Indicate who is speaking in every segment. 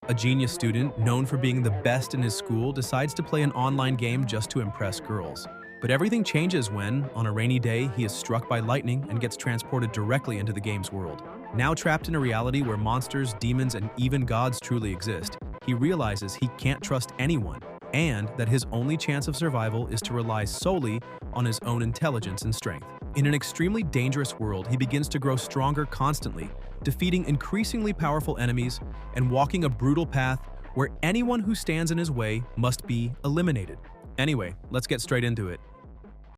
Speaker 1: A genius student, known for being the best in his school, decides to play an online game just to impress girls. But everything changes when, on a rainy day, he is struck by lightning and gets transported directly into the game's world. Now trapped in a reality where monsters, demons, and even gods truly exist, he realizes he can't trust anyone, and that his only chance of survival is to rely solely on his own intelligence and strength. In an extremely dangerous world, he begins to grow stronger constantly, defeating increasingly powerful enemies and walking a brutal path where anyone who stands in his way must be eliminated. Anyway, let's get straight into it.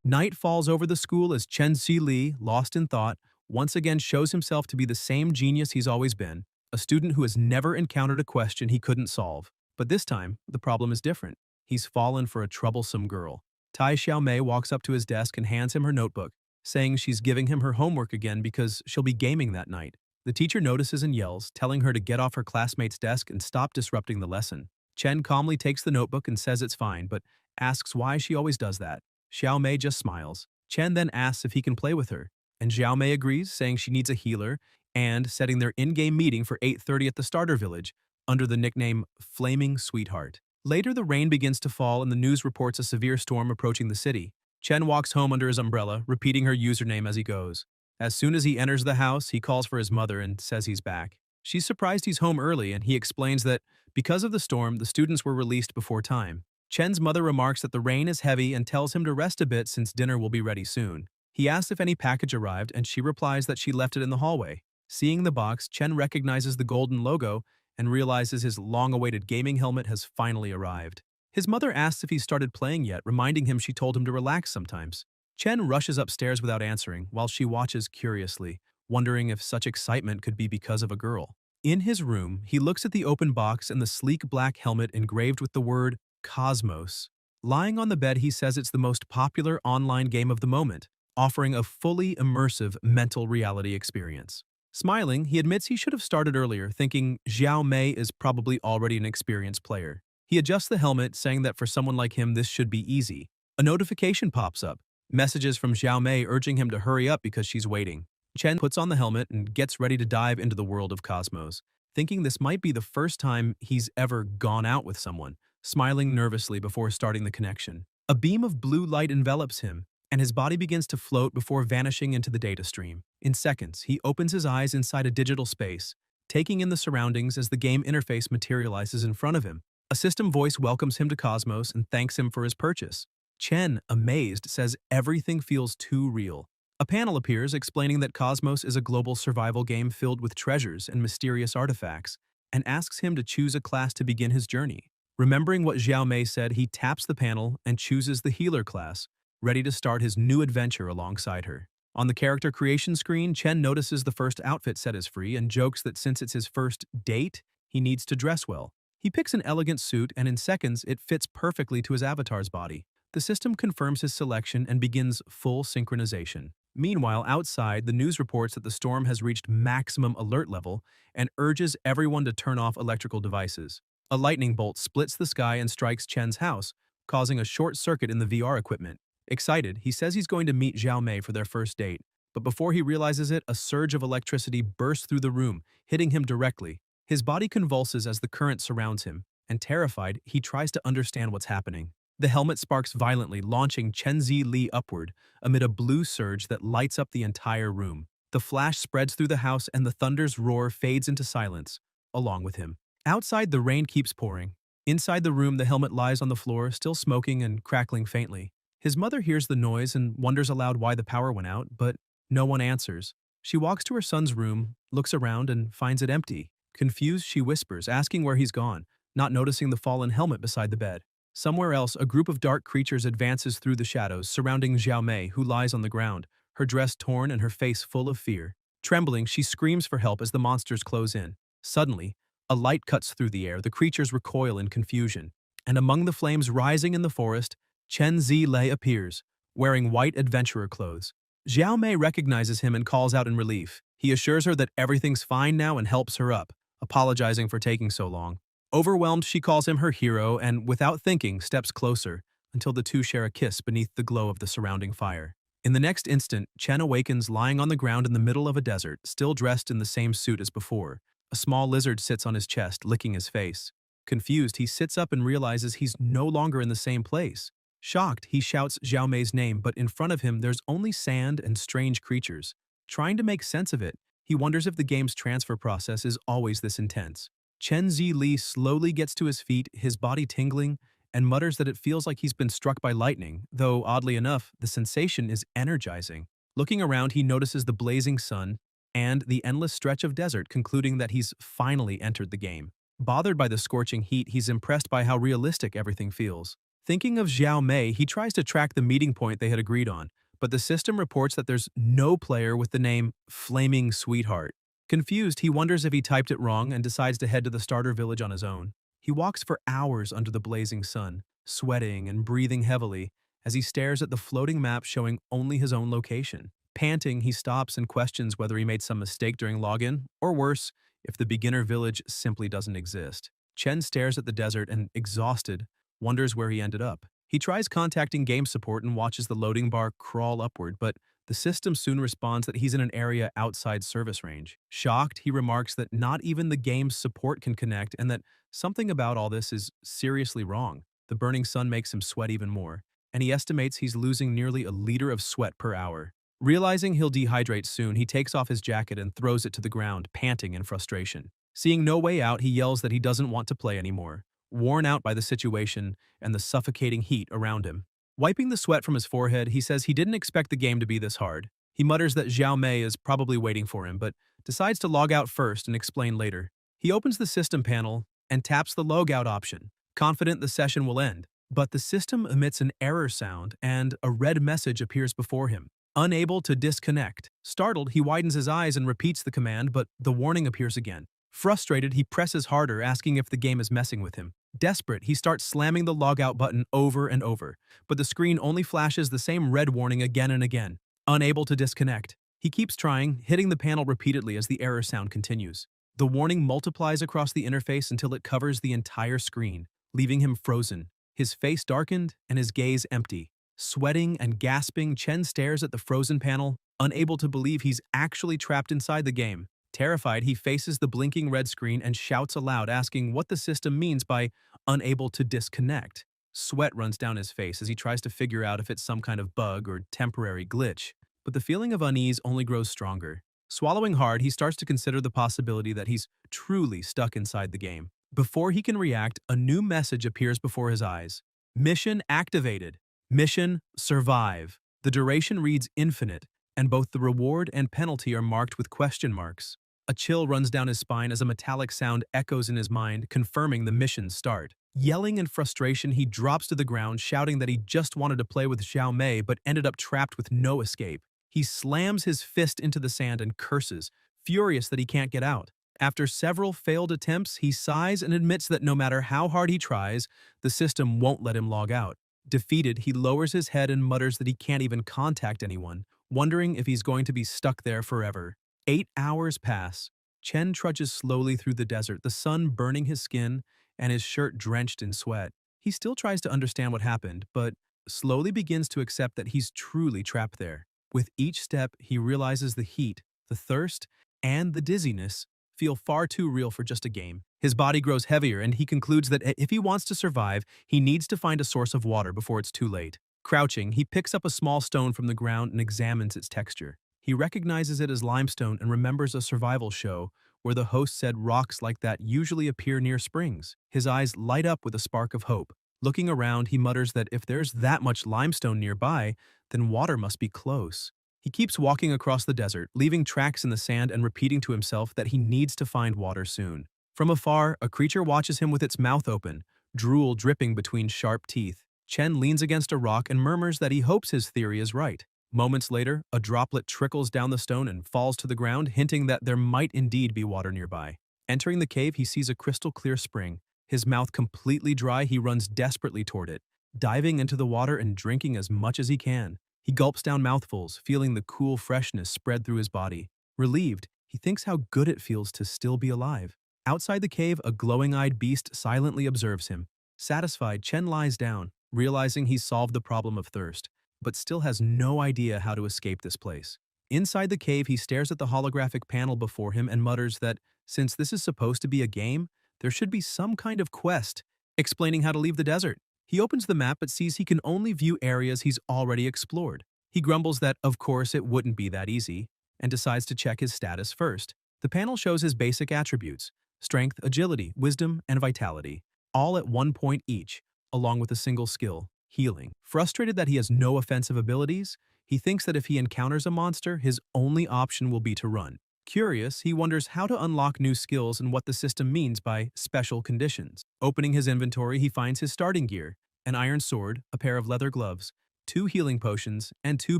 Speaker 1: Night falls over the school as Chen-Si Lee, lost in thought, once again shows himself to be the same genius he's always been, a student who has never encountered a question he couldn't solve. But this time, the problem is different. He's fallen for a troublesome girl. Tai Xiaomei walks up to his desk and hands him her notebook, saying she's giving him her homework again because she'll be gaming that night. The teacher notices and yells, telling her to get off her classmate's desk and stop disrupting the lesson. Chen calmly takes the notebook and says it's fine, but asks why she always does that. Xiaomei just smiles. Chen then asks if he can play with her, and Xiaomei agrees, saying she needs a healer, and setting their in-game meeting for 8:30 at the starter village, under the nickname Flaming Sweetheart. Later, the rain begins to fall and the news reports a severe storm approaching the city. Chen walks home under his umbrella, repeating her username as he goes. As soon as he enters the house, he calls for his mother and says he's back. She's surprised he's home early, and he explains that because of the storm, the students were released before time. Chen's mother remarks that the rain is heavy and tells him to rest a bit since dinner will be ready soon. He asks if any package arrived, and she replies that she left it in the hallway. Seeing the box, Chen recognizes the golden logo and realizes his long-awaited gaming helmet has finally arrived. His mother asks if he's started playing yet, reminding him she told him to relax sometimes. Chen rushes upstairs without answering, while she watches curiously, wondering if such excitement could be because of a girl. In his room, he looks at the open box and the sleek black helmet engraved with the word Cosmos. Lying on the bed, he says it's the most popular online game of the moment, offering a fully immersive mental reality experience. Smiling, he admits he should have started earlier, thinking Xiao Mei is probably already an experienced player. He adjusts the helmet, saying that for someone like him this should be easy. A notification pops up. Messages from Xiao Mei urging him to hurry up because she's waiting. Chen puts on the helmet and gets ready to dive into the world of Cosmos, thinking this might be the first time he's ever gone out with someone, smiling nervously before starting the connection. A beam of blue light envelops him, and his body begins to float before vanishing into the data stream. In seconds, he opens his eyes inside a digital space, taking in the surroundings as the game interface materializes in front of him. A system voice welcomes him to Cosmos and thanks him for his purchase. Chen, amazed, says everything feels too real. A panel appears explaining that Cosmos is a global survival game filled with treasures and mysterious artifacts, and asks him to choose a class to begin his journey. Remembering what Xiao Mei said, he taps the panel and chooses the healer class, ready to start his new adventure alongside her. On the character creation screen, Chen notices the first outfit set is free and jokes that since it's his first date, he needs to dress well. He picks an elegant suit, and in seconds, it fits perfectly to his avatar's body. The system confirms his selection and begins full synchronization. Meanwhile, outside, the news reports that the storm has reached maximum alert level and urges everyone to turn off electrical devices. A lightning bolt splits the sky and strikes Chen's house, causing a short circuit in the VR equipment. Excited, he says he's going to meet Xiao Mei for their first date. But before he realizes it, a surge of electricity bursts through the room, hitting him directly. His body convulses as the current surrounds him, and terrified, he tries to understand what's happening. The helmet sparks violently, launching Chen-Si Lee upward amid a blue surge that lights up the entire room. The flash spreads through the house and the thunder's roar fades into silence, along with him. Outside, the rain keeps pouring. Inside the room, the helmet lies on the floor, still smoking and crackling faintly. His mother hears the noise and wonders aloud why the power went out, but no one answers. She walks to her son's room, looks around, and finds it empty. Confused, she whispers, asking where he's gone, not noticing the fallen helmet beside the bed. Somewhere else, a group of dark creatures advances through the shadows, surrounding Xiao Mei, who lies on the ground, her dress torn and her face full of fear. Trembling, she screams for help as the monsters close in. Suddenly, a light cuts through the air, the creatures recoil in confusion, and among the flames rising in the forest, Chen-Si Lei appears, wearing white adventurer clothes. Xiao Mei recognizes him and calls out in relief. He assures her that everything's fine now and helps her up, apologizing for taking so long. Overwhelmed, she calls him her hero and, without thinking, steps closer until the two share a kiss beneath the glow of the surrounding fire. In the next instant, Chen awakens lying on the ground in the middle of a desert, still dressed in the same suit as before. A small lizard sits on his chest, licking his face. Confused, he sits up and realizes he's no longer in the same place. Shocked, he shouts Xiao Mei's name, but in front of him there's only sand and strange creatures. Trying to make sense of it, he wonders if the game's transfer process is always this intense. Chen Zi Li slowly gets to his feet, his body tingling, and mutters that it feels like he's been struck by lightning, though oddly enough, the sensation is energizing. Looking around, he notices the blazing sun and the endless stretch of desert, concluding that he's finally entered the game. Bothered by the scorching heat, he's impressed by how realistic everything feels. Thinking of Xiao Mei, he tries to track the meeting point they had agreed on, but the system reports that there's no player with the name Flaming Sweetheart. Confused, he wonders if he typed it wrong and decides to head to the starter village on his own. He walks for hours under the blazing sun, sweating and breathing heavily as he stares at the floating map showing only his own location. Panting, he stops and questions whether he made some mistake during login, or worse, if the beginner village simply doesn't exist. Chen stares at the desert and, exhausted, wonders where he ended up. He tries contacting game support and watches the loading bar crawl upward, but the system soon responds that he's in an area outside service range. Shocked, he remarks that not even the game's support can connect and that something about all this is seriously wrong. The burning sun makes him sweat even more, and he estimates he's losing nearly a liter of sweat per hour. Realizing he'll dehydrate soon, he takes off his jacket and throws it to the ground, panting in frustration. Seeing no way out, he yells that he doesn't want to play anymore, worn out by the situation and the suffocating heat around him. Wiping the sweat from his forehead, he says he didn't expect the game to be this hard. He mutters that Xiao Mei is probably waiting for him, but decides to log out first and explain later. He opens the system panel and taps the logout option, confident the session will end. But the system emits an error sound and a red message appears before him. Unable to disconnect. Startled, he widens his eyes and repeats the command, but the warning appears again. Frustrated, he presses harder, asking if the game is messing with him. Desperate, he starts slamming the logout button over and over, but the screen only flashes the same red warning again and again. Unable to disconnect. He keeps trying, hitting the panel repeatedly as the error sound continues. The warning multiplies across the interface until it covers the entire screen, leaving him frozen, his face darkened and his gaze empty. Sweating and gasping, Chen stares at the frozen panel, unable to believe he's actually trapped inside the game. Terrified, he faces the blinking red screen and shouts aloud, asking what the system means by unable to disconnect. Sweat runs down his face as he tries to figure out if it's some kind of bug or temporary glitch, but the feeling of unease only grows stronger. Swallowing hard, he starts to consider the possibility that he's truly stuck inside the game. Before he can react, a new message appears before his eyes. Mission activated. Mission survive. The duration reads infinite, and both the reward and penalty are marked with question marks. A chill runs down his spine as a metallic sound echoes in his mind, confirming the mission's start. Yelling in frustration, he drops to the ground, shouting that he just wanted to play with Xiao Mei but ended up trapped with no escape. He slams his fist into the sand and curses, furious that he can't get out. After several failed attempts, he sighs and admits that no matter how hard he tries, the system won't let him log out. Defeated, he lowers his head and mutters that he can't even contact anyone, wondering if he's going to be stuck there forever. 8 hours pass. Chen trudges slowly through the desert, the sun burning his skin and his shirt drenched in sweat. He still tries to understand what happened, but slowly begins to accept that he's truly trapped there. With each step, he realizes the heat, the thirst, and the dizziness feel far too real for just a game. His body grows heavier, and he concludes that if he wants to survive, he needs to find a source of water before it's too late. Crouching, he picks up a small stone from the ground and examines its texture. He recognizes it as limestone and remembers a survival show where the host said rocks like that usually appear near springs. His eyes light up with a spark of hope. Looking around, he mutters that if there's that much limestone nearby, then water must be close. He keeps walking across the desert, leaving tracks in the sand and repeating to himself that he needs to find water soon. From afar, a creature watches him with its mouth open, drool dripping between sharp teeth. Chen leans against a rock and murmurs that he hopes his theory is right. Moments later, a droplet trickles down the stone and falls to the ground, hinting that there might indeed be water nearby. Entering the cave, he sees a crystal-clear spring. His mouth completely dry, he runs desperately toward it, diving into the water and drinking as much as he can. He gulps down mouthfuls, feeling the cool freshness spread through his body. Relieved, he thinks how good it feels to still be alive. Outside the cave, a glowing-eyed beast silently observes him. Satisfied, Chen lies down, realizing he's solved the problem of thirst, but still has no idea how to escape this place. Inside the cave, he stares at the holographic panel before him and mutters that, since this is supposed to be a game, there should be some kind of quest explaining how to leave the desert. He opens the map but sees he can only view areas he's already explored. He grumbles that, of course, it wouldn't be that easy, and decides to check his status first. The panel shows his basic attributes: strength, agility, wisdom, and vitality, all at 1 point each, along with a single skill, healing. Frustrated that he has no offensive abilities, he thinks that if he encounters a monster, his only option will be to run. Curious, he wonders how to unlock new skills and what the system means by special conditions. Opening his inventory, he finds his starting gear: an iron sword, a pair of leather gloves, 2 healing potions, and 2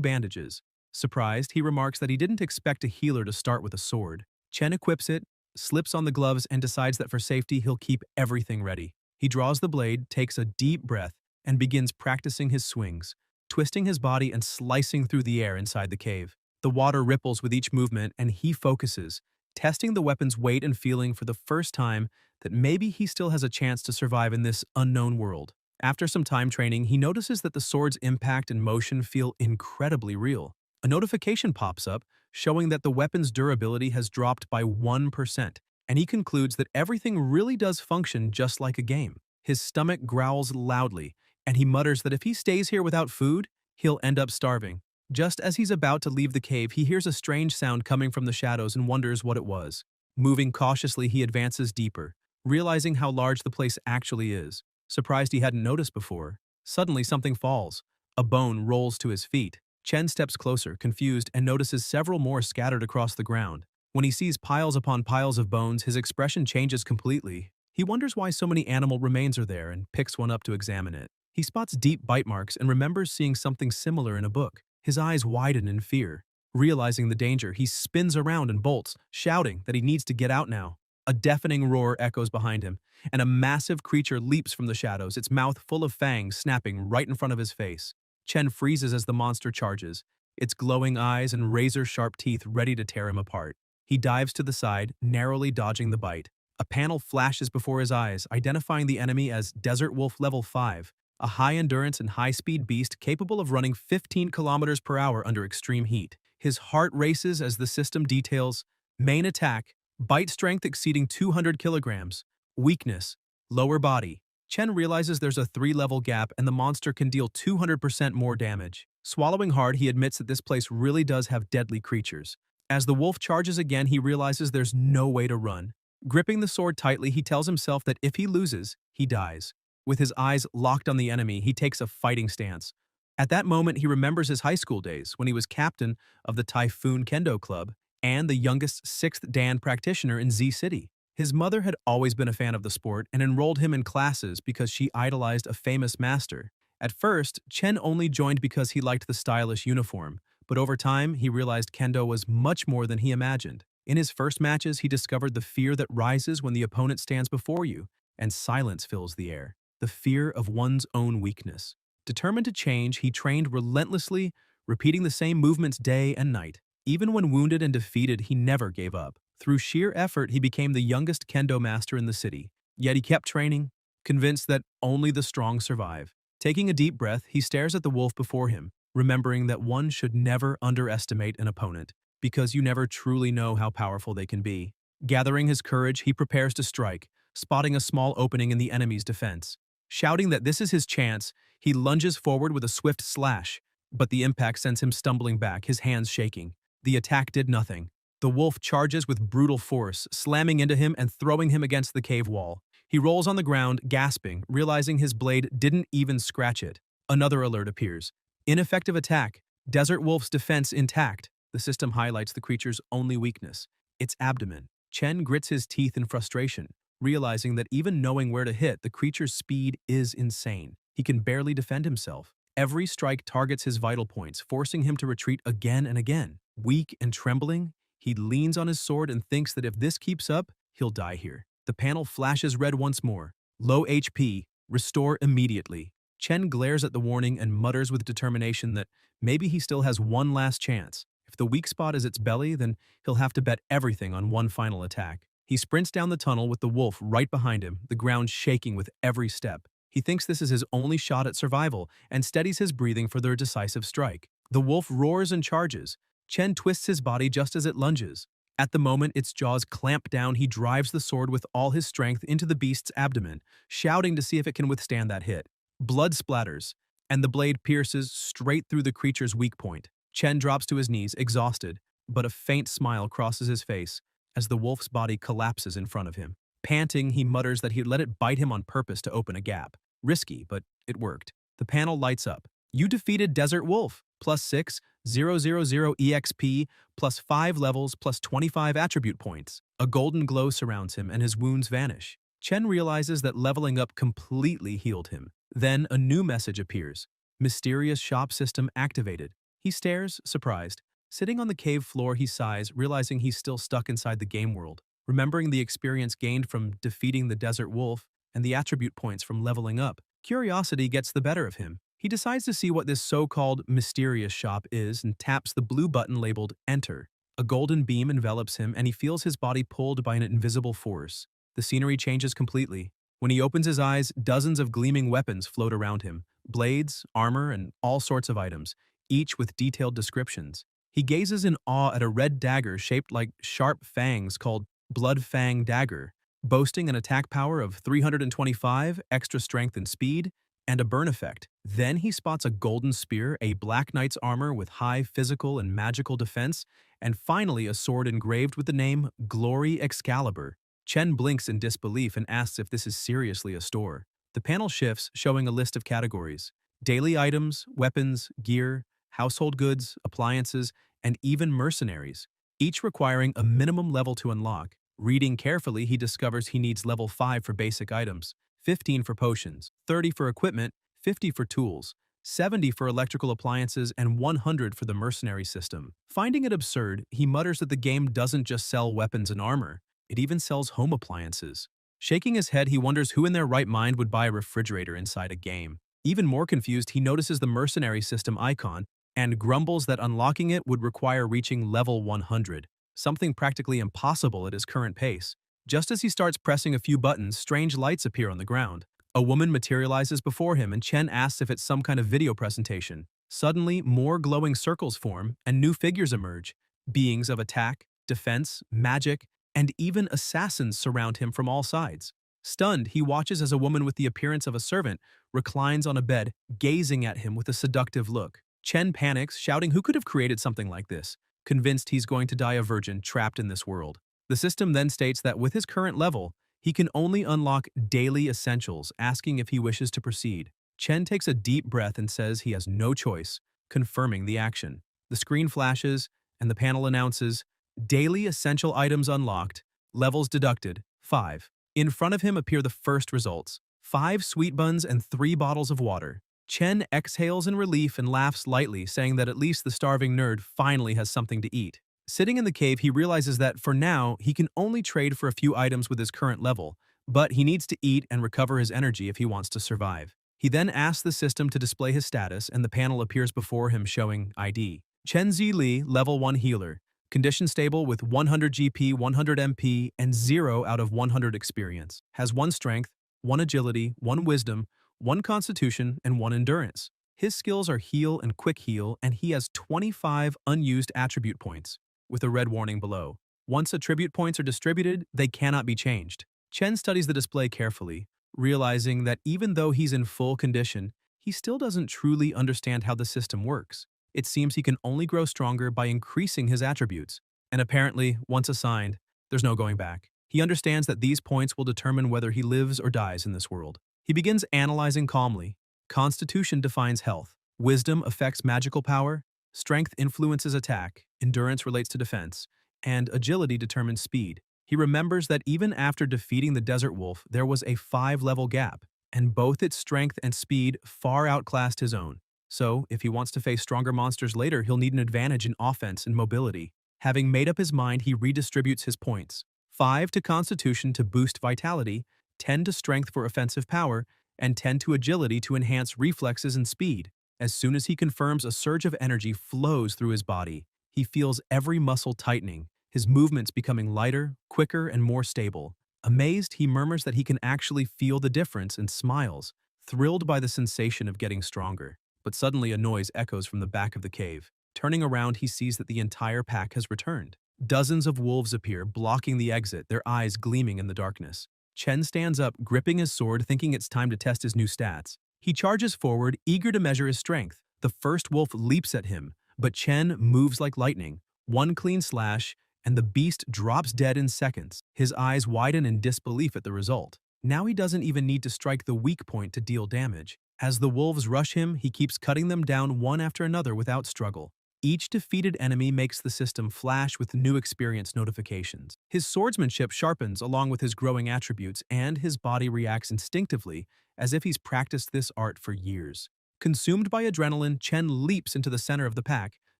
Speaker 1: bandages. Surprised, he remarks that he didn't expect a healer to start with a sword. Chen equips it, slips on the gloves, and decides that for safety he'll keep everything ready. He draws the blade, takes a deep breath, and begins practicing his swings, twisting his body and slicing through the air inside the cave. The water ripples with each movement, and he focuses, testing the weapon's weight and feeling for the first time that maybe he still has a chance to survive in this unknown world. After some time training, he notices that the sword's impact and motion feel incredibly real. A notification pops up, showing that the weapon's durability has dropped by 1%, and he concludes that everything really does function just like a game. His stomach growls loudly, and he mutters that if he stays here without food, he'll end up starving. Just as he's about to leave the cave, he hears a strange sound coming from the shadows and wonders what it was. Moving cautiously, he advances deeper, realizing how large the place actually is. Surprised he hadn't noticed before, suddenly something falls. A bone rolls to his feet. Chen steps closer, confused, and notices several more scattered across the ground. When he sees piles upon piles of bones, his expression changes completely. He wonders why so many animal remains are there and picks one up to examine it. He spots deep bite marks and remembers seeing something similar in a book. His eyes widen in fear. Realizing the danger, he spins around and bolts, shouting that he needs to get out now. A deafening roar echoes behind him, and a massive creature leaps from the shadows, its mouth full of fangs snapping right in front of his face. Chen freezes as the monster charges, its glowing eyes and razor-sharp teeth ready to tear him apart. He dives to the side, narrowly dodging the bite. A panel flashes before his eyes, identifying the enemy as Desert Wolf Level 5, a high-endurance and high-speed beast capable of running 15 kilometers per hour under extreme heat. His heart races as the system details: main attack, bite strength exceeding 200 kilograms, weakness, lower body. Chen realizes there's a 3-level gap and the monster can deal 200% more damage. Swallowing hard, he admits that this place really does have deadly creatures. As the wolf charges again, he realizes there's no way to run. Gripping the sword tightly, he tells himself that if he loses, he dies. With his eyes locked on the enemy, he takes a fighting stance. At that moment, he remembers his high school days when he was captain of the Typhoon Kendo Club and the youngest 6th Dan practitioner in Z City. His mother had always been a fan of the sport and enrolled him in classes because she idolized a famous master. At first, Chen only joined because he liked the stylish uniform, but over time, he realized Kendo was much more than he imagined. In his first matches, he discovered the fear that rises when the opponent stands before you, and silence fills the air. The fear of one's own weakness. Determined to change, he trained relentlessly, repeating the same movements day and night. Even when wounded and defeated, he never gave up. Through sheer effort, he became the youngest kendo master in the city. Yet he kept training, convinced that only the strong survive. Taking a deep breath, he stares at the wolf before him, remembering that one should never underestimate an opponent, because you never truly know how powerful they can be. Gathering his courage, he prepares to strike, spotting a small opening in the enemy's defense. Shouting that this is his chance, he lunges forward with a swift slash, but the impact sends him stumbling back, his hands shaking. The attack did nothing. The wolf charges with brutal force, slamming into him and throwing him against the cave wall. He rolls on the ground, gasping, realizing his blade didn't even scratch it. Another alert appears. Ineffective attack. Desert Wolf's defense intact. The system highlights the creature's only weakness: its abdomen. Chen grits his teeth in frustration, realizing that even knowing where to hit, the creature's speed is insane. He can barely defend himself. Every strike targets his vital points, forcing him to retreat again and again. Weak and trembling, he leans on his sword and thinks that if this keeps up, he'll die here. The panel flashes red once more. Low HP, restore immediately. Chen glares at the warning and mutters with determination that maybe he still has one last chance. If the weak spot is its belly, then he'll have to bet everything on one final attack. He sprints down the tunnel with the wolf right behind him, the ground shaking with every step. He thinks this is his only shot at survival and steadies his breathing for their decisive strike. The wolf roars and charges. Chen twists his body just as it lunges. At the moment its jaws clamp down, he drives the sword with all his strength into the beast's abdomen, shouting to see if it can withstand that hit. Blood splatters, and the blade pierces straight through the creature's weak point. Chen drops to his knees, exhausted, but a faint smile crosses his face as the wolf's body collapses in front of him. Panting, he mutters that he'd let it bite him on purpose to open a gap. Risky, but it worked. The panel lights up. You defeated Desert Wolf, +6, 000 EXP, +5 levels, +25 attribute points. A golden glow surrounds him and his wounds vanish. Chen realizes that leveling up completely healed him. Then a new message appears. Mysterious shop system activated. He stares, surprised. Sitting on the cave floor, he sighs, realizing he's still stuck inside the game world. Remembering the experience gained from defeating the Desert Wolf and the attribute points from leveling up, curiosity gets the better of him. He decides to see what this so-called mysterious shop is and taps the blue button labeled Enter. A golden beam envelops him and he feels his body pulled by an invisible force. The scenery changes completely. When he opens his eyes, dozens of gleaming weapons float around him. Blades, armor, and all sorts of items, each with detailed descriptions. He gazes in awe at a red dagger shaped like sharp fangs called Blood Fang Dagger, boasting an attack power of 325, extra strength and speed, and a burn effect. Then he spots a golden spear, a Black Knight's armor with high physical and magical defense, and finally a sword engraved with the name Glory Excalibur. Chen blinks in disbelief and asks if this is seriously a store. The panel shifts, showing a list of categories: daily items, weapons, gear, household goods, appliances, and even mercenaries, each requiring a minimum level to unlock. Reading carefully, he discovers he needs level 5 for basic items, 15 for potions, 30 for equipment, 50 for tools, 70 for electrical appliances, and 100 for the mercenary system. Finding it absurd, he mutters that the game doesn't just sell weapons and armor, it even sells home appliances. Shaking his head, he wonders who in their right mind would buy a refrigerator inside a game. Even more confused, he notices the mercenary system icon and grumbles that unlocking it would require reaching level 100, something practically impossible at his current pace. Just as he starts pressing a few buttons, strange lights appear on the ground. A woman materializes before him and Chen asks if it's some kind of video presentation. Suddenly, more glowing circles form and new figures emerge. Beings of attack, defense, magic, and even assassins surround him from all sides. Stunned, he watches as a woman with the appearance of a servant reclines on a bed, gazing at him with a seductive look. Chen panics, shouting who could have created something like this, convinced he's going to die a virgin trapped in this world. The system then states that with his current level, he can only unlock daily essentials, asking if he wishes to proceed. Chen takes a deep breath and says he has no choice, confirming the action. The screen flashes, and the panel announces, Daily essential items unlocked, levels deducted, 5. In front of him appear the first results, 5 sweet buns and 3 bottles of water. Chen exhales in relief and laughs lightly, saying that at least the starving nerd finally has something to eat. Sitting in the cave, he realizes that, for now, he can only trade for a few items with his current level, but he needs to eat and recover his energy if he wants to survive. He then asks the system to display his status, and the panel appears before him showing ID. Chen Zili, level 1 healer. Condition stable with 100 GP, 100 MP, and 0 out of 100 experience. Has 1 strength, 1 agility, 1 wisdom, 1 constitution, and 1 endurance. His skills are heal and quick heal, and he has 25 unused attribute points, with a red warning below. Once attribute points are distributed, they cannot be changed. Chen studies the display carefully, realizing that even though he's in full condition, he still doesn't truly understand how the system works. It seems he can only grow stronger by increasing his attributes, and apparently, once assigned, there's no going back. He understands that these points will determine whether he lives or dies in this world. He begins analyzing calmly. Constitution defines health, wisdom affects magical power, strength influences attack, endurance relates to defense, and agility determines speed. He remembers that even after defeating the Desert Wolf, there was a 5-level gap, and both its strength and speed far outclassed his own. So, if he wants to face stronger monsters later, he'll need an advantage in offense and mobility. Having made up his mind, he redistributes his points. 5 to Constitution to boost vitality, 10 to Strength for offensive power, and 10 to Agility to enhance reflexes and speed. As soon as he confirms, a surge of energy flows through his body. He feels every muscle tightening, his movements becoming lighter, quicker, and more stable. Amazed, he murmurs that he can actually feel the difference and smiles, thrilled by the sensation of getting stronger. But suddenly a noise echoes from the back of the cave. Turning around, he sees that the entire pack has returned. Dozens of wolves appear, blocking the exit, their eyes gleaming in the darkness. Chen stands up, gripping his sword, thinking it's time to test his new stats. He charges forward, eager to measure his strength. The first wolf leaps at him, but Chen moves like lightning. One clean slash, and the beast drops dead in seconds. His eyes widen in disbelief at the result. Now he doesn't even need to strike the weak point to deal damage. As the wolves rush him, he keeps cutting them down one after another without struggle. Each defeated enemy makes the system flash with new experience notifications. His swordsmanship sharpens along with his growing attributes, and his body reacts instinctively, as if he's practiced this art for years. Consumed by adrenaline, Chen leaps into the center of the pack,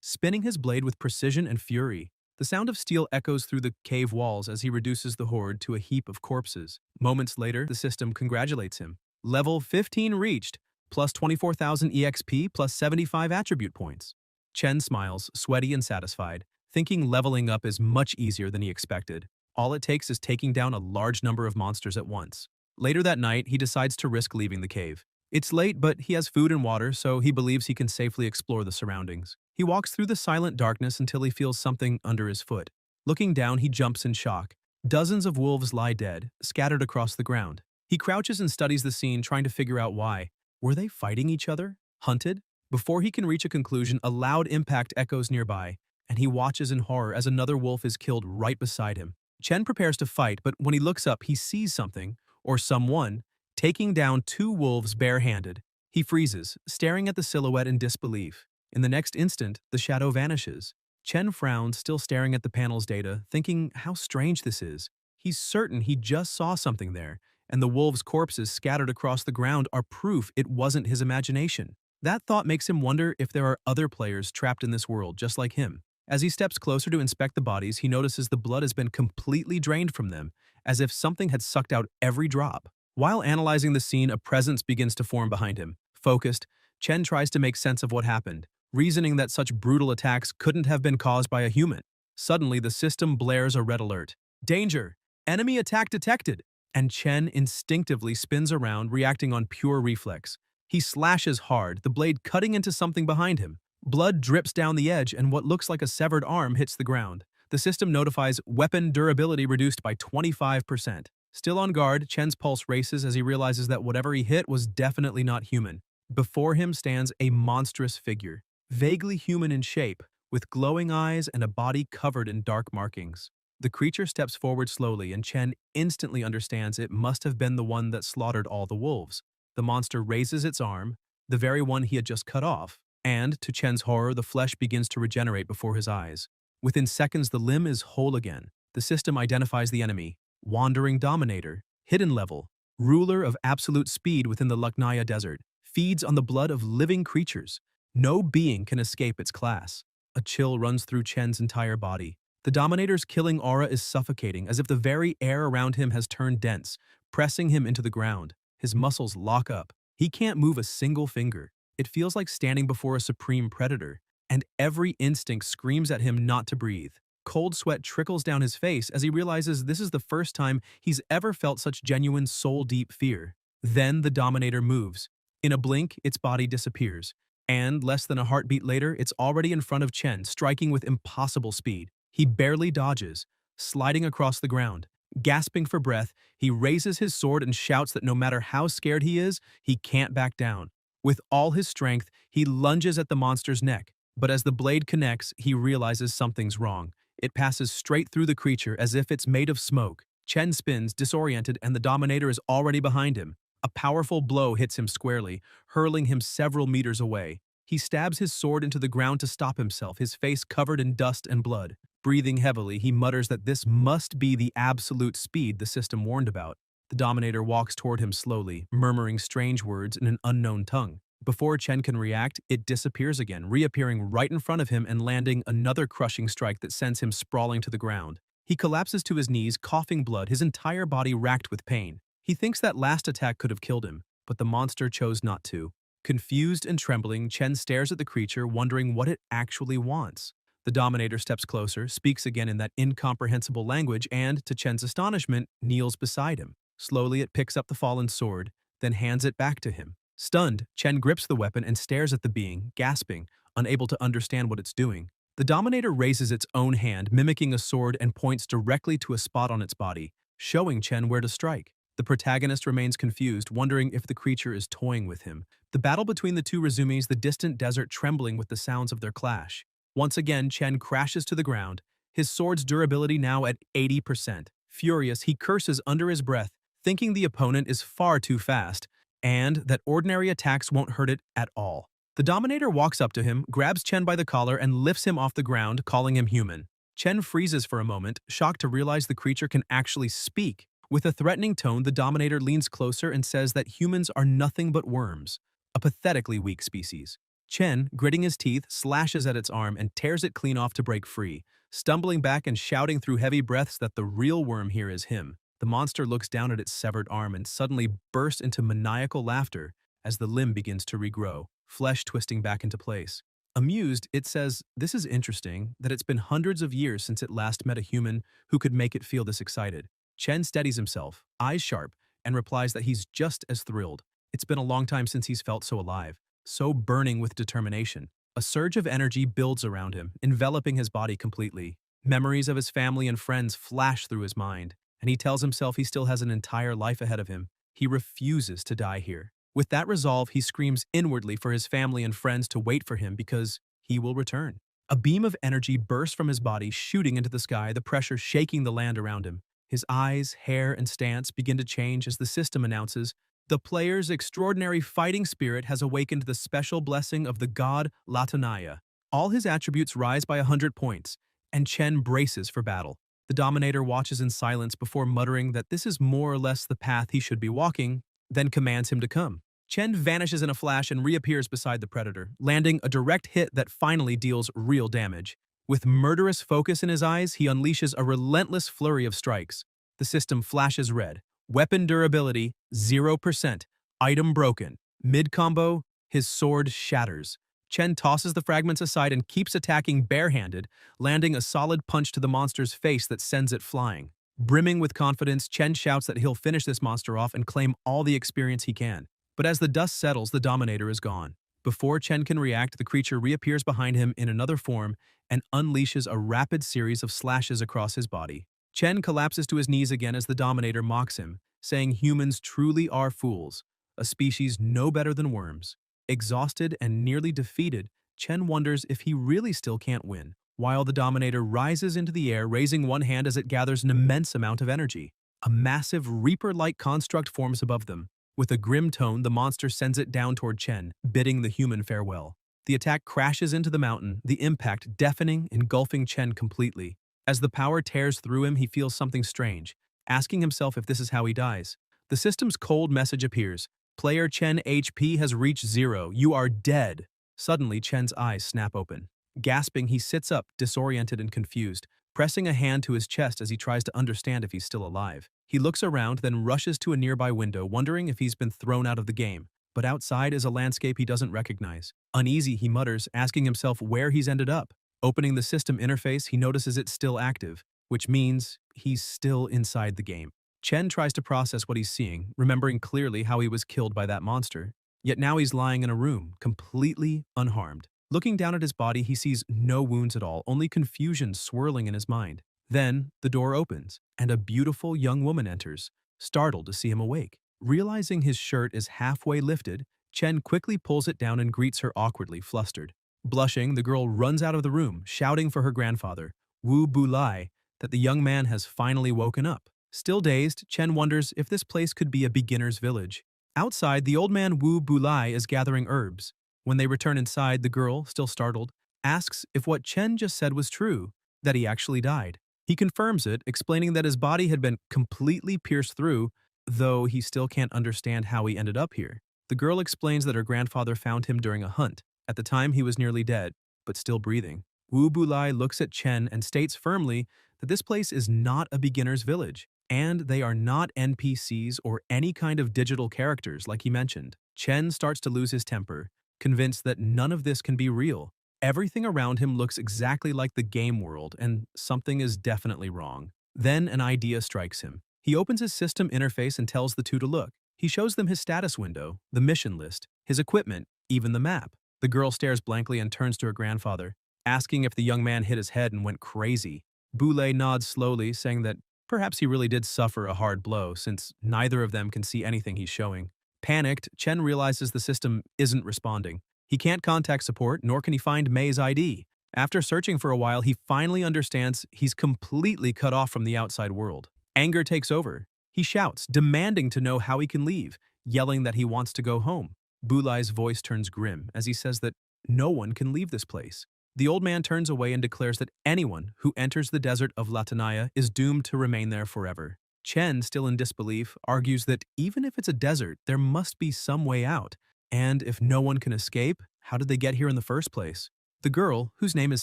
Speaker 1: spinning his blade with precision and fury. The sound of steel echoes through the cave walls as he reduces the horde to a heap of corpses. Moments later, the system congratulates him. Level 15 reached, plus 24,000 EXP plus 75 attribute points. Chen smiles, sweaty and satisfied, thinking leveling up is much easier than he expected. All it takes is taking down a large number of monsters at once. Later that night, he decides to risk leaving the cave. It's late, but he has food and water, so he believes he can safely explore the surroundings. He walks through the silent darkness until he feels something under his foot. Looking down, he jumps in shock. Dozens of wolves lie dead, scattered across the ground. He crouches and studies the scene, trying to figure out why. Were they fighting each other? Hunted? Before he can reach a conclusion, a loud impact echoes nearby, and he watches in horror as another wolf is killed right beside him. Chen prepares to fight, but when he looks up, he sees something, or someone, taking down two wolves barehanded. He freezes, staring at the silhouette in disbelief. In the next instant, the shadow vanishes. Chen frowns, still staring at the panel's data, thinking how strange this is. He's certain he just saw something there, and the wolves' corpses scattered across the ground are proof it wasn't his imagination. That thought makes him wonder if there are other players trapped in this world just like him. As he steps closer to inspect the bodies, he notices the blood has been completely drained from them, as if something had sucked out every drop. While analyzing the scene, a presence begins to form behind him. Focused, Chen tries to make sense of what happened, reasoning that such brutal attacks couldn't have been caused by a human. Suddenly, the system blares a red alert. Danger! Enemy attack detected! And Chen instinctively spins around, reacting on pure reflex. He slashes hard, the blade cutting into something behind him. Blood drips down the edge, and what looks like a severed arm hits the ground. The system notifies weapon durability reduced by 25%. Still on guard, Chen's pulse races as he realizes that whatever he hit was definitely not human. Before him stands a monstrous figure, vaguely human in shape, with glowing eyes and a body covered in dark markings. The creature steps forward slowly, and Chen instantly understands it must have been the one that slaughtered all the wolves. The monster raises its arm, the very one he had just cut off, and, to Chen's horror, the flesh begins to regenerate before his eyes. Within seconds, the limb is whole again. The system identifies the enemy: Wandering Dominator, Hidden Level, ruler of absolute speed within the Lucknaya Desert, feeds on the blood of living creatures. No being can escape its class. A chill runs through Chen's entire body. The Dominator's killing aura is suffocating, as if the very air around him has turned dense, pressing him into the ground. His muscles lock up. He can't move a single finger. It feels like standing before a supreme predator, and every instinct screams at him not to breathe. Cold sweat trickles down his face as he realizes this is the first time he's ever felt such genuine soul-deep fear. Then the Dominator moves. In a blink, its body disappears, and less than a heartbeat later, it's already in front of Chen, striking with impossible speed. He barely dodges, sliding across the ground. Gasping for breath, he raises his sword and shouts that no matter how scared he is, he can't back down. With all his strength, he lunges at the monster's neck, but as the blade connects, he realizes something's wrong. It passes straight through the creature as if it's made of smoke. Chen spins, disoriented, and the Dominator is already behind him. A powerful blow hits him squarely, hurling him several meters away. He stabs his sword into the ground to stop himself, his face covered in dust and blood. Breathing heavily, he mutters that this must be the absolute speed the system warned about. The Dominator walks toward him slowly, murmuring strange words in an unknown tongue. Before Chen can react, it disappears again, reappearing right in front of him and landing another crushing strike that sends him sprawling to the ground. He collapses to his knees, coughing blood, his entire body racked with pain. He thinks that last attack could have killed him, but the monster chose not to. Confused and trembling, Chen stares at the creature, wondering what it actually wants. The Dominator steps closer, speaks again in that incomprehensible language, and, to Chen's astonishment, kneels beside him. Slowly, it picks up the fallen sword, then hands it back to him. Stunned, Chen grips the weapon and stares at the being, gasping, unable to understand what it's doing. The Dominator raises its own hand, mimicking a sword, and points directly to a spot on its body, showing Chen where to strike. The protagonist remains confused, wondering if the creature is toying with him. The battle between the two resumes, the distant desert trembling with the sounds of their clash. Once again, Chen crashes to the ground, his sword's durability now at 80%. Furious, he curses under his breath, thinking the opponent is far too fast, and that ordinary attacks won't hurt it at all. The Dominator walks up to him, grabs Chen by the collar, and lifts him off the ground, calling him human. Chen freezes for a moment, shocked to realize the creature can actually speak. With a threatening tone, the Dominator leans closer and says that humans are nothing but worms, a pathetically weak species. Chen, gritting his teeth, slashes at its arm and tears it clean off to break free, stumbling back and shouting through heavy breaths that the real worm here is him. The monster looks down at its severed arm and suddenly bursts into maniacal laughter as the limb begins to regrow, flesh twisting back into place. Amused, it says, "This is interesting, that it's been hundreds of years since it last met a human who could make it feel this excited." Chen steadies himself, eyes sharp, and replies that he's just as thrilled. It's been a long time since he's felt so alive, so burning with determination. A surge of energy builds around him, enveloping his body completely. Memories of his family and friends flash through his mind, and he tells himself he still has an entire life ahead of him. He refuses to die here. With that resolve, he screams inwardly for his family and friends to wait for him because he will return. A beam of energy bursts from his body, shooting into the sky, the pressure shaking the land around him. His eyes, hair, and stance begin to change as the system announces, "The player's extraordinary fighting spirit has awakened the special blessing of the god Latanaya." All his attributes rise by 100 points, and Chen braces for battle. The Dominator watches in silence before muttering that this is more or less the path he should be walking, then commands him to come. Chen vanishes in a flash and reappears beside the Predator, landing a direct hit that finally deals real damage. With murderous focus in his eyes, he unleashes a relentless flurry of strikes. The system flashes red. Weapon durability, 0%. Item broken. Mid-combo, his sword shatters. Chen tosses the fragments aside and keeps attacking barehanded, landing a solid punch to the monster's face that sends it flying. Brimming with confidence, Chen shouts that he'll finish this monster off and claim all the experience he can. But as the dust settles, the Dominator is gone. Before Chen can react, the creature reappears behind him in another form and unleashes a rapid series of slashes across his body. Chen collapses to his knees again as the Dominator mocks him, saying humans truly are fools, a species no better than worms. Exhausted and nearly defeated, Chen wonders if he really still can't win, while the Dominator rises into the air, raising one hand as it gathers an immense amount of energy. A massive Reaper-like construct forms above them. With a grim tone, the monster sends it down toward Chen, bidding the human farewell. The attack crashes into the mountain, the impact deafening, engulfing Chen completely. As the power tears through him, he feels something strange, asking himself if this is how he dies. The system's cold message appears. "Player Chen HP has reached 0. You are dead." Suddenly, Chen's eyes snap open. Gasping, he sits up, disoriented and confused, pressing a hand to his chest as he tries to understand if he's still alive. He looks around, then rushes to a nearby window, wondering if he's been thrown out of the game. But outside is a landscape he doesn't recognize. Uneasy, he mutters, asking himself where he's ended up. Opening the system interface, he notices it's still active, which means he's still inside the game. Chen tries to process what he's seeing, remembering clearly how he was killed by that monster. Yet now he's lying in a room, completely unharmed. Looking down at his body, he sees no wounds at all, only confusion swirling in his mind. Then, the door opens, and a beautiful young woman enters, startled to see him awake. Realizing his shirt is halfway lifted, Chen quickly pulls it down and greets her awkwardly, flustered. Blushing, the girl runs out of the room, shouting for her grandfather, Wu Bulai, that the young man has finally woken up. Still dazed, Chen wonders if this place could be a beginner's village. Outside, the old man Wu Bulai is gathering herbs. When they return inside, the girl, still startled, asks if what Chen just said was true, that he actually died. He confirms it, explaining that his body had been completely pierced through, though he still can't understand how he ended up here. The girl explains that her grandfather found him during a hunt. At the time, he was nearly dead, but still breathing. Wu Bulai looks at Chen and states firmly that this place is not a beginner's village, and they are not NPCs or any kind of digital characters like he mentioned. Chen starts to lose his temper, convinced that none of this can be real. Everything around him looks exactly like the game world, and something is definitely wrong. Then an idea strikes him. He opens his system interface and tells the two to look. He shows them his status window, the mission list, his equipment, even the map. The girl stares blankly and turns to her grandfather, asking if the young man hit his head and went crazy. Boulay nods slowly, saying that perhaps he really did suffer a hard blow, since neither of them can see anything he's showing. Panicked, Chen realizes the system isn't responding. He can't contact support, nor can he find May's ID. After searching for a while, he finally understands he's completely cut off from the outside world. Anger takes over. He shouts, demanding to know how he can leave, yelling that he wants to go home. Bulay's voice turns grim as he says that no one can leave this place. The old man turns away and declares that anyone who enters the desert of Latanaya is doomed to remain there forever. Chen, still in disbelief, argues that even if it's a desert, there must be some way out. And if no one can escape, how did they get here in the first place? The girl, whose name is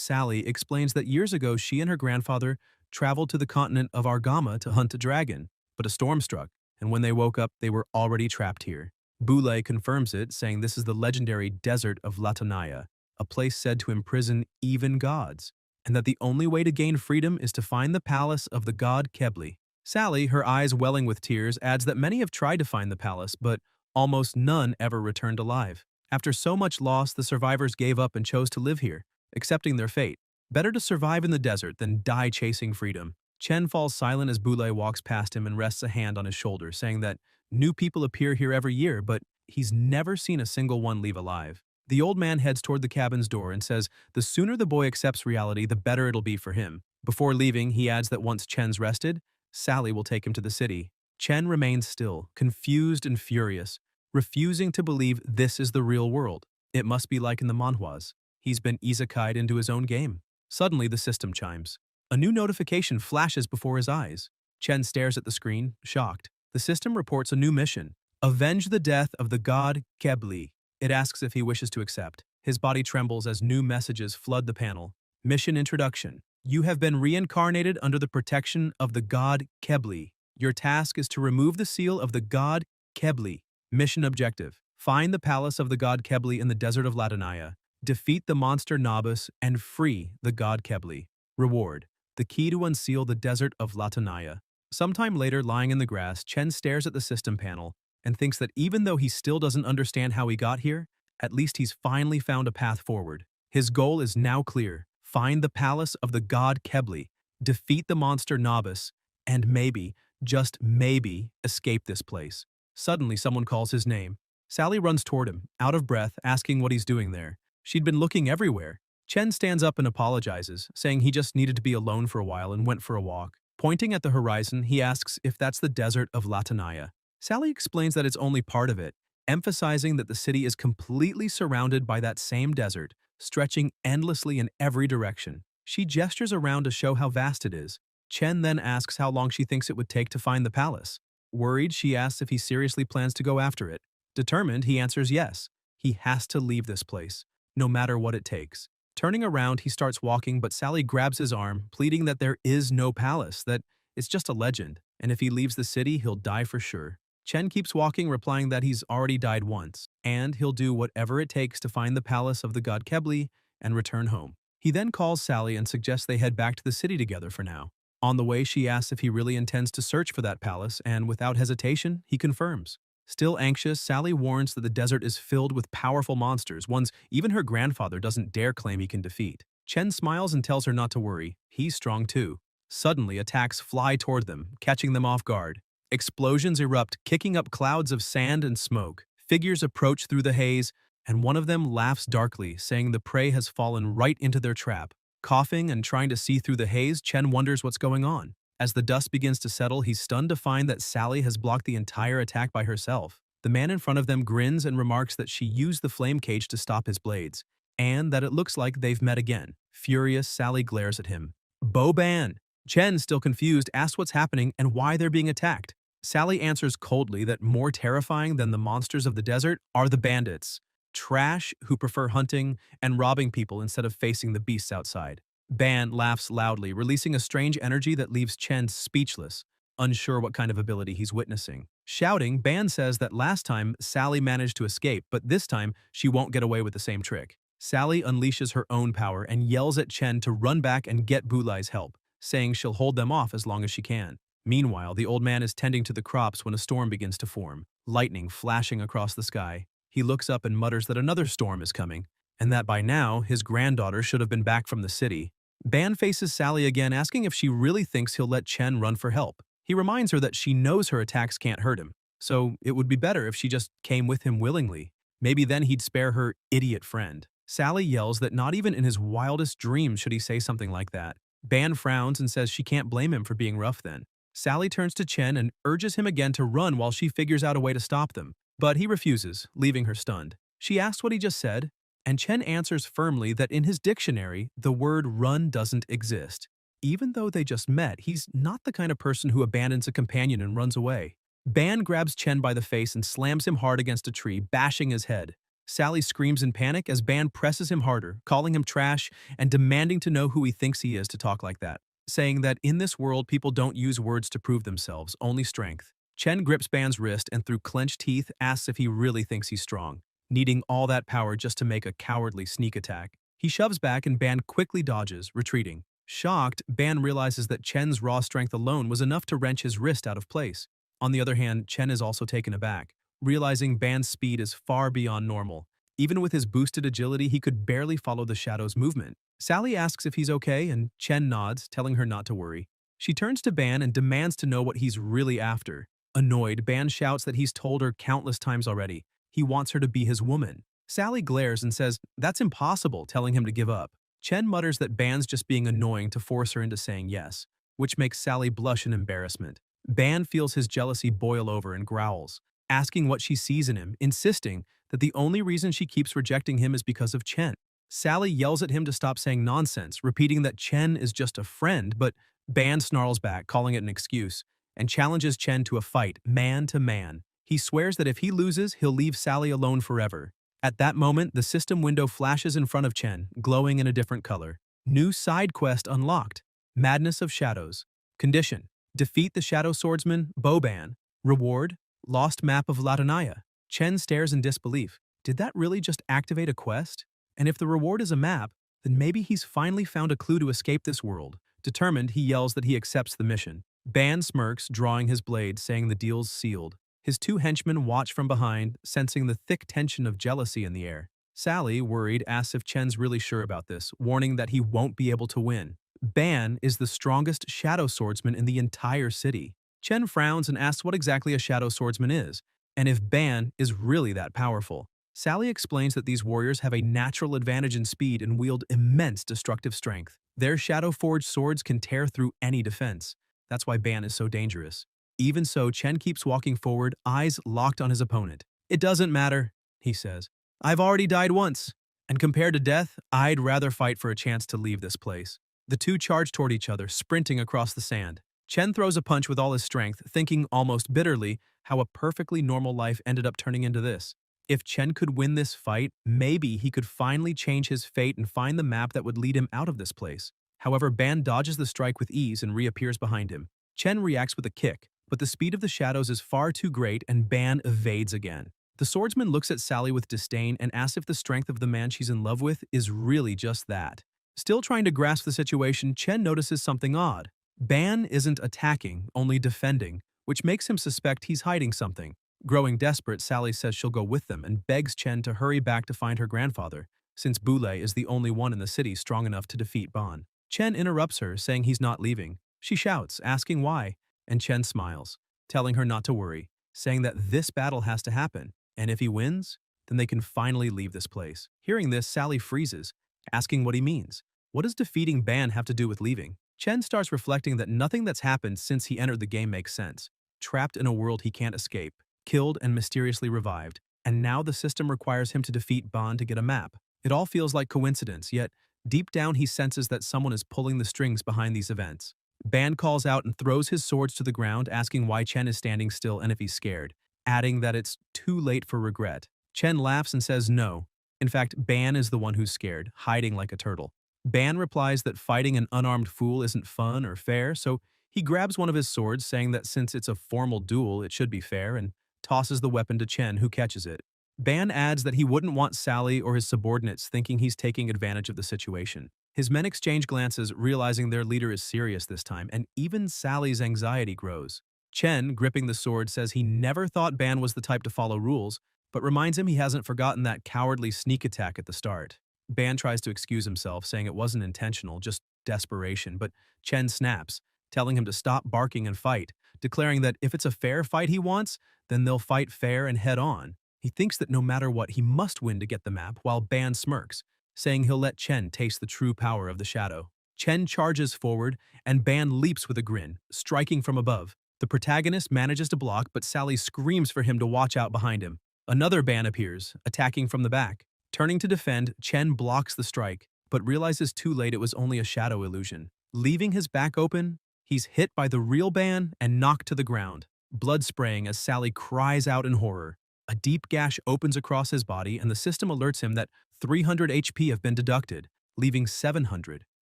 Speaker 1: Sally, explains that years ago she and her grandfather traveled to the continent of Argama to hunt a dragon, but a storm struck, and when they woke up, they were already trapped here. Boulay confirms it, saying this is the legendary desert of Latanaya, a place said to imprison even gods, and that the only way to gain freedom is to find the palace of the god Kebli. Sally, her eyes welling with tears, adds that many have tried to find the palace, but almost none ever returned alive. After so much loss, the survivors gave up and chose to live here, accepting their fate. Better to survive in the desert than die chasing freedom. Chen falls silent as Boulay walks past him and rests a hand on his shoulder, saying that new people appear here every year, but he's never seen a single one leave alive. The old man heads toward the cabin's door and says the sooner the boy accepts reality, the better it'll be for him. Before leaving, he adds that once Chen's rested, Sally will take him to the city. Chen remains still, confused and furious, refusing to believe this is the real world. It must be like in the manhwas. He's been isekai'd into his own game. Suddenly, the system chimes. A new notification flashes before his eyes. Chen stares at the screen, shocked. The system reports a new mission. Avenge the death of the god Kebli. It asks if he wishes to accept. His body trembles as new messages flood the panel. Mission introduction. You have been reincarnated under the protection of the god Kebli. Your task is to remove the seal of the god Kebli. Mission objective. Find the palace of the god Kebli in the desert of Latanaya. Defeat the monster Nabus and free the god Kebli. Reward. The key to unseal the desert of Latanaya. Sometime later, lying in the grass, Chen stares at the system panel and thinks that even though he still doesn't understand how he got here, at least he's finally found a path forward. His goal is now clear. Find the palace of the god Kebli, defeat the monster Nabus, and maybe, just maybe, escape this place. Suddenly, someone calls his name. Sally runs toward him, out of breath, asking what he's doing there. She'd been looking everywhere. Chen stands up and apologizes, saying he just needed to be alone for a while and went for a walk. Pointing at the horizon, he asks if that's the desert of Latanaya. Sally explains that it's only part of it, emphasizing that the city is completely surrounded by that same desert, stretching endlessly in every direction. She gestures around to show how vast it is. Chen then asks how long she thinks it would take to find the palace. Worried, she asks if he seriously plans to go after it. Determined, he answers yes. He has to leave this place, no matter what it takes. Turning around, he starts walking, but Sally grabs his arm, pleading that there is no palace, that it's just a legend, and if he leaves the city, he'll die for sure. Chen keeps walking, replying that he's already died once, and he'll do whatever it takes to find the palace of the god Kebli and return home. He then calls Sally and suggests they head back to the city together for now. On the way, she asks if he really intends to search for that palace, and without hesitation, he confirms. Still anxious, Sally warns that the desert is filled with powerful monsters, ones even her grandfather doesn't dare claim he can defeat. Chen smiles and tells her not to worry. He's strong too. Suddenly, attacks fly toward them, catching them off guard. Explosions erupt, kicking up clouds of sand and smoke. Figures approach through the haze, and one of them laughs darkly, saying the prey has fallen right into their trap. Coughing and trying to see through the haze, Chen wonders what's going on. As the dust begins to settle, he's stunned to find that Sally has blocked the entire attack by herself. The man in front of them grins and remarks that she used the flame cage to stop his blades, and that it looks like they've met again. Furious, Sally glares at him. Bo-ban! Chen, still confused, asks what's happening and why they're being attacked. Sally answers coldly that more terrifying than the monsters of the desert are the bandits. Trash who prefer hunting and robbing people instead of facing the beasts outside. Ban laughs loudly, releasing a strange energy that leaves Chen speechless, unsure what kind of ability he's witnessing. Shouting, Ban says that last time Sally managed to escape, but this time she won't get away with the same trick. Sally unleashes her own power and yells at Chen to run back and get Bulay's help, saying she'll hold them off as long as she can. Meanwhile, the old man is tending to the crops when a storm begins to form, lightning flashing across the sky. He looks up and mutters that another storm is coming, and that by now his granddaughter should have been back from the city. Ban faces Sally again, asking if she really thinks he'll let Chen run for help. He reminds her that she knows her attacks can't hurt him, so it would be better if she just came with him willingly. Maybe then he'd spare her idiot friend. Sally yells that not even in his wildest dreams should he say something like that. Ban frowns and says she can't blame him for being rough then. Sally turns to Chen and urges him again to run while she figures out a way to stop them. But he refuses, leaving her stunned. She asks what he just said, and Chen answers firmly that in his dictionary, the word run doesn't exist. Even though they just met, he's not the kind of person who abandons a companion and runs away. Ban grabs Chen by the face and slams him hard against a tree, bashing his head. Sally screams in panic as Ban presses him harder, calling him trash and demanding to know who he thinks he is to talk like that, saying that in this world people don't use words to prove themselves, only strength. Chen grips Ban's wrist and through clenched teeth asks if he really thinks he's strong, needing all that power just to make a cowardly sneak attack. He shoves back and Ban quickly dodges, retreating. Shocked, Ban realizes that Chen's raw strength alone was enough to wrench his wrist out of place. On the other hand, Chen is also taken aback, realizing Ban's speed is far beyond normal. Even with his boosted agility, he could barely follow the shadow's movement. Sally asks if he's okay, and Chen nods, telling her not to worry. She turns to Ban and demands to know what he's really after. Annoyed, Ban shouts that he's told her countless times already. He wants her to be his woman. Sally glares and says that's impossible, telling him to give up. Chen mutters that Ban's just being annoying to force her into saying yes, which makes Sally blush in embarrassment. Ban feels his jealousy boil over and growls, asking what she sees in him, insisting that the only reason she keeps rejecting him is because of Chen. Sally yells at him to stop saying nonsense, repeating that Chen is just a friend, but Ban snarls back, calling it an excuse, and challenges Chen to a fight, man to man. He swears that if he loses, he'll leave Sally alone forever. At that moment, the system window flashes in front of Chen, glowing in a different color. New side quest unlocked. Madness of Shadows. Condition: defeat the Shadow Swordsman, Boban. Reward: lost map of Latanaya. Chen stares in disbelief. Did that really just activate a quest? And if the reward is a map, then maybe he's finally found a clue to escape this world. Determined, he yells that he accepts the mission. Ban smirks, drawing his blade, saying the deal's sealed. His two henchmen watch from behind, sensing the thick tension of jealousy in the air. Sally, worried, asks if Chen's really sure about this, warning that he won't be able to win. Ban is the strongest shadow swordsman in the entire city. Chen frowns and asks what exactly a shadow swordsman is, and if Ban is really that powerful. Sally explains that these warriors have a natural advantage in speed and wield immense destructive strength. Their shadow-forged swords can tear through any defense. That's why Ban is so dangerous. Even so, Chen keeps walking forward, eyes locked on his opponent. It doesn't matter, he says. I've already died once, and compared to death, I'd rather fight for a chance to leave this place. The two charge toward each other, sprinting across the sand. Chen throws a punch with all his strength, thinking almost bitterly how a perfectly normal life ended up turning into this. If Chen could win this fight, maybe he could finally change his fate and find the map that would lead him out of this place. However, Ban dodges the strike with ease and reappears behind him. Chen reacts with a kick, but the speed of the shadows is far too great and Ban evades again. The swordsman looks at Sally with disdain and asks if the strength of the man she's in love with is really just that. Still trying to grasp the situation, Chen notices something odd. Ban isn't attacking, only defending, which makes him suspect he's hiding something. Growing desperate, Sally says she'll go with them and begs Chen to hurry back to find her grandfather, since Boulay is the only one in the city strong enough to defeat Ban. Chen interrupts her, saying he's not leaving. She shouts, asking why, and Chen smiles, telling her not to worry, saying that this battle has to happen, and if he wins, then they can finally leave this place. Hearing this, Sally freezes, asking what he means. What does defeating Ban have to do with leaving? Chen starts reflecting that nothing that's happened since he entered the game makes sense. Trapped in a world he can't escape, killed and mysteriously revived, and now the system requires him to defeat Ban to get a map. It all feels like coincidence, yet deep down he senses that someone is pulling the strings behind these events. Ban calls out and throws his swords to the ground, asking why Chen is standing still and if he's scared, adding that it's too late for regret. Chen laughs and says no. In fact, Ban is the one who's scared, hiding like a turtle. Ban replies that fighting an unarmed fool isn't fun or fair, so he grabs one of his swords, saying that since it's a formal duel, it should be fair, and tosses the weapon to Chen, who catches it. Ban adds that he wouldn't want Sally or his subordinates thinking he's taking advantage of the situation. His men exchange glances, realizing their leader is serious this time, and even Sally's anxiety grows. Chen, gripping the sword, says he never thought Ban was the type to follow rules, but reminds him he hasn't forgotten that cowardly sneak attack at the start. Ban tries to excuse himself, saying it wasn't intentional, just desperation, but Chen snaps, telling him to stop barking and fight, declaring that if it's a fair fight he wants, then they'll fight fair and head on. He thinks that no matter what, he must win to get the map, while Ban smirks, saying he'll let Chen taste the true power of the shadow. Chen charges forward, and Ban leaps with a grin, striking from above. The protagonist manages to block, but Sally screams for him to watch out behind him. Another Ban appears, attacking from the back. Turning to defend, Chen blocks the strike, but realizes too late it was only a shadow illusion. Leaving his back open, he's hit by the real Ban and knocked to the ground, blood spraying as Sally cries out in horror. A deep gash opens across his body, and the system alerts him that 300 HP have been deducted, leaving 700.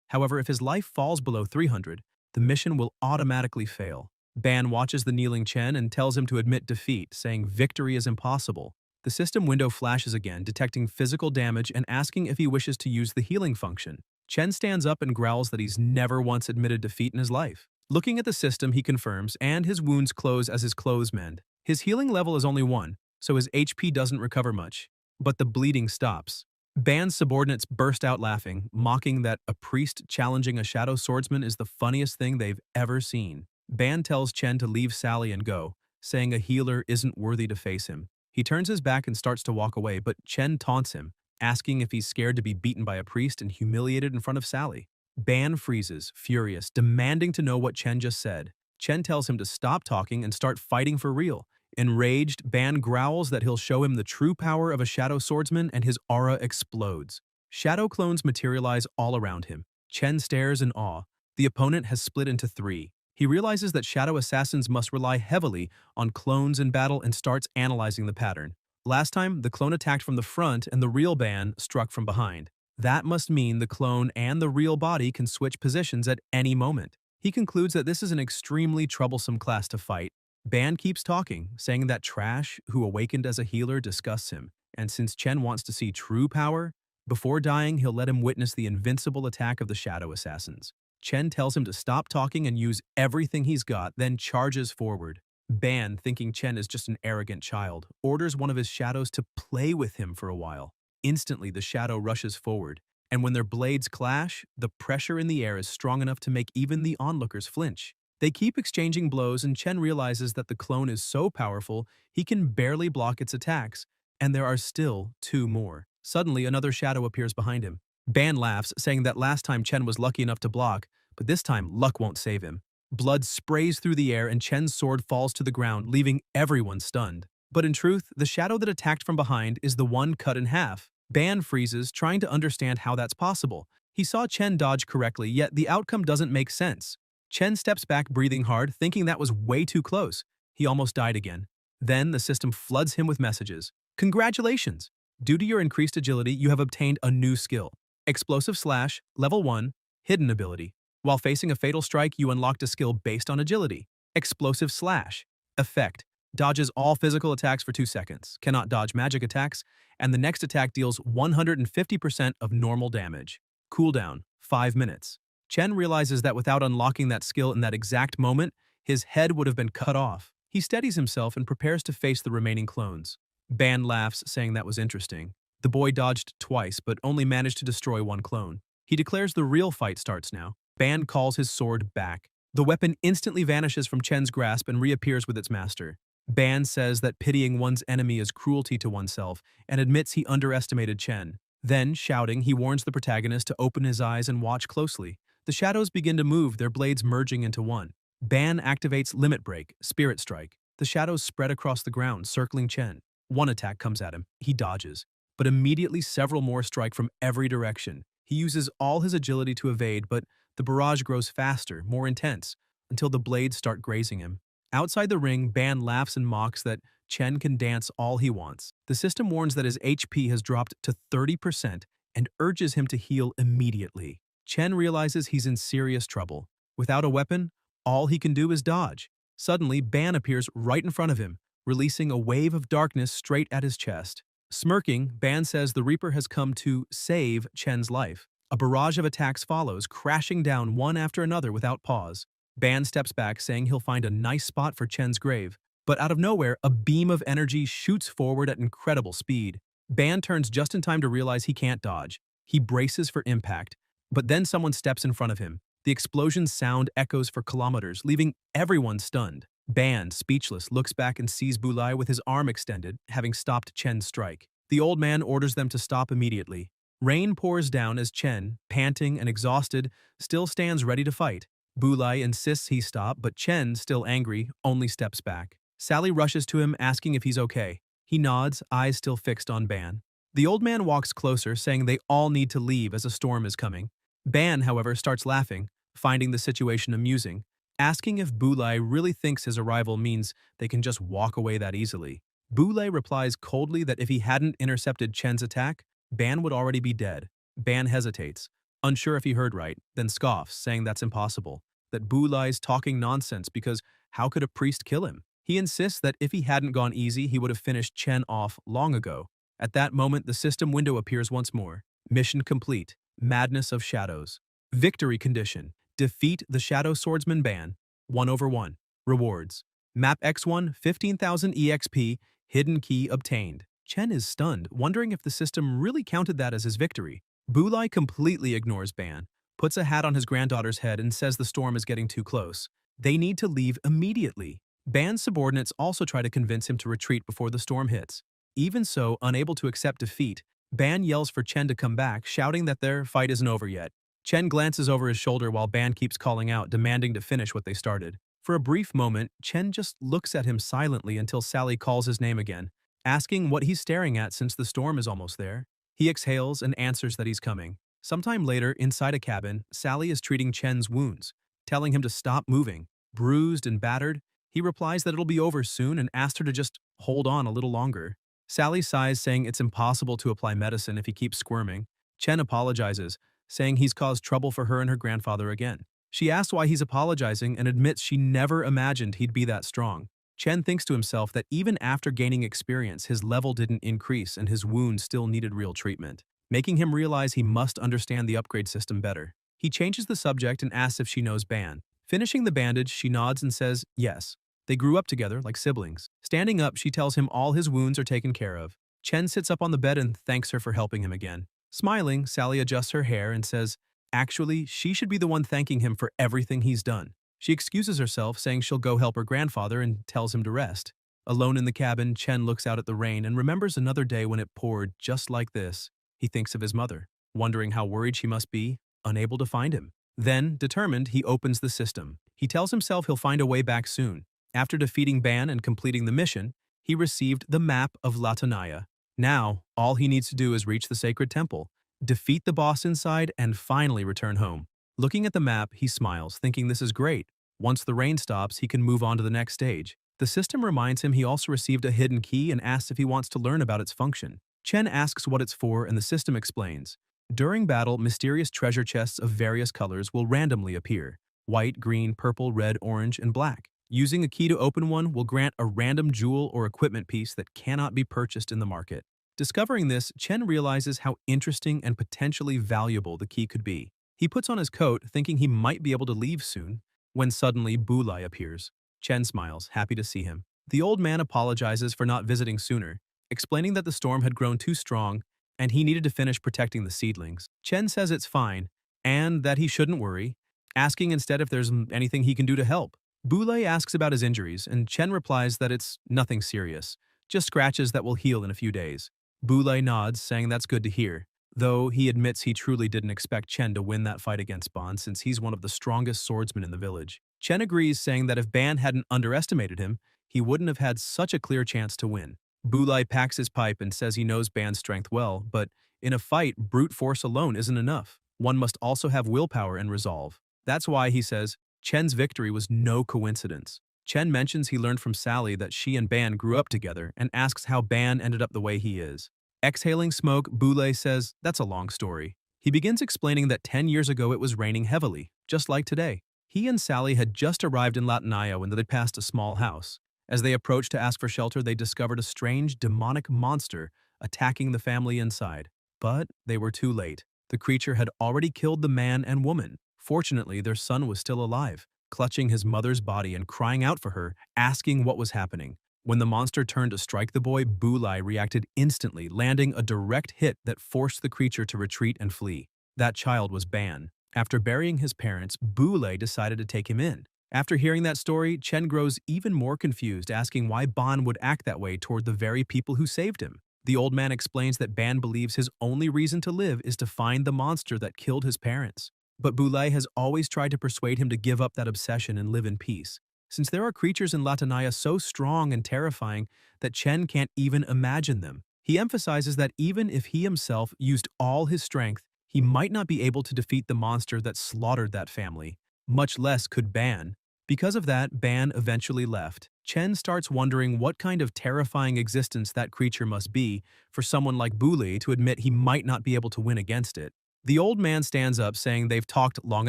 Speaker 1: However, if his life falls below 300, the mission will automatically fail. Ban watches the kneeling Chen and tells him to admit defeat, saying victory is impossible. The system window flashes again, detecting physical damage and asking if he wishes to use the healing function. Chen stands up and growls that he's never once admitted defeat in his life. Looking at the system, he confirms, and his wounds close as his clothes mend. His healing level is only 1, so his HP doesn't recover much. But the bleeding stops. Ban's subordinates burst out laughing, mocking that a priest challenging a shadow swordsman is the funniest thing they've ever seen. Ban tells Chen to leave Sally and go, saying a healer isn't worthy to face him. He turns his back and starts to walk away, but Chen taunts him, asking if he's scared to be beaten by a priest and humiliated in front of Sally. Ban freezes, furious, demanding to know what Chen just said. Chen tells him to stop talking and start fighting for real. Enraged, Ban growls that he'll show him the true power of a shadow swordsman, and his aura explodes. Shadow clones materialize all around him. Chen stares in awe. The opponent has split into 3. He realizes that shadow assassins must rely heavily on clones in battle and starts analyzing the pattern. Last time, the clone attacked from the front and the real Ban struck from behind. That must mean the clone and the real body can switch positions at any moment. He concludes that this is an extremely troublesome class to fight. Ban keeps talking, saying that Trash, who awakened as a healer, disgusts him, and since Chen wants to see true power, before dying he'll let him witness the invincible attack of the shadow assassins. Chen tells him to stop talking and use everything he's got, then charges forward. Ban, thinking Chen is just an arrogant child, orders one of his shadows to play with him for a while. Instantly, the shadow rushes forward, and when their blades clash, the pressure in the air is strong enough to make even the onlookers flinch. They keep exchanging blows, and Chen realizes that the clone is so powerful he can barely block its attacks, and there are still 2 more. Suddenly, another shadow appears behind him. Ban laughs, saying that last time Chen was lucky enough to block, but this time luck won't save him. Blood sprays through the air and Chen's sword falls to the ground, leaving everyone stunned. But in truth, the shadow that attacked from behind is the one cut in half. Ban freezes, trying to understand how that's possible. He saw Chen dodge correctly, yet the outcome doesn't make sense. Chen steps back, breathing hard, thinking that was way too close. He almost died again. Then the system floods him with messages. Congratulations! Due to your increased agility, you have obtained a new skill. Explosive Slash, Level 1, Hidden Ability. While facing a fatal strike, you unlocked a skill based on agility. Explosive Slash. Effect. Dodges all physical attacks for 2 seconds, cannot dodge magic attacks, and the next attack deals 150% of normal damage. Cooldown, 5 minutes. Chen realizes that without unlocking that skill in that exact moment, his head would have been cut off. He steadies himself and prepares to face the remaining clones. Ban laughs, saying that was interesting. The boy dodged twice, but only managed to destroy 1 clone. He declares the real fight starts now. Ban calls his sword back. The weapon instantly vanishes from Chen's grasp and reappears with its master. Ban says that pitying one's enemy is cruelty to oneself and admits he underestimated Chen. Then, shouting, he warns the protagonist to open his eyes and watch closely. The shadows begin to move, their blades merging into one. Ban activates Limit Break, Spirit Strike. The shadows spread across the ground, circling Chen. One attack comes at him. He dodges. But immediately several more strike from every direction. He uses all his agility to evade, but the barrage grows faster, more intense, until the blades start grazing him. Outside the ring, Ban laughs and mocks that Chen can dance all he wants. The system warns that his HP has dropped to 30% and urges him to heal immediately. Chen realizes he's in serious trouble. Without a weapon, all he can do is dodge. Suddenly, Ban appears right in front of him, releasing a wave of darkness straight at his chest. Smirking, Ban says the Reaper has come to save Chen's life. A barrage of attacks follows, crashing down one after another without pause. Ban steps back, saying he'll find a nice spot for Chen's grave. But out of nowhere, a beam of energy shoots forward at incredible speed. Ban turns just in time to realize he can't dodge. He braces for impact, but then someone steps in front of him. The explosion's sound echoes for kilometers, leaving everyone stunned. Ban, speechless, looks back and sees Bulai with his arm extended, having stopped Chen's strike. The old man orders them to stop immediately. Rain pours down as Chen, panting and exhausted, still stands ready to fight. Bulai insists he stop, but Chen, still angry, only steps back. Sally rushes to him, asking if he's okay. He nods, eyes still fixed on Ban. The old man walks closer, saying they all need to leave as a storm is coming. Ban, however, starts laughing, finding the situation amusing, asking if Bulai really thinks his arrival means they can just walk away that easily. Bulai replies coldly that if he hadn't intercepted Chen's attack, Ban would already be dead. Ban hesitates, unsure if he heard right, then scoffs, saying that's impossible, that Bulai's talking nonsense because how could a priest kill him? He insists that if he hadn't gone easy, he would have finished Chen off long ago. At that moment, the system window appears once more. Mission complete. Madness of Shadows. Victory condition. Defeat the Shadow Swordsman Ban. 1/1. Rewards. Map X1, 15,000 EXP. Hidden key obtained. Chen is stunned, wondering if the system really counted that as his victory. Bulai completely ignores Ban, puts a hat on his granddaughter's head and says the storm is getting too close. They need to leave immediately. Ban's subordinates also try to convince him to retreat before the storm hits. Even so, unable to accept defeat, Ban yells for Chen to come back, shouting that their fight isn't over yet. Chen glances over his shoulder while Ban keeps calling out, demanding to finish what they started. For a brief moment, Chen just looks at him silently until Sally calls his name again, asking what he's staring at since the storm is almost there. He exhales and answers that he's coming. Sometime later, inside a cabin, Sally is treating Chen's wounds, telling him to stop moving. Bruised and battered, he replies that it'll be over soon and asks her to just hold on a little longer. Sally sighs, saying it's impossible to apply medicine if he keeps squirming. Chen apologizes, saying he's caused trouble for her and her grandfather again. She asks why he's apologizing and admits she never imagined he'd be that strong. Chen thinks to himself that even after gaining experience, his level didn't increase and his wound still needed real treatment, making him realize he must understand the upgrade system better. He changes the subject and asks if she knows Ban. Finishing the bandage, she nods and says yes. They grew up together like siblings. Standing up, she tells him all his wounds are taken care of. Chen sits up on the bed and thanks her for helping him again. Smiling, Sally adjusts her hair and says, actually, she should be the one thanking him for everything he's done. She excuses herself, saying she'll go help her grandfather and tells him to rest. Alone in the cabin, Chen looks out at the rain and remembers another day when it poured just like this. He thinks of his mother, wondering how worried she must be, unable to find him. Then, determined, he opens the system. He tells himself he'll find a way back soon. After defeating Ban and completing the mission, he received the map of Latanaya. Now, all he needs to do is reach the sacred temple, defeat the boss inside, and finally return home. Looking at the map, he smiles, thinking this is great. Once the rain stops, he can move on to the next stage. The system reminds him he also received a hidden key and asks if he wants to learn about its function. Chen asks what it's for and the system explains. During battle, mysterious treasure chests of various colors will randomly appear. White, green, purple, red, orange, and black. Using a key to open one will grant a random jewel or equipment piece that cannot be purchased in the market. Discovering this, Chen realizes how interesting and potentially valuable the key could be. He puts on his coat, thinking he might be able to leave soon, when suddenly Bulai appears. Chen smiles, happy to see him. The old man apologizes for not visiting sooner, explaining that the storm had grown too strong and he needed to finish protecting the seedlings. Chen says it's fine and that he shouldn't worry, asking instead if there's anything he can do to help. Bulai asks about his injuries, and Chen replies that it's nothing serious, just scratches that will heal in a few days. Bulai nods, saying that's good to hear, though he admits he truly didn't expect Chen to win that fight against Ban since he's one of the strongest swordsmen in the village. Chen agrees, saying that if Ban hadn't underestimated him, he wouldn't have had such a clear chance to win. Bulai packs his pipe and says he knows Ban's strength well, but in a fight, brute force alone isn't enough. One must also have willpower and resolve. That's why, he says, Chen's victory was no coincidence. Chen mentions he learned from Sally that she and Ban grew up together and asks how Ban ended up the way he is. Exhaling smoke, Bulai says that's a long story. He begins explaining that 10 years ago it was raining heavily, just like today. He and Sally had just arrived in Latanaya when they passed a small house. As they approached to ask for shelter, they discovered a strange, demonic monster attacking the family inside. But they were too late. The creature had already killed the man and woman. Fortunately, their son was still alive, clutching his mother's body and crying out for her, asking what was happening. When the monster turned to strike the boy, Bulai reacted instantly, landing a direct hit that forced the creature to retreat and flee. That child was Ban. After burying his parents, Bulai decided to take him in. After hearing that story, Chen grows even more confused, asking why Ban would act that way toward the very people who saved him. The old man explains that Ban believes his only reason to live is to find the monster that killed his parents. But Bulai has always tried to persuade him to give up that obsession and live in peace. Since there are creatures in Latanaya so strong and terrifying that Chen can't even imagine them, he emphasizes that even if he himself used all his strength, he might not be able to defeat the monster that slaughtered that family, much less could Ban. Because of that, Ban eventually left. Chen starts wondering what kind of terrifying existence that creature must be for someone like Bulai to admit he might not be able to win against it. The old man stands up, saying they've talked long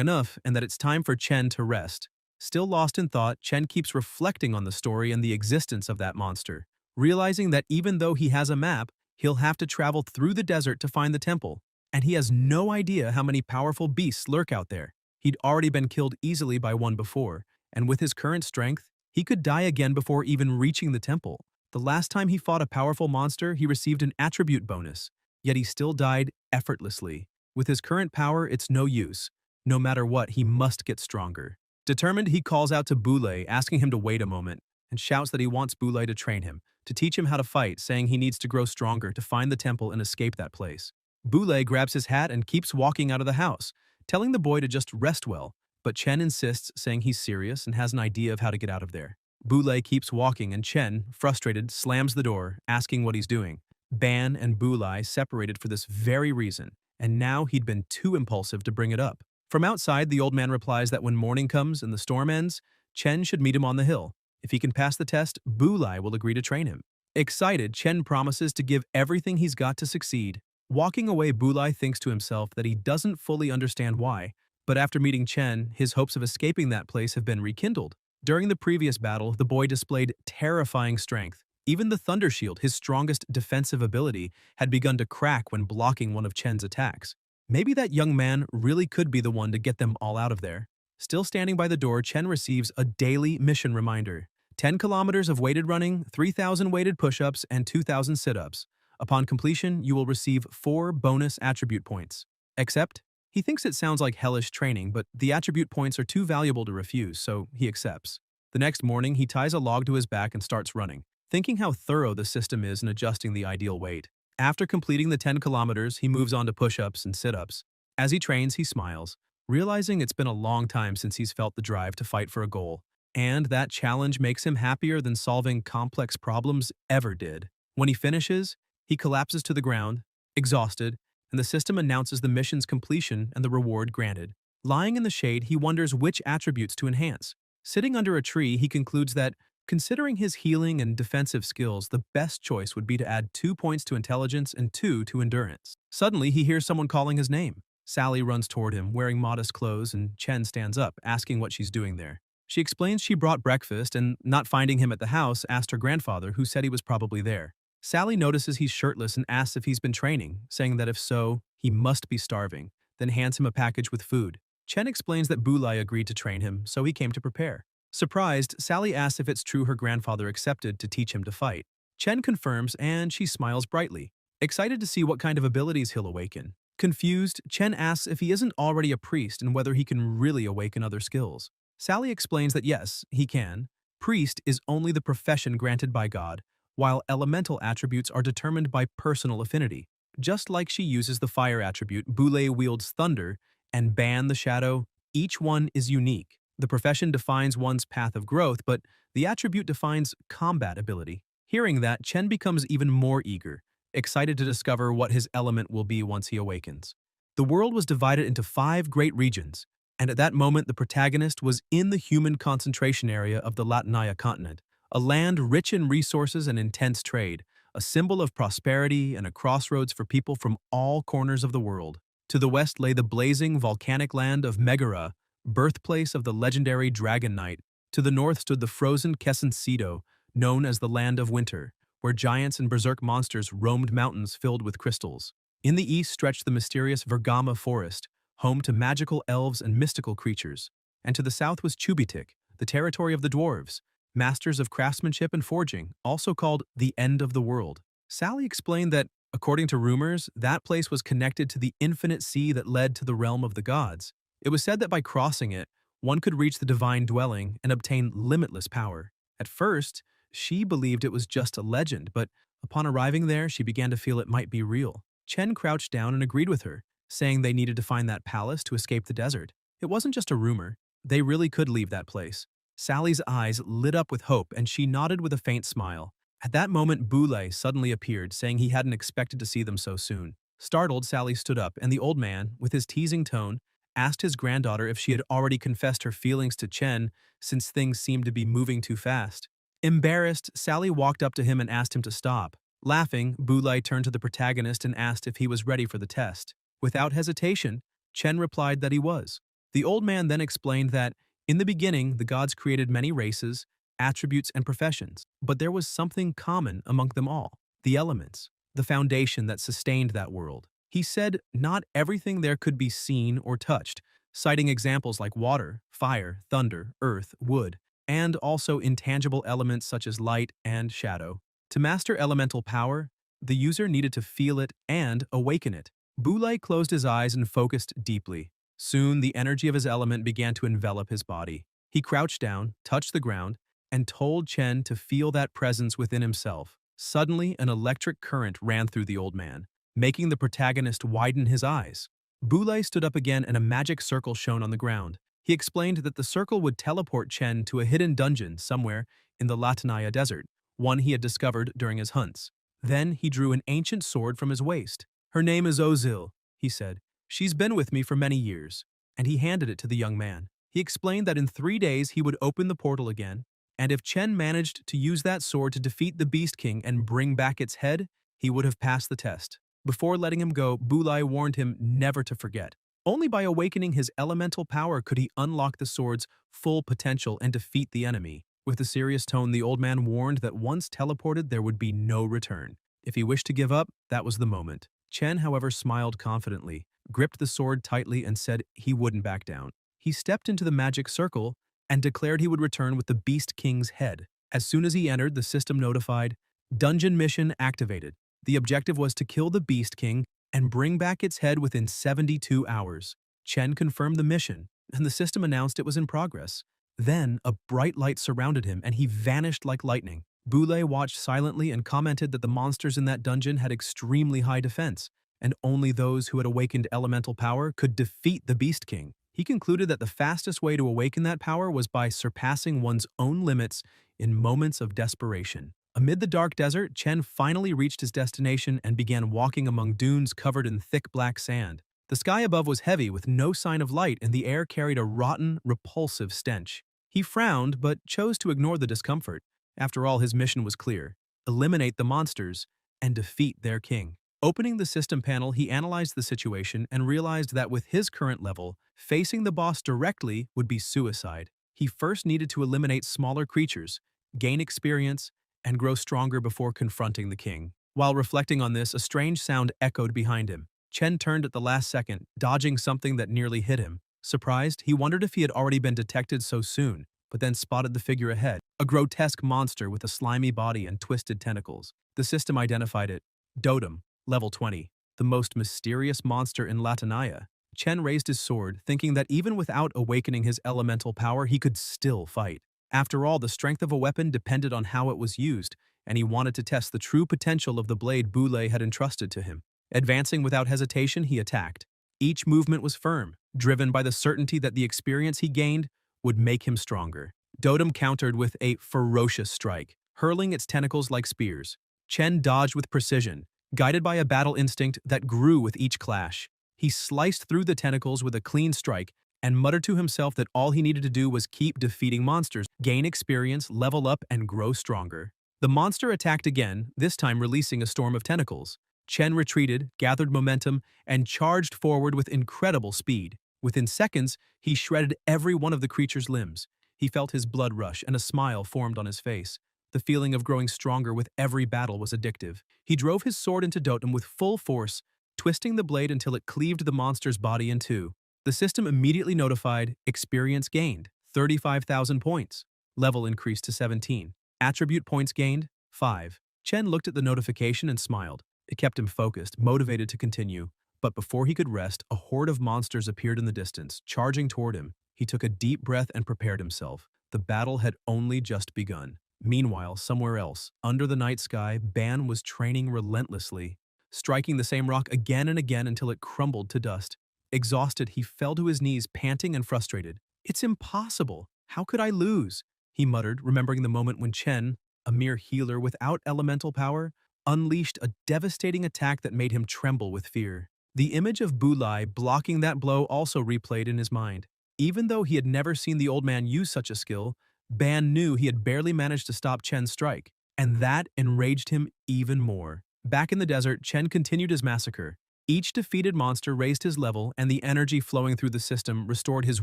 Speaker 1: enough and that it's time for Chen to rest. Still lost in thought, Chen keeps reflecting on the story and the existence of that monster, realizing that even though he has a map, he'll have to travel through the desert to find the temple, and he has no idea how many powerful beasts lurk out there. He'd already been killed easily by one before, and with his current strength, he could die again before even reaching the temple. The last time he fought a powerful monster, he received an attribute bonus, yet he still died effortlessly. With his current power, it's no use. No matter what, he must get stronger. Determined, he calls out to Bulai, asking him to wait a moment, and shouts that he wants Bulai to train him, to teach him how to fight, saying he needs to grow stronger to find the temple and escape that place. Bulai grabs his hat and keeps walking out of the house, telling the boy to just rest well, but Chen insists, saying he's serious and has an idea of how to get out of there. Bulai keeps walking and Chen, frustrated, slams the door, asking what he's doing. Ban and Bulai separated for this very reason, and now he'd been too impulsive to bring it up. From outside, the old man replies that when morning comes and the storm ends, Chen should meet him on the hill. If he can pass the test, Bulai will agree to train him. Excited, Chen promises to give everything he's got to succeed. Walking away, Bulai thinks to himself that he doesn't fully understand why, but after meeting Chen, his hopes of escaping that place have been rekindled. During the previous battle, the boy displayed terrifying strength. Even the Thunder Shield, his strongest defensive ability, had begun to crack when blocking one of Chen's attacks. Maybe that young man really could be the one to get them all out of there. Still standing by the door, Chen receives a daily mission reminder. 10 kilometers of weighted running, 3,000 weighted push-ups, and 2,000 sit-ups. Upon completion, you will receive 4 bonus attribute points. Except, he thinks it sounds like hellish training, but the attribute points are too valuable to refuse, so he accepts. The next morning, he ties a log to his back and starts running, thinking how thorough the system is in adjusting the ideal weight. After completing the 10 kilometers, he moves on to push-ups and sit-ups. As he trains, he smiles, realizing it's been a long time since he's felt the drive to fight for a goal, and that challenge makes him happier than solving complex problems ever did. When he finishes, he collapses to the ground, exhausted, and the system announces the mission's completion and the reward granted. Lying in the shade, he wonders which attributes to enhance. Sitting under a tree, he concludes that, considering his healing and defensive skills, the best choice would be to add 2 points to intelligence and 2 to endurance. Suddenly, he hears someone calling his name. Sally runs toward him, wearing modest clothes, and Chen stands up, asking what she's doing there. She explains she brought breakfast and, not finding him at the house, asked her grandfather, who said he was probably there. Sally notices he's shirtless and asks if he's been training, saying that if so, he must be starving, then hands him a package with food. Chen explains that Bulai agreed to train him, so he came to prepare. Surprised, Sally asks if it's true her grandfather accepted to teach him to fight. Chen confirms, and she smiles brightly, excited to see what kind of abilities he'll awaken. Confused, Chen asks if he isn't already a priest and whether he can really awaken other skills. Sally explains that yes, he can. Priest is only the profession granted by God, while elemental attributes are determined by personal affinity. Just like she uses the fire attribute, Bulai wields thunder, and Ban the shadow, each one is unique. The profession defines one's path of growth, but the attribute defines combat ability. Hearing that, Chen becomes even more eager, excited to discover what his element will be once he awakens. The world was divided into 5 great regions, and at that moment the protagonist was in the human concentration area of the Latanaya continent, a land rich in resources and intense trade, a symbol of prosperity and a crossroads for people from all corners of the world. To the west lay the blazing volcanic land of Megara, birthplace of the legendary Dragon Knight. To the north stood the frozen Kesensido, known as the Land of Winter, where giants and berserk monsters roamed mountains filled with crystals. In the east stretched the mysterious Vergama forest, home to magical elves and mystical creatures. And to the south was Chubitik, the territory of the dwarves, masters of craftsmanship and forging, also called the End of the World. Sally explained that, according to rumors, that place was connected to the infinite sea that led to the realm of the gods. It was said that by crossing it, one could reach the divine dwelling and obtain limitless power. At first, she believed it was just a legend, but upon arriving there, she began to feel it might be real. Chen crouched down and agreed with her, saying they needed to find that palace to escape the desert. It wasn't just a rumor. They really could leave that place. Sally's eyes lit up with hope, and she nodded with a faint smile. At that moment, Boulay suddenly appeared, saying he hadn't expected to see them so soon. Startled, Sally stood up, and the old man, with his teasing tone, asked his granddaughter if she had already confessed her feelings to Chen, since things seemed to be moving too fast. Embarrassed, Sally walked up to him and asked him to stop. Laughing, Boulay turned to the protagonist and asked if he was ready for the test. Without hesitation, Chen replied that he was. The old man then explained that, in the beginning, the gods created many races, attributes, and professions, but there was something common among them all: the elements, the foundation that sustained that world. He said not everything there could be seen or touched, citing examples like water, fire, thunder, earth, wood, and also intangible elements such as light and shadow. To master elemental power, the user needed to feel it and awaken it. Boulay closed his eyes and focused deeply. Soon, the energy of his element began to envelop his body. He crouched down, touched the ground, and told Chen to feel that presence within himself. Suddenly, an electric current ran through the old man, making the protagonist widen his eyes. Boulay stood up again and a magic circle shone on the ground. He explained that the circle would teleport Chen to a hidden dungeon somewhere in the Latanaya desert, one he had discovered during his hunts. Then he drew an ancient sword from his waist. "Her name is Ozil," he said. "She's been with me for many years." And he handed it to the young man. He explained that in 3 days he would open the portal again, and if Chen managed to use that sword to defeat the Beast King and bring back its head, he would have passed the test. Before letting him go, Boulay warned him never to forget. Only by awakening his elemental power could he unlock the sword's full potential and defeat the enemy. With a serious tone, the old man warned that once teleported, there would be no return. If he wished to give up, that was the moment. Chen, however, smiled confidently, gripped the sword tightly, and said he wouldn't back down. He stepped into the magic circle and declared he would return with the Beast King's head. As soon as he entered, the system notified, "Dungeon mission activated." The objective was to kill the Beast King and bring back its head within 72 hours. Chen confirmed the mission, and the system announced it was in progress. Then, a bright light surrounded him, and he vanished like lightning. Boulay watched silently and commented that the monsters in that dungeon had extremely high defense, and only those who had awakened elemental power could defeat the Beast King. He concluded that the fastest way to awaken that power was by surpassing one's own limits in moments of desperation. Amid the dark desert, Chen finally reached his destination and began walking among dunes covered in thick black sand. The sky above was heavy with no sign of light, and the air carried a rotten, repulsive stench. He frowned, but chose to ignore the discomfort. After all, his mission was clear: eliminate the monsters and defeat their king. Opening the system panel, he analyzed the situation and realized that with his current level, facing the boss directly would be suicide. He first needed to eliminate smaller creatures, gain experience, and grow stronger before confronting the king. While reflecting on this, a strange sound echoed behind him. Chen turned at the last second, dodging something that nearly hit him. Surprised, he wondered if he had already been detected so soon, but then spotted the figure ahead, a grotesque monster with a slimy body and twisted tentacles. The system identified it: Dotem, level 20, the most mysterious monster in Latanaya. Chen raised his sword, thinking that even without awakening his elemental power, he could still fight. After all, the strength of a weapon depended on how it was used, and he wanted to test the true potential of the blade Boulay had entrusted to him. Advancing without hesitation, he attacked. Each movement was firm, driven by the certainty that the experience he gained would make him stronger. Dotem countered with a ferocious strike, hurling its tentacles like spears. Chen dodged with precision, guided by a battle instinct that grew with each clash. He sliced through the tentacles with a clean strike and muttered to himself that all he needed to do was keep defeating monsters, gain experience, level up, and grow stronger. The monster attacked again, this time releasing a storm of tentacles. Chen retreated, gathered momentum, and charged forward with incredible speed. Within seconds, he shredded every one of the creature's limbs. He felt his blood rush, and a smile formed on his face. The feeling of growing stronger with every battle was addictive. He drove his sword into Dotem with full force, twisting the blade until it cleaved the monster's body in two. The system immediately notified experience gained, 35,000 points. Level increased to 17. Attribute points gained, 5. Chen looked at the notification and smiled. It kept him focused, motivated to continue. But before he could rest, a horde of monsters appeared in the distance, charging toward him. He took a deep breath and prepared himself. The battle had only just begun. Meanwhile, somewhere else, under the night sky, Ban was training relentlessly, striking the same rock again and again until it crumbled to dust. Exhausted, he fell to his knees, panting and frustrated. "It's impossible. How could I lose?" he muttered, remembering the moment when Chen, a mere healer without elemental power, unleashed a devastating attack that made him tremble with fear. The image of Bulai blocking that blow also replayed in his mind. Even though he had never seen the old man use such a skill, Ban knew he had barely managed to stop Chen's strike, and that enraged him even more. Back in the desert, Chen continued his massacre. Each defeated monster raised his level, and the energy flowing through the system restored his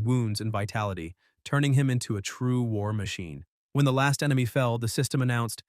Speaker 1: wounds and vitality, turning him into a true war machine. When the last enemy fell, the system announced,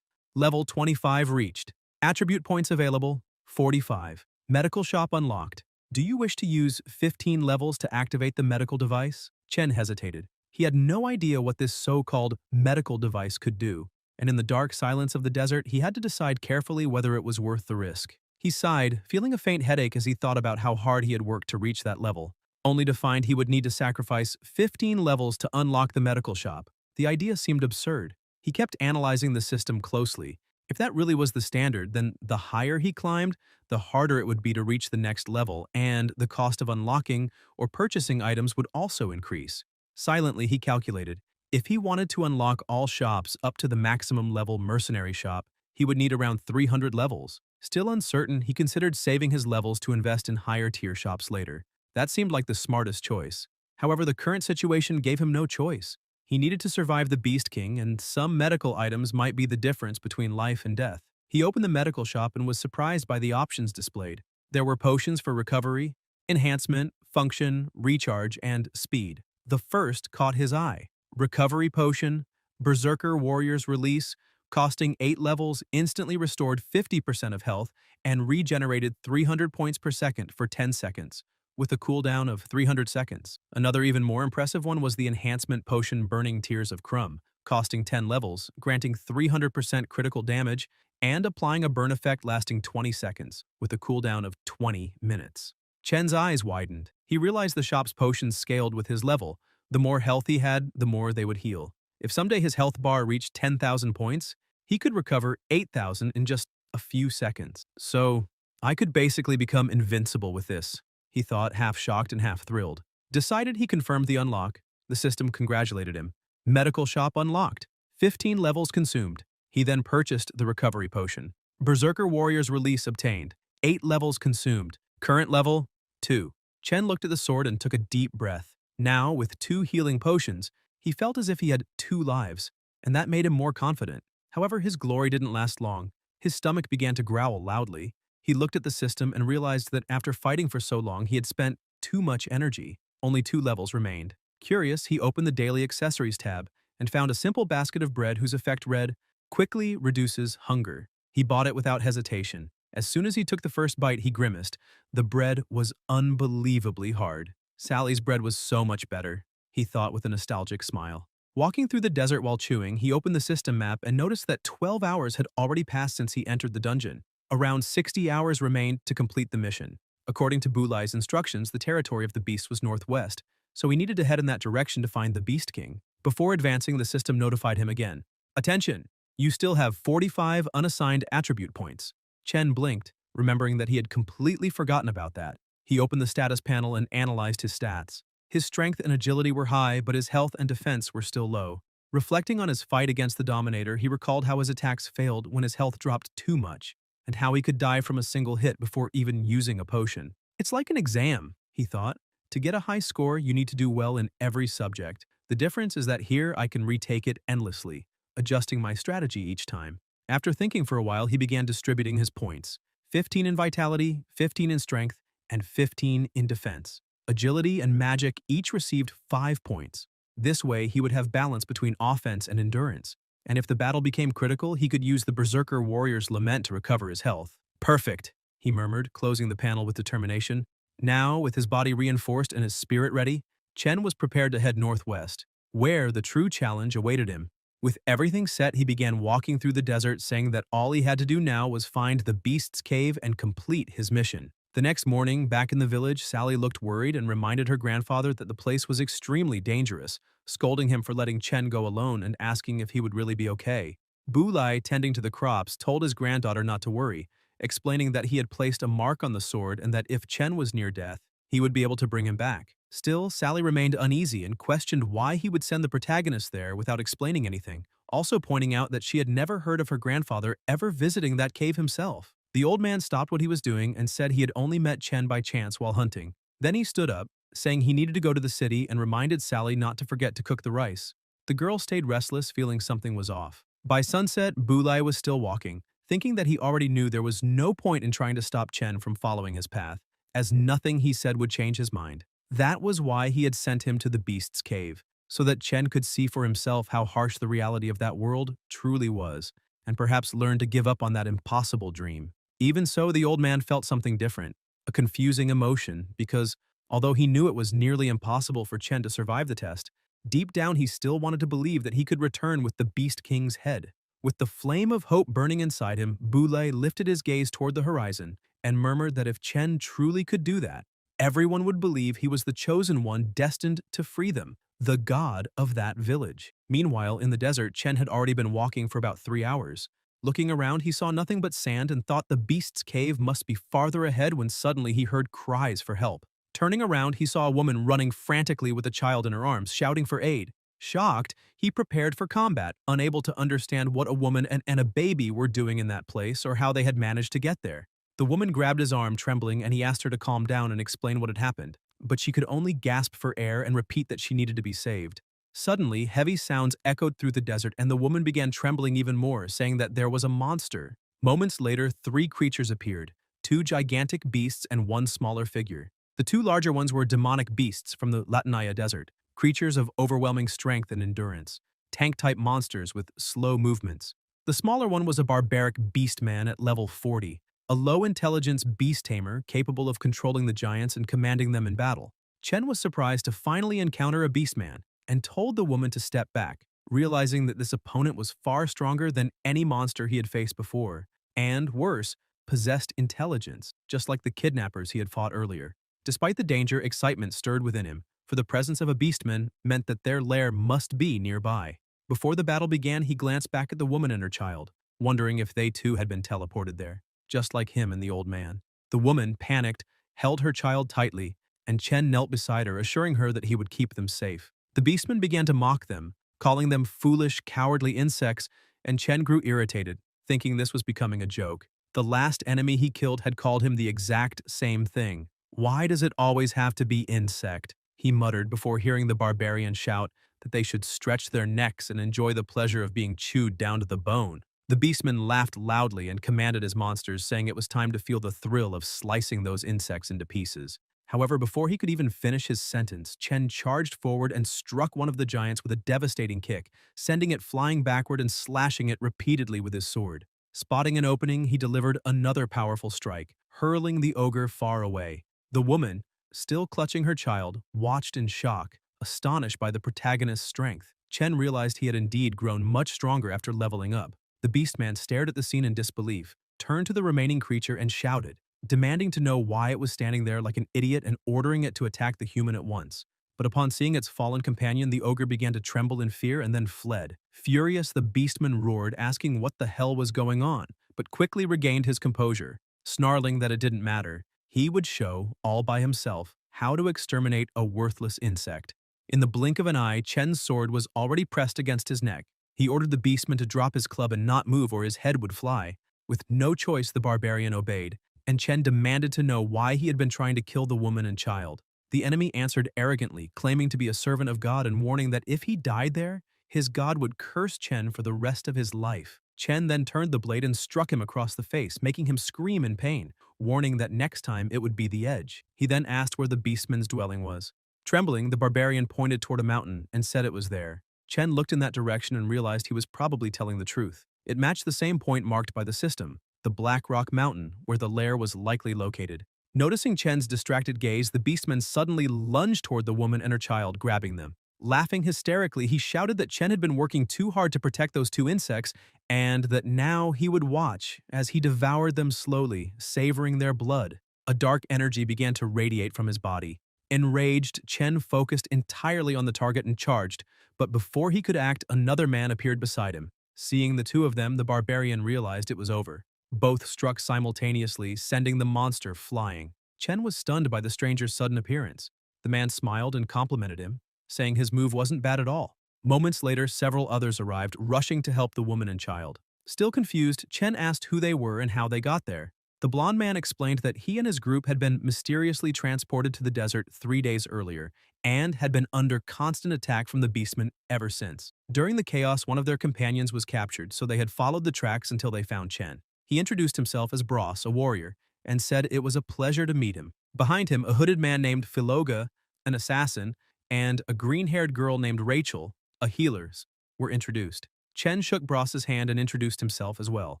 Speaker 1: "Level 25 reached. Attribute points available, 45. Medical shop unlocked. Do you wish to use 15 levels to activate the medical device?" Chen hesitated. He had no idea what this so-called medical device could do, and in the dark silence of the desert, he had to decide carefully whether it was worth the risk. He sighed, feeling a faint headache as he thought about how hard he had worked to reach that level, only to find he would need to sacrifice 15 levels to unlock the medical shop. The idea seemed absurd. He kept analyzing the system closely. If that really was the standard, then the higher he climbed, the harder it would be to reach the next level, and the cost of unlocking or purchasing items would also increase. Silently, he calculated. If he wanted to unlock all shops up to the maximum level mercenary shop, he would need around 300 levels. Still uncertain, he considered saving his levels to invest in higher tier shops later. That seemed like the smartest choice. However, the current situation gave him no choice. He needed to survive the Beast King, and some medical items might be the difference between life and death. He opened the medical shop and was surprised by the options displayed. There were potions for recovery, enhancement, function, recharge, and speed. The first caught his eye. Recovery potion, Berserker Warrior's Release, costing 8 levels, instantly restored 50% of health and regenerated 300 points per second for 10 seconds, with a cooldown of 300 seconds. Another even more impressive one was the enhancement potion Burning Tears of Crumb, costing 10 levels, granting 300% critical damage, and applying a burn effect lasting 20 seconds, with a cooldown of 20 minutes. Chen's eyes widened. He realized the shop's potions scaled with his level. The more health he had, the more they would heal. If someday his health bar reached 10,000 points, he could recover 8,000 in just a few seconds. So, I could basically become invincible with this, he thought, half shocked and half thrilled. Decided, he confirmed the unlock. The system congratulated him. Medical shop unlocked. 15 levels consumed. He then purchased the recovery potion. Berserker Warrior's Release obtained. 8 levels consumed. Current level, 2. Chen looked at the sword and took a deep breath. Now, with 2 healing potions, he felt as if he had 2 lives, and that made him more confident. However, his glory didn't last long. His stomach began to growl loudly. He looked at the system and realized that after fighting for so long, he had spent too much energy. Only 2 levels remained. Curious, he opened the Daily Accessories tab and found a simple basket of bread whose effect read, "Quickly reduces hunger." He bought it without hesitation. As soon as he took the first bite, he grimaced. The bread was unbelievably hard. Sally's bread was so much better, he thought with a nostalgic smile. Walking through the desert while chewing, he opened the system map and noticed that 12 hours had already passed since he entered the dungeon. Around 60 hours remained to complete the mission. According to Bulai's instructions, the territory of the beast was northwest, so he needed to head in that direction to find the Beast King. Before advancing, the system notified him again. "Attention! You still have 45 unassigned attribute points." Chen blinked, remembering that he had completely forgotten about that. He opened the status panel and analyzed his stats. His strength and agility were high, but his health and defense were still low. Reflecting on his fight against the Dominator, he recalled how his attacks failed when his health dropped too much, and how he could die from a single hit before even using a potion. It's like an exam, he thought. To get a high score, you need to do well in every subject. The difference is that here I can retake it endlessly, adjusting my strategy each time. After thinking for a while, he began distributing his points. 15 in vitality, 15 in strength, and 15 in defense. Agility and magic each received 5 points. This way, he would have balance between offense and endurance. And if the battle became critical, he could use the Berserker Warrior's Lament to recover his health. "Perfect," he murmured, closing the panel with determination. Now, with his body reinforced and his spirit ready, Chen was prepared to head northwest, where the true challenge awaited him. With everything set, he began walking through the desert, saying that all he had to do now was find the beast's cave and complete his mission. The next morning, back in the village, Sally looked worried and reminded her grandfather that the place was extremely dangerous, scolding him for letting Chen go alone and asking if he would really be okay. Bulai, tending to the crops, told his granddaughter not to worry, explaining that he had placed a mark on the sword and that if Chen was near death, he would be able to bring him back. Still, Sally remained uneasy and questioned why he would send the protagonist there without explaining anything, also pointing out that she had never heard of her grandfather ever visiting that cave himself. The old man stopped what he was doing and said he had only met Chen by chance while hunting. Then he stood up, saying he needed to go to the city and reminded Sally not to forget to cook the rice. The girl stayed restless, feeling something was off. By sunset, Bulai was still walking, thinking that he already knew there was no point in trying to stop Chen from following his path, as nothing he said would change his mind. That was why he had sent him to the beast's cave, so that Chen could see for himself how harsh the reality of that world truly was, and perhaps learn to give up on that impossible dream. Even so, the old man felt something different, a confusing emotion, because although he knew it was nearly impossible for Chen to survive the test, deep down he still wanted to believe that he could return with the Beast King's head. With the flame of hope burning inside him, Bulai lifted his gaze toward the horizon and murmured that if Chen truly could do that, everyone would believe he was the chosen one destined to free them, the god of that village. Meanwhile, in the desert, Chen had already been walking for about 3 hours. Looking around, he saw nothing but sand and thought the beast's cave must be farther ahead when suddenly he heard cries for help. Turning around, he saw a woman running frantically with a child in her arms, shouting for aid. Shocked, he prepared for combat, unable to understand what a woman and a baby were doing in that place or how they had managed to get there. The woman grabbed his arm, trembling, and he asked her to calm down and explain what had happened, but she could only gasp for air and repeat that she needed to be saved. Suddenly, heavy sounds echoed through the desert and the woman began trembling even more, saying that there was a monster. Moments later, 3 creatures appeared, 2 gigantic beasts and 1 smaller figure. The 2 larger ones were demonic beasts from the Latinaya desert, creatures of overwhelming strength and endurance, tank-type monsters with slow movements. The smaller one was a barbaric beast man at level 40, a low-intelligence beast tamer capable of controlling the giants and commanding them in battle. Chen was surprised to finally encounter a beast man and told the woman to step back, realizing that this opponent was far stronger than any monster he had faced before, and, worse, possessed intelligence, just like the kidnappers he had fought earlier. Despite the danger, excitement stirred within him, for the presence of a beastman meant that their lair must be nearby. Before the battle began, he glanced back at the woman and her child, wondering if they too had been teleported there, just like him and the old man. The woman, panicked, held her child tightly, and Chen knelt beside her, assuring her that he would keep them safe. The beastman began to mock them, calling them foolish, cowardly insects, and Chen grew irritated, thinking this was becoming a joke. The last enemy he killed had called him the exact same thing. "Why does it always have to be insect?" he muttered before hearing the barbarian shout that they should stretch their necks and enjoy the pleasure of being chewed down to the bone. The beastman laughed loudly and commanded his monsters, saying it was time to feel the thrill of slicing those insects into pieces. However, before he could even finish his sentence, Chen charged forward and struck one of the giants with a devastating kick, sending it flying backward and slashing it repeatedly with his sword. Spotting an opening, he delivered another powerful strike, hurling the ogre far away. The woman, still clutching her child, watched in shock, astonished by the protagonist's strength. Chen realized he had indeed grown much stronger after leveling up. The beastman stared at the scene in disbelief, turned to the remaining creature and shouted, demanding to know why it was standing there like an idiot and ordering it to attack the human at once. But upon seeing its fallen companion, the ogre began to tremble in fear and then fled. Furious, the beastman roared, asking what the hell was going on, but quickly regained his composure, snarling that it didn't matter. He would show, all by himself, how to exterminate a worthless insect. In the blink of an eye, Chen's sword was already pressed against his neck. He ordered the beastman to drop his club and not move or his head would fly. With no choice, the barbarian obeyed, and Chen demanded to know why he had been trying to kill the woman and child. The enemy answered arrogantly, claiming to be a servant of God and warning that if he died there, his god would curse Chen for the rest of his life. Chen then turned the blade and struck him across the face, making him scream in pain, warning that next time it would be the edge. He then asked where the beastman's dwelling was. Trembling, the barbarian pointed toward a mountain and said it was there. Chen looked in that direction and realized he was probably telling the truth. It matched the same point marked by the system, the Black Rock Mountain, where the lair was likely located. Noticing Chen's distracted gaze, the beastman suddenly lunged toward the woman and her child, grabbing them. Laughing hysterically, he shouted that Chen had been working too hard to protect those two insects and that now he would watch as he devoured them slowly, savoring their blood. A dark energy began to radiate from his body. Enraged, Chen focused entirely on the target and charged, but before he could act, another man appeared beside him. Seeing the two of them, the barbarian realized it was over. Both struck simultaneously, sending the monster flying. Chen was stunned by the stranger's sudden appearance. The man smiled and complimented him, saying his move wasn't bad at all. Moments later, several others arrived, rushing to help the woman and child. Still confused, Chen asked who they were and how they got there. The blond man explained that he and his group had been mysteriously transported to the desert 3 days earlier and had been under constant attack from the beastmen ever since. During the chaos, one of their companions was captured, so they had followed the tracks until they found Chen. He introduced himself as Bros, a warrior, and said it was a pleasure to meet him. Behind him, a hooded man named Philoga, an assassin, and a green-haired girl named Rachel, a healer, were introduced. Chen shook Bros's hand and introduced himself as well.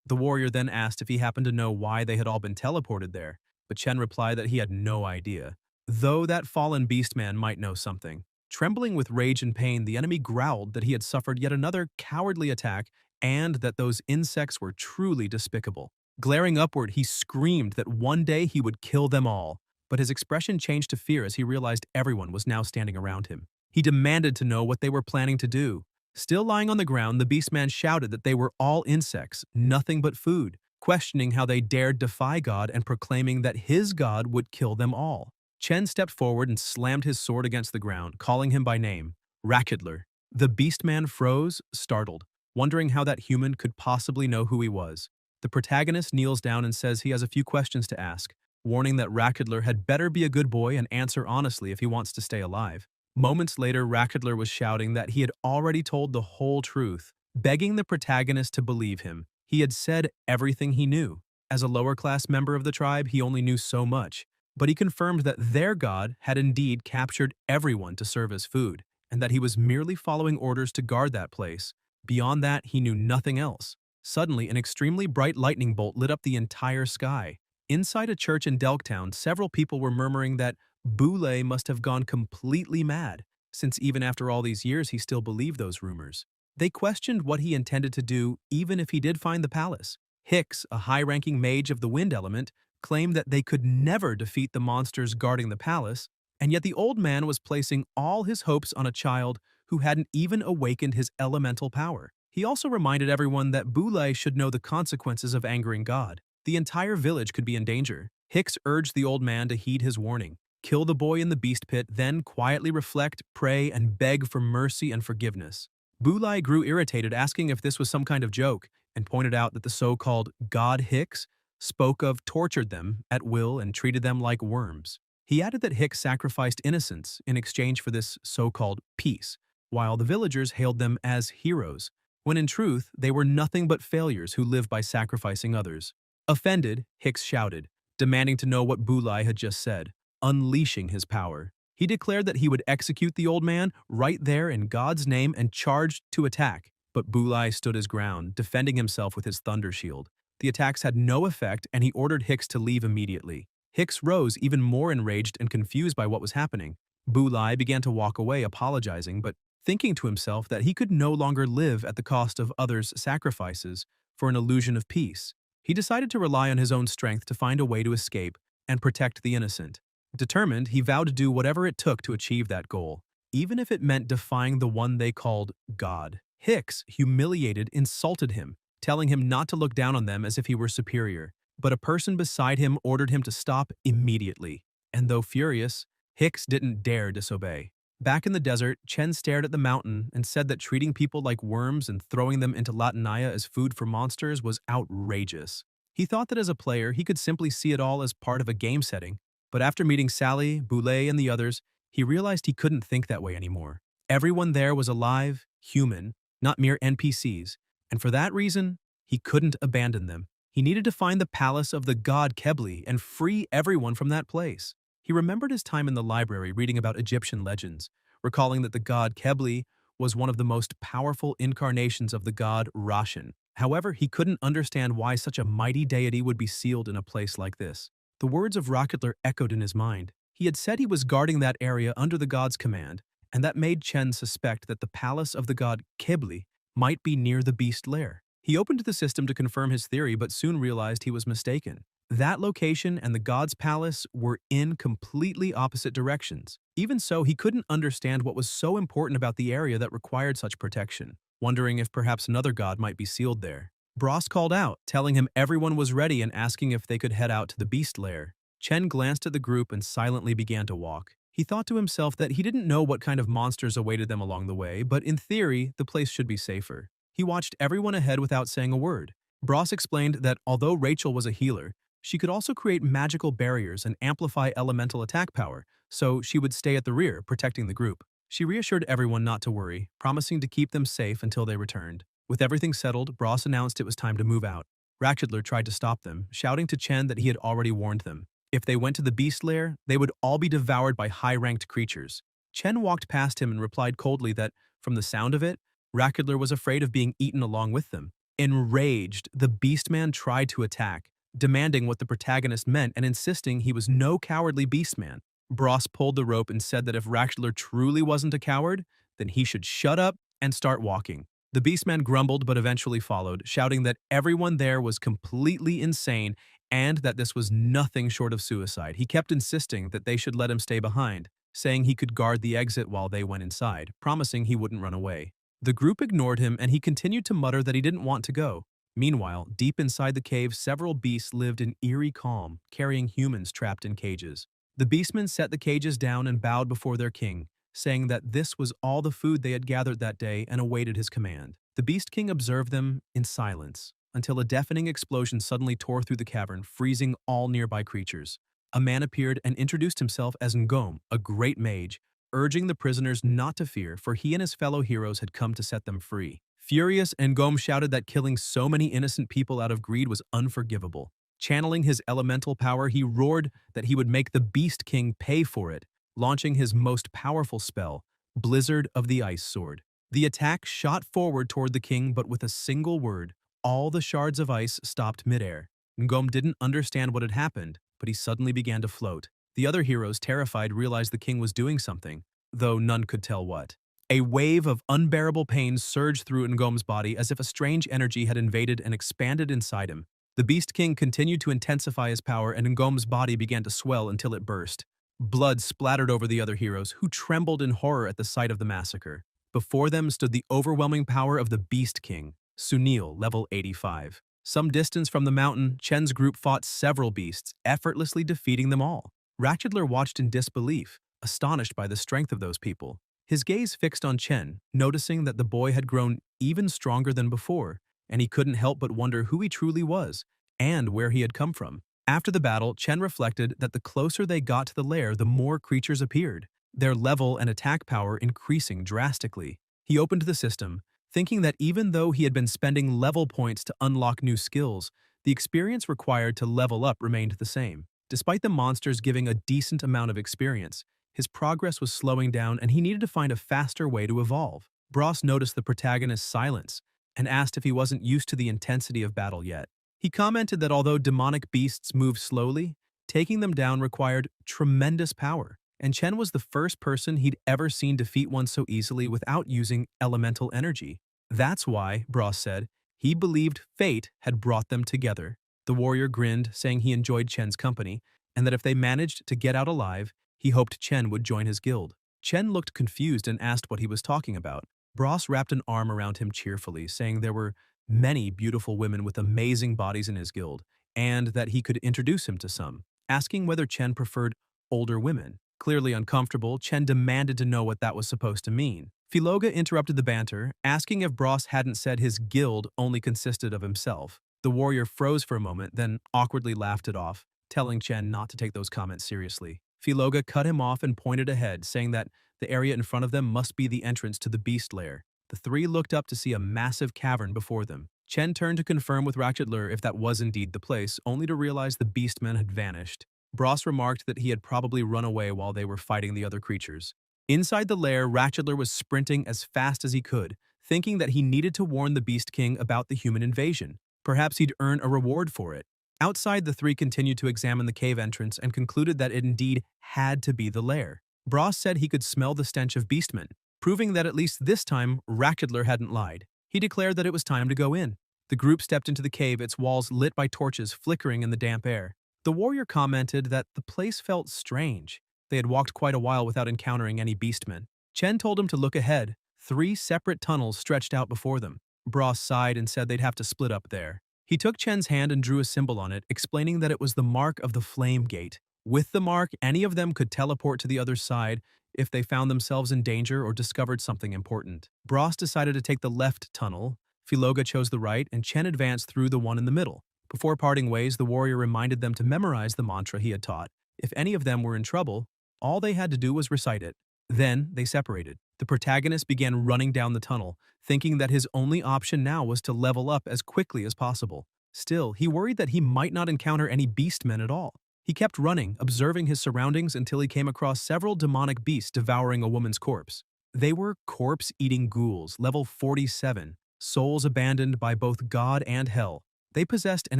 Speaker 1: The warrior then asked if he happened to know why they had all been teleported there, but Chen replied that he had no idea, though that fallen beastman might know something. Trembling with rage and pain, the enemy growled that he had suffered yet another cowardly attack and that those insects were truly despicable. Glaring upward, he screamed that one day he would kill them all, but his expression changed to fear as he realized everyone was now standing around him. He demanded to know what they were planning to do. Still lying on the ground, the beastman shouted that they were all insects, nothing but food, questioning how they dared defy God and proclaiming that his God would kill them all. Chen stepped forward and slammed his sword against the ground, calling him by name, Rakidler. The beastman froze, startled, wondering how that human could possibly know who he was. The protagonist kneels down and says he has a few questions to ask, warning that Rakidler had better be a good boy and answer honestly if he wants to stay alive. Moments later, Rakidler was shouting that he had already told the whole truth, begging the protagonist to believe him. He had said everything he knew. As a lower-class member of the tribe, he only knew so much, but he confirmed that their god had indeed captured everyone to serve as food, and that he was merely following orders to guard that place. Beyond that, he knew nothing else. Suddenly, an extremely bright lightning bolt lit up the entire sky. Inside a church in Delktown, several people were murmuring that Boule must have gone completely mad, since even after all these years he still believed those rumors. They questioned what he intended to do even if he did find the palace. Hicks, a high-ranking mage of the wind element, claimed that they could never defeat the monsters guarding the palace, and yet the old man was placing all his hopes on a child who hadn't even awakened his elemental power. He also reminded everyone that Boule should know the consequences of angering God. The entire village could be in danger. Hicks urged the old man to heed his warning. Kill the boy in the beast pit, then quietly reflect, pray, and beg for mercy and forgiveness. Boulai grew irritated, asking if this was some kind of joke, and pointed out that the so-called God Hicks spoke of tortured them at will and treated them like worms. He added that Hicks sacrificed innocents in exchange for this so-called peace, while the villagers hailed them as heroes, when in truth they were nothing but failures who lived by sacrificing others. Offended, Hicks shouted, demanding to know what Boulai had just said, unleashing his power. He declared that he would execute the old man right there in God's name and charged to attack. But Boulai stood his ground, defending himself with his thunder shield. The attacks had no effect and he ordered Hicks to leave immediately. Hicks rose, even more enraged and confused by what was happening. Boulai began to walk away, apologizing, but thinking to himself that he could no longer live at the cost of others' sacrifices for an illusion of peace. He decided to rely on his own strength to find a way to escape and protect the innocent. Determined, he vowed to do whatever it took to achieve that goal, even if it meant defying the one they called God. Hicks, humiliated, insulted him, telling him not to look down on them as if he were superior. But a person beside him ordered him to stop immediately. And though furious, Hicks didn't dare disobey. Back in the desert, Chen stared at the mountain and said that treating people like worms and throwing them into Latinaya as food for monsters was outrageous. He thought that as a player, he could simply see it all as part of a game setting, but after meeting Sally, Boulay, and the others, he realized he couldn't think that way anymore. Everyone there was alive, human, not mere NPCs, and for that reason, he couldn't abandon them. He needed to find the palace of the god Kebli and free everyone from that place. He remembered his time in the library reading about Egyptian legends, recalling that the god Kebli was one of the most powerful incarnations of the god Rashin. However, he couldn't understand why such a mighty deity would be sealed in a place like this. The words of Rakidler echoed in his mind. He had said he was guarding that area under the god's command, and that made Chen suspect that the palace of the god Kibli might be near the beast lair. He opened the system to confirm his theory but soon realized he was mistaken. That location and the god's palace were in completely opposite directions. Even so, he couldn't understand what was so important about the area that required such protection, wondering if perhaps another god might be sealed there. Bros called out, telling him everyone was ready and asking if they could head out to the beast lair. Chen glanced at the group and silently began to walk. He thought to himself that he didn't know what kind of monsters awaited them along the way, but in theory, the place should be safer. He watched everyone ahead without saying a word. Bros explained that although Rachel was a healer, she could also create magical barriers and amplify elemental attack power, so she would stay at the rear, protecting the group. She reassured everyone not to worry, promising to keep them safe until they returned. With everything settled, Bros announced it was time to move out. Ratchetler tried to stop them, shouting to Chen that he had already warned them. If they went to the beast lair, they would all be devoured by high-ranked creatures. Chen walked past him and replied coldly that, from the sound of it, Ratchetler was afraid of being eaten along with them. Enraged, the Beastman tried to attack, demanding what the protagonist meant and insisting he was no cowardly Beastman. Bros pulled the rope and said that if Ratchetler truly wasn't a coward, then he should shut up and start walking. The Beastman grumbled but eventually followed, shouting that everyone there was completely insane and that this was nothing short of suicide. He kept insisting that they should let him stay behind, saying he could guard the exit while they went inside, promising he wouldn't run away. The group ignored him and he continued to mutter that he didn't want to go. Meanwhile, deep inside the cave, several beasts lived in eerie calm, carrying humans trapped in cages. The beastmen set the cages down and bowed before their king, saying that this was all the food they had gathered that day and awaited his command. The Beast King observed them in silence, until a deafening explosion suddenly tore through the cavern, freezing all nearby creatures. A man appeared and introduced himself as Ngom, a great mage, urging the prisoners not to fear, for he and his fellow heroes had come to set them free. Furious, Ngom shouted that killing so many innocent people out of greed was unforgivable. Channeling his elemental power, he roared that he would make the Beast King pay for it, launching his most powerful spell, Blizzard of the Ice Sword. The attack shot forward toward the king, but with a single word, all the shards of ice stopped midair. Ngom didn't understand what had happened, but he suddenly began to float. The other heroes, terrified, realized the king was doing something, though none could tell what. A wave of unbearable pain surged through Ngom's body as if a strange energy had invaded and expanded inside him. The Beast King continued to intensify his power, and Ngom's body began to swell until it burst. Blood splattered over the other heroes, who trembled in horror at the sight of the massacre. Before them stood the overwhelming power of the Beast King, Sunil, level 85. Some distance from the mountain, Chen's group fought several beasts, effortlessly defeating them all. Ratchetler watched in disbelief, astonished by the strength of those people. His gaze fixed on Chen, noticing that the boy had grown even stronger than before, and he couldn't help but wonder who he truly was and where he had come from. After the battle, Chen reflected that the closer they got to the lair, the more creatures appeared, their level and attack power increasing drastically. He opened the system, thinking that even though he had been spending level points to unlock new skills, the experience required to level up remained the same. Despite the monsters giving a decent amount of experience, his progress was slowing down and he needed to find a faster way to evolve. Bros noticed the protagonist's silence and asked if he wasn't used to the intensity of battle yet. He commented that although demonic beasts moved slowly, taking them down required tremendous power, and Chen was the first person he'd ever seen defeat one so easily without using elemental energy. That's why, Bros said, he believed fate had brought them together. The warrior grinned, saying he enjoyed Chen's company, and that if they managed to get out alive, he hoped Chen would join his guild. Chen looked confused and asked what he was talking about. Bros wrapped an arm around him cheerfully, saying there were many beautiful women with amazing bodies in his guild, and that he could introduce him to some, asking whether Chen preferred older women. Clearly uncomfortable, Chen demanded to know what that was supposed to mean. Filoga interrupted the banter, asking if Bros hadn't said his guild only consisted of himself. The warrior froze for a moment, then awkwardly laughed it off, telling Chen not to take those comments seriously. Filoga cut him off and pointed ahead, saying that the area in front of them must be the entrance to the beast lair. The three looked up to see a massive cavern before them. Chen turned to confirm with Ratchetler if that was indeed the place, only to realize the beastmen had vanished. Bros remarked that he had probably run away while they were fighting the other creatures. Inside the lair, Ratchetler was sprinting as fast as he could, thinking that he needed to warn the Beast King about the human invasion. Perhaps he'd earn a reward for it. Outside, the three continued to examine the cave entrance and concluded that it indeed had to be the lair. Bros said he could smell the stench of beastmen, proving that at least this time Ratchedler hadn't lied. He declared that it was time to go in. The group stepped into the cave, its walls lit by torches flickering in the damp air. The warrior commented that the place felt strange. They had walked quite a while without encountering any beastmen. Chen told him to look ahead. 3 separate tunnels stretched out before them. Bros sighed and said they'd have to split up there. He took Chen's hand and drew a symbol on it, explaining that it was the mark of the Flame Gate. With the mark, any of them could teleport to the other side if they found themselves in danger or discovered something important. Bros decided to take the left tunnel, Philoga chose the right, and Chen advanced through the one in the middle. Before parting ways, the warrior reminded them to memorize the mantra he had taught. If any of them were in trouble, all they had to do was recite it. Then they separated. The protagonist began running down the tunnel, thinking that his only option now was to level up as quickly as possible. Still, he worried that he might not encounter any beastmen at all. He kept running, observing his surroundings until he came across several demonic beasts devouring a woman's corpse. They were corpse-eating ghouls, level 47, souls abandoned by both God and hell. They possessed an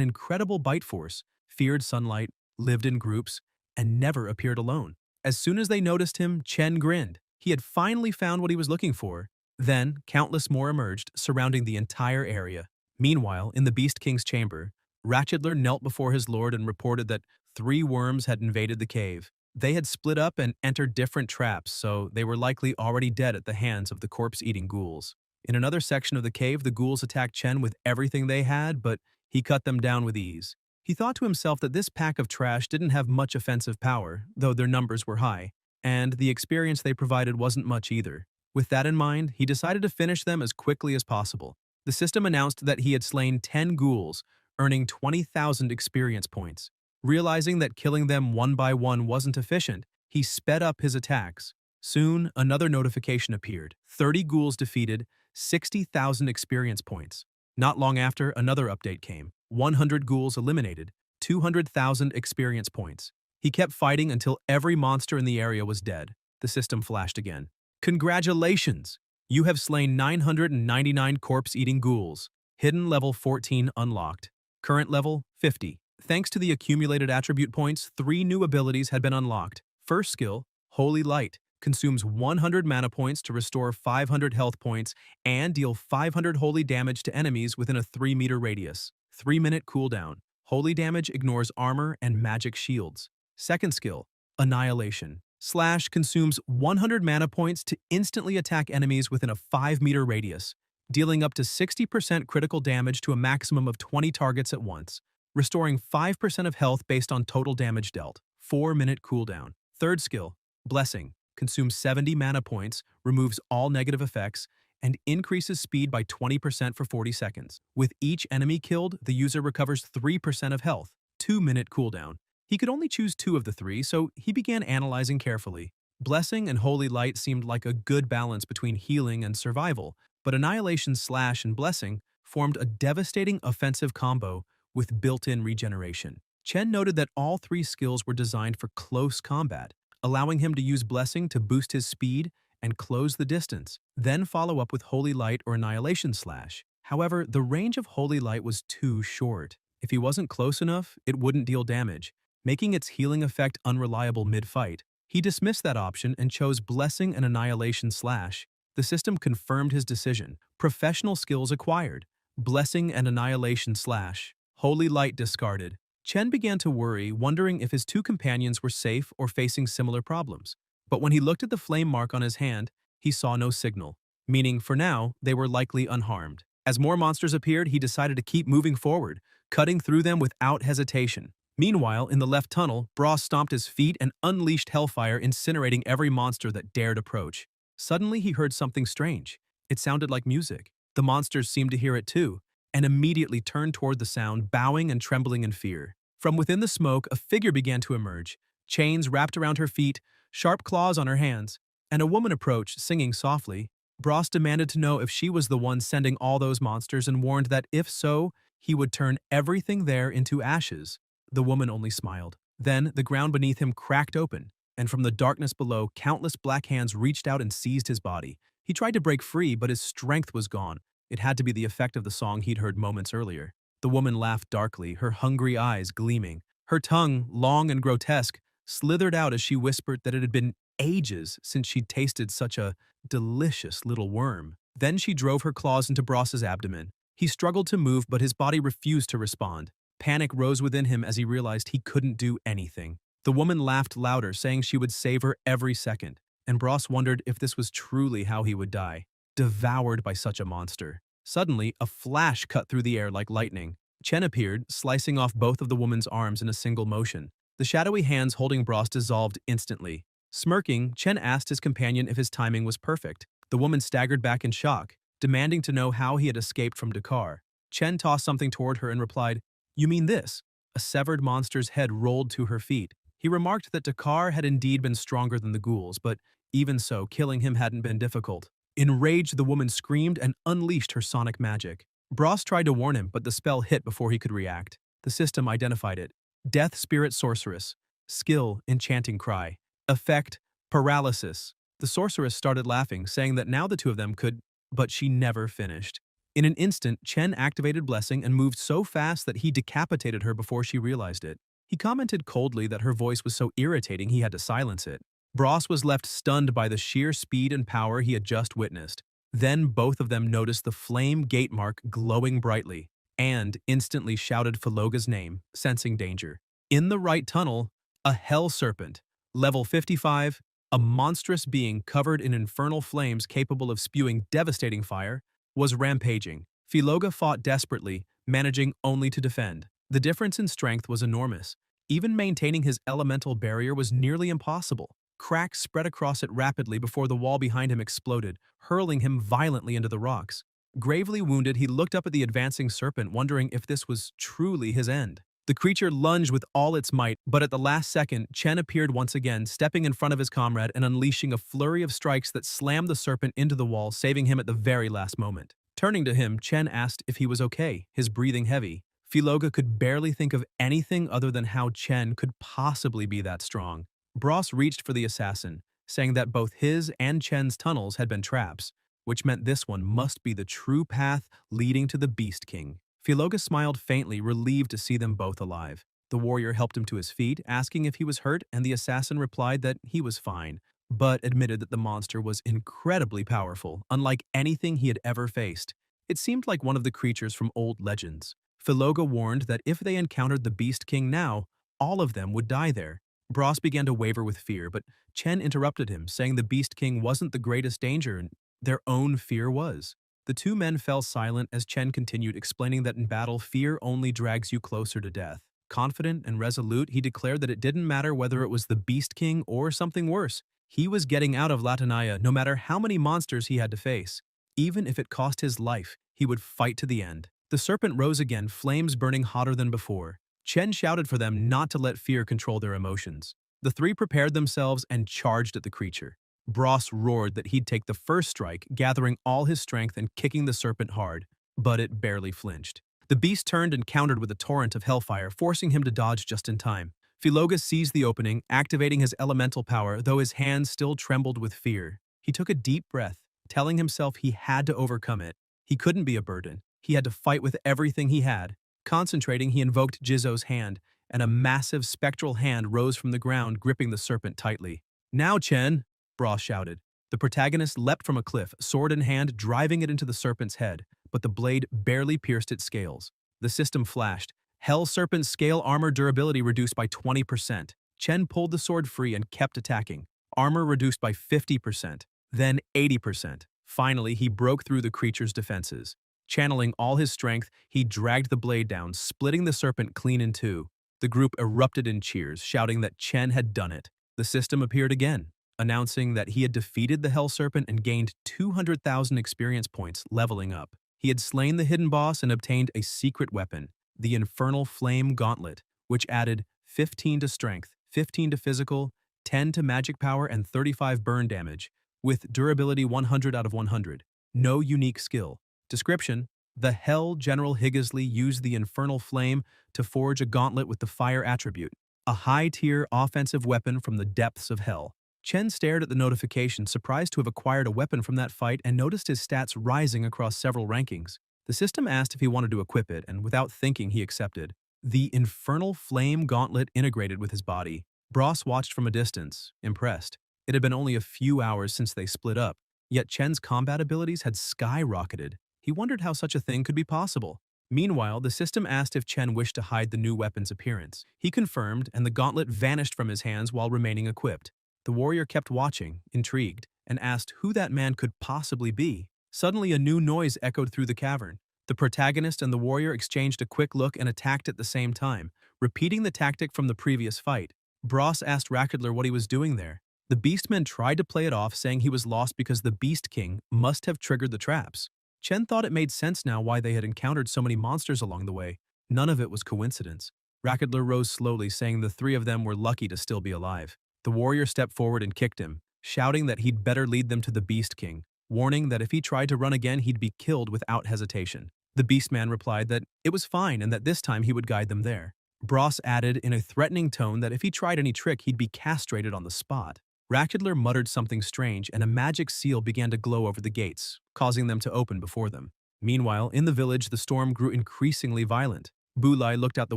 Speaker 1: incredible bite force, feared sunlight, lived in groups, and never appeared alone. As soon as they noticed him, Chen grinned. He had finally found what he was looking for. Then, countless more emerged, surrounding the entire area. Meanwhile, in the Beast King's chamber, Ratchedler knelt before his lord and reported that 3 worms had invaded the cave. They had split up and entered different traps, so they were likely already dead at the hands of the corpse-eating ghouls. In another section of the cave, the ghouls attacked Chen with everything they had, but he cut them down with ease. He thought to himself that this pack of trash didn't have much offensive power, though their numbers were high, and the experience they provided wasn't much either. With that in mind, he decided to finish them as quickly as possible. The system announced that he had slain 10 ghouls, earning 20,000 experience points. Realizing that killing them one by one wasn't efficient, he sped up his attacks. Soon, another notification appeared. 30 ghouls defeated, 60,000 experience points. Not long after, another update came. 100 ghouls eliminated, 200,000 experience points. He kept fighting until every monster in the area was dead. The system flashed again. Congratulations! You have slain 999 corpse-eating ghouls. Hidden level 14 unlocked. Current level 50. Thanks to the accumulated attribute points, 3 new abilities had been unlocked. First skill, Holy Light, consumes 100 mana points to restore 500 health points and deal 500 holy damage to enemies within a 3-meter radius. 3-minute cooldown. Holy damage ignores armor and magic shields. Second skill, Annihilation. Slash consumes 100 mana points to instantly attack enemies within a 5-meter radius, dealing up to 60% critical damage to a maximum of 20 targets at once, restoring 5% of health based on total damage dealt. 4-minute cooldown. Third skill, Blessing. Consumes 70 mana points, removes all negative effects, and increases speed by 20% for 40 seconds. With each enemy killed, the user recovers 3% of health. 2-minute cooldown. He could only choose 2 of the 3, so he began analyzing carefully. Blessing and Holy Light seemed like a good balance between healing and survival, but Annihilation, Slash, and Blessing formed a devastating offensive combo with built-in regeneration. Chen noted that all 3 skills were designed for close combat, allowing him to use Blessing to boost his speed and close the distance, then follow up with Holy Light or Annihilation Slash. However, the range of Holy Light was too short. If he wasn't close enough, it wouldn't deal damage, making its healing effect unreliable mid-fight. He dismissed that option and chose Blessing and Annihilation Slash. The system confirmed his decision. Professional skills acquired. Blessing and Annihilation Slash. Holy Light discarded. Chen began to worry, wondering if his 2 companions were safe or facing similar problems. But when he looked at the flame mark on his hand, he saw no signal, meaning for now, they were likely unharmed. As more monsters appeared, he decided to keep moving forward, cutting through them without hesitation. Meanwhile, in the left tunnel, Bros stomped his feet and unleashed hellfire, incinerating every monster that dared approach. Suddenly, he heard something strange. It sounded like music. The monsters seemed to hear it too, and immediately turned toward the sound, bowing and trembling in fear. From within the smoke, a figure began to emerge, chains wrapped around her feet, sharp claws on her hands, and a woman approached, singing softly. Bros demanded to know if she was the one sending all those monsters and warned that if so, he would turn everything there into ashes. The woman only smiled. Then, the ground beneath him cracked open, and from the darkness below, countless black hands reached out and seized his body. He tried to break free, but his strength was gone. It had to be the effect of the song he'd heard moments earlier. The woman laughed darkly, her hungry eyes gleaming. Her tongue, long and grotesque, slithered out as she whispered that it had been ages since she'd tasted such a delicious little worm. Then she drove her claws into Bross's abdomen. He struggled to move, but his body refused to respond. Panic rose within him as he realized he couldn't do anything. The woman laughed louder, saying she would save her every second, and Bross wondered if this was truly how he would die, devoured by such a monster. Suddenly, a flash cut through the air like lightning. Chen appeared, slicing off both of the woman's arms in a single motion. The shadowy hands holding Bross dissolved instantly. Smirking, Chen asked his companion if his timing was perfect. The woman staggered back in shock, demanding to know how he had escaped from Dakar. Chen tossed something toward her and replied, "You mean this?" A severed monster's head rolled to her feet. He remarked that Dakar had indeed been stronger than the ghouls, but even so, killing him hadn't been difficult. Enraged, the woman screamed and unleashed her sonic magic. Bross tried to warn him, but the spell hit before he could react. The system identified it. Death Spirit Sorceress. Skill, Enchanting Cry. Effect, Paralysis. The sorceress started laughing, saying that now the two of them could, but she never finished. In an instant, Chen activated Blessing and moved so fast that he decapitated her before she realized it. He commented coldly that her voice was so irritating he had to silence it. Bross was left stunned by the sheer speed and power he had just witnessed. Then both of them noticed the flame gate mark glowing brightly, and instantly shouted Philoga's name, sensing danger. In the right tunnel, a hell serpent, level 55, a monstrous being covered in infernal flames capable of spewing devastating fire, was rampaging. Philoga fought desperately, managing only to defend. The difference in strength was enormous. Even maintaining his elemental barrier was nearly impossible. Cracks spread across it rapidly before the wall behind him exploded, hurling him violently into the rocks. Gravely wounded, he looked up at the advancing serpent, wondering if this was truly his end. The creature lunged with all its might, but at the last second, Chen appeared once again, stepping in front of his comrade and unleashing a flurry of strikes that slammed the serpent into the wall, saving him at the very last moment. Turning to him, Chen asked if he was okay, his breathing heavy. Philoga could barely think of anything other than how Chen could possibly be that strong. Bross reached for the assassin, saying that both his and Chen's tunnels had been traps, which meant this one must be the true path leading to the Beast King. Philoga smiled faintly, relieved to see them both alive. The warrior helped him to his feet, asking if he was hurt, and the assassin replied that he was fine, but admitted that the monster was incredibly powerful, unlike anything he had ever faced. It seemed like one of the creatures from old legends. Philoga warned that if they encountered the Beast King now, all of them would die there. Bross began to waver with fear, but Chen interrupted him, saying the Beast King wasn't the greatest danger, and their own fear was. The two men fell silent as Chen continued, explaining that in battle, fear only drags you closer to death. Confident and resolute, he declared that it didn't matter whether it was the Beast King or something worse. He was getting out of Latanaya no matter how many monsters he had to face. Even if it cost his life, he would fight to the end. The serpent rose again, flames burning hotter than before. Chen shouted for them not to let fear control their emotions. The three prepared themselves and charged at the creature. Bross roared that he'd take the first strike, gathering all his strength and kicking the serpent hard, but it barely flinched. The beast turned and countered with a torrent of hellfire, forcing him to dodge just in time. Philoga seized the opening, activating his elemental power, though his hands still trembled with fear. He took a deep breath, telling himself he had to overcome it. He couldn't be a burden. He had to fight with everything he had. Concentrating, he invoked Jizzo's hand, and a massive spectral hand rose from the ground, gripping the serpent tightly. "Now, Chen!" Bross shouted. The protagonist leapt from a cliff, sword in hand, driving it into the serpent's head, but the blade barely pierced its scales. The system flashed. Hell Serpent's scale armor durability reduced by 20%. Chen pulled the sword free and kept attacking. Armor reduced by 50%, then 80%. Finally, he broke through the creature's defenses. Channeling all his strength, he dragged the blade down, splitting the serpent clean in two. The group erupted in cheers, shouting that Chen had done it. The system appeared again, announcing that he had defeated the Hell Serpent and gained 200,000 experience points, leveling up. He had slain the hidden boss and obtained a secret weapon, the Infernal Flame Gauntlet, which added 15 to strength, 15 to physical, 10 to magic power, and 35 burn damage, with durability 100 out of 100. No unique skill. Description: the Hell General Higgisley used the Infernal Flame to forge a gauntlet with the fire attribute, a high-tier offensive weapon from the depths of Hell. Chen stared at the notification, surprised to have acquired a weapon from that fight, and noticed his stats rising across several rankings. The system asked if he wanted to equip it, and without thinking, he accepted. The Infernal Flame Gauntlet integrated with his body. Bross watched from a distance, impressed. It had been only a few hours since they split up, yet Chen's combat abilities had skyrocketed. He wondered how such a thing could be possible. Meanwhile, the system asked if Chen wished to hide the new weapon's appearance. He confirmed, and the gauntlet vanished from his hands while remaining equipped. The warrior kept watching, intrigued, and asked who that man could possibly be. Suddenly, a new noise echoed through the cavern. The protagonist and the warrior exchanged a quick look and attacked at the same time, repeating the tactic from the previous fight. Bros asked Rakudler what he was doing there. The Beastmen tried to play it off, saying he was lost because the Beast King must have triggered the traps. Chen thought it made sense now why they had encountered so many monsters along the way. None of it was coincidence. Rakudler rose slowly, saying the three of them were lucky to still be alive. The warrior stepped forward and kicked him, shouting that he'd better lead them to the Beast King, warning that if he tried to run again he'd be killed without hesitation. The Beastman replied that it was fine and that this time he would guide them there. Bros added in a threatening tone that if he tried any trick he'd be castrated on the spot. Rakudler muttered something strange and a magic seal began to glow over the gates, causing them to open before them. Meanwhile, in the village the storm grew increasingly violent. Bulai looked out the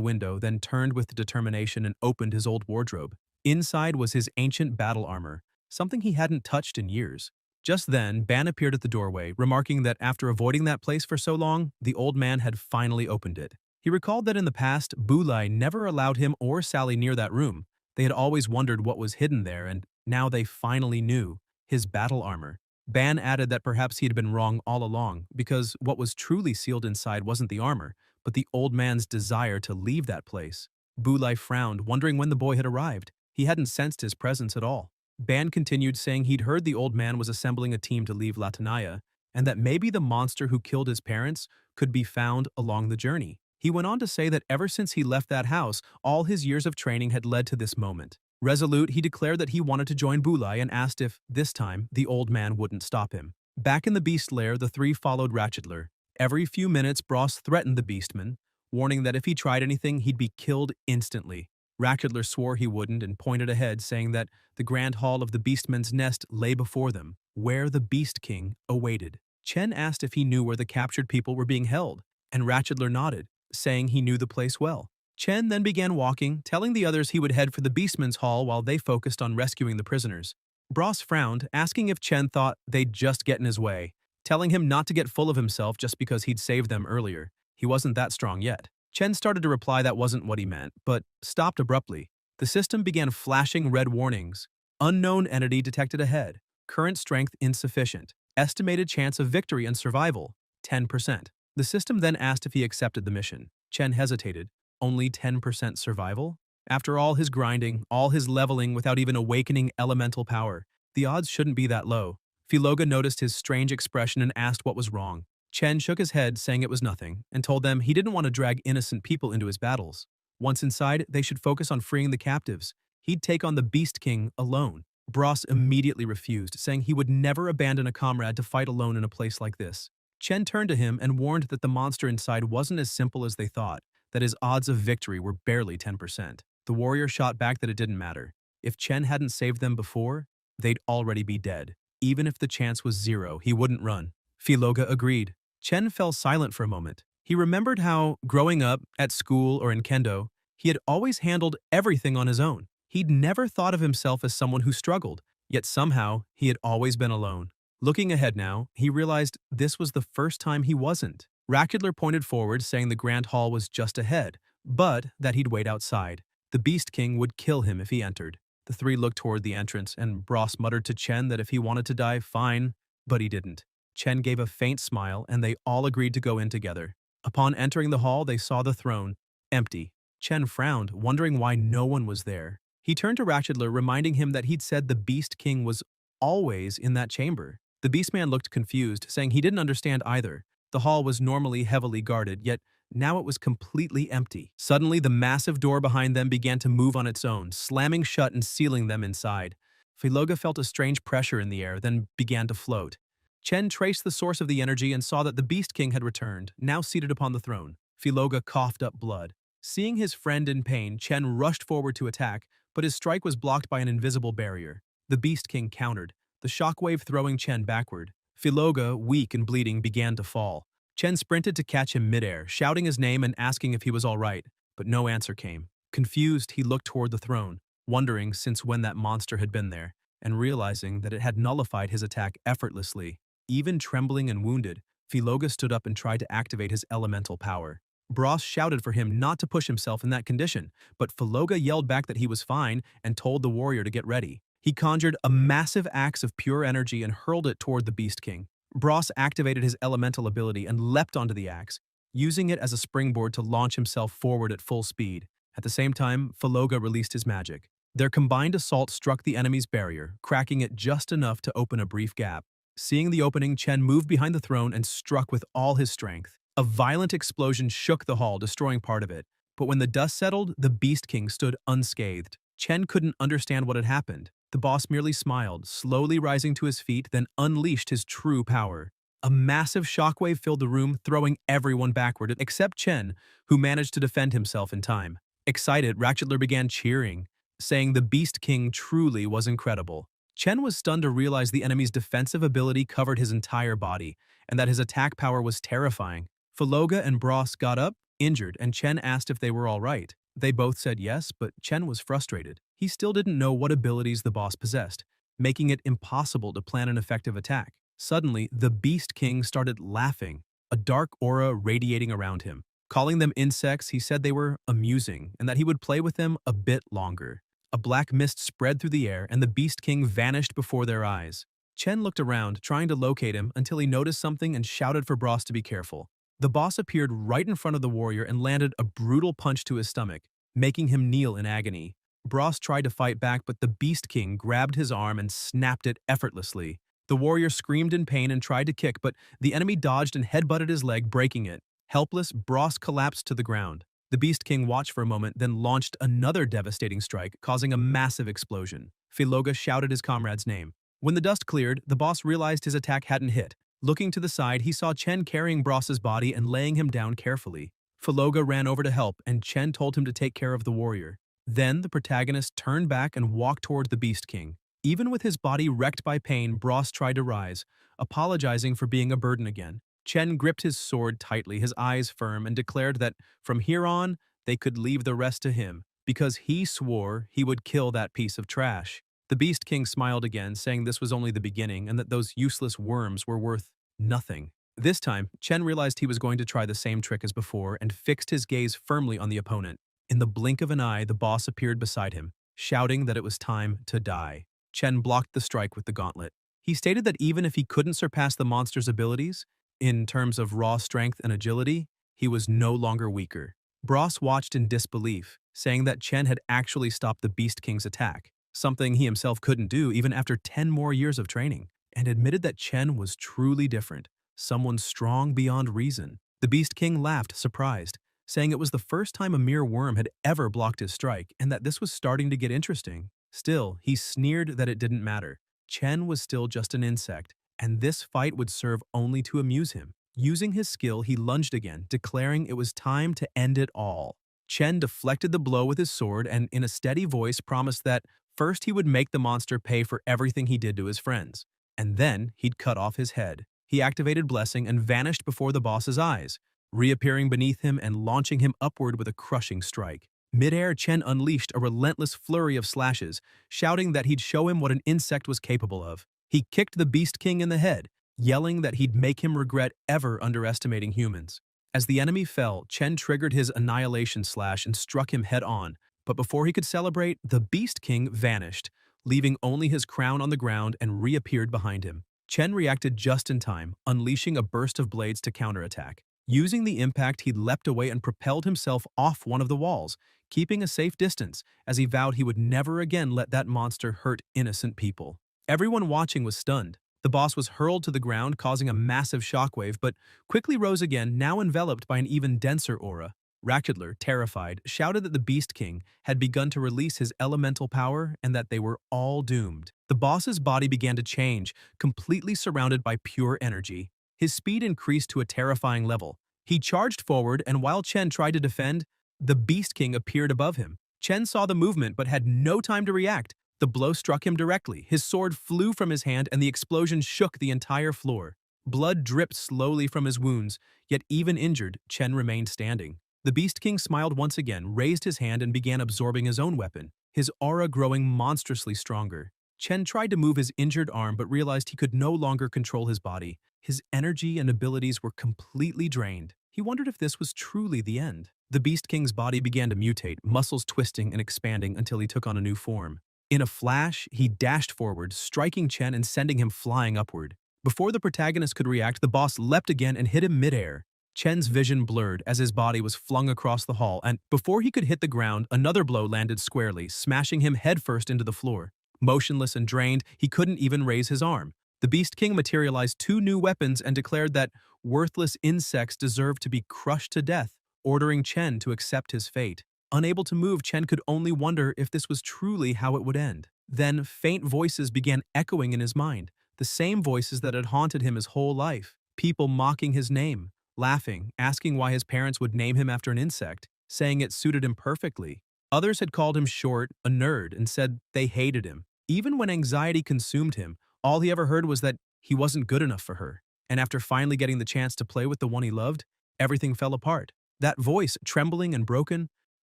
Speaker 1: window, then turned with determination and opened his old wardrobe. Inside was his ancient battle armor, something he hadn't touched in years. Just then, Ban appeared at the doorway, remarking that after avoiding that place for so long, the old man had finally opened it. He recalled that in the past, Bulai never allowed him or Sally near that room. They had always wondered what was hidden there, and now they finally knew: his battle armor. Ban added that perhaps he had been wrong all along, because what was truly sealed inside wasn't the armor, but the old man's desire to leave that place. Bulai frowned, wondering when the boy had arrived. He hadn't sensed his presence at all. Ban continued, saying he'd heard the old man was assembling a team to leave Latanaya, and that maybe the monster who killed his parents could be found along the journey. He went on to say that ever since he left that house, all his years of training had led to this moment. Resolute, he declared that he wanted to join Bulai and asked if, this time, the old man wouldn't stop him. Back in the beast lair, the three followed Rakudler. Every few minutes, Bros threatened the beastman, warning that if he tried anything, he'd be killed instantly. Rakudler swore he wouldn't and pointed ahead, saying that the grand hall of the beastman's nest lay before them, where the Beast King awaited. Chen asked if he knew where the captured people were being held, and Rakudler nodded, saying he knew the place well. Chen then began walking, telling the others he would head for the Beastman's Hall while they focused on rescuing the prisoners. Bros frowned, asking if Chen thought they'd just get in his way, telling him not to get full of himself just because he'd saved them earlier. He wasn't that strong yet. Chen started to reply that wasn't what he meant, but stopped abruptly. The system began flashing red warnings. Unknown entity detected ahead. Current strength insufficient. Estimated chance of victory and survival, 10%. The system then asked if he accepted the mission. Chen hesitated. Only 10% survival? After all his grinding, all his leveling without even awakening elemental power, the odds shouldn't be that low. Filoga noticed his strange expression and asked what was wrong. Chen shook his head, saying it was nothing, and told them he didn't want to drag innocent people into his battles. Once inside, they should focus on freeing the captives. He'd take on the Beast King alone. Bros immediately refused, saying he would never abandon a comrade to fight alone in a place like this. Chen turned to him and warned that the monster inside wasn't as simple as they thought, that his odds of victory were barely 10%. The warrior shot back that it didn't matter. If Chen hadn't saved them before, they'd already be dead. Even if the chance was 0, he wouldn't run. Filoga agreed. Chen fell silent for a moment. He remembered how, growing up, at school or in kendo, he had always handled everything on his own. He'd never thought of himself as someone who struggled, yet somehow he had always been alone. Looking ahead now, he realized this was the first time he wasn't. Rakudler pointed forward, saying the Grand Hall was just ahead, but that he'd wait outside. The Beast King would kill him if he entered. The three looked toward the entrance, and Bros muttered to Chen that if he wanted to die, fine, but he didn't. Chen gave a faint smile, and they all agreed to go in together. Upon entering the hall, they saw the throne, empty. Chen frowned, wondering why no one was there. He turned to Rakudler, reminding him that he'd said the Beast King was always in that chamber. The Beastman looked confused, saying he didn't understand either. The hall was normally heavily guarded, yet now it was completely empty. Suddenly, the massive door behind them began to move on its own, slamming shut and sealing them inside. Filoga felt a strange pressure in the air, then began to float. Chen traced the source of the energy and saw that the Beast King had returned, now seated upon the throne. Filoga coughed up blood. Seeing his friend in pain, Chen rushed forward to attack, but his strike was blocked by an invisible barrier. The Beast King countered, the shockwave throwing Chen backward. Filoga, weak and bleeding, began to fall. Chen sprinted to catch him midair, shouting his name and asking if he was all right, but no answer came. Confused, he looked toward the throne, wondering since when that monster had been there. and realizing that it had nullified his attack effortlessly. Even trembling and wounded, Philoga stood up and tried to activate his elemental power. Bros shouted for him not to push himself in that condition, but Philoga yelled back that he was fine and told the warrior to get ready. He conjured a massive axe of pure energy and hurled it toward the Beast King. Bros activated his elemental ability and leapt onto the axe, using it as a springboard to launch himself forward at full speed. At the same time, Philoga released his magic. Their combined assault struck the enemy's barrier, cracking it just enough to open a brief gap. Seeing the opening, Chen moved behind the throne and struck with all his strength. A violent explosion shook the hall, destroying part of it. But when the dust settled, the Beast King stood unscathed. Chen couldn't understand what had happened. The boss merely smiled, slowly rising to his feet, then unleashed his true power. A massive shockwave filled the room, throwing everyone backward, except Chen, who managed to defend himself in time. Excited, Ratchetler began cheering, saying the Beast King truly was incredible. Chen was stunned to realize the enemy's defensive ability covered his entire body, and that his attack power was terrifying. Philoga and Bros got up, injured, and Chen asked if they were all right. They both said yes, but Chen was frustrated. He still didn't know what abilities the boss possessed, making it impossible to plan an effective attack. Suddenly, the Beast King started laughing, a dark aura radiating around him. Calling them insects, he said they were amusing and that he would play with them a bit longer. A black mist spread through the air and the Beast King vanished before their eyes. Chen looked around, trying to locate him until he noticed something and shouted for Bros to be careful. The boss appeared right in front of the warrior and landed a brutal punch to his stomach, making him kneel in agony. Bros tried to fight back, but the Beast King grabbed his arm and snapped it effortlessly. The warrior screamed in pain and tried to kick, but the enemy dodged and headbutted his leg, breaking it. Helpless, Bros collapsed to the ground. The Beast King watched for a moment, then launched another devastating strike, causing a massive explosion. Philoga shouted his comrade's name. When the dust cleared, the boss realized his attack hadn't hit. Looking to the side, he saw Chen carrying Bros's body and laying him down carefully. Philoga ran over to help, and Chen told him to take care of the warrior. Then the protagonist turned back and walked toward the Beast King. Even with his body wrecked by pain, Bros tried to rise, apologizing for being a burden again. Chen gripped his sword tightly, his eyes firm, and declared that from here on, they could leave the rest to him, because he swore he would kill that piece of trash. The Beast King smiled again, saying this was only the beginning and that those useless worms were worth nothing. This time, Chen realized he was going to try the same trick as before and fixed his gaze firmly on the opponent. In the blink of an eye, the boss appeared beside him, shouting that it was time to die. Chen blocked the strike with the gauntlet. He stated that even if he couldn't surpass the monster's abilities, in terms of raw strength and agility, he was no longer weaker. Bros watched in disbelief, saying that Chen had actually stopped the Beast King's attack, something he himself couldn't do even after 10 more years of training, and admitted that Chen was truly different, someone strong beyond reason. The Beast King laughed, surprised, saying it was the first time a mere worm had ever blocked his strike and that this was starting to get interesting. Still, he sneered that it didn't matter. Chen was still just an insect, and this fight would serve only to amuse him. Using his skill, he lunged again, declaring it was time to end it all. Chen deflected the blow with his sword and, in a steady voice, promised that first he would make the monster pay for everything he did to his friends, and then he'd cut off his head. He activated Blessing and vanished before the boss's eyes, reappearing beneath him and launching him upward with a crushing strike. Mid-air, Chen unleashed a relentless flurry of slashes, shouting that he'd show him what an insect was capable of. He kicked the Beast King in the head, yelling that he'd make him regret ever underestimating humans. As the enemy fell, Chen triggered his annihilation slash and struck him head-on, but before he could celebrate, the Beast King vanished, leaving only his crown on the ground and reappeared behind him. Chen reacted just in time, unleashing a burst of blades to counterattack. Using the impact, he leapt away and propelled himself off one of the walls, keeping a safe distance, as he vowed he would never again let that monster hurt innocent people. Everyone watching was stunned. The boss was hurled to the ground, causing a massive shockwave, but quickly rose again, now enveloped by an even denser aura. Ratchetler, terrified, shouted that the Beast King had begun to release his elemental power and that they were all doomed. The boss's body began to change, completely surrounded by pure energy. His speed increased to a terrifying level. He charged forward, and while Chen tried to defend, the Beast King appeared above him. Chen saw the movement but had no time to react. The blow struck him directly. His sword flew from his hand and the explosion shook the entire floor. Blood dripped slowly from his wounds, yet even injured, Chen remained standing. The Beast King smiled once again, raised his hand and began absorbing his own weapon, his aura growing monstrously stronger. Chen tried to move his injured arm but realized he could no longer control his body. His energy and abilities were completely drained. He wondered if this was truly the end. The Beast King's body began to mutate, muscles twisting and expanding until he took on a new form. In a flash, he dashed forward, striking Chen and sending him flying upward. Before the protagonist could react, the boss leapt again and hit him midair. Chen's vision blurred as his body was flung across the hall, and before he could hit the ground, another blow landed squarely, smashing him headfirst into the floor. Motionless and drained, he couldn't even raise his arm. The Beast King materialized two new weapons and declared that worthless insects deserved to be crushed to death, ordering Chen to accept his fate. Unable to move, Chen could only wonder if this was truly how it would end. Then, faint voices began echoing in his mind, the same voices that had haunted him his whole life. People mocking his name, laughing, asking why his parents would name him after an insect, saying it suited him perfectly. Others had called him short, a nerd, and said they hated him. Even when anxiety consumed him, all he ever heard was that he wasn't good enough for her. And after finally getting the chance to play with the one he loved, everything fell apart. That voice, trembling and broken,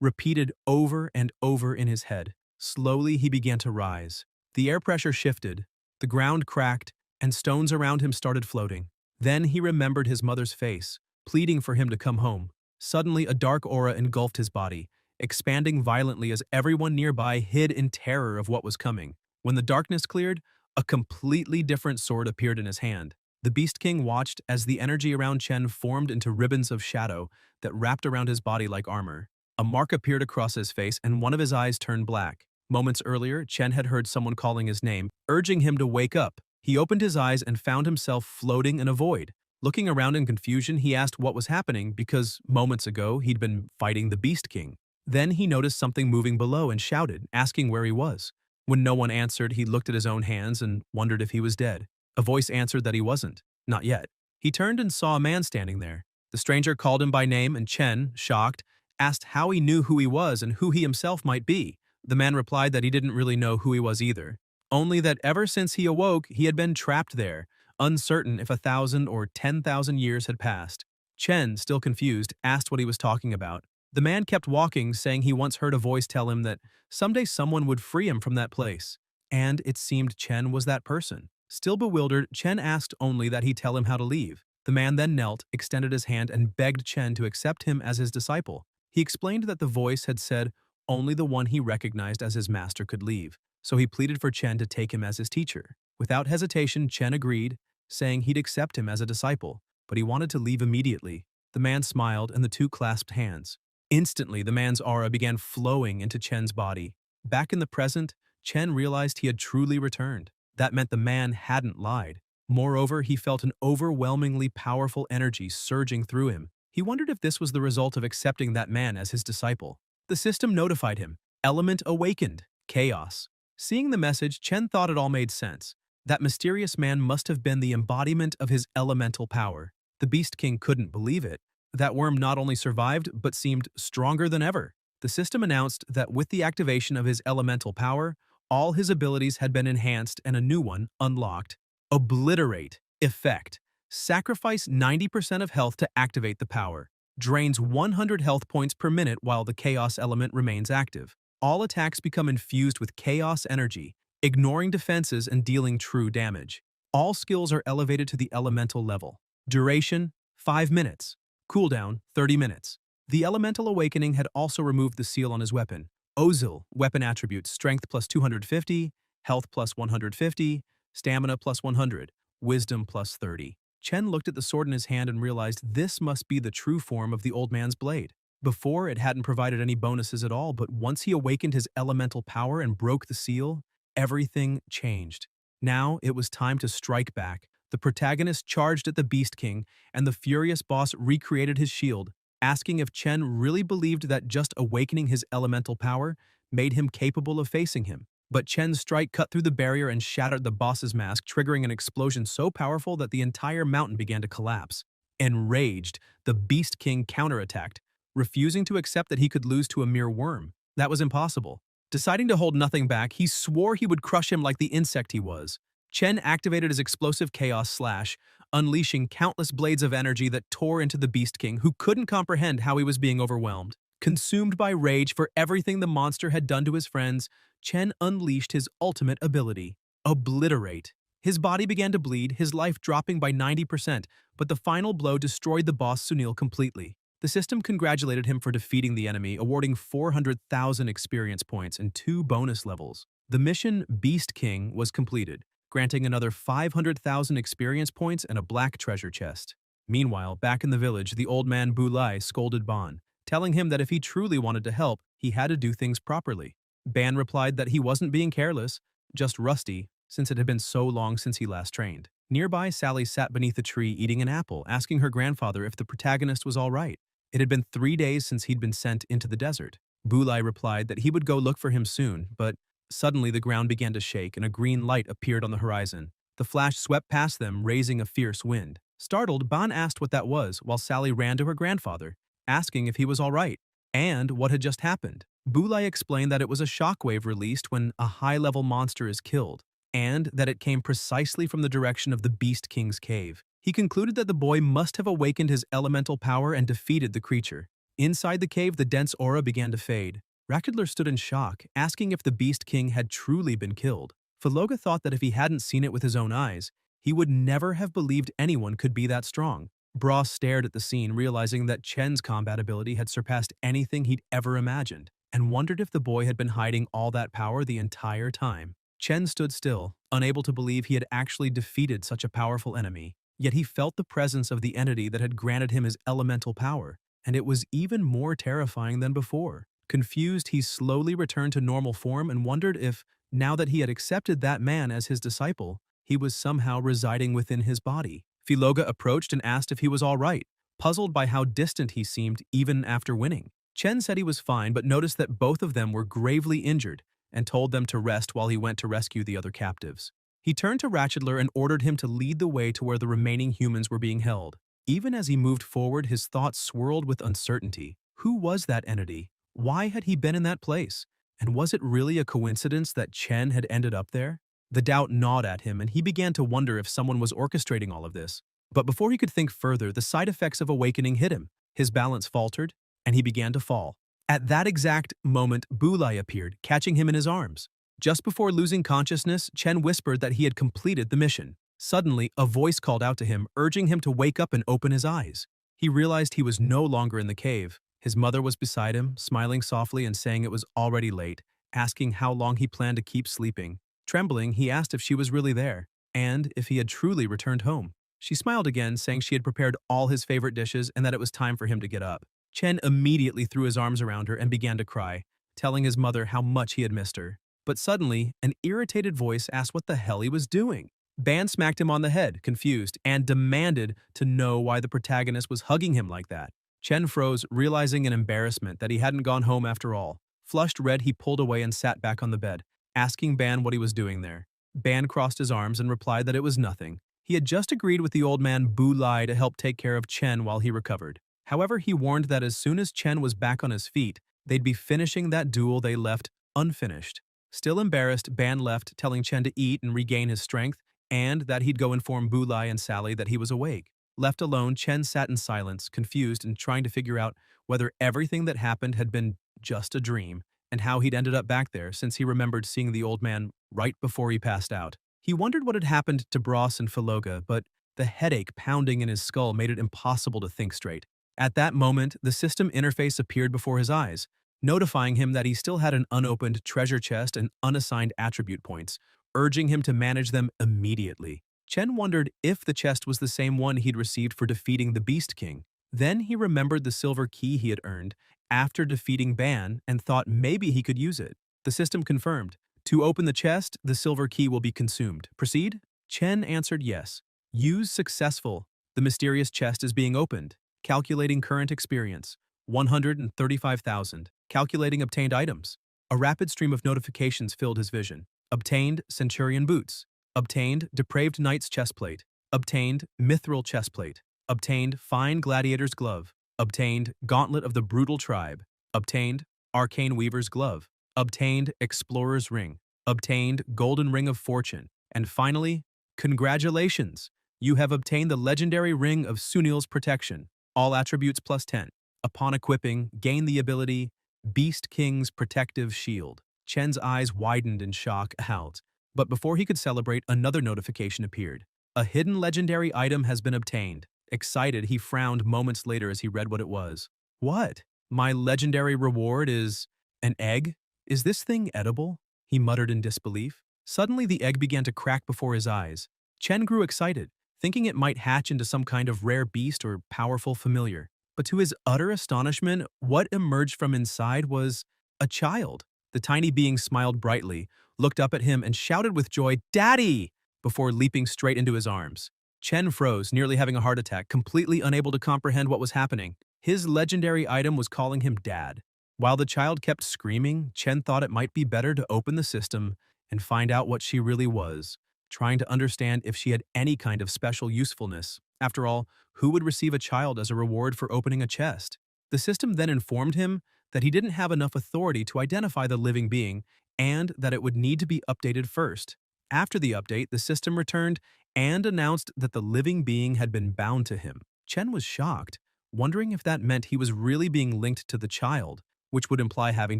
Speaker 1: repeated over and over in his head. Slowly, he began to rise. The air pressure shifted, the ground cracked, and stones around him started floating. Then he remembered his mother's face, pleading for him to come home. Suddenly, a dark aura engulfed his body, expanding violently as everyone nearby hid in terror of what was coming. When the darkness cleared, a completely different sword appeared in his hand. The Beast King watched as the energy around Chen formed into ribbons of shadow that wrapped around his body like armor. A mark appeared across his face and one of his eyes turned black. Moments earlier, Chen had heard someone calling his name, urging him to wake up. He opened his eyes and found himself floating in a void. Looking around in confusion, he asked what was happening because moments ago he'd been fighting the Beast King. Then he noticed something moving below and shouted, asking where he was. When no one answered, he looked at his own hands and wondered if he was dead. A voice answered that he wasn't. Not yet. He turned and saw a man standing there. The stranger called him by name and Chen, shocked, asked how he knew who he was and who he himself might be. The man replied that he didn't really know who he was either. Only that ever since he awoke, he had been trapped there, uncertain if 1,000 or 10,000 years had passed. Chen, still confused, asked what he was talking about. The man kept walking, saying he once heard a voice tell him that someday someone would free him from that place. And it seemed Chen was that person. Still bewildered, Chen asked only that he tell him how to leave. The man then knelt, extended his hand, and begged Chen to accept him as his disciple. He explained that the voice had said only the one he recognized as his master could leave, so he pleaded for Chen to take him as his teacher. Without hesitation, Chen agreed, saying he'd accept him as a disciple, but he wanted to leave immediately. The man smiled and the two clasped hands. Instantly, the man's aura began flowing into Chen's body. Back in the present, Chen realized he had truly returned. That meant the man hadn't lied. Moreover, he felt an overwhelmingly powerful energy surging through him. He wondered if this was the result of accepting that man as his disciple. The system notified him. Element awakened. Chaos. Seeing the message, Chen thought it all made sense. That mysterious man must have been the embodiment of his elemental power. The Beast King couldn't believe it. That worm not only survived, but seemed stronger than ever. The system announced that with the activation of his elemental power, all his abilities had been enhanced and a new one unlocked. Obliterate. Effect. Sacrifice 90% of health to activate the power. Drains 100 health points per minute while the chaos element remains active. All attacks become infused with chaos energy, ignoring defenses and dealing true damage. All skills are elevated to the elemental level. Duration, 5 minutes. Cooldown, 30 minutes. The Elemental Awakening had also removed the seal on his weapon. Ozil, weapon attributes, strength plus 250, health plus 150, stamina plus 100, wisdom plus 30. Chen looked at the sword in his hand and realized this must be the true form of the old man's blade. Before, it hadn't provided any bonuses at all, but once he awakened his elemental power and broke the seal, everything changed. Now, it was time to strike back. The protagonist charged at the Beast King, and the furious boss recreated his shield, asking if Chen really believed that just awakening his elemental power made him capable of facing him. But Chen's strike cut through the barrier and shattered the boss's mask, triggering an explosion so powerful that the entire mountain began to collapse. Enraged, the Beast King counterattacked, refusing to accept that he could lose to a mere worm. That was impossible. Deciding to hold nothing back, he swore he would crush him like the insect he was. Chen activated his explosive chaos slash, unleashing countless blades of energy that tore into the Beast King, who couldn't comprehend how he was being overwhelmed. Consumed by rage for everything the monster had done to his friends, Chen unleashed his ultimate ability. obliterate. His body began to bleed, his life dropping by 90%, but the final blow destroyed the boss Sunil completely. The system congratulated him for defeating the enemy, awarding 400,000 experience points and 2 bonus levels. The mission Beast King was completed, granting another 500,000 experience points and a black treasure chest. Meanwhile, back in the village, the old man Bulai scolded Ban, telling him that if he truly wanted to help, he had to do things properly. Ban replied that he wasn't being careless, just rusty, since it had been so long since he last trained. Nearby, Sally sat beneath a tree eating an apple, asking her grandfather if the protagonist was all right. It had been 3 days since he'd been sent into the desert. Bulai replied that he would go look for him soon, but suddenly the ground began to shake and a green light appeared on the horizon. The flash swept past them, raising a fierce wind. Startled, Ban asked what that was, while Sally ran to her grandfather, asking if he was all right, and what had just happened. Bulai explained that it was a shockwave released when a high-level monster is killed, and that it came precisely from the direction of the Beast King's cave. He concluded that the boy must have awakened his elemental power and defeated the creature. Inside the cave, the dense aura began to fade. Rakudler stood in shock, asking if the Beast King had truly been killed. Filoga thought that if he hadn't seen it with his own eyes, he would never have believed anyone could be that strong. Bra stared at the scene, realizing that Chen's combat ability had surpassed anything he'd ever imagined, and wondered if the boy had been hiding all that power the entire time. Chen stood still, unable to believe he had actually defeated such a powerful enemy. Yet he felt the presence of the entity that had granted him his elemental power, and it was even more terrifying than before. Confused, he slowly returned to normal form and wondered if, now that he had accepted that man as his disciple, he was somehow residing within his body. Filoga approached and asked if he was all right, puzzled by how distant he seemed even after winning. Chen said he was fine but noticed that both of them were gravely injured and told them to rest while he went to rescue the other captives. He turned to Ratchedler and ordered him to lead the way to where the remaining humans were being held. Even as he moved forward, his thoughts swirled with uncertainty. Who was that entity? Why had he been in that place? And was it really a coincidence that Chen had ended up there? The doubt gnawed at him, and he began to wonder if someone was orchestrating all of this. But before he could think further, the side effects of awakening hit him. His balance faltered, and he began to fall. At that exact moment, Bulai appeared, catching him in his arms. Just before losing consciousness, Chen whispered that he had completed the mission. Suddenly, a voice called out to him, urging him to wake up and open his eyes. He realized he was no longer in the cave. His mother was beside him, smiling softly and saying it was already late, asking how long he planned to keep sleeping. Trembling, he asked if she was really there, and if he had truly returned home. She smiled again, saying she had prepared all his favorite dishes and that it was time for him to get up. Chen immediately threw his arms around her and began to cry, telling his mother how much he had missed her. But suddenly, an irritated voice asked what the hell he was doing. Ban smacked him on the head, confused, and demanded to know why the protagonist was hugging him like that. Chen froze, realizing in embarrassment that he hadn't gone home after all. Flushed red, he pulled away and sat back on the bed, asking Ban what he was doing there. Ban crossed his arms and replied that it was nothing. He had just agreed with the old man Bulai to help take care of Chen while he recovered. However, he warned that as soon as Chen was back on his feet, they'd be finishing that duel they left unfinished. Still embarrassed, Ban left, telling Chen to eat and regain his strength, and that he'd go inform Bulai and Sally that he was awake. Left alone, Chen sat in silence, confused and trying to figure out whether everything that happened had been just a dream, and how he'd ended up back there since he remembered seeing the old man right before he passed out. He wondered what had happened to Bros and Filoga, but the headache pounding in his skull made it impossible to think straight. At that moment, the system interface appeared before his eyes, notifying him that he still had an unopened treasure chest and unassigned attribute points, urging him to manage them immediately. Chen wondered if the chest was the same one he'd received for defeating the Beast King. Then he remembered the silver key he had earned after defeating Ban and thought maybe he could use it. The system confirmed. To open the chest, the silver key will be consumed. Proceed? Chen answered yes. Use successful. The mysterious chest is being opened. Calculating current experience. 135,000. Calculating obtained items. A rapid stream of notifications filled his vision. Obtained Centurion boots. Obtained Depraved Knight's chestplate. Obtained Mithril chestplate. Obtained Fine Gladiator's glove. Obtained Gauntlet of the Brutal Tribe. Obtained Arcane Weaver's glove. Obtained Explorer's ring. Obtained Golden Ring of Fortune. And finally, congratulations! You have obtained the legendary Ring of Sunil's Protection. All attributes plus 10. Upon equipping, gain the ability Beast King's Protective Shield. Chen's eyes widened in shock. Out. But before he could celebrate, another notification appeared. A hidden legendary item has been obtained. Excited, he frowned moments later as he read what it was. What? My legendary reward is an egg? Is this thing edible? He muttered in disbelief. Suddenly, the egg began to crack before his eyes. Chen grew excited, thinking it might hatch into some kind of rare beast or powerful familiar. But to his utter astonishment, what emerged from inside was a child. The tiny being smiled brightly, looked up at him, and shouted with joy, "Daddy!" before leaping straight into his arms. Chen froze, nearly having a heart attack, completely unable to comprehend what was happening. His legendary item was calling him Dad. While the child kept screaming, Chen thought it might be better to open the system and find out what she really was, trying to understand if she had any kind of special usefulness. After all, who would receive a child as a reward for opening a chest? The system then informed him that he didn't have enough authority to identify the living being and that it would need to be updated first. After the update, the system returned and announced that the living being had been bound to him. Chen was shocked, wondering if that meant he was really being linked to the child, which would imply having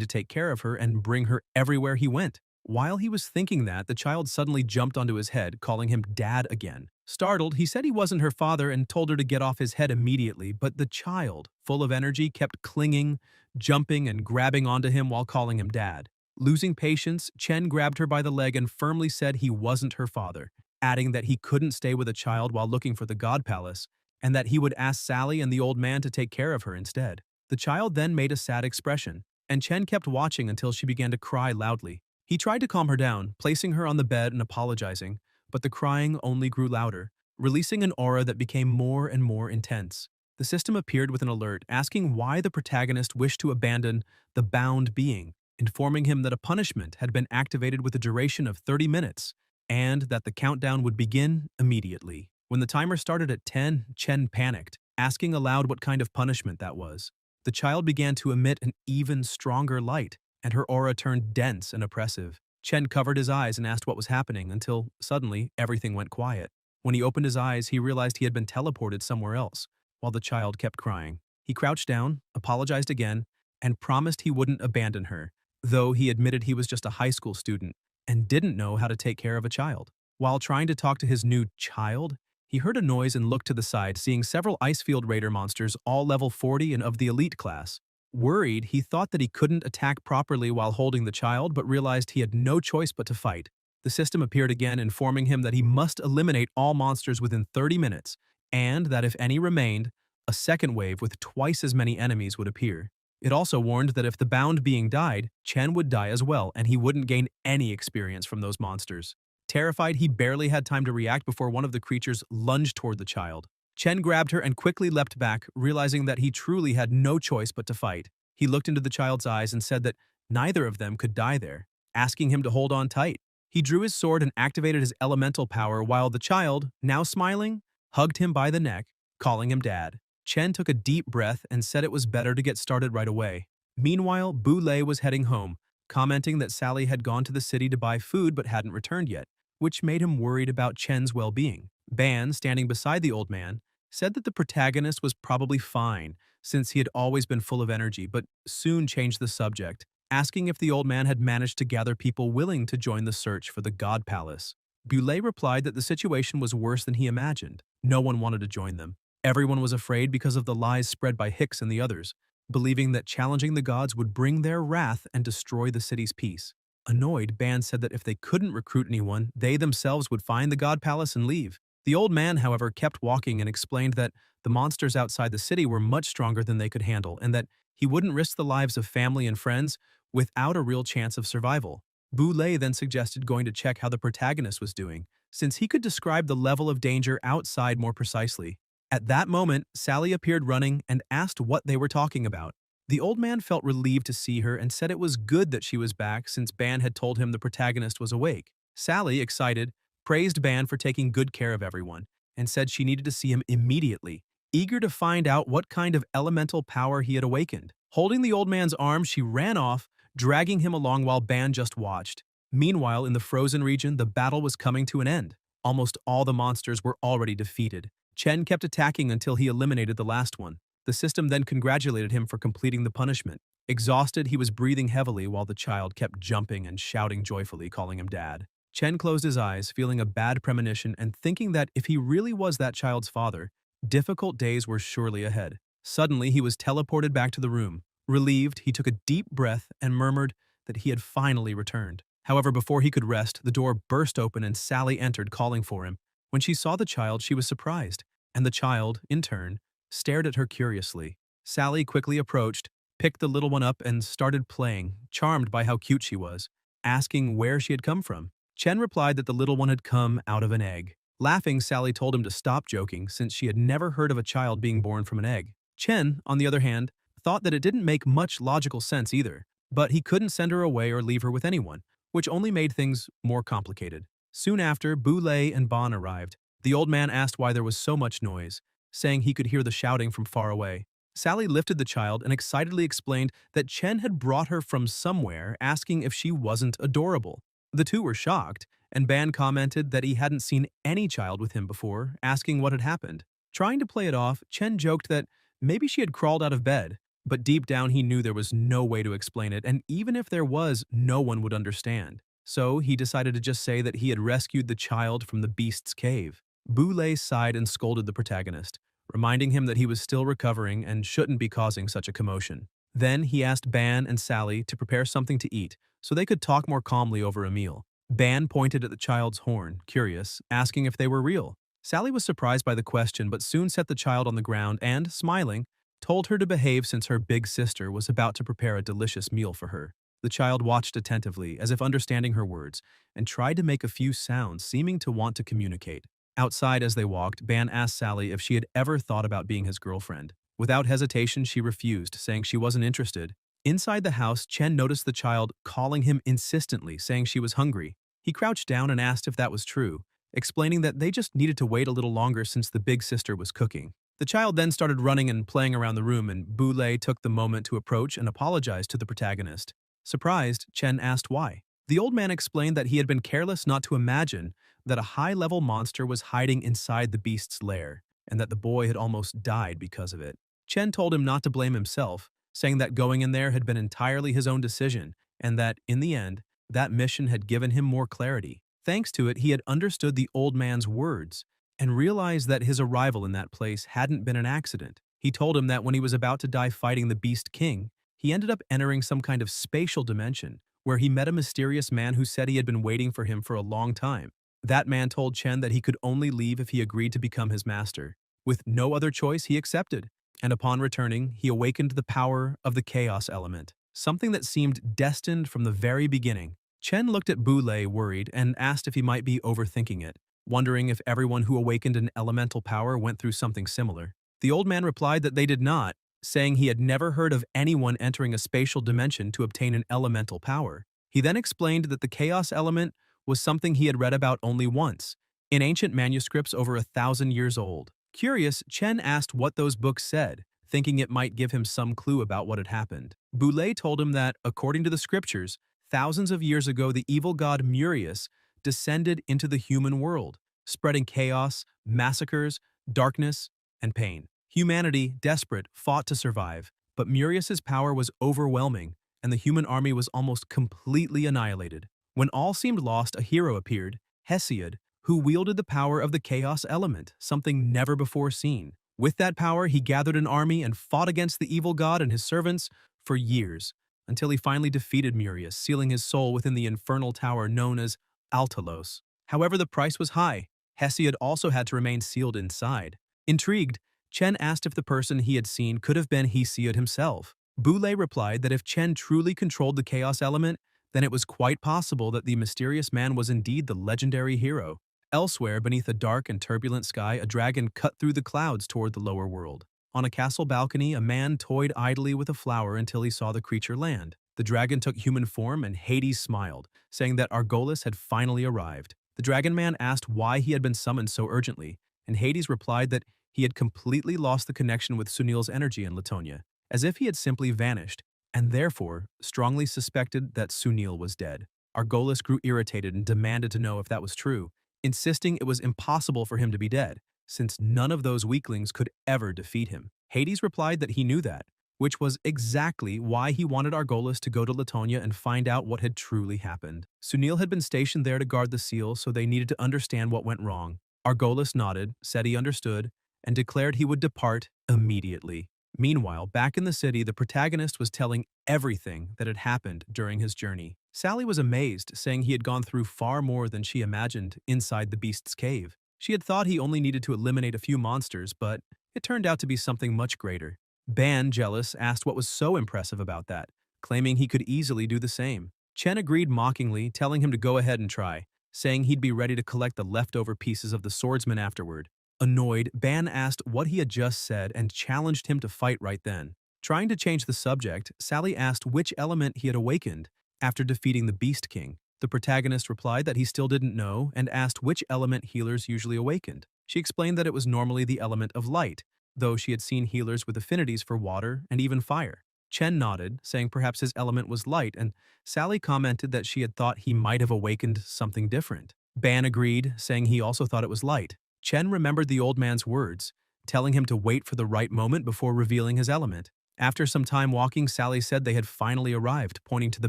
Speaker 1: to take care of her and bring her everywhere he went. While he was thinking that, the child suddenly jumped onto his head, calling him Dad again. Startled, he said he wasn't her father and told her to get off his head immediately, but the child, full of energy, kept clinging, jumping, and grabbing onto him while calling him Dad. Losing patience, Chen grabbed her by the leg and firmly said he wasn't her father, adding that he couldn't stay with a child while looking for the God Palace, and that he would ask Sally and the old man to take care of her instead. The child then made a sad expression, and Chen kept watching until she began to cry loudly. He tried to calm her down, placing her on the bed and apologizing, but the crying only grew louder, releasing an aura that became more and more intense. The system appeared with an alert asking why the protagonist wished to abandon the bound being, informing him that a punishment had been activated with a duration of 30 minutes, and that the countdown would begin immediately. When the timer started at 10, Chen panicked, asking aloud what kind of punishment that was. The child began to emit an even stronger light, and her aura turned dense and oppressive. Chen covered his eyes and asked what was happening until, suddenly, everything went quiet. When he opened his eyes, he realized he had been teleported somewhere else, while the child kept crying. He crouched down, apologized again, and promised he wouldn't abandon her, though he admitted he was just a high school student and didn't know how to take care of a child. While trying to talk to his new child, he heard a noise and looked to the side, seeing several Icefield Raider monsters, all level 40 and of the elite class. Worried, he thought that he couldn't attack properly while holding the child, but realized he had no choice but to fight. The system appeared again, informing him that he must eliminate all monsters within 30 minutes, and that if any remained, a second wave with twice as many enemies would appear. It also warned that if the bound being died, Chen would die as well, and he wouldn't gain any experience from those monsters. Terrified, he barely had time to react before one of the creatures lunged toward the child. Chen grabbed her and quickly leapt back, realizing that he truly had no choice but to fight. He looked into the child's eyes and said that neither of them could die there, asking him to hold on tight. He drew his sword and activated his elemental power while the child, now smiling, hugged him by the neck, calling him Dad. Chen took a deep breath and said it was better to get started right away. Meanwhile, Boulay was heading home, commenting that Sally had gone to the city to buy food but hadn't returned yet, which made him worried about Chen's well-being. Ban, standing beside the old man, said that the protagonist was probably fine since he had always been full of energy, but soon changed the subject, asking if the old man had managed to gather people willing to join the search for the God Palace. Boulay replied that the situation was worse than he imagined. No one wanted to join them. Everyone was afraid because of the lies spread by Hicks and the others, believing that challenging the gods would bring their wrath and destroy the city's peace. Annoyed, Ban said that if they couldn't recruit anyone, they themselves would find the God Palace and leave. The old man, however, kept walking and explained that the monsters outside the city were much stronger than they could handle and that he wouldn't risk the lives of family and friends without a real chance of survival. Boulay then suggested going to check how the protagonist was doing, since he could describe the level of danger outside more precisely. At that moment, Sally appeared running and asked what they were talking about. The old man felt relieved to see her and said it was good that she was back since Ban had told him the protagonist was awake. Sally, excited, praised Ban for taking good care of everyone and said she needed to see him immediately, eager to find out what kind of elemental power he had awakened. Holding the old man's arm, she ran off, dragging him along while Ban just watched. Meanwhile, in the frozen region, the battle was coming to an end. Almost all the monsters were already defeated. Chen kept attacking until he eliminated the last one. The system then congratulated him for completing the punishment. Exhausted, he was breathing heavily while the child kept jumping and shouting joyfully, calling him Dad. Chen closed his eyes, feeling a bad premonition and thinking that if he really was that child's father, difficult days were surely ahead. Suddenly, he was teleported back to the room. Relieved, he took a deep breath and murmured that he had finally returned. However, before he could rest, the door burst open and Sally entered, calling for him. When she saw the child, she was surprised, and the child, in turn, stared at her curiously. Sally quickly approached, picked the little one up, and started playing, charmed by how cute she was, asking where she had come from. Chen replied that the little one had come out of an egg. Laughing, Sally told him to stop joking since she had never heard of a child being born from an egg. Chen, on the other hand, thought that it didn't make much logical sense either, but he couldn't send her away or leave her with anyone, which only made things more complicated. Soon after, Boulay and Bon arrived. The old man asked why there was so much noise, saying he could hear the shouting from far away. Sally lifted the child and excitedly explained that Chen had brought her from somewhere, asking if she wasn't adorable. The two were shocked, and Ban commented that he hadn't seen any child with him before, asking what had happened. Trying to play it off, Chen joked that maybe she had crawled out of bed, but deep down he knew there was no way to explain it, and even if there was, no one would understand. So he decided to just say that he had rescued the child from the beast's cave. Boulay sighed and scolded the protagonist, reminding him that he was still recovering and shouldn't be causing such a commotion. Then he asked Ban and Sally to prepare something to eat so they could talk more calmly over a meal. Ban pointed at the child's horn, curious, asking if they were real. Sally was surprised by the question but soon set the child on the ground and, smiling, told her to behave since her big sister was about to prepare a delicious meal for her. The child watched attentively, as if understanding her words, and tried to make a few sounds, seeming to want to communicate. Outside as they walked, Ban asked Sally if she had ever thought about being his girlfriend. Without hesitation, she refused, saying she wasn't interested. Inside the house, Chen noticed the child calling him insistently, saying she was hungry. He crouched down and asked if that was true, explaining that they just needed to wait a little longer since the big sister was cooking. The child then started running and playing around the room, and Boulay took the moment to approach and apologize to the protagonist. Surprised, Chen asked why. The old man explained that he had been careless not to imagine that a high-level monster was hiding inside the beast's lair, and that the boy had almost died because of it. Chen told him not to blame himself, saying that going in there had been entirely his own decision, and that, in the end, that mission had given him more clarity. Thanks to it, he had understood the old man's words, and realized that his arrival in that place hadn't been an accident. He told him that when he was about to die fighting the Beast King, he ended up entering some kind of spatial dimension, where he met a mysterious man who said he had been waiting for him for a long time. That man told Chen that he could only leave if he agreed to become his master. With no other choice, he accepted, and upon returning, he awakened the power of the chaos element, something that seemed destined from the very beginning. Chen looked at Boulay worried and asked if he might be overthinking it, wondering if everyone who awakened an elemental power went through something similar. The old man replied that they did not, saying he had never heard of anyone entering a spatial dimension to obtain an elemental power. He then explained that the chaos element was something he had read about only once, in ancient manuscripts over 1,000 years old. Curious, Chen asked what those books said, thinking it might give him some clue about what had happened. Boulay told him that, according to the scriptures, thousands of years ago the evil god Murius descended into the human world, spreading chaos, massacres, darkness, and pain. Humanity, desperate, fought to survive, but Murius's power was overwhelming, and the human army was almost completely annihilated. When all seemed lost, a hero appeared, Hesiod, who wielded the power of the chaos element, something never before seen. With that power, he gathered an army and fought against the evil god and his servants for years, until he finally defeated Murius, sealing his soul within the infernal tower known as Altalos. However, the price was high. Hesiod also had to remain sealed inside. Intrigued, Chen asked if the person he had seen could have been Hesiod himself. Boulay replied that if Chen truly controlled the chaos element, then it was quite possible that the mysterious man was indeed the legendary hero. Elsewhere, beneath a dark and turbulent sky, a dragon cut through the clouds toward the lower world. On a castle balcony, a man toyed idly with a flower until he saw the creature land. The dragon took human form and Hades smiled, saying that Argolis had finally arrived. The dragon man asked why he had been summoned so urgently, and Hades replied that he had completely lost the connection with Sunil's energy in Latonia, as if he had simply vanished, and therefore strongly suspected that Sunil was dead. Argolis grew irritated and demanded to know if that was true, insisting it was impossible for him to be dead, since none of those weaklings could ever defeat him. Hades replied that he knew that, which was exactly why he wanted Argolis to go to Latonia and find out what had truly happened. Sunil had been stationed there to guard the seal, so they needed to understand what went wrong. Argolis nodded, said he understood, and declared he would depart immediately. Meanwhile, back in the city, the protagonist was telling everything that had happened during his journey. Sally was amazed, saying he had gone through far more than she imagined inside the beast's cave. She had thought he only needed to eliminate a few monsters, but it turned out to be something much greater. Ban, jealous, asked what was so impressive about that, claiming he could easily do the same. Chen agreed mockingly, telling him to go ahead and try, saying he'd be ready to collect the leftover pieces of the swordsman afterward. Annoyed, Ban asked what he had just said and challenged him to fight right then. Trying to change the subject, Sally asked which element he had awakened after defeating the Beast King. The protagonist replied that he still didn't know and asked which element healers usually awakened. She explained that it was normally the element of light, though she had seen healers with affinities for water and even fire. Chen nodded, saying perhaps his element was light, and Sally commented that she had thought he might have awakened something different. Ban agreed, saying he also thought it was light. Chen remembered the old man's words, telling him to wait for the right moment before revealing his element. After some time walking, Sally said they had finally arrived, pointing to the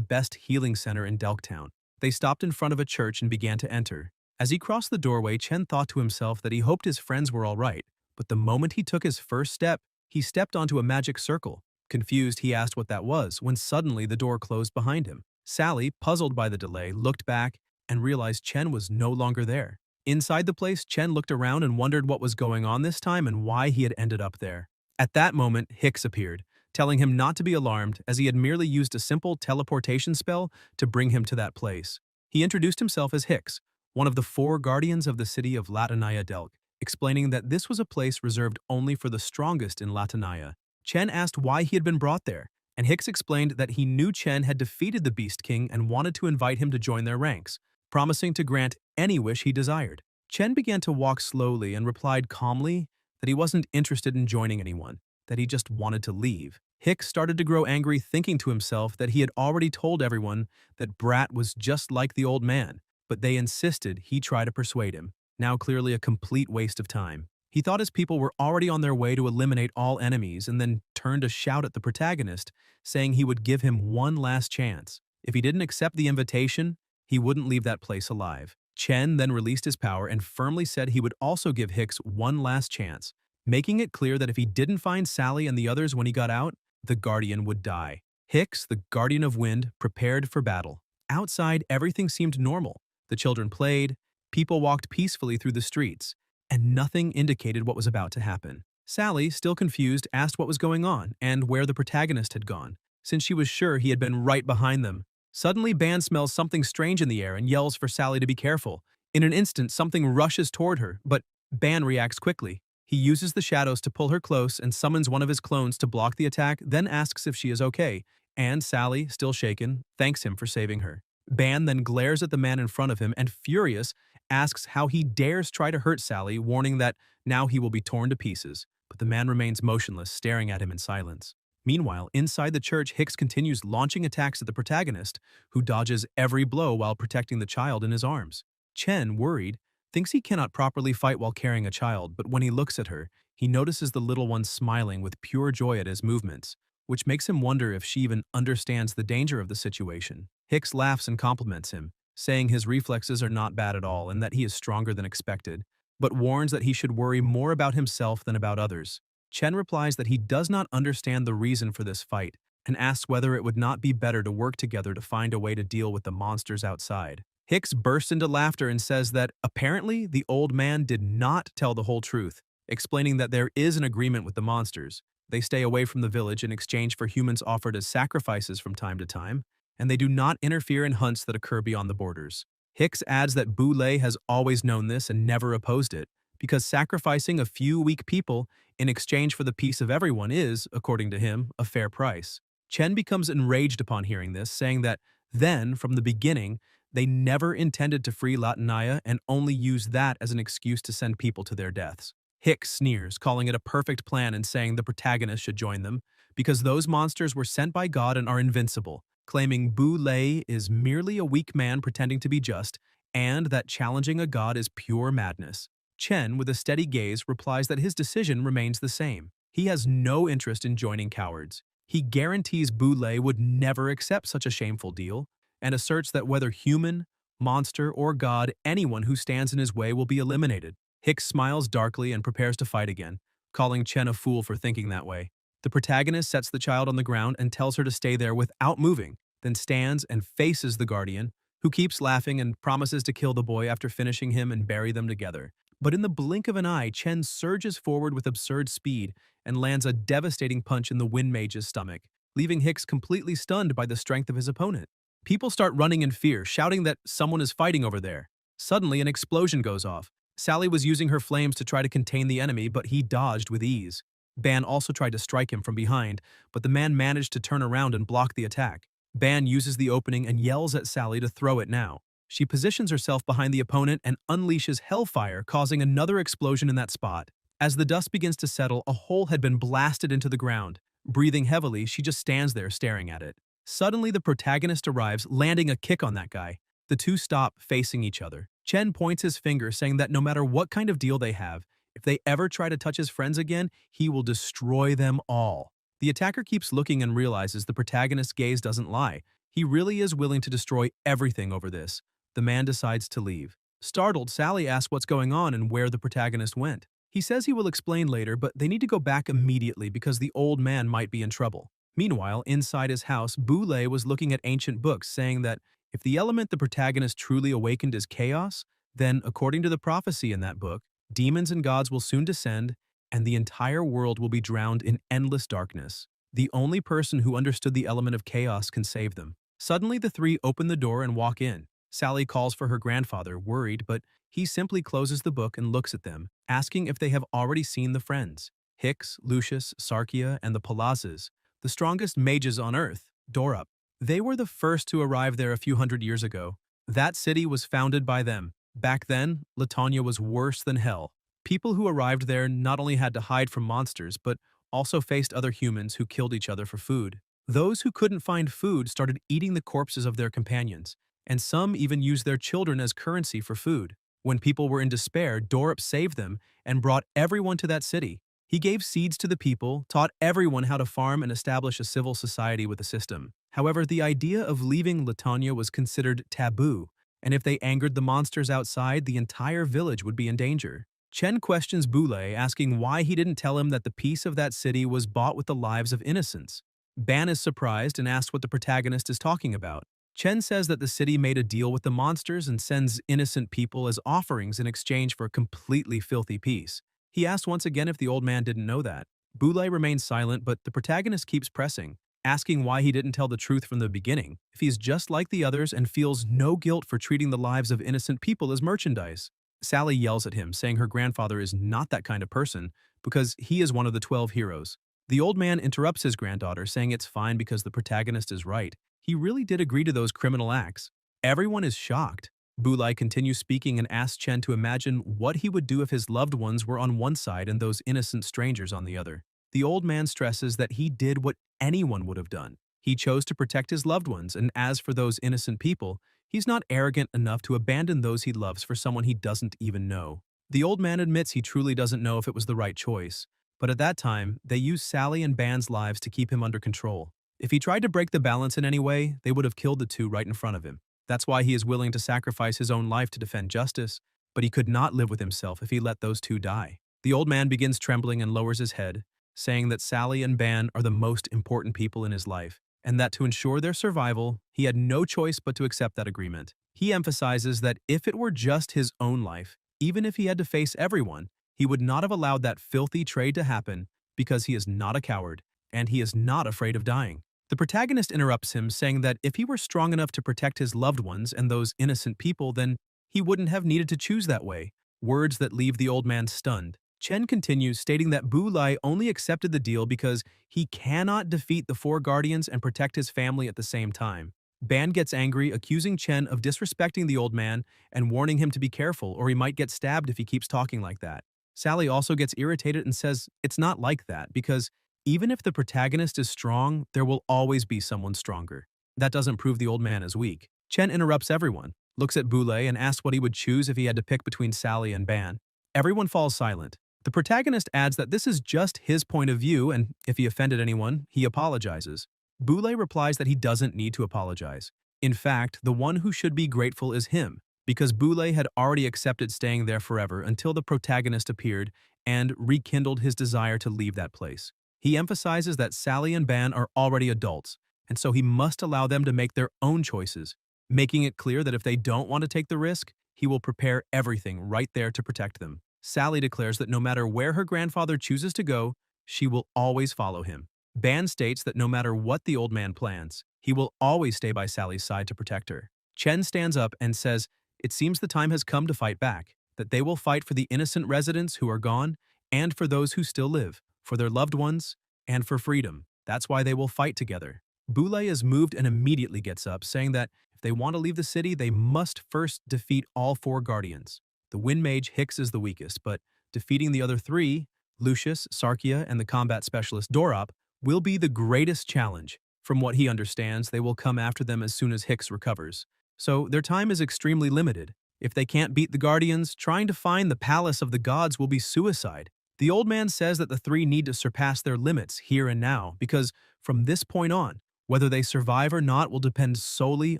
Speaker 1: best healing center in Delktown. They stopped in front of a church and began to enter. As he crossed the doorway, Chen thought to himself that he hoped his friends were all right, but the moment he took his first step, he stepped onto a magic circle. Confused, he asked what that was, when suddenly the door closed behind him. Sally, puzzled by the delay, looked back and realized Chen was no longer there. Inside the place, Chen looked around and wondered what was going on this time and why he had ended up there. At that moment, Hicks appeared, telling him not to be alarmed as he had merely used a simple teleportation spell to bring him to that place. He introduced himself as Hicks, one of the 4 guardians of the city of Latanaya Delk, explaining that this was a place reserved only for the strongest in Latanaya. Chen asked why he had been brought there, and Hicks explained that he knew Chen had defeated the Beast King and wanted to invite him to join their ranks, promising to grant any wish he desired. Chen began to walk slowly and replied calmly that he wasn't interested in joining anyone, that he just wanted to leave. Hicks started to grow angry, thinking to himself that he had already told everyone that Brat was just like the old man, but they insisted he try to persuade him. Now clearly a complete waste of time. He thought his people were already on their way to eliminate all enemies and then turned to shout at the protagonist, saying he would give him one last chance. If he didn't accept the invitation, he wouldn't leave that place alive. Chen then released his power and firmly said he would also give Hicks one last chance, making it clear that if he didn't find Sally and the others when he got out, the Guardian would die. Hicks, the Guardian of Wind, prepared for battle. Outside, everything seemed normal. The children played, people walked peacefully through the streets, and nothing indicated what was about to happen. Sally, still confused, asked what was going on and where the protagonist had gone, since she was sure he had been right behind them. Suddenly, Ban smells something strange in the air and yells for Sally to be careful. In an instant, something rushes toward her, but Ban reacts quickly. He uses the shadows to pull her close and summons one of his clones to block the attack, then asks if she is okay, and Sally, still shaken, thanks him for saving her. Ban then glares at the man in front of him and, furious, asks how he dares try to hurt Sally, warning that now he will be torn to pieces. But the man remains motionless, staring at him in silence. Meanwhile, inside the church, Hicks continues launching attacks at the protagonist, who dodges every blow while protecting the child in his arms. Chen, worried, thinks he cannot properly fight while carrying a child, but when he looks at her, he notices the little one smiling with pure joy at his movements, which makes him wonder if she even understands the danger of the situation. Hicks laughs and compliments him, saying his reflexes are not bad at all and that he is stronger than expected, but warns that he should worry more about himself than about others. Chen replies that he does not understand the reason for this fight and asks whether it would not be better to work together to find a way to deal with the monsters outside. Hicks bursts into laughter and says that apparently the old man did not tell the whole truth, explaining that there is an agreement with the monsters. They stay away from the village in exchange for humans offered as sacrifices from time to time, and they do not interfere in hunts that occur beyond the borders. Hicks adds that Bu Lei has always known this and never opposed it, because sacrificing a few weak people in exchange for the peace of everyone is, according to him, a fair price. Chen becomes enraged upon hearing this, saying that then, from the beginning, they never intended to free Latanaya and only used that as an excuse to send people to their deaths. Hicks sneers, calling it a perfect plan and saying the protagonist should join them, because those monsters were sent by God and are invincible, claiming Bu Lei is merely a weak man pretending to be just, and that challenging a god is pure madness. Chen, with a steady gaze, replies that his decision remains the same. He has no interest in joining cowards. He guarantees Boulay would never accept such a shameful deal and asserts that whether human, monster, or god, anyone who stands in his way will be eliminated. Hicks smiles darkly and prepares to fight again, calling Chen a fool for thinking that way. The protagonist sets the child on the ground and tells her to stay there without moving, then stands and faces the guardian, who keeps laughing and promises to kill the boy after finishing him and bury them together. But in the blink of an eye, Chen surges forward with absurd speed and lands a devastating punch in the Wind Mage's stomach, leaving Hicks completely stunned by the strength of his opponent. People start running in fear, shouting that someone is fighting over there. Suddenly, an explosion goes off. Sally was using her flames to try to contain the enemy, but he dodged with ease. Ban also tried to strike him from behind, but the man managed to turn around and block the attack. Ban uses the opening and yells at Sally to throw it now. She positions herself behind the opponent and unleashes hellfire, causing another explosion in that spot. As the dust begins to settle, a hole had been blasted into the ground. Breathing heavily, she just stands there staring at it. Suddenly, the protagonist arrives, landing a kick on that guy. The two stop, facing each other. Chen points his finger, saying that no matter what kind of deal they have, if they ever try to touch his friends again, he will destroy them all. The attacker keeps looking and realizes the protagonist's gaze doesn't lie. He really is willing to destroy everything over this. The man decides to leave. Startled, Sally asks what's going on and where the protagonist went. He says he will explain later, but they need to go back immediately because the old man might be in trouble. Meanwhile, inside his house, Boulay was looking at ancient books, saying that if the element the protagonist truly awakened is chaos, then, according to the prophecy in that book, demons and gods will soon descend, and the entire world will be drowned in endless darkness. The only person who understood the element of chaos can save them. Suddenly, the three open the door and walk in. Sally calls for her grandfather, worried, but he simply closes the book and looks at them, asking if they have already seen the friends. Hicks, Lucius, Sarkia, and the Palazzas, the strongest mages on Earth, door up. They were the first to arrive there a few hundred years ago. That city was founded by them. Back then, Latanya was worse than hell. People who arrived there not only had to hide from monsters, but also faced other humans who killed each other for food. Those who couldn't find food started eating the corpses of their companions, and some even used their children as currency for food. When people were in despair, Dorup saved them and brought everyone to that city. He gave seeds to the people, taught everyone how to farm and establish a civil society with a system. However, the idea of leaving Latanya was considered taboo, and if they angered the monsters outside, the entire village would be in danger. Chen questions Boulay, asking why he didn't tell him that the peace of that city was bought with the lives of innocents. Ban is surprised and asks what the protagonist is talking about. Chen says that the city made a deal with the monsters and sends innocent people as offerings in exchange for a completely filthy peace. He asks once again if the old man didn't know that. Boulay remains silent, but the protagonist keeps pressing, asking why he didn't tell the truth from the beginning, if he's just like the others and feels no guilt for treating the lives of innocent people as merchandise. Sally yells at him, saying her grandfather is not that kind of person because he is one of the 12 heroes. The old man interrupts his granddaughter, saying it's fine because the protagonist is right. He really did agree to those criminal acts. Everyone is shocked. Boulay continues speaking and asks Chen to imagine what he would do if his loved ones were on one side and those innocent strangers on the other. The old man stresses that he did what anyone would have done. He chose to protect his loved ones, and as for those innocent people, he's not arrogant enough to abandon those he loves for someone he doesn't even know. The old man admits he truly doesn't know if it was the right choice, but at that time, they used Sally and Ban's lives to keep him under control. If he tried to break the balance in any way, they would have killed the two right in front of him. That's why he is willing to sacrifice his own life to defend justice, but he could not live with himself if he let those two die. The old man begins trembling and lowers his head, saying that Sally and Ban are the most important people in his life, and that to ensure their survival, he had no choice but to accept that agreement. He emphasizes that if it were just his own life, even if he had to face everyone, he would not have allowed that filthy trade to happen because he is not a coward, and he is not afraid of dying. The protagonist interrupts him, saying that if he were strong enough to protect his loved ones and those innocent people, then he wouldn't have needed to choose that way, words that leave the old man stunned. Chen continues, stating that Boulay only accepted the deal because he cannot defeat the four guardians and protect his family at the same time. Ban gets angry, accusing Chen of disrespecting the old man and warning him to be careful or he might get stabbed if he keeps talking like that. Sally also gets irritated and says it's not like that because even if the protagonist is strong, there will always be someone stronger. That doesn't prove the old man is weak. Chen interrupts everyone, looks at Boulay and asks what he would choose if he had to pick between Sally and Ban. Everyone falls silent. The protagonist adds that this is just his point of view, and if he offended anyone, he apologizes. Boulay replies that he doesn't need to apologize. In fact, the one who should be grateful is him, because Boulay had already accepted staying there forever until the protagonist appeared and rekindled his desire to leave that place. He emphasizes that Sally and Ban are already adults, and so he must allow them to make their own choices, making it clear that if they don't want to take the risk, he will prepare everything right there to protect them. Sally declares that no matter where her grandfather chooses to go, she will always follow him. Ban states that no matter what the old man plans, he will always stay by Sally's side to protect her. Chen stands up and says, it seems the time has come to fight back, that they will fight for the innocent residents who are gone and for those who still live, for their loved ones, and for freedom. That's why they will fight together. Boulay is moved and immediately gets up, saying that if they want to leave the city, they must first defeat all 4 guardians. The Wind Mage Hicks is the weakest, but defeating the other 3, Lucius, Sarkia, and the combat specialist Dorop, will be the greatest challenge. From what he understands, they will come after them as soon as Hicks recovers. So their time is extremely limited. If they can't beat the Guardians, trying to find the Palace of the Gods will be suicide. The old man says that the 3 need to surpass their limits here and now, because from this point on, whether they survive or not will depend solely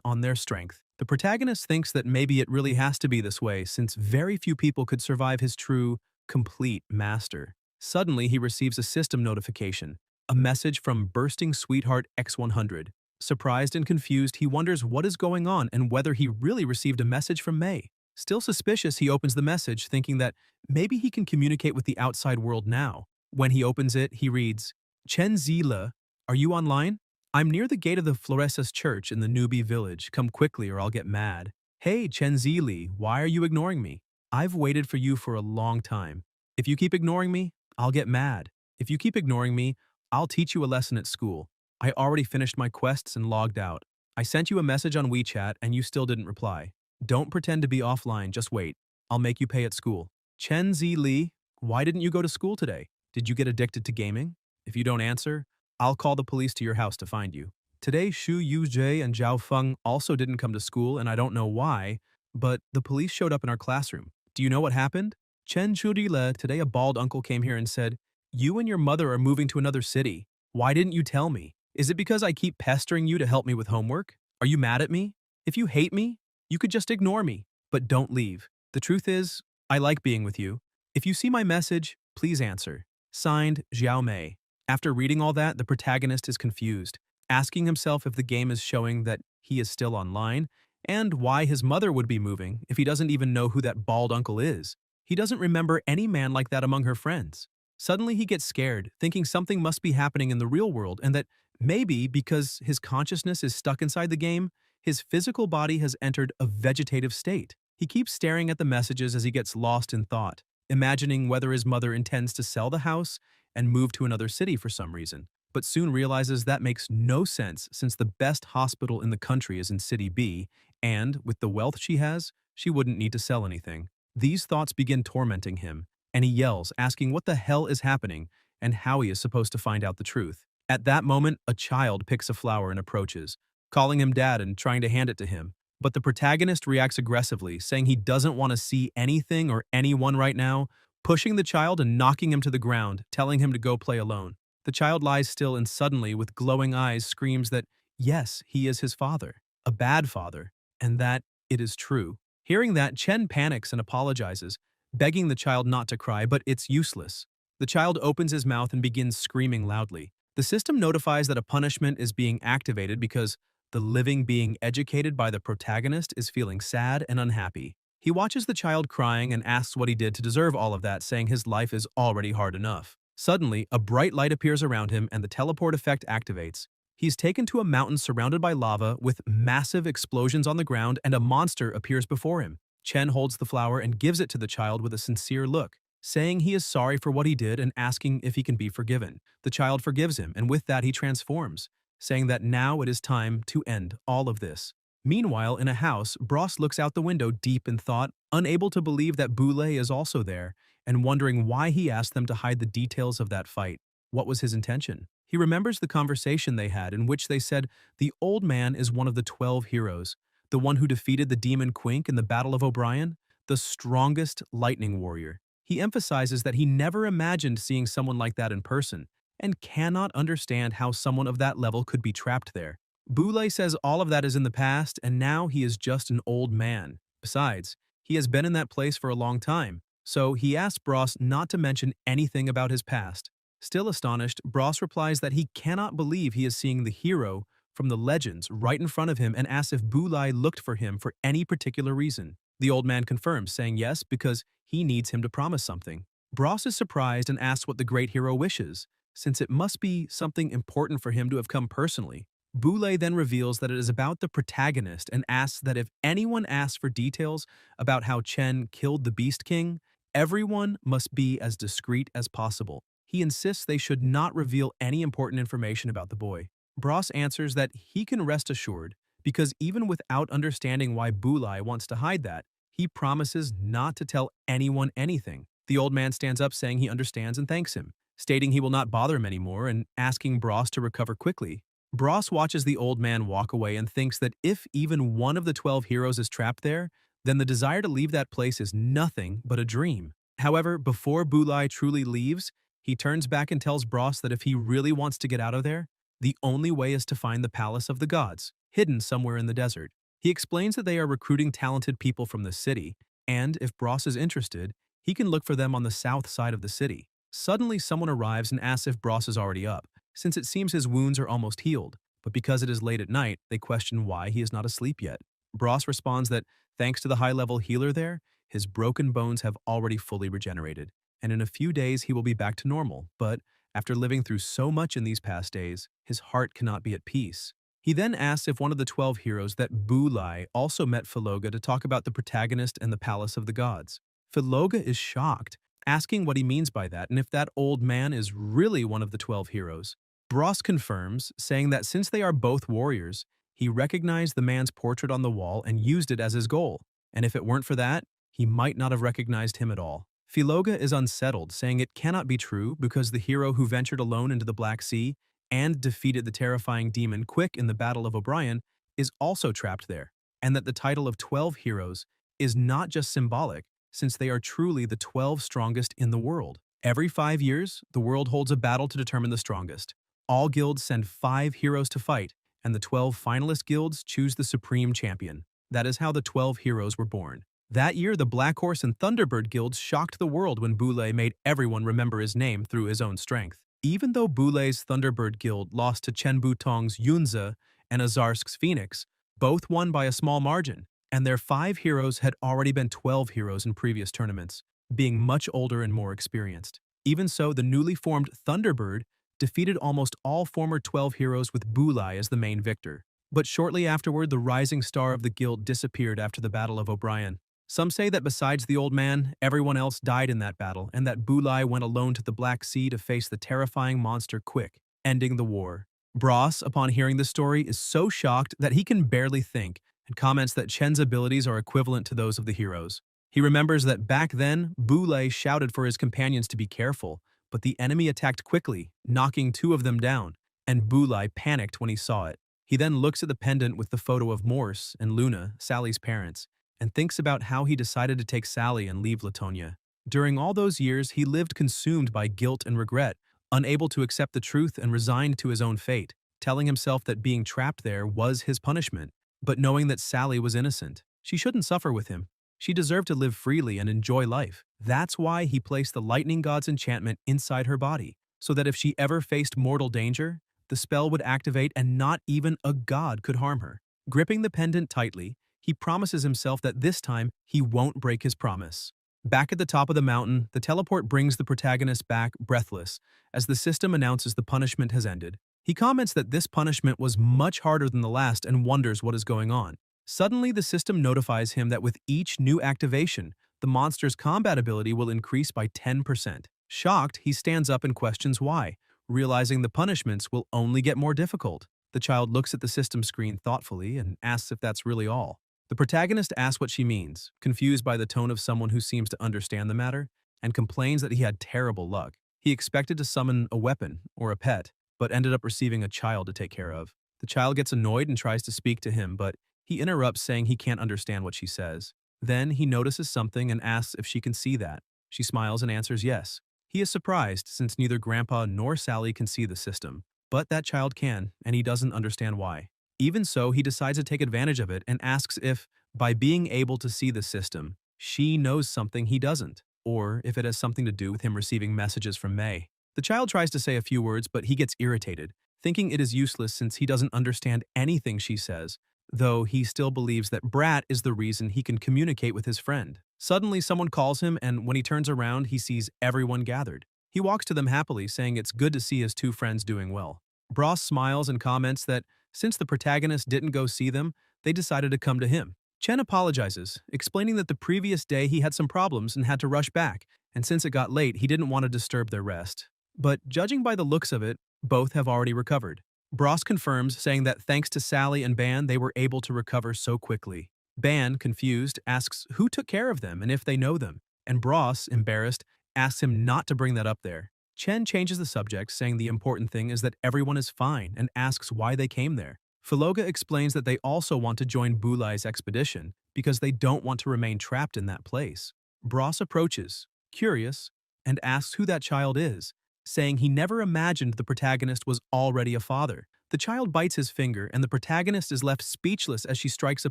Speaker 1: on their strength. The protagonist thinks that maybe it really has to be this way, since very few people could survive his true, complete master. Suddenly, he receives a system notification, a message from Bursting Sweetheart X100. Surprised and confused, he wonders what is going on and whether he really received a message from May. Still suspicious, he opens the message, thinking that maybe he can communicate with the outside world now. When he opens it, he reads, Chen Zile, are you online? I'm near the gate of the Floresas Church in the newbie village. Come quickly or I'll get mad. Hey, Chen Zili, why are you ignoring me? I've waited for you for a long time. If you keep ignoring me, I'll get mad. If you keep ignoring me, I'll teach you a lesson at school. I already finished my quests and logged out. I sent you a message on WeChat and you still didn't reply. Don't pretend to be offline, just wait. I'll make you pay at school. Chen Zili, why didn't you go to school today? Did you get addicted to gaming? If you don't answer, I'll call the police to your house to find you. Today, Xu Yuzhe and Zhao Feng also didn't come to school, and I don't know why, but the police showed up in our classroom. Do you know what happened? Chen Churile, today a bald uncle came here and said, you and your mother are moving to another city. Why didn't you tell me? Is it because I keep pestering you to help me with homework? Are you mad at me? If you hate me, you could just ignore me, but don't leave. The truth is, I like being with you. If you see my message, please answer. Signed, Xiao Mei. After reading all that, the protagonist is confused, asking himself if the game is showing that he is still online, and why his mother would be moving if he doesn't even know who that bald uncle is. He doesn't remember any man like that among her friends. Suddenly he gets scared, thinking something must be happening in the real world and that maybe because his consciousness is stuck inside the game, his physical body has entered a vegetative state. He keeps staring at the messages as he gets lost in thought, imagining whether his mother intends to sell the house and move to another city for some reason, but soon realizes that makes no sense since the best hospital in the country is in City B, and with the wealth she has, she wouldn't need to sell anything. These thoughts begin tormenting him, and he yells, asking what the hell is happening and how he is supposed to find out the truth. At that moment, a child picks a flower and approaches, calling him dad and trying to hand it to him. But the protagonist reacts aggressively, saying he doesn't want to see anything or anyone right now, pushing the child and knocking him to the ground, telling him to go play alone. The child lies still and suddenly, with glowing eyes, screams that, yes, he is his father, a bad father, and that it is true. Hearing that, Chen panics and apologizes, begging the child not to cry, but it's useless. The child opens his mouth and begins screaming loudly. The system notifies that a punishment is being activated because the living being educated by the protagonist is feeling sad and unhappy. He watches the child crying and asks what he did to deserve all of that, saying his life is already hard enough. Suddenly, a bright light appears around him and the teleport effect activates. He's taken to a mountain surrounded by lava with massive explosions on the ground, and a monster appears before him. Chen holds the flower and gives it to the child with a sincere look, saying he is sorry for what he did and asking if he can be forgiven. The child forgives him, and with that he transforms, saying that now it is time to end all of this. Meanwhile, in a house, Bros looks out the window deep in thought, unable to believe that Boulay is also there, and wondering why he asked them to hide the details of that fight. What was his intention? He remembers the conversation they had in which they said the old man is one of the 12 heroes, the one who defeated the demon Quink in the Battle of O'Brien, the strongest lightning warrior. He emphasizes that he never imagined seeing someone like that in person and cannot understand how someone of that level could be trapped there. Boulay says all of that is in the past and now he is just an old man. Besides, he has been in that place for a long time, so he asks Bros not to mention anything about his past. Still astonished, Bros replies that he cannot believe he is seeing the hero from the legends right in front of him and asks if Boulay looked for him for any particular reason. The old man confirms, saying yes because he needs him to promise something. Bros is surprised and asks what the great hero wishes, since it must be something important for him to have come personally. Boulay then reveals that it is about the protagonist and asks that if anyone asks for details about how Chen killed the Beast King, everyone must be as discreet as possible. He insists they should not reveal any important information about the boy. Bros answers that he can rest assured because even without understanding why Boulay wants to hide that, he promises not to tell anyone anything. The old man stands up saying he understands and thanks him, stating he will not bother him anymore and asking Bros to recover quickly. Bros watches the old man walk away and thinks that if even one of the 12 heroes is trapped there, then the desire to leave that place is nothing but a dream. However, before Boulay truly leaves, he turns back and tells Bros that if he really wants to get out of there, the only way is to find the Palace of the Gods, hidden somewhere in the desert. He explains that they are recruiting talented people from the city, and if Bros is interested, he can look for them on the south side of the city. Suddenly, someone arrives and asks if Bros is already up, since it seems his wounds are almost healed, but because it is late at night, they question why he is not asleep yet. Bros responds that thanks to the high-level healer there, his broken bones have already fully regenerated, and in a few days he will be back to normal, but after living through so much in these past days, his heart cannot be at peace. He then asks if one of the 12 heroes that Boulay also met Philoga to talk about the protagonist and the Palace of the Gods. Philoga is shocked, asking what he means by that and if that old man is really one of the 12 heroes. Bros confirms, saying that since they are both warriors, he recognized the man's portrait on the wall and used it as his goal, and if it weren't for that, he might not have recognized him at all. Philoga is unsettled, saying it cannot be true because the hero who ventured alone into the Black Sea and defeated the terrifying demon Quick in the Battle of O'Brien is also trapped there, and that the title of 12 heroes is not just symbolic, since they are truly the 12 strongest in the world. Every 5 years, the world holds a battle to determine the strongest. All guilds send 5 heroes to fight, and the 12 finalist guilds choose the supreme champion. That is how the 12 heroes were born. That year, the Black Horse and Thunderbird guilds shocked the world when Boulay made everyone remember his name through his own strength. Even though Boulay's Thunderbird guild lost to Chen Butong's Yunze and Azarsk's Phoenix, both won by a small margin, and their 5 heroes had already been 12 heroes in previous tournaments, being much older and more experienced. Even so, the newly formed Thunderbird defeated almost all former 12 heroes with Boulay as the main victor. But shortly afterward, the rising star of the guild disappeared after the Battle of O'Brien. Some say that besides the old man, everyone else died in that battle, and that Boulay went alone to the Black Sea to face the terrifying monster Quick, ending the war. Bros, upon hearing the story, is so shocked that he can barely think, and comments that Chen's abilities are equivalent to those of the heroes. He remembers that back then, Boulay shouted for his companions to be careful, but the enemy attacked quickly, knocking 2 of them down, and Boulay panicked when he saw it. He then looks at the pendant with the photo of Morse and Luna, Sally's parents, and thinks about how he decided to take Sally and leave Latonia. During all those years, he lived consumed by guilt and regret, unable to accept the truth and resigned to his own fate, telling himself that being trapped there was his punishment, but knowing that Sally was innocent. She shouldn't suffer with him. She deserved to live freely and enjoy life. That's why he placed the lightning god's enchantment inside her body, so that if she ever faced mortal danger, the spell would activate and not even a god could harm her. Gripping the pendant tightly, he promises himself that this time he won't break his promise. Back at the top of the mountain, the teleport brings the protagonist back breathless as the system announces the punishment has ended. He comments that this punishment was much harder than the last and wonders what is going on. Suddenly, the system notifies him that with each new activation, the monster's combat ability will increase by 10%. Shocked, he stands up and questions why, realizing the punishments will only get more difficult. The child looks at the system screen thoughtfully and asks if that's really all. The protagonist asks what she means, confused by the tone of someone who seems to understand the matter, and complains that he had terrible luck. He expected to summon a weapon or a pet, but ended up receiving a child to take care of. The child gets annoyed and tries to speak to him, but he interrupts saying he can't understand what she says. Then he notices something and asks if she can see that. She smiles and answers yes. He is surprised since neither Grandpa nor Sally can see the system, but that child can, and he doesn't understand why. Even so, he decides to take advantage of it and asks if, by being able to see the system, she knows something he doesn't, or if it has something to do with him receiving messages from May. The child tries to say a few words, but he gets irritated, thinking it is useless since he doesn't understand anything she says, though he still believes that Brat is the reason he can communicate with his friend. Suddenly, someone calls him, and when he turns around, he sees everyone gathered. He walks to them happily, saying it's good to see his two friends doing well. Bros smiles and comments that since the protagonist didn't go see them, they decided to come to him. Chen apologizes, explaining that the previous day he had some problems and had to rush back, and since it got late, he didn't want to disturb their rest. But judging by the looks of it, both have already recovered. Bros confirms, saying that thanks to Sally and Ban, they were able to recover so quickly. Ban, confused, asks who took care of them and if they know them, and Bros, embarrassed, asks him not to bring that up there. Chen changes the subject, saying the important thing is that everyone is fine, and asks why they came there. Filoga explains that they also want to join Bulai's expedition because they don't want to remain trapped in that place. Bros approaches, curious, and asks who that child is, saying he never imagined the protagonist was already a father. The child bites his finger, and the protagonist is left speechless as she strikes a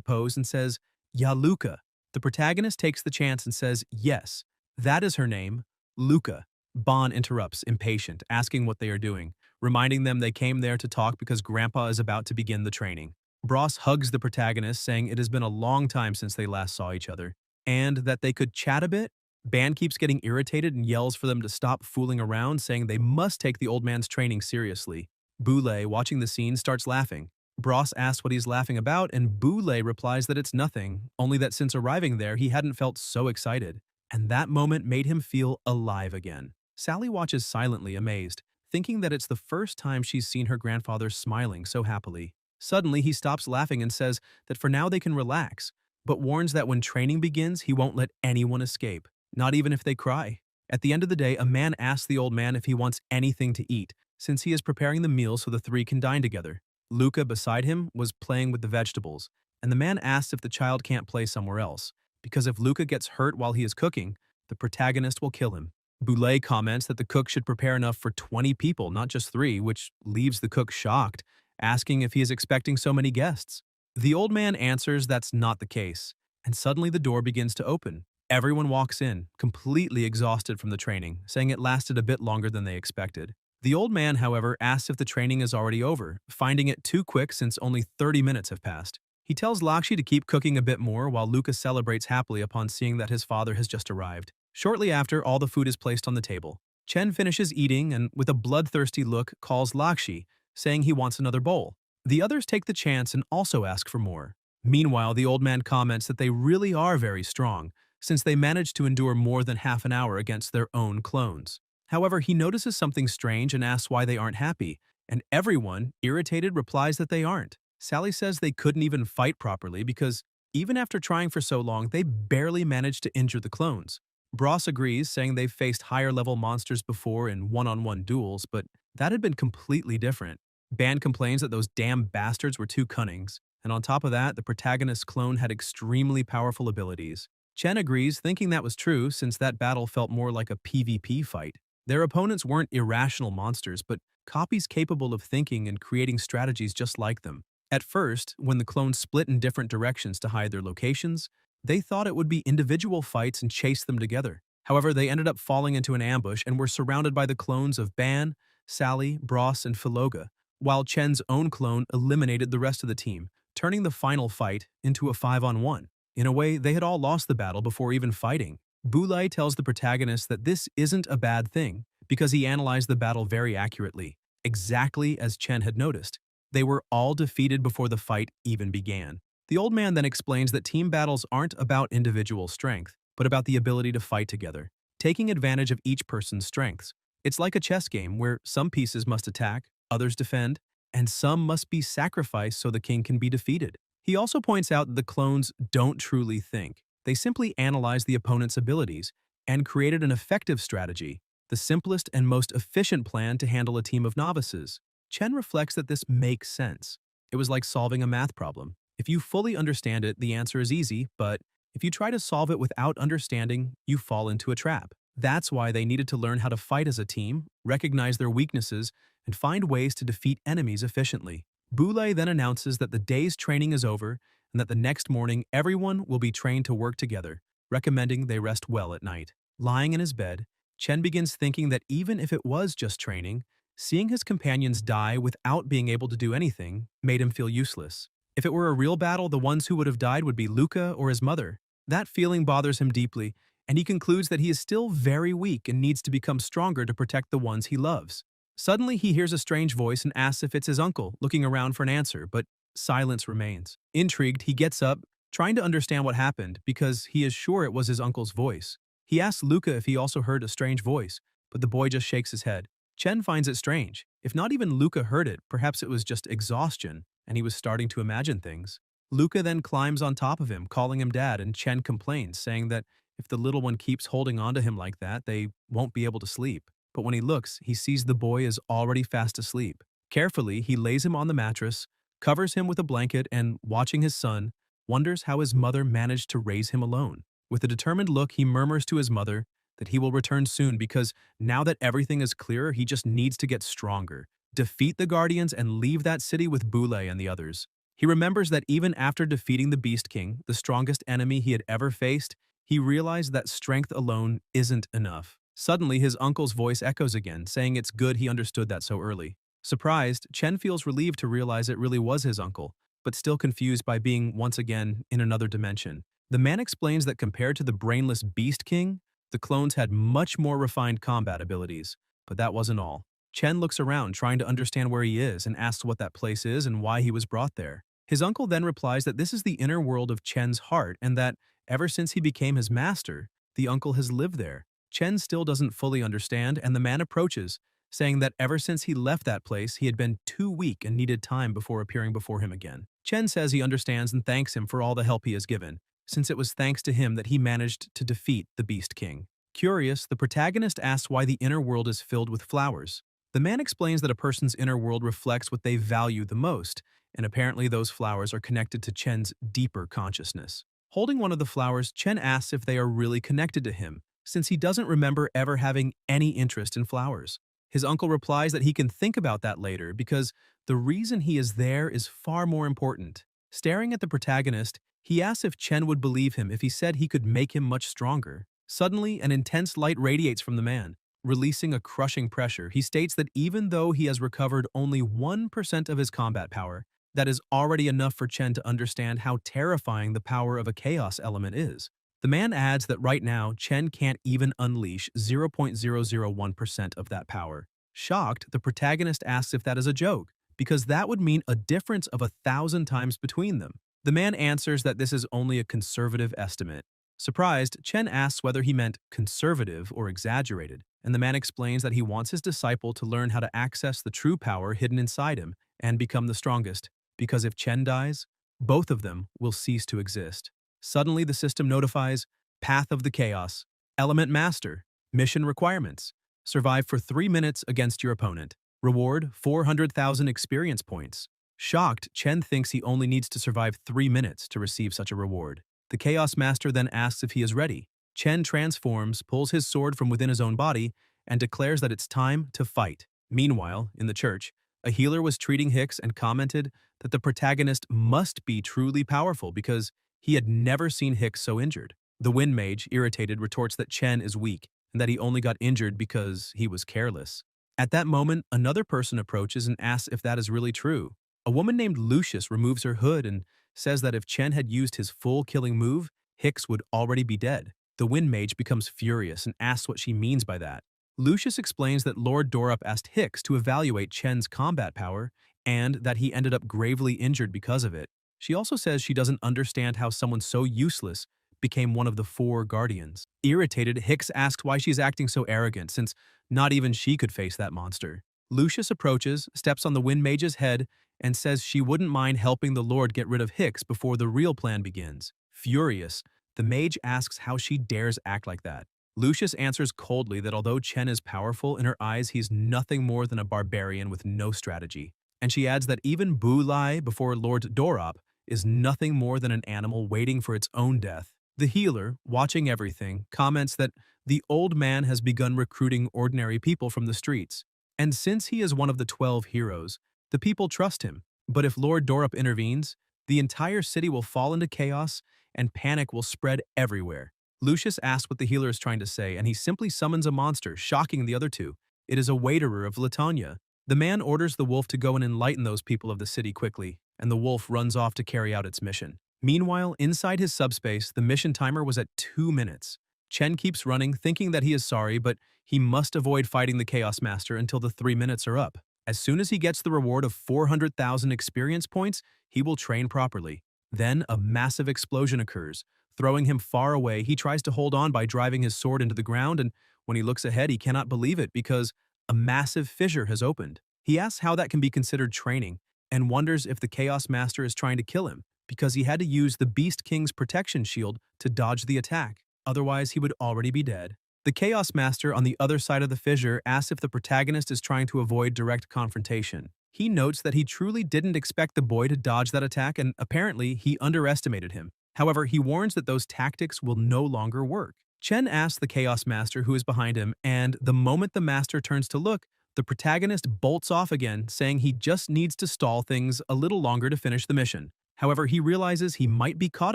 Speaker 1: pose and says, "Ya Luca." The protagonist takes the chance and says, "Yes, that is her name, Luca." Bon interrupts, impatient, asking what they are doing, reminding them they came there to talk because Grandpa is about to begin the training. Bros hugs the protagonist, saying it has been a long time since they last saw each other, and that they could chat a bit. Ban keeps getting irritated and yells for them to stop fooling around, saying they must take the old man's training seriously. Boulay, watching the scene, starts laughing. Bros asks what he's laughing about, and Boulay replies that it's nothing, only that since arriving there he hadn't felt so excited, and that moment made him feel alive again. Sally watches silently, amazed, thinking that it's the first time she's seen her grandfather smiling so happily. Suddenly, he stops laughing and says that for now they can relax, but warns that when training begins, he won't let anyone escape, not even if they cry. At the end of the day, a man asks the old man if he wants anything to eat, since he is preparing the meal so the three can dine together. Luca, beside him, was playing with the vegetables, and the man asks if the child can't play somewhere else, because if Luca gets hurt while he is cooking, the protagonist will kill him. Boulay comments that the cook should prepare enough for 20 people, not just 3, which leaves the cook shocked, asking if he is expecting so many guests. The old man answers that's not the case, and suddenly the door begins to open. Everyone walks in, completely exhausted from the training, saying it lasted a bit longer than they expected. The old man, however, asks if the training is already over, finding it too quick since only 30 minutes have passed. He tells Lakshi to keep cooking a bit more while Lucas celebrates happily upon seeing that his father has just arrived. Shortly after, all the food is placed on the table. Chen finishes eating and, with a bloodthirsty look, calls Lakshi, saying he wants another bowl. The others take the chance and also ask for more. Meanwhile, the old man comments that they really are very strong, since they managed to endure more than half an hour against their own clones. However, he notices something strange and asks why they aren't happy, and everyone, irritated, replies that they aren't. Sally says they couldn't even fight properly because, even after trying for so long, they barely managed to injure the clones. Bros agrees, saying they've faced higher-level monsters before in one-on-one duels, but that had been completely different. Ban complains that those damn bastards were too cunning, and on top of that, the protagonist's clone had extremely powerful abilities. Chen agrees, thinking that was true since that battle felt more like a PvP fight. Their opponents weren't irrational monsters, but copies capable of thinking and creating strategies just like them. At first, when the clones split in different directions to hide their locations, they thought it would be individual fights and chase them together. However, they ended up falling into an ambush and were surrounded by the clones of Ban, Sally, Bros, and Filoga, while Chen's own clone eliminated the rest of the team, turning the final fight into a 5-on-1. In a way, they had all lost the battle before even fighting. Boulay tells the protagonist that this isn't a bad thing, because he analyzed the battle very accurately, exactly as Chen had noticed. They were all defeated before the fight even began. The old man then explains that team battles aren't about individual strength, but about the ability to fight together, taking advantage of each person's strengths. It's like a chess game where some pieces must attack, others defend, and some must be sacrificed so the king can be defeated. He also points out that the clones don't truly think. They simply analyze the opponent's abilities and created an effective strategy, the simplest and most efficient plan to handle a team of novices. Chen reflects that this makes sense. It was like solving a math problem. If you fully understand it, the answer is easy, but if you try to solve it without understanding, you fall into a trap. That's why they needed to learn how to fight as a team, recognize their weaknesses, and find ways to defeat enemies efficiently. Boulay then announces that the day's training is over and that the next morning everyone will be trained to work together, recommending they rest well at night. Lying in his bed, Chen begins thinking that even if it was just training, seeing his companions die without being able to do anything made him feel useless. If it were a real battle, the ones who would have died would be Luca or his mother. That feeling bothers him deeply, and he concludes that he is still very weak and needs to become stronger to protect the ones he loves. Suddenly, he hears a strange voice and asks if it's his uncle, looking around for an answer, but silence remains. Intrigued, he gets up, trying to understand what happened because he is sure it was his uncle's voice. He asks Luca if he also heard a strange voice, but the boy just shakes his head. Chen finds it strange. If not even Luca heard it, perhaps it was just exhaustion, and he was starting to imagine things. Luca then climbs on top of him, calling him dad, and Chen complains, saying that if the little one keeps holding on to him like that, they won't be able to sleep. But when he looks, he sees the boy is already fast asleep. Carefully, he lays him on the mattress, covers him with a blanket, and, watching his son, wonders how his mother managed to raise him alone. With a determined look, he murmurs to his mother that he will return soon because now that everything is clearer, he just needs to get stronger, defeat the Guardians, and leave that city with Boulay and the others. He remembers that even after defeating the Beast King, the strongest enemy he had ever faced, he realized that strength alone isn't enough. Suddenly, his uncle's voice echoes again, saying it's good he understood that so early. Surprised, Chen feels relieved to realize it really was his uncle, but still confused by being once again in another dimension. The man explains that compared to the brainless Beast King, the clones had much more refined combat abilities. But that wasn't all. Chen looks around, trying to understand where he is, and asks what that place is and why he was brought there. His uncle then replies that this is the inner world of Chen's heart and that, ever since he became his master, the uncle has lived there. Chen still doesn't fully understand, and the man approaches, saying that ever since he left that place, he had been too weak and needed time before appearing before him again. Chen says he understands and thanks him for all the help he has given, since it was thanks to him that he managed to defeat the Beast King. Curious, the protagonist asks why the inner world is filled with flowers. The man explains that a person's inner world reflects what they value the most, and apparently those flowers are connected to Chen's deeper consciousness. Holding one of the flowers, Chen asks if they are really connected to him, since he doesn't remember ever having any interest in flowers. His uncle replies that he can think about that later because the reason he is there is far more important. Staring at the protagonist, he asks if Chen would believe him if he said he could make him much stronger. Suddenly, an intense light radiates from the man. Releasing a crushing pressure, he states that even though he has recovered only 1% of his combat power, that is already enough for Chen to understand how terrifying the power of a chaos element is. The man adds that right now, Chen can't even unleash 0.001% of that power. Shocked, the protagonist asks if that is a joke, because that would mean a difference of 1,000 times between them. The man answers that this is only a conservative estimate. Surprised, Chen asks whether he meant conservative or exaggerated, and the man explains that he wants his disciple to learn how to access the true power hidden inside him and become the strongest, because if Chen dies, both of them will cease to exist. Suddenly, the system notifies Path of the Chaos, Element Master, Mission Requirements. Survive for 3 minutes against your opponent. Reward 400,000 experience points. Shocked, Chen thinks he only needs to survive 3 minutes to receive such a reward. The Chaos Master then asks if he is ready. Chen transforms, pulls his sword from within his own body, and declares that it's time to fight. Meanwhile, in the church, a healer was treating Hicks and commented that the protagonist must be truly powerful because he had never seen Hicks so injured. The Wind Mage, irritated, retorts that Chen is weak and that he only got injured because he was careless. At that moment, another person approaches and asks if that is really true. A woman named Lucius removes her hood and says that if Chen had used his full killing move, Hicks would already be dead. The Wind Mage becomes furious and asks what she means by that. Lucius explains that Lord Dorup asked Hicks to evaluate Chen's combat power and that he ended up gravely injured because of it. She also says she doesn't understand how someone so useless became one of the 4 guardians. Irritated, Hicks asked why she's acting so arrogant since not even she could face that monster. Lucius approaches, steps on the Wind Mage's head, and says she wouldn't mind helping the Lord get rid of Hicks before the real plan begins. Furious, the mage asks how she dares act like that. Lucius answers coldly that although Chen is powerful, in her eyes he's nothing more than a barbarian with no strategy. And she adds that even Bu Lai before Lord Dorop is nothing more than an animal waiting for its own death. The healer, watching everything, comments that the old man has begun recruiting ordinary people from the streets. And since he is one of the 12 heroes, the people trust him. But if Lord Dorup intervenes, the entire city will fall into chaos and panic will spread everywhere. Lucius asks what the healer is trying to say, and he simply summons a monster, shocking the other two. It is a waiterer of Latanya. The man orders the wolf to go and enlighten those people of the city quickly, and the wolf runs off to carry out its mission. Meanwhile, inside his subspace, the mission timer was at 2 minutes. Chen keeps running, thinking that he is sorry, but he must avoid fighting the Chaos Master until the 3 minutes are up. As soon as he gets the reward of 400,000 experience points, he will train properly. Then a massive explosion occurs. Throwing him far away, he tries to hold on by driving his sword into the ground, and when he looks ahead, he cannot believe it because a massive fissure has opened. He asks how that can be considered training, and wonders if the Chaos Master is trying to kill him, because he had to use the Beast King's protection shield to dodge the attack. Otherwise, he would already be dead. The Chaos Master on the other side of the fissure asks if the protagonist is trying to avoid direct confrontation. He notes that he truly didn't expect the boy to dodge that attack, and apparently he underestimated him. However, he warns that those tactics will no longer work. Chen asks the Chaos Master who is behind him, and the moment the Master turns to look, the protagonist bolts off again, saying he just needs to stall things a little longer to finish the mission. However, he realizes he might be caught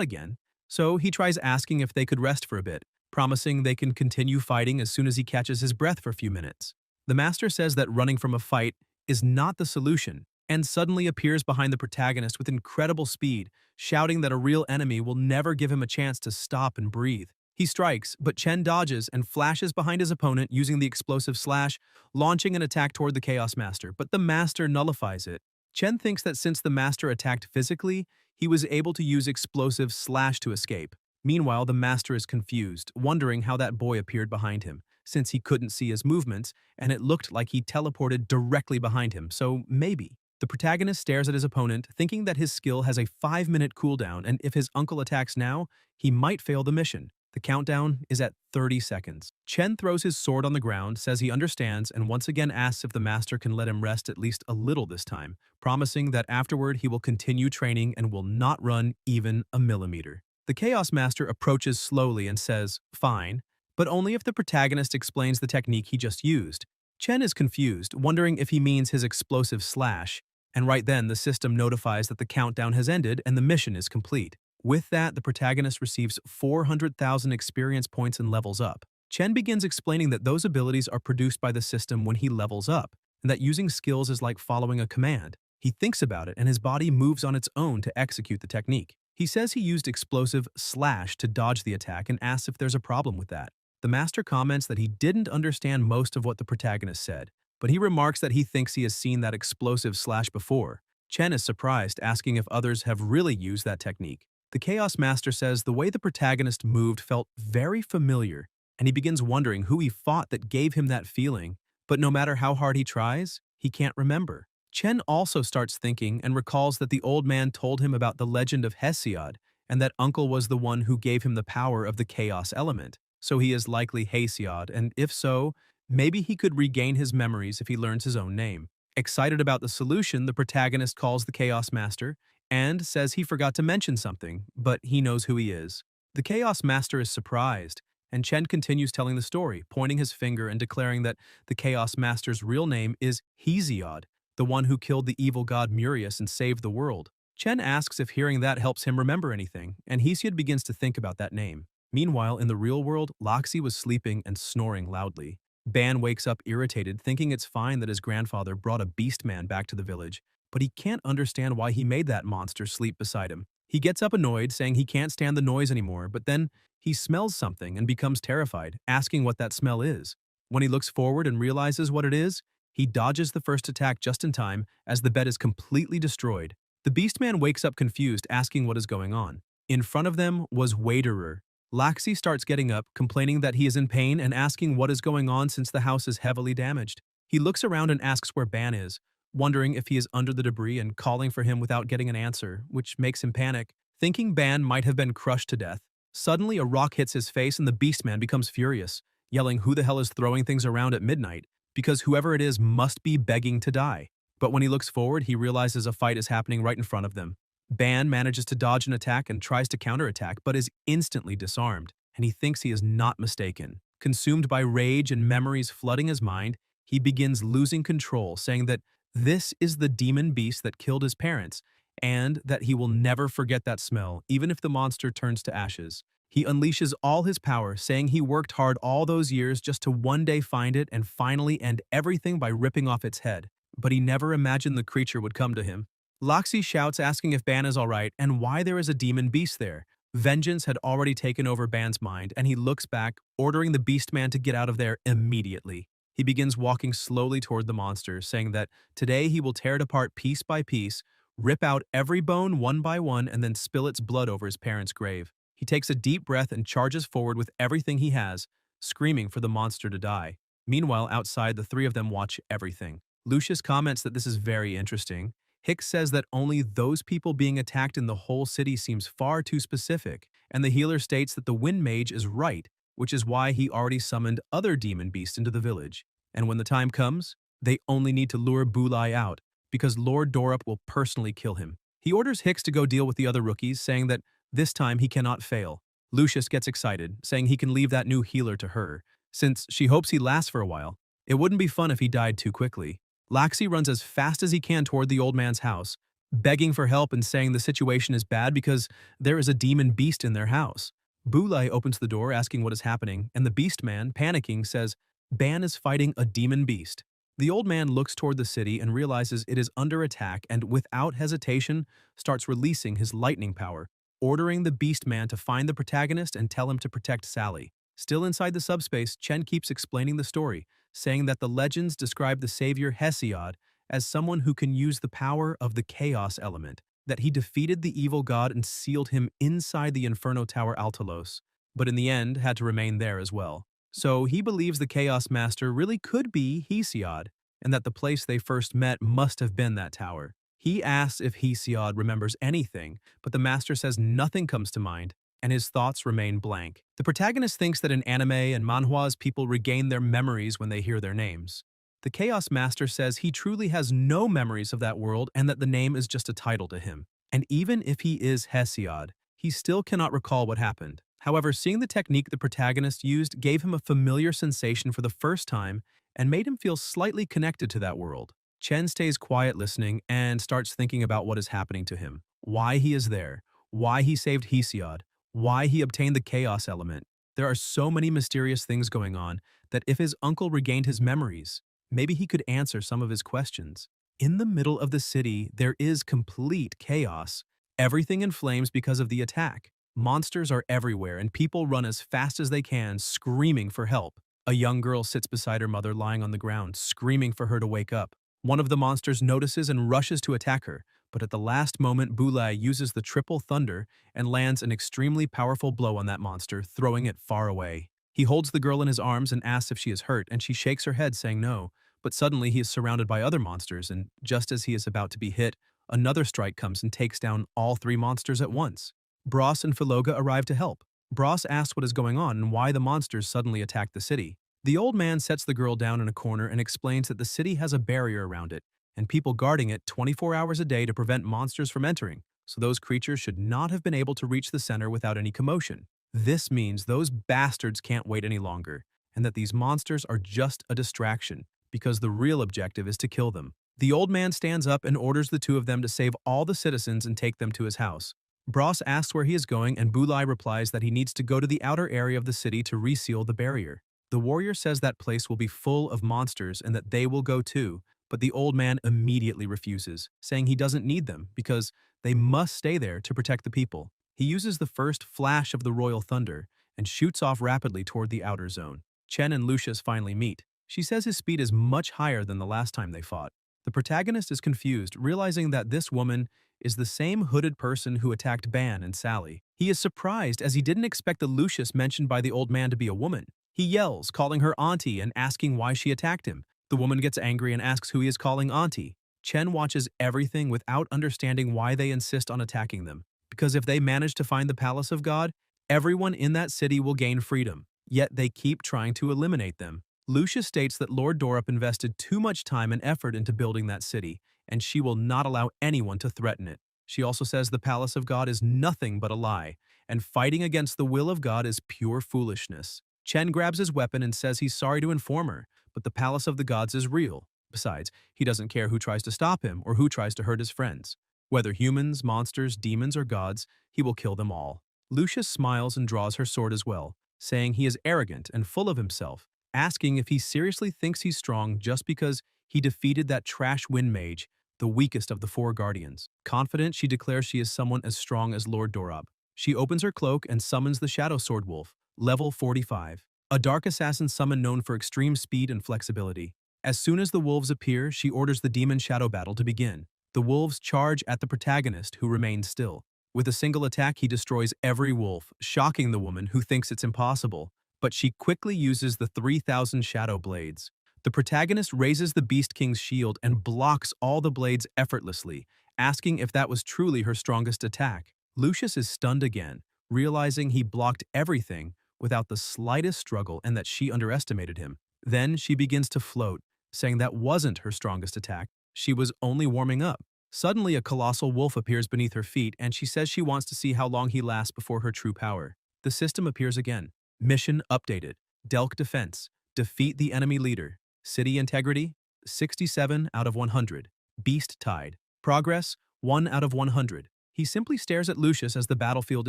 Speaker 1: again, so he tries asking if they could rest for a bit, promising they can continue fighting as soon as he catches his breath for a few minutes. The Master says that running from a fight is not the solution, and suddenly appears behind the protagonist with incredible speed, shouting that a real enemy will never give him a chance to stop and breathe. He strikes, but Chen dodges and flashes behind his opponent using the explosive slash, launching an attack toward the Chaos Master, but the Master nullifies it. Chen thinks that since the Master attacked physically, he was able to use explosive slash to escape. Meanwhile, the Master is confused, wondering how that boy appeared behind him, since he couldn't see his movements, and it looked like he teleported directly behind him, so maybe. The protagonist stares at his opponent, thinking that his skill has a 5-minute cooldown, and if his uncle attacks now, he might fail the mission. The countdown is at 30 seconds. Chen throws his sword on the ground, says he understands, and once again asks if the Master can let him rest at least a little this time, promising that afterward he will continue training and will not run even a millimeter. The Chaos Master approaches slowly and says, "Fine," but only if the protagonist explains the technique he just used. Chen is confused, wondering if he means his explosive slash, and right then the system notifies that the countdown has ended and the mission is complete. With that, the protagonist receives 400,000 experience points and levels up. Chen begins explaining that those abilities are produced by the system when he levels up, and that using skills is like following a command. He thinks about it, and his body moves on its own to execute the technique. He says he used explosive slash to dodge the attack and asks if there's a problem with that. The Master comments that he didn't understand most of what the protagonist said, but he remarks that he thinks he has seen that explosive slash before. Chen is surprised, asking if others have really used that technique. The Chaos Master says the way the protagonist moved felt very familiar, and he begins wondering who he fought that gave him that feeling, but no matter how hard he tries, he can't remember. Chen also starts thinking and recalls that the old man told him about the legend of Hesiod, and that Uncle was the one who gave him the power of the chaos element. So he is likely Hesiod, and if so, maybe he could regain his memories if he learns his own name. Excited about the solution, the protagonist calls the Chaos Master and says he forgot to mention something, but he knows who he is. The Chaos Master is surprised, and Chen continues telling the story, pointing his finger and declaring that the Chaos Master's real name is Hesiod, the one who killed the evil god Murius and saved the world. Chen asks if hearing that helps him remember anything, and Hesiod begins to think about that name. Meanwhile, in the real world, Loxi was sleeping and snoring loudly. Ban wakes up irritated, thinking it's fine that his grandfather brought a beast man back to the village, but he can't understand why he made that monster sleep beside him. He gets up annoyed, saying he can't stand the noise anymore, but then he smells something and becomes terrified, asking what that smell is. When he looks forward and realizes what it is, he dodges the first attack just in time as the bed is completely destroyed. The Beastman wakes up confused, asking what is going on. In front of them was Waderer. Laxi starts getting up, complaining that he is in pain and asking what is going on since the house is heavily damaged. He looks around and asks where Ban is, wondering if he is under the debris and calling for him without getting an answer, which makes him panic, thinking Ban might have been crushed to death. Suddenly, a rock hits his face and the Beastman becomes furious, yelling who the hell is throwing things around at midnight, because whoever it is must be begging to die. But when he looks forward, he realizes a fight is happening right in front of them. Ban manages to dodge an attack and tries to counterattack, but is instantly disarmed, and he thinks he is not mistaken. Consumed by rage and memories flooding his mind, he begins losing control, saying that this is the demon beast that killed his parents, and that he will never forget that smell, even if the monster turns to ashes. He unleashes all his power, saying he worked hard all those years just to one day find it and finally end everything by ripping off its head. But he never imagined the creature would come to him. Loxi shouts asking if Ban is alright and why there is a demon beast there. Vengeance had already taken over Ban's mind, and he looks back, ordering the beast man to get out of there immediately. He begins walking slowly toward the monster, saying that today he will tear it apart piece by piece, rip out every bone one by one, and then spill its blood over his parents' grave. He takes a deep breath and charges forward with everything he has, screaming for the monster to die. Meanwhile, outside, the three of them watch everything. Lucius comments that this is very interesting. Hicks says that only those people being attacked in the whole city seems far too specific, and the healer states that the Wind Mage is right, which is why he already summoned other demon beasts into the village. And when the time comes, they only need to lure Bulai out, because Lord Dorup will personally kill him. He orders Hicks to go deal with the other rookies, saying that this time he cannot fail. Lucius gets excited, saying he can leave that new healer to her, since she hopes he lasts for a while. It wouldn't be fun if he died too quickly. Laxi runs as fast as he can toward the old man's house, begging for help and saying the situation is bad because there is a demon beast in their house. Bulai opens the door asking what is happening, and the beast man, panicking, says Ban is fighting a demon beast. The old man looks toward the city and realizes it is under attack and, without hesitation, starts releasing his lightning power, ordering the beast man to find the protagonist and tell him to protect Sally. Still inside the subspace, Chen keeps explaining the story, saying that the legends describe the savior Hesiod as someone who can use the power of the chaos element, that he defeated the evil god and sealed him inside the Inferno Tower Altalos, but in the end had to remain there as well. So he believes the Chaos Master really could be Hesiod, and that the place they first met must have been that tower. He asks if Hesiod remembers anything, but the Master says nothing comes to mind, and his thoughts remain blank. The protagonist thinks that in anime and manhwas people regain their memories when they hear their names. The Chaos Master says he truly has no memories of that world and that the name is just a title to him. And even if he is Hesiod, he still cannot recall what happened. However, seeing the technique the protagonist used gave him a familiar sensation for the first time and made him feel slightly connected to that world. Chen stays quiet listening and starts thinking about what is happening to him, why he is there, why he saved Hesiod, why he obtained the chaos element. There are so many mysterious things going on that if his uncle regained his memories, maybe he could answer some of his questions. In the middle of the city, there is complete chaos. Everything in flames because of the attack. Monsters are everywhere and people run as fast as they can, screaming for help. A young girl sits beside her mother lying on the ground, screaming for her to wake up. One of the monsters notices and rushes to attack her, but at the last moment Bulai uses the triple thunder and lands an extremely powerful blow on that monster, throwing it far away. He holds the girl in his arms and asks if she is hurt, and she shakes her head saying no, but suddenly he is surrounded by other monsters, and just as he is about to be hit, another strike comes and takes down all three monsters at once. Bros and Philoga arrive to help. Bros asks what is going on and why the monsters suddenly attack the city. The old man sets the girl down in a corner and explains that the city has a barrier around it, and people guarding it 24 hours a day to prevent monsters from entering, so those creatures should not have been able to reach the center without any commotion. This means those bastards can't wait any longer, and that these monsters are just a distraction, because the real objective is to kill them. The old man stands up and orders the two of them to save all the citizens and take them to his house. Bros asks where he is going, and Bulai replies that he needs to go to the outer area of the city to reseal the barrier. The warrior says that place will be full of monsters and that they will go too, but the old man immediately refuses, saying he doesn't need them because they must stay there to protect the people. He uses the first flash of the royal thunder and shoots off rapidly toward the outer zone. Chen and Lucius finally meet. She says his speed is much higher than the last time they fought. The protagonist is confused, realizing that this woman is the same hooded person who attacked Ban and Sally. He is surprised as he didn't expect the Lucius mentioned by the old man to be a woman. He yells, calling her auntie and asking why she attacked him. The woman gets angry and asks who he is calling auntie. Chen watches everything without understanding why they insist on attacking them. Because if they manage to find the Palace of God, everyone in that city will gain freedom. Yet they keep trying to eliminate them. Lucius states that Lord Dorup invested too much time and effort into building that city, and she will not allow anyone to threaten it. She also says the Palace of God is nothing but a lie, and fighting against the will of God is pure foolishness. Chen grabs his weapon and says he's sorry to inform her, but the Palace of the Gods is real. Besides, he doesn't care who tries to stop him or who tries to hurt his friends. Whether humans, monsters, demons, or gods, he will kill them all. Lucius smiles and draws her sword as well, saying he is arrogant and full of himself, asking if he seriously thinks he's strong just because he defeated that trash wind mage, the weakest of the four guardians. Confident, she declares she is someone as strong as Lord Dorop. She opens her cloak and summons the Shadow Sword Wolf, level 45, a dark assassin summon known for extreme speed and flexibility. As soon as the wolves appear, she orders the demon shadow battle to begin. The wolves charge at the protagonist, who remains still. With a single attack, he destroys every wolf, shocking the woman, who thinks it's impossible. But she quickly uses the 3,000 shadow blades. The protagonist raises the Beast King's shield and blocks all the blades effortlessly, asking if that was truly her strongest attack. Lucius is stunned again, realizing he blocked everything without the slightest struggle and that she underestimated him. Then she begins to float, saying that wasn't her strongest attack. She was only warming up. Suddenly, a colossal wolf appears beneath her feet, and she says she wants to see how long he lasts before her true power. The system appears again. Mission updated. Delk defense. Defeat the enemy leader. City integrity, 67 out of 100. Beast tide. Progress, 1 out of 100. He simply stares at Lucius as the battlefield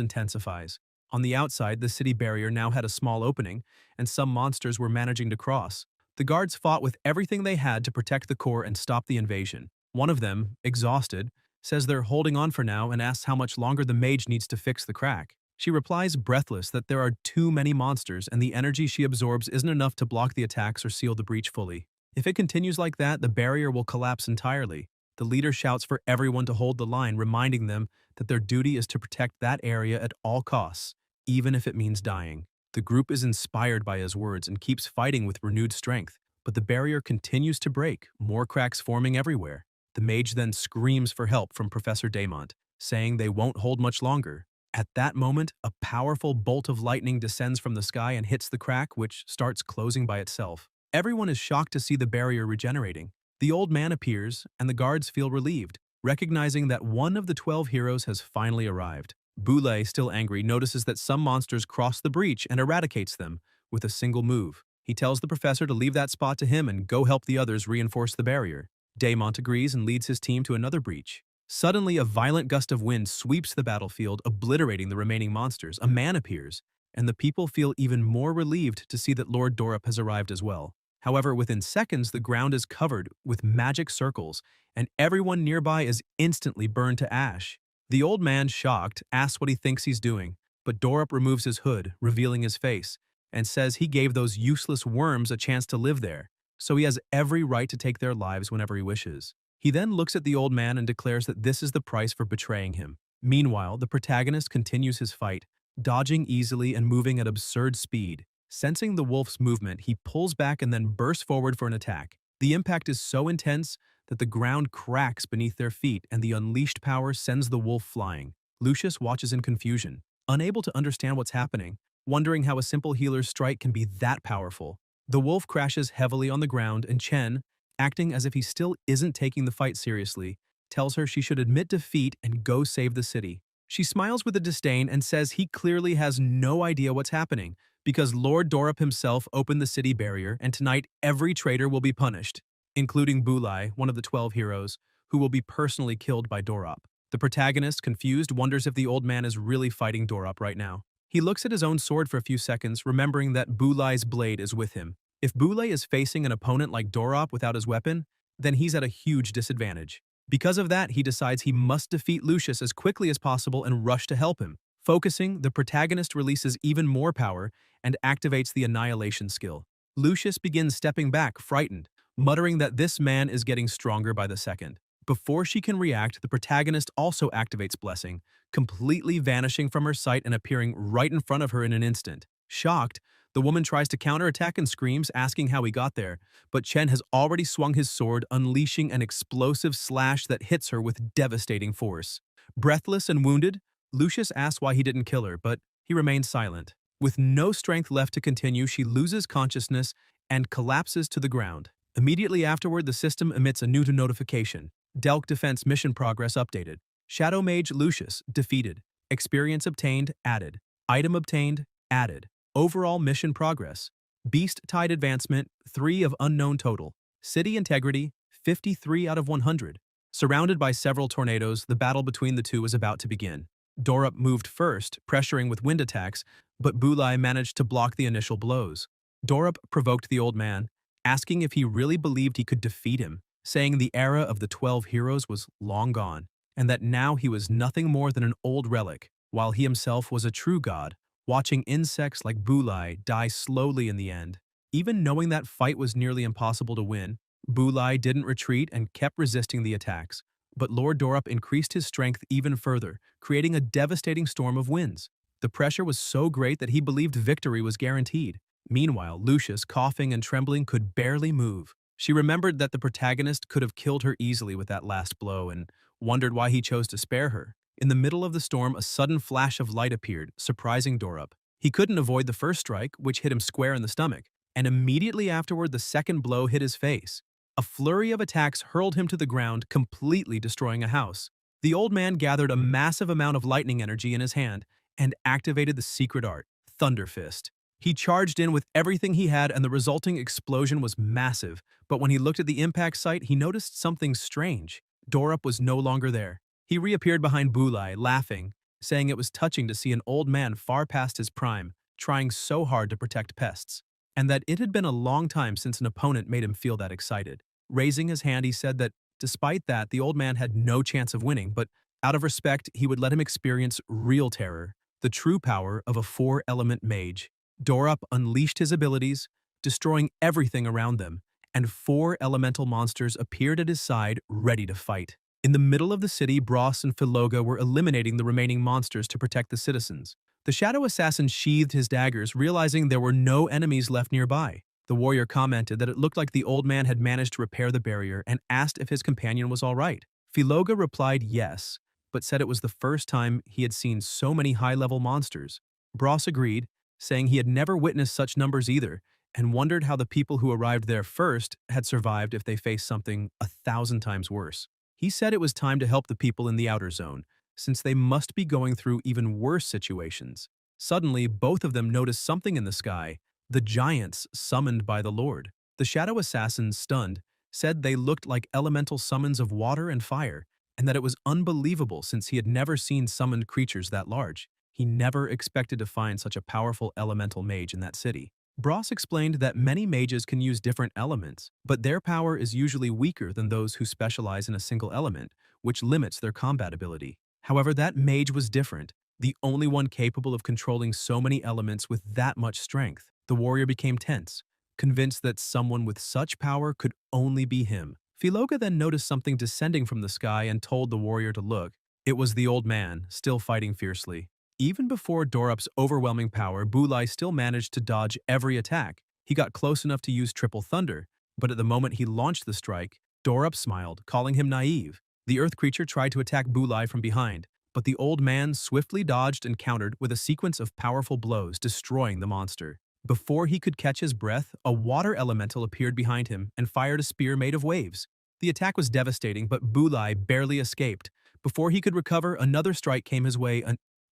Speaker 1: intensifies. On the outside, the city barrier now had a small opening, and some monsters were managing to cross. The guards fought with everything they had to protect the core and stop the invasion. One of them, exhausted, says they're holding on for now and asks how much longer the mage needs to fix the crack. She replies, breathless, that there are too many monsters and the energy she absorbs isn't enough to block the attacks or seal the breach fully. If it continues like that, the barrier will collapse entirely. The leader shouts for everyone to hold the line, reminding them that their duty is to protect that area at all costs, even if it means dying. The group is inspired by his words and keeps fighting with renewed strength, but the barrier continues to break, more cracks forming everywhere. The mage then screams for help from Professor Daemont, saying they won't hold much longer. At that moment, a powerful bolt of lightning descends from the sky and hits the crack, which starts closing by itself. Everyone is shocked to see the barrier regenerating. The old man appears, and the guards feel relieved, recognizing that one of the 12 heroes has finally arrived. Boulay, still angry, notices that some monsters cross the breach and eradicates them with a single move. He tells the professor to leave that spot to him and go help the others reinforce the barrier. Daemont agrees and leads his team to another breach. Suddenly, a violent gust of wind sweeps the battlefield, obliterating the remaining monsters. A man appears, and the people feel even more relieved to see that Lord Dorop has arrived as well. However, within seconds, the ground is covered with magic circles, and everyone nearby is instantly burned to ash. The old man, shocked, asks what he thinks he's doing, but Dorop removes his hood, revealing his face, and says he gave those useless worms a chance to live there, so he has every right to take their lives whenever he wishes. He then looks at the old man and declares that this is the price for betraying him. Meanwhile, the protagonist continues his fight, dodging easily and moving at absurd speed. Sensing the wolf's movement, he pulls back and then bursts forward for an attack. The impact is so intense that the ground cracks beneath their feet and the unleashed power sends the wolf flying. Lucius watches in confusion, unable to understand what's happening, wondering how a simple healer's strike can be that powerful. The wolf crashes heavily on the ground, and Chen, acting as if he still isn't taking the fight seriously, tells her she should admit defeat and go save the city. She smiles with a disdain and says he clearly has no idea what's happening, because Lord Dorop himself opened the city barrier, and tonight every traitor will be punished, including Boulay, one of the 12 heroes, who will be personally killed by Dorop. The protagonist, confused, wonders if the old man is really fighting Dorop right now. He looks at his own sword for a few seconds, remembering that Boulay's blade is with him. If Boulay is facing an opponent like Dorop without his weapon, then he's at a huge disadvantage. Because of that, he decides he must defeat Lucius as quickly as possible and rush to help him. Focusing, the protagonist releases even more power and activates the annihilation skill. Lucius begins stepping back, frightened, muttering that this man is getting stronger by the second. Before she can react, the protagonist also activates Blessing, completely vanishing from her sight and appearing right in front of her in an instant. Shocked, the woman tries to counterattack and screams, asking how he got there, but Chen has already swung his sword, unleashing an explosive slash that hits her with devastating force. Breathless and wounded, Lucius asks why he didn't kill her, but he remains silent. With no strength left to continue, she loses consciousness and collapses to the ground. Immediately afterward, the system emits a new notification. Delk Defense Mission Progress updated. Shadow Mage Lucius defeated. Experience obtained added. Item obtained added. Overall mission progress. Beast Tide advancement, 3 of unknown total. City integrity, 53 out of 100. Surrounded by several tornadoes, the battle between the two was about to begin. Dorup moved first, pressuring with wind attacks, but Bulai managed to block the initial blows. Dorup provoked the old man, asking if he really believed he could defeat him, saying the era of the 12 heroes was long gone, and that now he was nothing more than an old relic, while he himself was a true god, watching insects like Bulai die slowly in the end. Even knowing that fight was nearly impossible to win, Bulai didn't retreat and kept resisting the attacks. But Lord Dorup increased his strength even further, creating a devastating storm of winds. The pressure was so great that he believed victory was guaranteed. Meanwhile, Lucius, coughing and trembling, could barely move. She remembered that the protagonist could have killed her easily with that last blow and wondered why he chose to spare her. In the middle of the storm, a sudden flash of light appeared, surprising Dorup. He couldn't avoid the first strike, which hit him square in the stomach, and immediately afterward the second blow hit his face. A flurry of attacks hurled him to the ground, completely destroying a house. The old man gathered a massive amount of lightning energy in his hand and activated the secret art, Thunder Fist. He charged in with everything he had and the resulting explosion was massive, but when he looked at the impact site, he noticed something strange. Dorup was no longer there. He reappeared behind Bulai, laughing, saying it was touching to see an old man far past his prime, trying so hard to protect pests, and that it had been a long time since an opponent made him feel that excited. Raising his hand, he said that, despite that, the old man had no chance of winning, but out of respect, he would let him experience real terror, the true power of a 4-element mage. Dorup unleashed his abilities, destroying everything around them, and 4 elemental monsters appeared at his side, ready to fight. In the middle of the city, Bros and Philoga were eliminating the remaining monsters to protect the citizens. The shadow assassin sheathed his daggers, realizing there were no enemies left nearby. The warrior commented that it looked like the old man had managed to repair the barrier and asked if his companion was all right. Philoga replied yes, but said it was the first time he had seen so many high-level monsters. Bros agreed, saying he had never witnessed such numbers either, and wondered how the people who arrived there first had survived if they faced something 1,000 times worse. He said it was time to help the people in the outer zone, since they must be going through even worse situations. Suddenly, both of them noticed something in the sky, the giants summoned by the Lord. The shadow assassin, stunned, said they looked like elemental summons of water and fire, and that it was unbelievable since he had never seen summoned creatures that large. He never expected to find such a powerful elemental mage in that city. Bros explained that many mages can use different elements, but their power is usually weaker than those who specialize in a single element, which limits their combat ability. However, that mage was different, the only one capable of controlling so many elements with that much strength. The warrior became tense, convinced that someone with such power could only be him. Philoga then noticed something descending from the sky and told the warrior to look. It was the old man, still fighting fiercely. Even before Dorup's overwhelming power, Bulai still managed to dodge every attack. He got close enough to use Triple Thunder, but at the moment he launched the strike, Dorup smiled, calling him naive. The earth creature tried to attack Bulai from behind, but the old man swiftly dodged and countered with a sequence of powerful blows, destroying the monster. Before he could catch his breath, a water elemental appeared behind him and fired a spear made of waves. The attack was devastating, but Bulai barely escaped. Before he could recover, another strike came his way.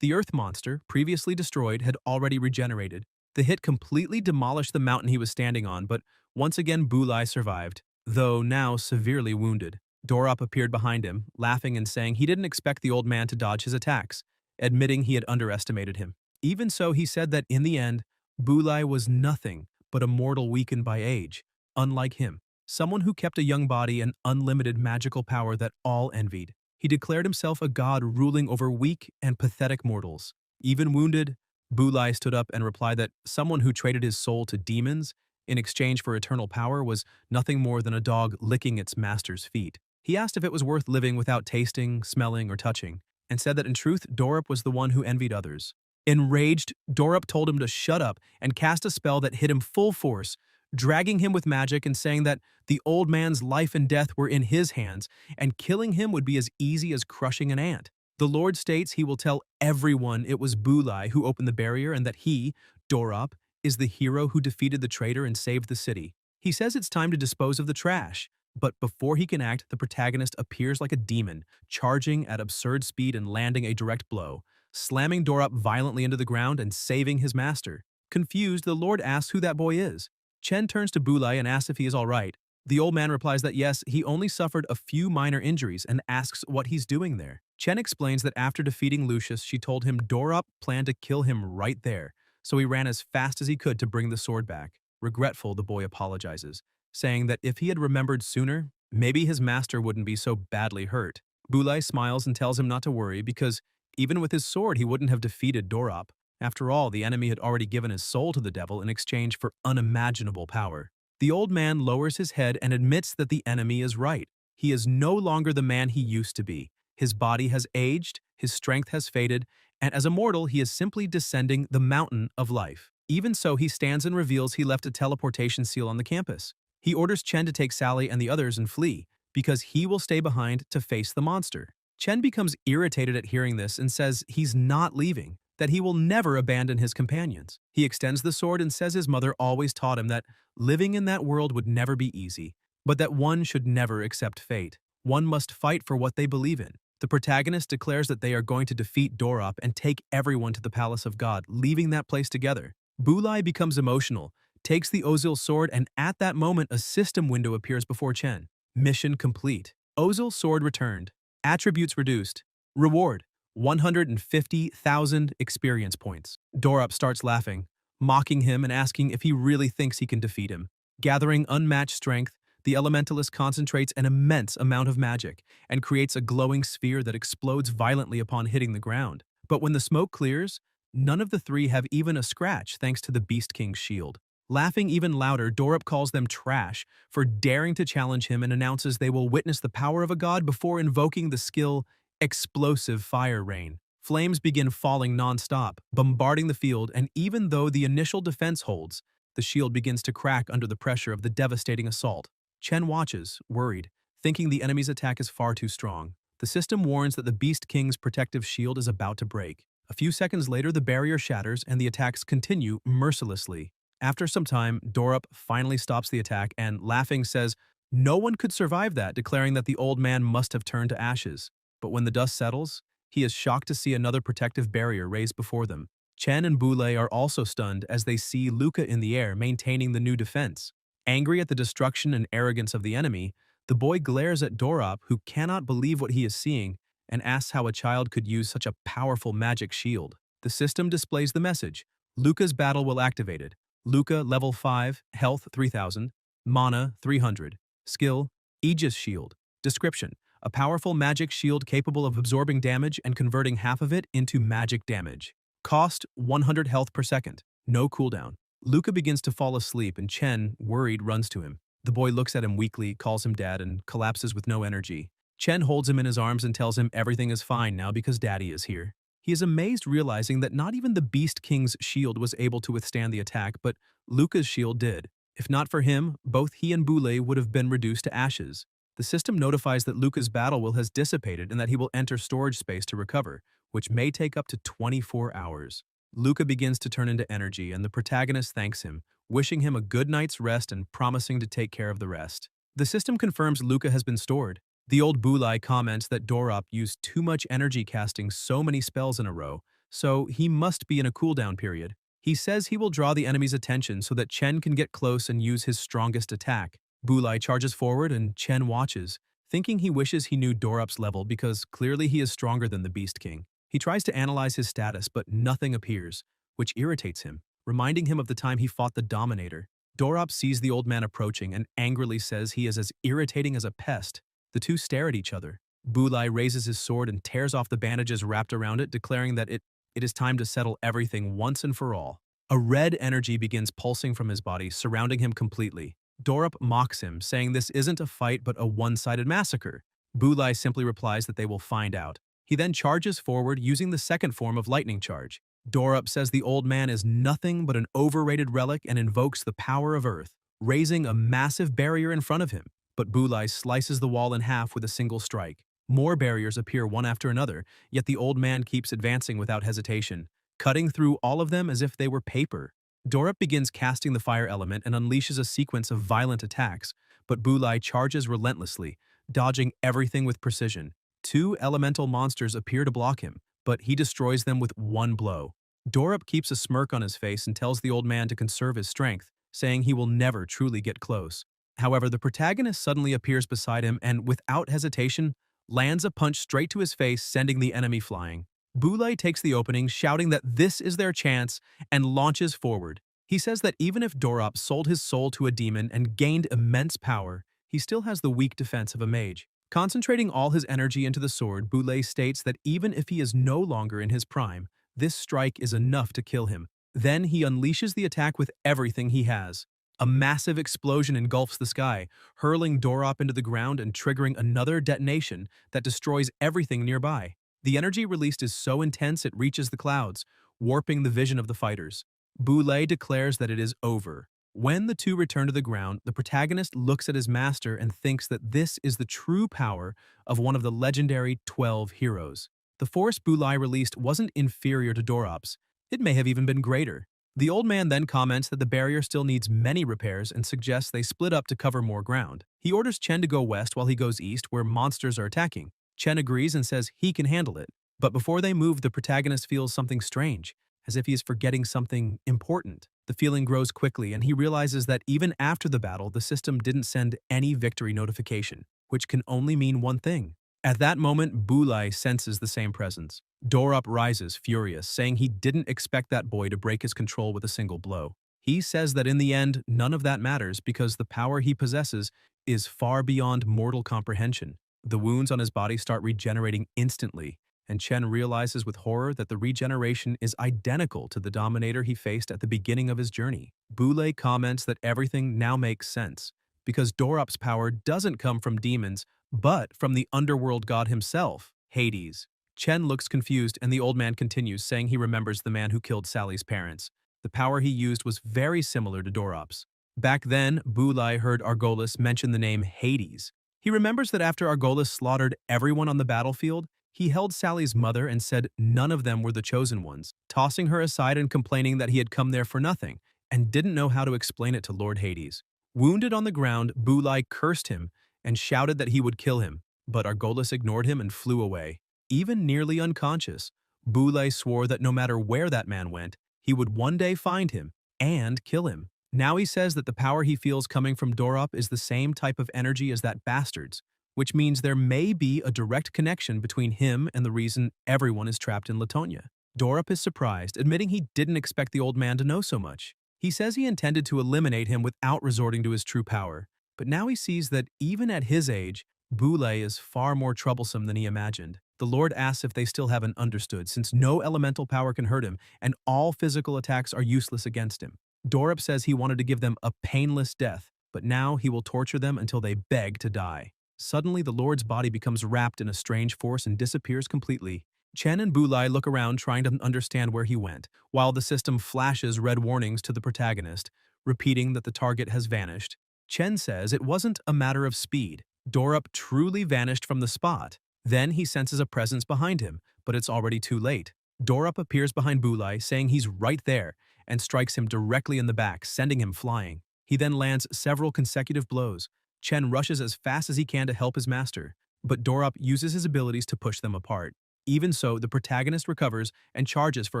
Speaker 1: The earth monster, previously destroyed, had already regenerated. The hit completely demolished the mountain he was standing on, but once again Bulai survived, though now severely wounded. Dorup appeared behind him, laughing and saying he didn't expect the old man to dodge his attacks, admitting he had underestimated him. Even so, he said that in the end, Bulai was nothing but a mortal weakened by age, unlike him, someone who kept a young body and unlimited magical power that all envied. He declared himself a god ruling over weak and pathetic mortals. Even wounded, Bulai stood up and replied that someone who traded his soul to demons in exchange for eternal power was nothing more than a dog licking its master's feet. He asked if it was worth living without tasting, smelling, or touching, and said that in truth, Dorup was the one who envied others. Enraged, Dorup told him to shut up and cast a spell that hit him full force, dragging him with magic and saying that the old man's life and death were in his hands, and killing him would be as easy as crushing an ant. The Lord states he will tell everyone it was Bulai who opened the barrier and that he, Dorup, is the hero who defeated the traitor and saved the city. He says it's time to dispose of the trash, but before he can act, the protagonist appears like a demon, charging at absurd speed and landing a direct blow, slamming Dorup violently into the ground and saving his master. Confused, the Lord asks who that boy is. Chen turns to Bulai and asks if he is alright. The old man replies that yes, he only suffered a few minor injuries and asks what he's doing there. Chen explains that after defeating Lucius, she told him Dorop planned to kill him right there, so he ran as fast as he could to bring the sword back. Regretful, the boy apologizes, saying that if he had remembered sooner, maybe his master wouldn't be so badly hurt. Bulai smiles and tells him not to worry because even with his sword he wouldn't have defeated Dorop. After all, the enemy had already given his soul to the devil in exchange for unimaginable power. The old man lowers his head and admits that the enemy is right. He is no longer the man he used to be. His body has aged, his strength has faded, and as a mortal he is simply descending the mountain of life. Even so, he stands and reveals he left a teleportation seal on the campus. He orders Chen to take Sally and the others and flee, because he will stay behind to face the monster. Chen becomes irritated at hearing this and says he's not leaving, that he will never abandon his companions. He extends the sword and says his mother always taught him that living in that world would never be easy, but that one should never accept fate. One must fight for what they believe in. The protagonist declares that they are going to defeat Dorop and take everyone to the Palace of God, leaving that place together. Bulai becomes emotional, takes the Ozil sword, and at that moment a system window appears before Chen. Mission complete. Ozil sword returned. Attributes reduced. Reward: 150,000 experience points. Dorop starts laughing, mocking him and asking if he really thinks he can defeat him. Gathering unmatched strength, the elementalist concentrates an immense amount of magic and creates a glowing sphere that explodes violently upon hitting the ground. But when the smoke clears, none of the three have even a scratch thanks to the Beast King's shield. Laughing even louder, Dorop calls them trash for daring to challenge him and announces they will witness the power of a god before invoking the skill Explosive Fire Rain. Flames begin falling non-stop, bombarding the field, and even though the initial defense holds, the shield begins to crack under the pressure of the devastating assault. Chen watches, worried, thinking the enemy's attack is far too strong. The system warns that the Beast King's protective shield is about to break. A few seconds later, the barrier shatters and the attacks continue mercilessly. After some time, Dorop finally stops the attack and, laughing, says no one could survive that, declaring that the old man must have turned to ashes. But when the dust settles, he is shocked to see another protective barrier raised before them. Chen and Bulai are also stunned as they see Luca in the air maintaining the new defense. Angry at the destruction and arrogance of the enemy, the boy glares at Dorop, who cannot believe what he is seeing, and asks how a child could use such a powerful magic shield. The system displays the message: Luca's battle will activated. Luca level 5, health 3000, mana 300, skill Aegis shield. Description: a powerful magic shield capable of absorbing damage and converting half of it into magic damage. Cost 100 health per second, no cooldown. Luca begins to fall asleep and Chen, worried, runs to him. The boy looks at him weakly, calls him dad, and collapses with no energy. Chen holds him in his arms and tells him everything is fine now because daddy is here. He is amazed, realizing that not even the Beast King's shield was able to withstand the attack, but Luca's shield did. If not for him, both he and Bulai would have been reduced to ashes. The system notifies that Luca's battle will has dissipated and that he will enter storage space to recover, which may take up to 24 hours. Luca begins to turn into energy, and the protagonist thanks him, wishing him a good night's rest and promising to take care of the rest. The system confirms Luca has been stored. The old Bulai comments that Dorop used too much energy casting so many spells in a row, so he must be in a cooldown period. He says he will draw the enemy's attention so that Chen can get close and use his strongest attack. Bulai charges forward and Chen watches, thinking he wishes he knew Dorop's level because clearly he is stronger than the Beast King. He tries to analyze his status, but nothing appears, which irritates him, reminding him of the time he fought the Dominator. Dorop sees the old man approaching and angrily says he is as irritating as a pest. The two stare at each other. Bulai raises his sword and tears off the bandages wrapped around it, declaring that it is time to settle everything once and for all. A red energy begins pulsing from his body, surrounding him completely. Dorop mocks him, saying this isn't a fight but a one-sided massacre. Bulai simply replies that they will find out. He then charges forward using the second form of lightning charge. Dorop says the old man is nothing but an overrated relic and invokes the power of Earth, raising a massive barrier in front of him. But Bulai slices the wall in half with a single strike. More barriers appear one after another, yet the old man keeps advancing without hesitation, cutting through all of them as if they were paper. Dorop begins casting the fire element and unleashes a sequence of violent attacks, but Bulai charges relentlessly, dodging everything with precision. Two elemental monsters appear to block him, but he destroys them with one blow. Dorop keeps a smirk on his face and tells the old man to conserve his strength, saying he will never truly get close. However, the protagonist suddenly appears beside him and, without hesitation, lands a punch straight to his face, sending the enemy flying. Boulay takes the opening, shouting that this is their chance, and launches forward. He says that even if Dorop sold his soul to a demon and gained immense power, he still has the weak defense of a mage. Concentrating all his energy into the sword, Boulay states that even if he is no longer in his prime, this strike is enough to kill him. Then he unleashes the attack with everything he has. A massive explosion engulfs the sky, hurling Dorop into the ground and triggering another detonation that destroys everything nearby. The energy released is so intense it reaches the clouds, warping the vision of the fighters. Boulay declares that it is over. When the two return to the ground, the protagonist looks at his master and thinks that this is the true power of one of the legendary 12 heroes. The force Boulay released wasn't inferior to Dorop's. It may have even been greater. The old man then comments that the barrier still needs many repairs and suggests they split up to cover more ground. He orders Chen to go west while he goes east where monsters are attacking. Chen agrees and says he can handle it. But before they move, the protagonist feels something strange, as if he is forgetting something important. The feeling grows quickly and he realizes that even after the battle, the system didn't send any victory notification, which can only mean one thing. At that moment, Boulay senses the same presence. Dorop rises, furious, saying he didn't expect that boy to break his control with a single blow. He says that in the end, none of that matters because the power he possesses is far beyond mortal comprehension. The wounds on his body start regenerating instantly, and Chen realizes with horror that the regeneration is identical to the dominator he faced at the beginning of his journey. Boulay comments that everything now makes sense, because Dorop's power doesn't come from demons, but from the underworld god himself, Hades. Chen looks confused and the old man continues, saying he remembers the man who killed Sally's parents. The power he used was very similar to Dorop's. Back then, Boulay heard Argolis mention the name Hades. He remembers that after Argolis slaughtered everyone on the battlefield, he held Sally's mother and said none of them were the chosen ones, tossing her aside and complaining that he had come there for nothing, and didn't know how to explain it to Lord Hades. Wounded on the ground, Boulay cursed him and shouted that he would kill him, but Argolis ignored him and flew away. Even nearly unconscious, Boulay swore that no matter where that man went, he would one day find him and kill him. Now he says that the power he feels coming from Dorop is the same type of energy as that bastard's, which means there may be a direct connection between him and the reason everyone is trapped in Latonia. Dorop is surprised, admitting he didn't expect the old man to know so much. He says he intended to eliminate him without resorting to his true power, but now he sees that even at his age, Boulay is far more troublesome than he imagined. The Lord asks if they still haven't understood, since no elemental power can hurt him and all physical attacks are useless against him. Dorop says he wanted to give them a painless death, but now he will torture them until they beg to die. Suddenly, the Lord's body becomes wrapped in a strange force and disappears completely. Chen and Boulay look around trying to understand where he went, while the system flashes red warnings to the protagonist, repeating that the target has vanished. Chen says it wasn't a matter of speed. Dorop truly vanished from the spot. Then he senses a presence behind him, but it's already too late. Dorop appears behind Boulay, saying he's right there, and strikes him directly in the back, sending him flying. He then lands several consecutive blows. Chen rushes as fast as he can to help his master, but Dorop uses his abilities to push them apart. Even so, the protagonist recovers and charges for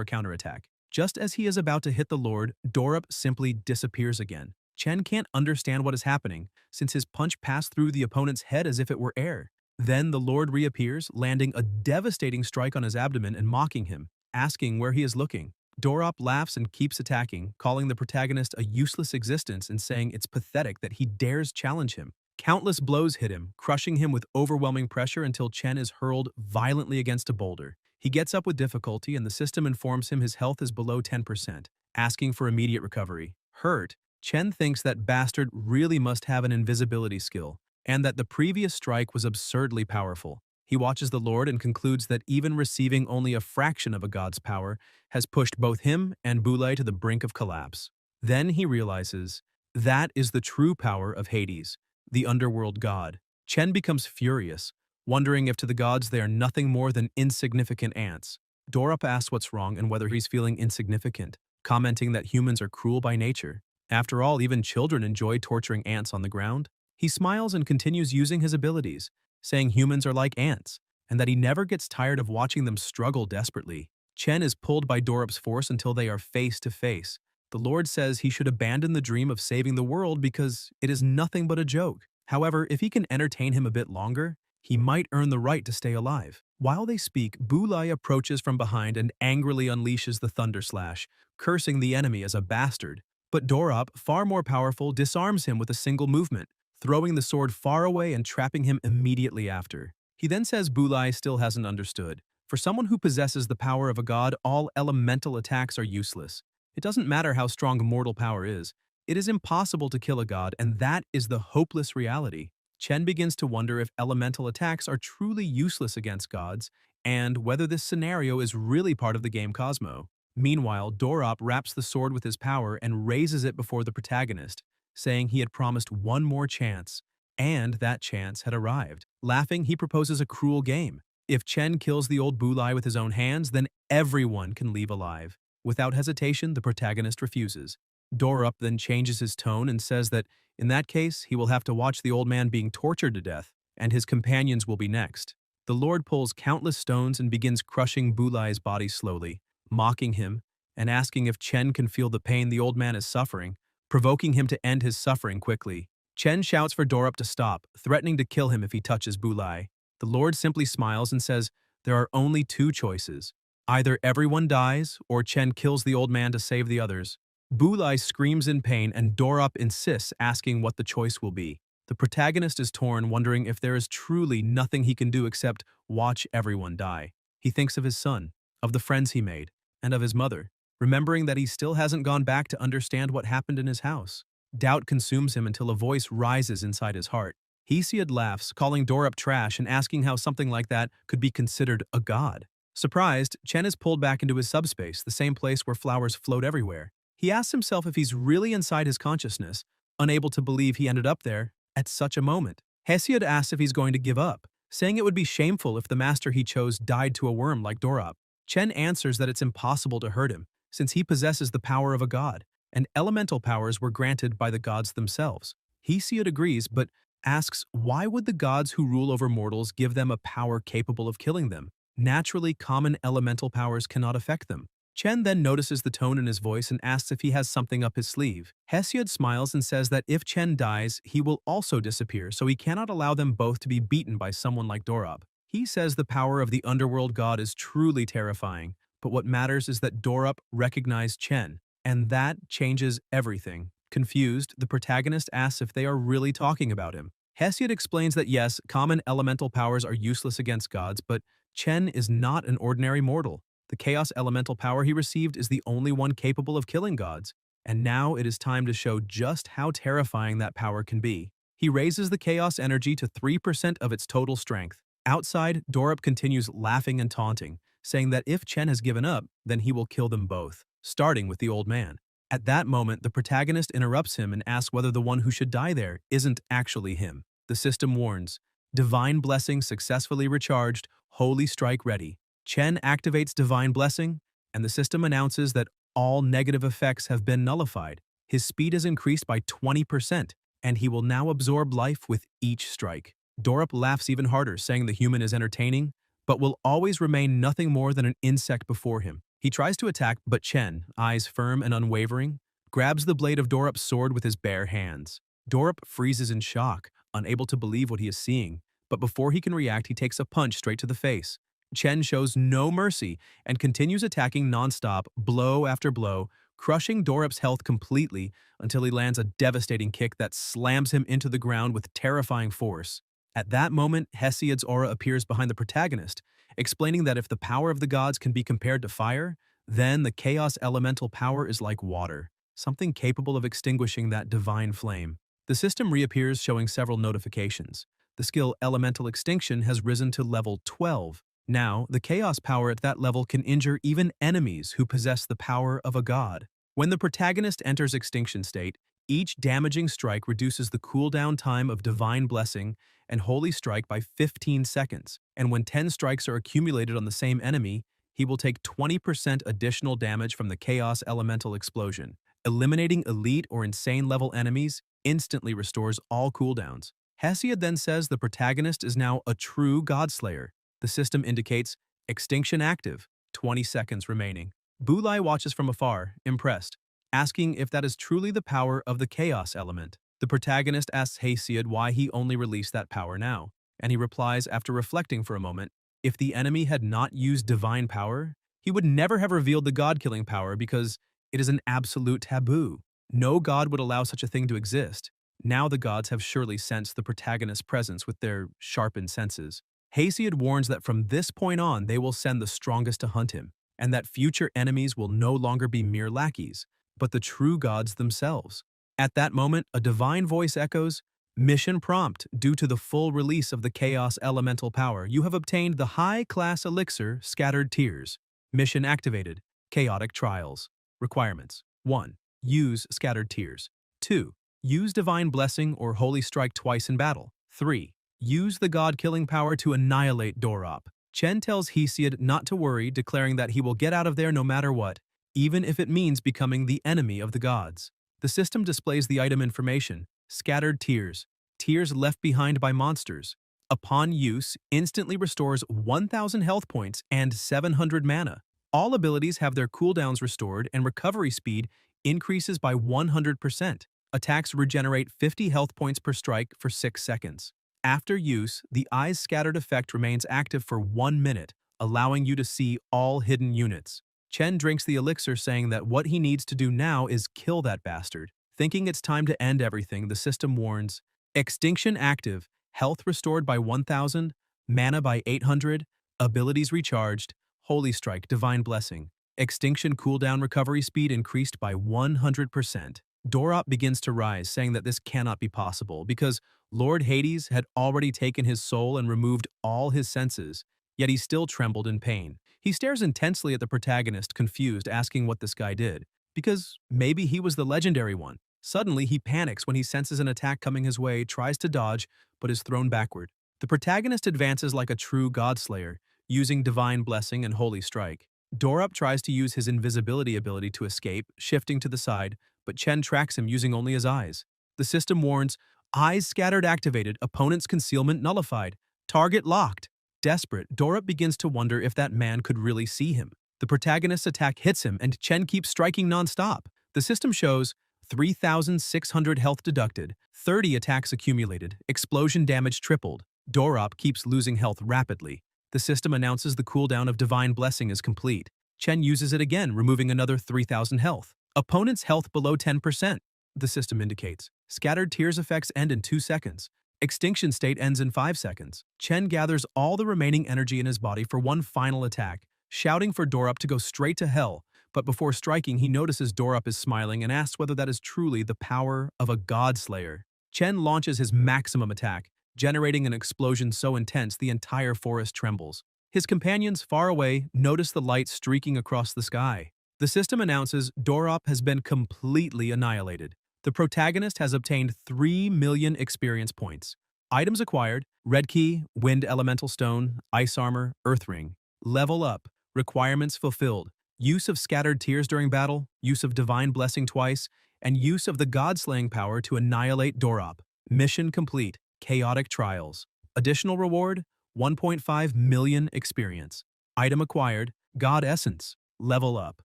Speaker 1: a counterattack. Just as he is about to hit the Lord, Dorop simply disappears again. Chen can't understand what is happening, since his punch passed through the opponent's head as if it were air. Then the Lord reappears, landing a devastating strike on his abdomen and mocking him, asking where he is looking. Dorop laughs and keeps attacking, calling the protagonist a useless existence and saying it's pathetic that he dares challenge him. Countless blows hit him, crushing him with overwhelming pressure until Chen is hurled violently against a boulder. He gets up with difficulty and the system informs him his health is below 10%, asking for immediate recovery. Hurt, Chen thinks that bastard really must have an invisibility skill, and that the previous strike was absurdly powerful. He watches the Lord and concludes that even receiving only a fraction of a god's power has pushed both him and Boulay to the brink of collapse. Then he realizes that is the true power of Hades, the underworld god. Chen becomes furious, wondering if to the gods they are nothing more than insignificant ants. Dorop asks what's wrong and whether he's feeling insignificant, commenting that humans are cruel by nature. After all, even children enjoy torturing ants on the ground. He smiles and continues using his abilities, saying humans are like ants, and that he never gets tired of watching them struggle desperately. Chen is pulled by Dorup's force until they are face to face. The Lord says he should abandon the dream of saving the world because it is nothing but a joke. However, if he can entertain him a bit longer, he might earn the right to stay alive. While they speak, Bulai approaches from behind and angrily unleashes the Thunder Slash, cursing the enemy as a bastard. But Dorup, far more powerful, disarms him with a single movement, throwing the sword far away and trapping him immediately after. He then says Bulai still hasn't understood. For someone who possesses the power of a god, all elemental attacks are useless. It doesn't matter how strong mortal power is. It is impossible to kill a god, and that is the hopeless reality. Chen begins to wonder if elemental attacks are truly useless against gods, and whether this scenario is really part of the game Cosmo. Meanwhile, Dorup wraps the sword with his power and raises it before the protagonist, saying he had promised one more chance, and that chance had arrived. Laughing, he proposes a cruel game. If Chen kills the old Bulai with his own hands, then everyone can leave alive. Without hesitation, the protagonist refuses. Dorup then changes his tone and says that, in that case, he will have to watch the old man being tortured to death, and his companions will be next. The Lord pulls countless stones and begins crushing Bulai's body slowly, mocking him and asking if Chen can feel the pain the old man is suffering, provoking him to end his suffering quickly. Chen shouts for Dorup to stop, threatening to kill him if he touches Bulai. The Lord simply smiles and says there are only two choices. Either everyone dies, or Chen kills the old man to save the others. Bulai screams in pain and Dorup insists, asking what the choice will be. The protagonist is torn, wondering if there is truly nothing he can do except watch everyone die. He thinks of his son, of the friends he made, and of his mother, remembering that he still hasn't gone back to understand what happened in his house. Doubt consumes him until a voice rises inside his heart. Hesiod laughs, calling Dorup trash and asking how something like that could be considered a god. Surprised, Chen is pulled back into his subspace, the same place where flowers float everywhere. He asks himself if he's really inside his consciousness, unable to believe he ended up there at such a moment. Hesiod asks if he's going to give up, saying it would be shameful if the master he chose died to a worm like Dorup. Chen answers that it's impossible to hurt him, since he possesses the power of a god, and elemental powers were granted by the gods themselves. Hesiod agrees, but asks why would the gods who rule over mortals give them a power capable of killing them? Naturally, common elemental powers cannot affect them. Chen then notices the tone in his voice and asks if he has something up his sleeve. Hesiod smiles and says that if Chen dies, he will also disappear, so he cannot allow them both to be beaten by someone like Dorup. He says the power of the underworld god is truly terrifying, but what matters is that Dorup recognized Chen, and that changes everything. Confused, the protagonist asks if they are really talking about him. Hesiod explains that yes, common elemental powers are useless against gods, but Chen is not an ordinary mortal. The chaos elemental power he received is the only one capable of killing gods, and now it is time to show just how terrifying that power can be. He raises the chaos energy to 3% of its total strength. Outside, Dorup continues laughing and taunting, saying that if Chen has given up, then he will kill them both, starting with the old man. At that moment, the protagonist interrupts him and asks whether the one who should die there isn't actually him. The system warns, Divine Blessing successfully recharged, Holy Strike ready. Chen activates Divine Blessing, and the system announces that all negative effects have been nullified. His speed is increased by 20%, and he will now absorb life with each strike. Dorup laughs even harder, saying the human is entertaining, but will always remain nothing more than an insect before him. He tries to attack, but Chen, eyes firm and unwavering, grabs the blade of Dorup's sword with his bare hands. Dorup freezes in shock, unable to believe what he is seeing, but before he can react, he takes a punch straight to the face. Chen shows no mercy and continues attacking non-stop, blow after blow, crushing Dorup's health completely until he lands a devastating kick that slams him into the ground with terrifying force. At that moment, Hesiod's aura appears behind the protagonist, explaining that if the power of the gods can be compared to fire, then the chaos elemental power is like water, something capable of extinguishing that divine flame. The system reappears, showing several notifications. The skill Elemental Extinction has risen to level 12. Now, the chaos power at that level can injure even enemies who possess the power of a god. When the protagonist enters extinction state, each damaging strike reduces the cooldown time of Divine Blessing and Holy Strike by 15 seconds, and when 10 strikes are accumulated on the same enemy, he will take 20% additional damage from the Chaos Elemental Explosion. Eliminating elite or insane level enemies instantly restores all cooldowns. Hesiod then says the protagonist is now a true Godslayer. The system indicates Extinction active. 20 seconds remaining. Bulai watches from afar, impressed, asking if that is truly the power of the chaos element. The protagonist asks Hesiod why he only released that power now, and he replies after reflecting for a moment, if the enemy had not used divine power, he would never have revealed the god-killing power because it is an absolute taboo. No god would allow such a thing to exist. Now the gods have surely sensed the protagonist's presence with their sharpened senses. Hesiod warns that from this point on they will send the strongest to hunt him, and that future enemies will no longer be mere lackeys, but the true gods themselves. At that moment, a divine voice echoes, "Mission prompt. Due to the full release of the Chaos Elemental power, you have obtained the high-class elixir, Scattered Tears. Mission activated. Chaotic Trials. Requirements. 1. Use Scattered Tears. 2. Use Divine Blessing or Holy Strike twice in battle. 3. Use the god-killing power to annihilate Dorop." Chen tells Hesiod not to worry, declaring that he will get out of there no matter what, even if it means becoming the enemy of the gods. The system displays the item information, Scattered Tears, tears left behind by monsters. Upon use, instantly restores 1,000 health points and 700 mana. All abilities have their cooldowns restored and recovery speed increases by 100%. Attacks regenerate 50 health points per strike for 6 seconds. After use, the Eyes Scattered effect remains active for 1 minute, allowing you to see all hidden units. Chen drinks the elixir, saying that what he needs to do now is kill that bastard. Thinking it's time to end everything, the system warns, Extinction active, health restored by 1,000, mana by 800, abilities recharged, Holy Strike, Divine Blessing. Extinction cooldown recovery speed increased by 100%. Dorop begins to rise, saying that this cannot be possible because Lord Hades had already taken his soul and removed all his senses, yet he still trembled in pain. He stares intensely at the protagonist, confused, asking what this guy did, because maybe he was the legendary one. Suddenly, he panics when he senses an attack coming his way, tries to dodge, but is thrown backward. The protagonist advances like a true godslayer, using Divine Blessing and Holy Strike. Dorop tries to use his invisibility ability to escape, shifting to the side, but Chen tracks him using only his eyes. The system warns, Eyes Scattered activated, opponent's concealment nullified, target locked. Desperate, Dorop begins to wonder if that man could really see him. The protagonist's attack hits him and Chen keeps striking non-stop. The system shows 3,600 health deducted, 30 attacks accumulated, explosion damage tripled. Dorop keeps losing health rapidly. The system announces the cooldown of Divine Blessing is complete. Chen uses it again, removing another 3,000 health. Opponent's health below 10%, the system indicates. Scattered Tears effects end in 2 seconds. Extinction state ends in 5 seconds. Chen gathers all the remaining energy in his body for one final attack, shouting for Dorop to go straight to hell, but before striking he notices Dorop is smiling and asks whether that is truly the power of a god-slayer. Chen launches his maximum attack, generating an explosion so intense the entire forest trembles. His companions far away notice the light streaking across the sky. The system announces Dorop has been completely annihilated. The protagonist has obtained 3 million experience points. Items acquired, Red Key, Wind Elemental Stone, Ice Armor, Earth Ring. Level up, requirements fulfilled, use of Scattered Tears during battle, use of Divine Blessing twice, and use of the God-slaying power to annihilate Dorop. Mission complete, Chaotic Trials. Additional reward, 1.5 million experience. Item acquired, God Essence. Level up.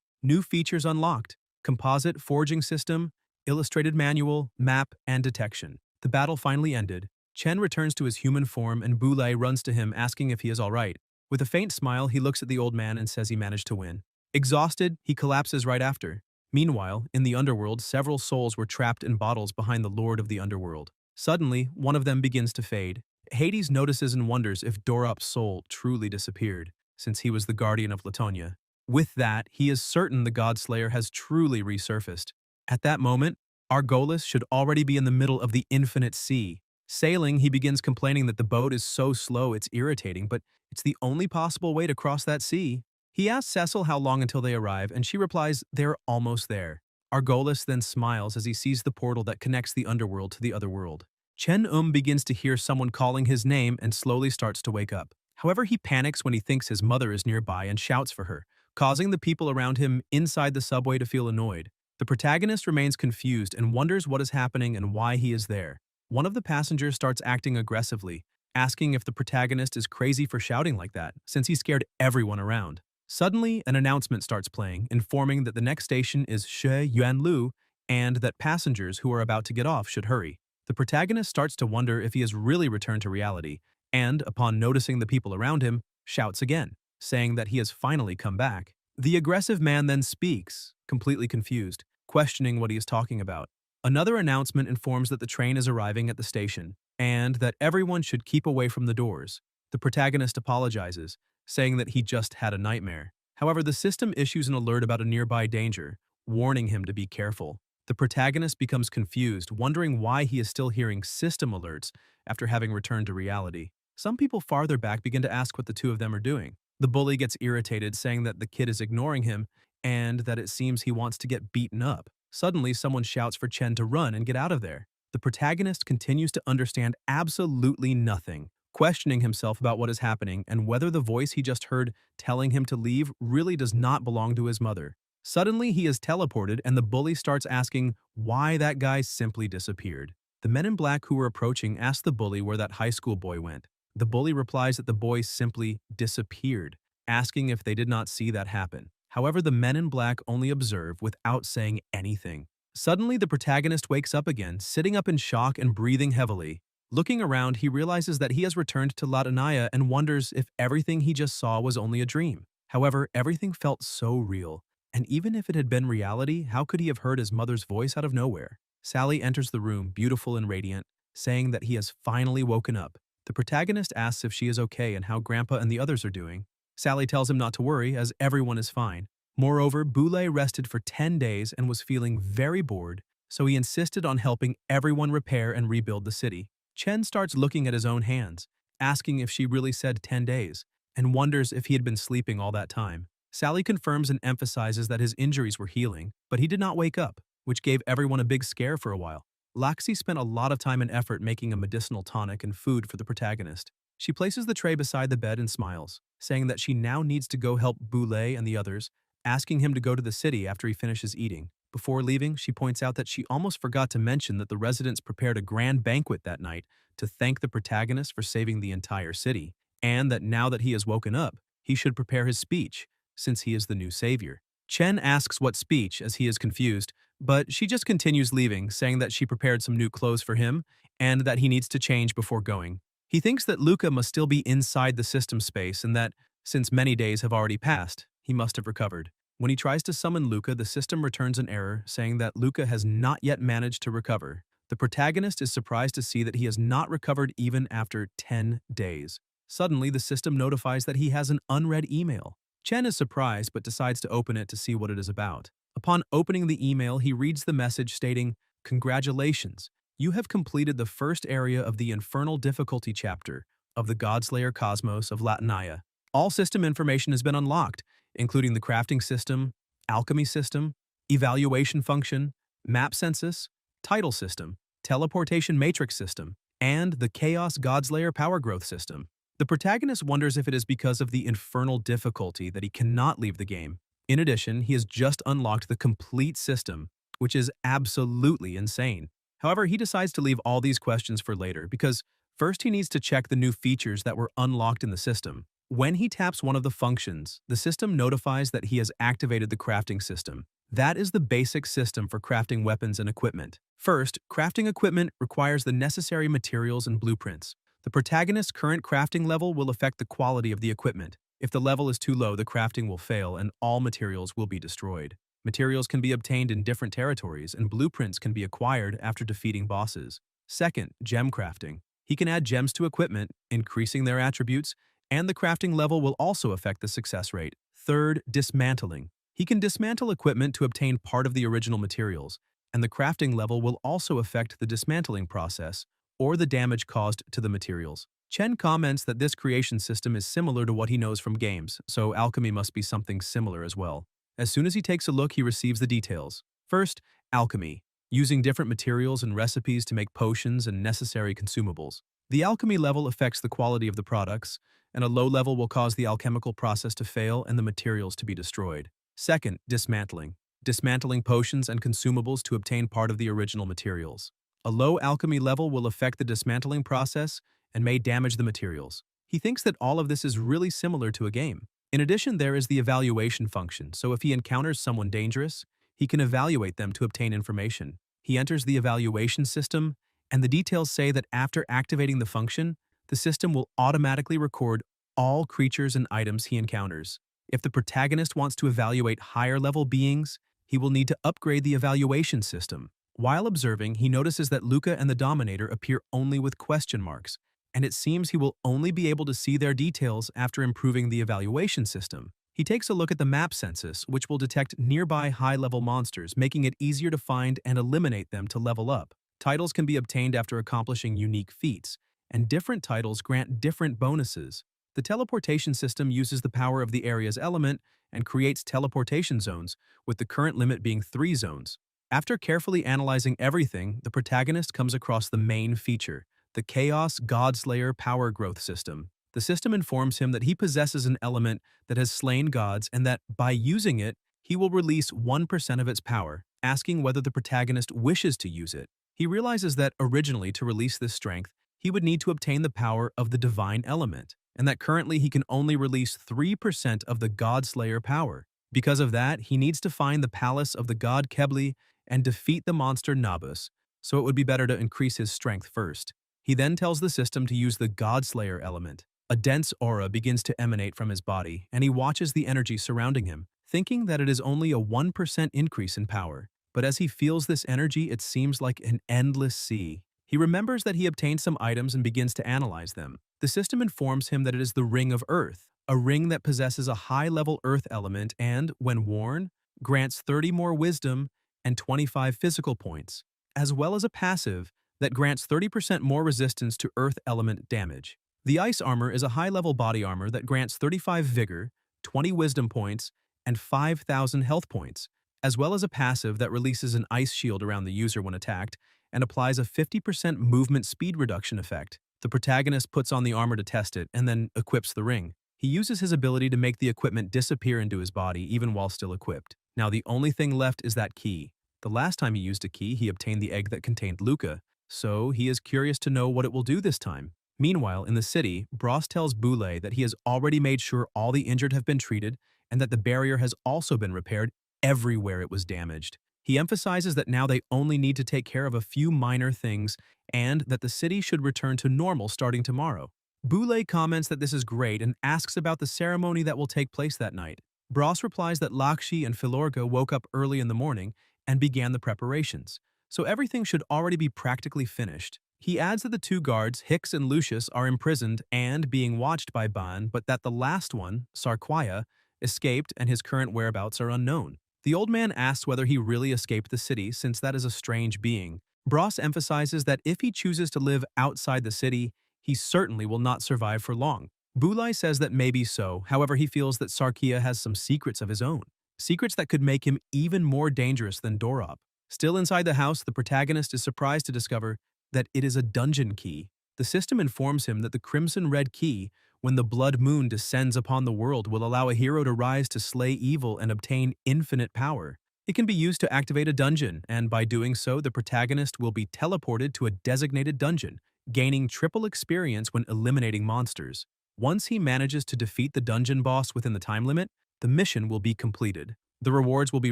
Speaker 1: New features unlocked, Composite Forging System, Illustrated Manual, Map, and Detection. The battle finally ended. Chen returns to his human form and Bulai runs to him asking if he is alright. With a faint smile, he looks at the old man and says he managed to win. Exhausted, he collapses right after. Meanwhile, in the underworld, several souls were trapped in bottles behind the Lord of the Underworld. Suddenly, one of them begins to fade. Hades notices and wonders if Dorop's soul truly disappeared, since he was the guardian of Latonia. With that, he is certain the God-Slayer has truly resurfaced. At that moment, Argolis should already be in the middle of the infinite sea. Sailing, he begins complaining that the boat is so slow it's irritating, but it's the only possible way to cross that sea. He asks Cecil how long until they arrive, and she replies they're almost there. Argolis then smiles as he sees the portal that connects the underworld to the other world. Chen begins to hear someone calling his name and slowly starts to wake up. However, he panics when he thinks his mother is nearby and shouts for her, causing the people around him inside the subway to feel annoyed. The protagonist remains confused and wonders what is happening and why he is there. One of the passengers starts acting aggressively, asking if the protagonist is crazy for shouting like that, since he scared everyone around. Suddenly, an announcement starts playing, informing that the next station is She Yuanlu and that passengers who are about to get off should hurry. The protagonist starts to wonder if he has really returned to reality, and, upon noticing the people around him, shouts again, saying that he has finally come back. The aggressive man then speaks, completely confused, questioning what he is talking about. Another announcement informs that the train is arriving at the station, and that everyone should keep away from the doors. The protagonist apologizes, saying that he just had a nightmare. However, the system issues an alert about a nearby danger, warning him to be careful. The protagonist becomes confused, wondering why he is still hearing system alerts after having returned to reality. Some people farther back begin to ask what the two of them are doing. The bully gets irritated, saying that the kid is ignoring him and that it seems he wants to get beaten up. Suddenly, someone shouts for Chen to run and get out of there. The protagonist continues to understand absolutely nothing, questioning himself about what is happening and whether the voice he just heard telling him to leave really does not belong to his mother. Suddenly, he is teleported and the bully starts asking why that guy simply disappeared. The men in black who were approaching ask the bully where that high school boy went. The bully replies that the boy simply disappeared, asking if they did not see that happen. However, the men in black only observe without saying anything. Suddenly, the protagonist wakes up again, sitting up in shock and breathing heavily. Looking around, he realizes that he has returned to Latanaya and wonders if everything he just saw was only a dream. However, everything felt so real. And even if it had been reality, how could he have heard his mother's voice out of nowhere? Sally enters the room, beautiful and radiant, saying that he has finally woken up. The protagonist asks if she is okay and how Grandpa and the others are doing. Sally tells him not to worry, as everyone is fine. Moreover, Boulay rested for 10 days and was feeling very bored, so he insisted on helping everyone repair and rebuild the city. Chen starts looking at his own hands, asking if she really said 10 days, and wonders if he had been sleeping all that time. Sally confirms and emphasizes that his injuries were healing, but he did not wake up, which gave everyone a big scare for a while. Laxi spent a lot of time and effort making a medicinal tonic and food for the protagonist. She places the tray beside the bed and smiles, saying that she now needs to go help Boulay and the others, asking him to go to the city after he finishes eating. Before leaving, she points out that she almost forgot to mention that the residents prepared a grand banquet that night to thank the protagonist for saving the entire city, and that now that he has woken up, he should prepare his speech, since he is the new savior. Chen asks what speech, as he is confused, but she just continues leaving, saying that she prepared some new clothes for him and that he needs to change before going. He thinks that Luca must still be inside the system space and that, since many days have already passed, he must have recovered. When he tries to summon Luca, the system returns an error, saying that Luca has not yet managed to recover. The protagonist is surprised to see that he has not recovered even after 10 days. Suddenly, the system notifies that he has an unread email. Chen is surprised but decides to open it to see what it is about. Upon opening the email, he reads the message stating, "Congratulations, you have completed the first area of the Infernal Difficulty chapter of the Godslayer Cosmos of Latanaya. All system information has been unlocked, including the crafting system, alchemy system, evaluation function, map census, title system, teleportation matrix system, and the Chaos Godslayer power growth system." The protagonist wonders if it is because of the infernal difficulty that he cannot leave the game. In addition, he has just unlocked the complete system, which is absolutely insane. However, he decides to leave all these questions for later because first he needs to check the new features that were unlocked in the system. When he taps one of the functions, the system notifies that he has activated the crafting system. That is the basic system for crafting weapons and equipment. First, crafting equipment requires the necessary materials and blueprints. The protagonist's current crafting level will affect the quality of the equipment. If the level is too low, the crafting will fail and all materials will be destroyed. Materials can be obtained in different territories, and blueprints can be acquired after defeating bosses. Second, gem crafting. He can add gems to equipment, increasing their attributes, and the crafting level will also affect the success rate. Third, dismantling. He can dismantle equipment to obtain part of the original materials, and the crafting level will also affect the dismantling process, or the damage caused to the materials. Chen comments that this creation system is similar to what he knows from games, so alchemy must be something similar as well. As soon as he takes a look, he receives the details. First, alchemy, using different materials and recipes to make potions and necessary consumables. The alchemy level affects the quality of the products, and a low level will cause the alchemical process to fail and the materials to be destroyed. Second, dismantling. Dismantling potions and consumables to obtain part of the original materials. A low alchemy level will affect the dismantling process and may damage the materials. He thinks that all of this is really similar to a game. In addition, there is the evaluation function, so if he encounters someone dangerous, he can evaluate them to obtain information. He enters the evaluation system, and the details say that after activating the function, the system will automatically record all creatures and items he encounters. If the protagonist wants to evaluate higher-level beings, he will need to upgrade the evaluation system. While observing, he notices that Luca and the Dominator appear only with question marks, and it seems he will only be able to see their details after improving the evaluation system. He takes a look at the map census, which will detect nearby high-level monsters, making it easier to find and eliminate them to level up. Titles can be obtained after accomplishing unique feats, and different titles grant different bonuses. The teleportation system uses the power of the area's element and creates teleportation zones, with the current limit being 3 zones. After carefully analyzing everything, the protagonist comes across the main feature, the Chaos Godslayer Power Growth System. The system informs him that he possesses an element that has slain gods and that, by using it, he will release 1% of its power, asking whether the protagonist wishes to use it. He realizes that, originally, to release this strength, he would need to obtain the power of the divine element, and that currently he can only release 3% of the Godslayer power. Because of that, he needs to find the palace of the god Kebli and defeat the monster Nabus, so it would be better to increase his strength first. He then tells the system to use the Godslayer element. A dense aura begins to emanate from his body, and he watches the energy surrounding him, thinking that it is only a 1% increase in power. But as he feels this energy, it seems like an endless sea. He remembers that he obtained some items and begins to analyze them. The system informs him that it is the Ring of Earth, a ring that possesses a high-level earth element and, when worn, grants 30 more wisdom and 25 physical points, as well as a passive that grants 30% more resistance to earth element damage. The ice armor is a high-level body armor that grants 35 vigor, 20 wisdom points, and 5,000 health points, as well as a passive that releases an ice shield around the user when attacked and applies a 50% movement speed reduction effect. The protagonist puts on the armor to test it and then equips the ring. He uses his ability to make the equipment disappear into his body even while still equipped. Now the only thing left is that key. The last time he used a key, he obtained the egg that contained Luca, so he is curious to know what it will do this time. Meanwhile, in the city, Bros tells Boulay that he has already made sure all the injured have been treated and that the barrier has also been repaired everywhere it was damaged. He emphasizes that now they only need to take care of a few minor things and that the city should return to normal starting tomorrow. Boulay comments that this is great and asks about the ceremony that will take place that night. Bros replies that Lakshi and Filorga woke up early in the morning and began the preparations, so everything should already be practically finished. He adds that the 2 guards, Hicks and Lucius, are imprisoned and being watched by Ban, but that the last one, Sarquia, escaped and his current whereabouts are unknown. The old man asks whether he really escaped the city, since that is a strange being. Bros emphasizes that if he chooses to live outside the city, he certainly will not survive for long. Boulay says that maybe so, however he feels that Sarkia has some secrets of his own. Secrets that could make him even more dangerous than Dorop. Still inside the house, the protagonist is surprised to discover that it is a dungeon key. The system informs him that the crimson red key, when the blood moon descends upon the world, will allow a hero to rise to slay evil and obtain infinite power. It can be used to activate a dungeon, and by doing so, the protagonist will be teleported to a designated dungeon, gaining triple experience when eliminating monsters. Once he manages to defeat the dungeon boss within the time limit, the mission will be completed. The rewards will be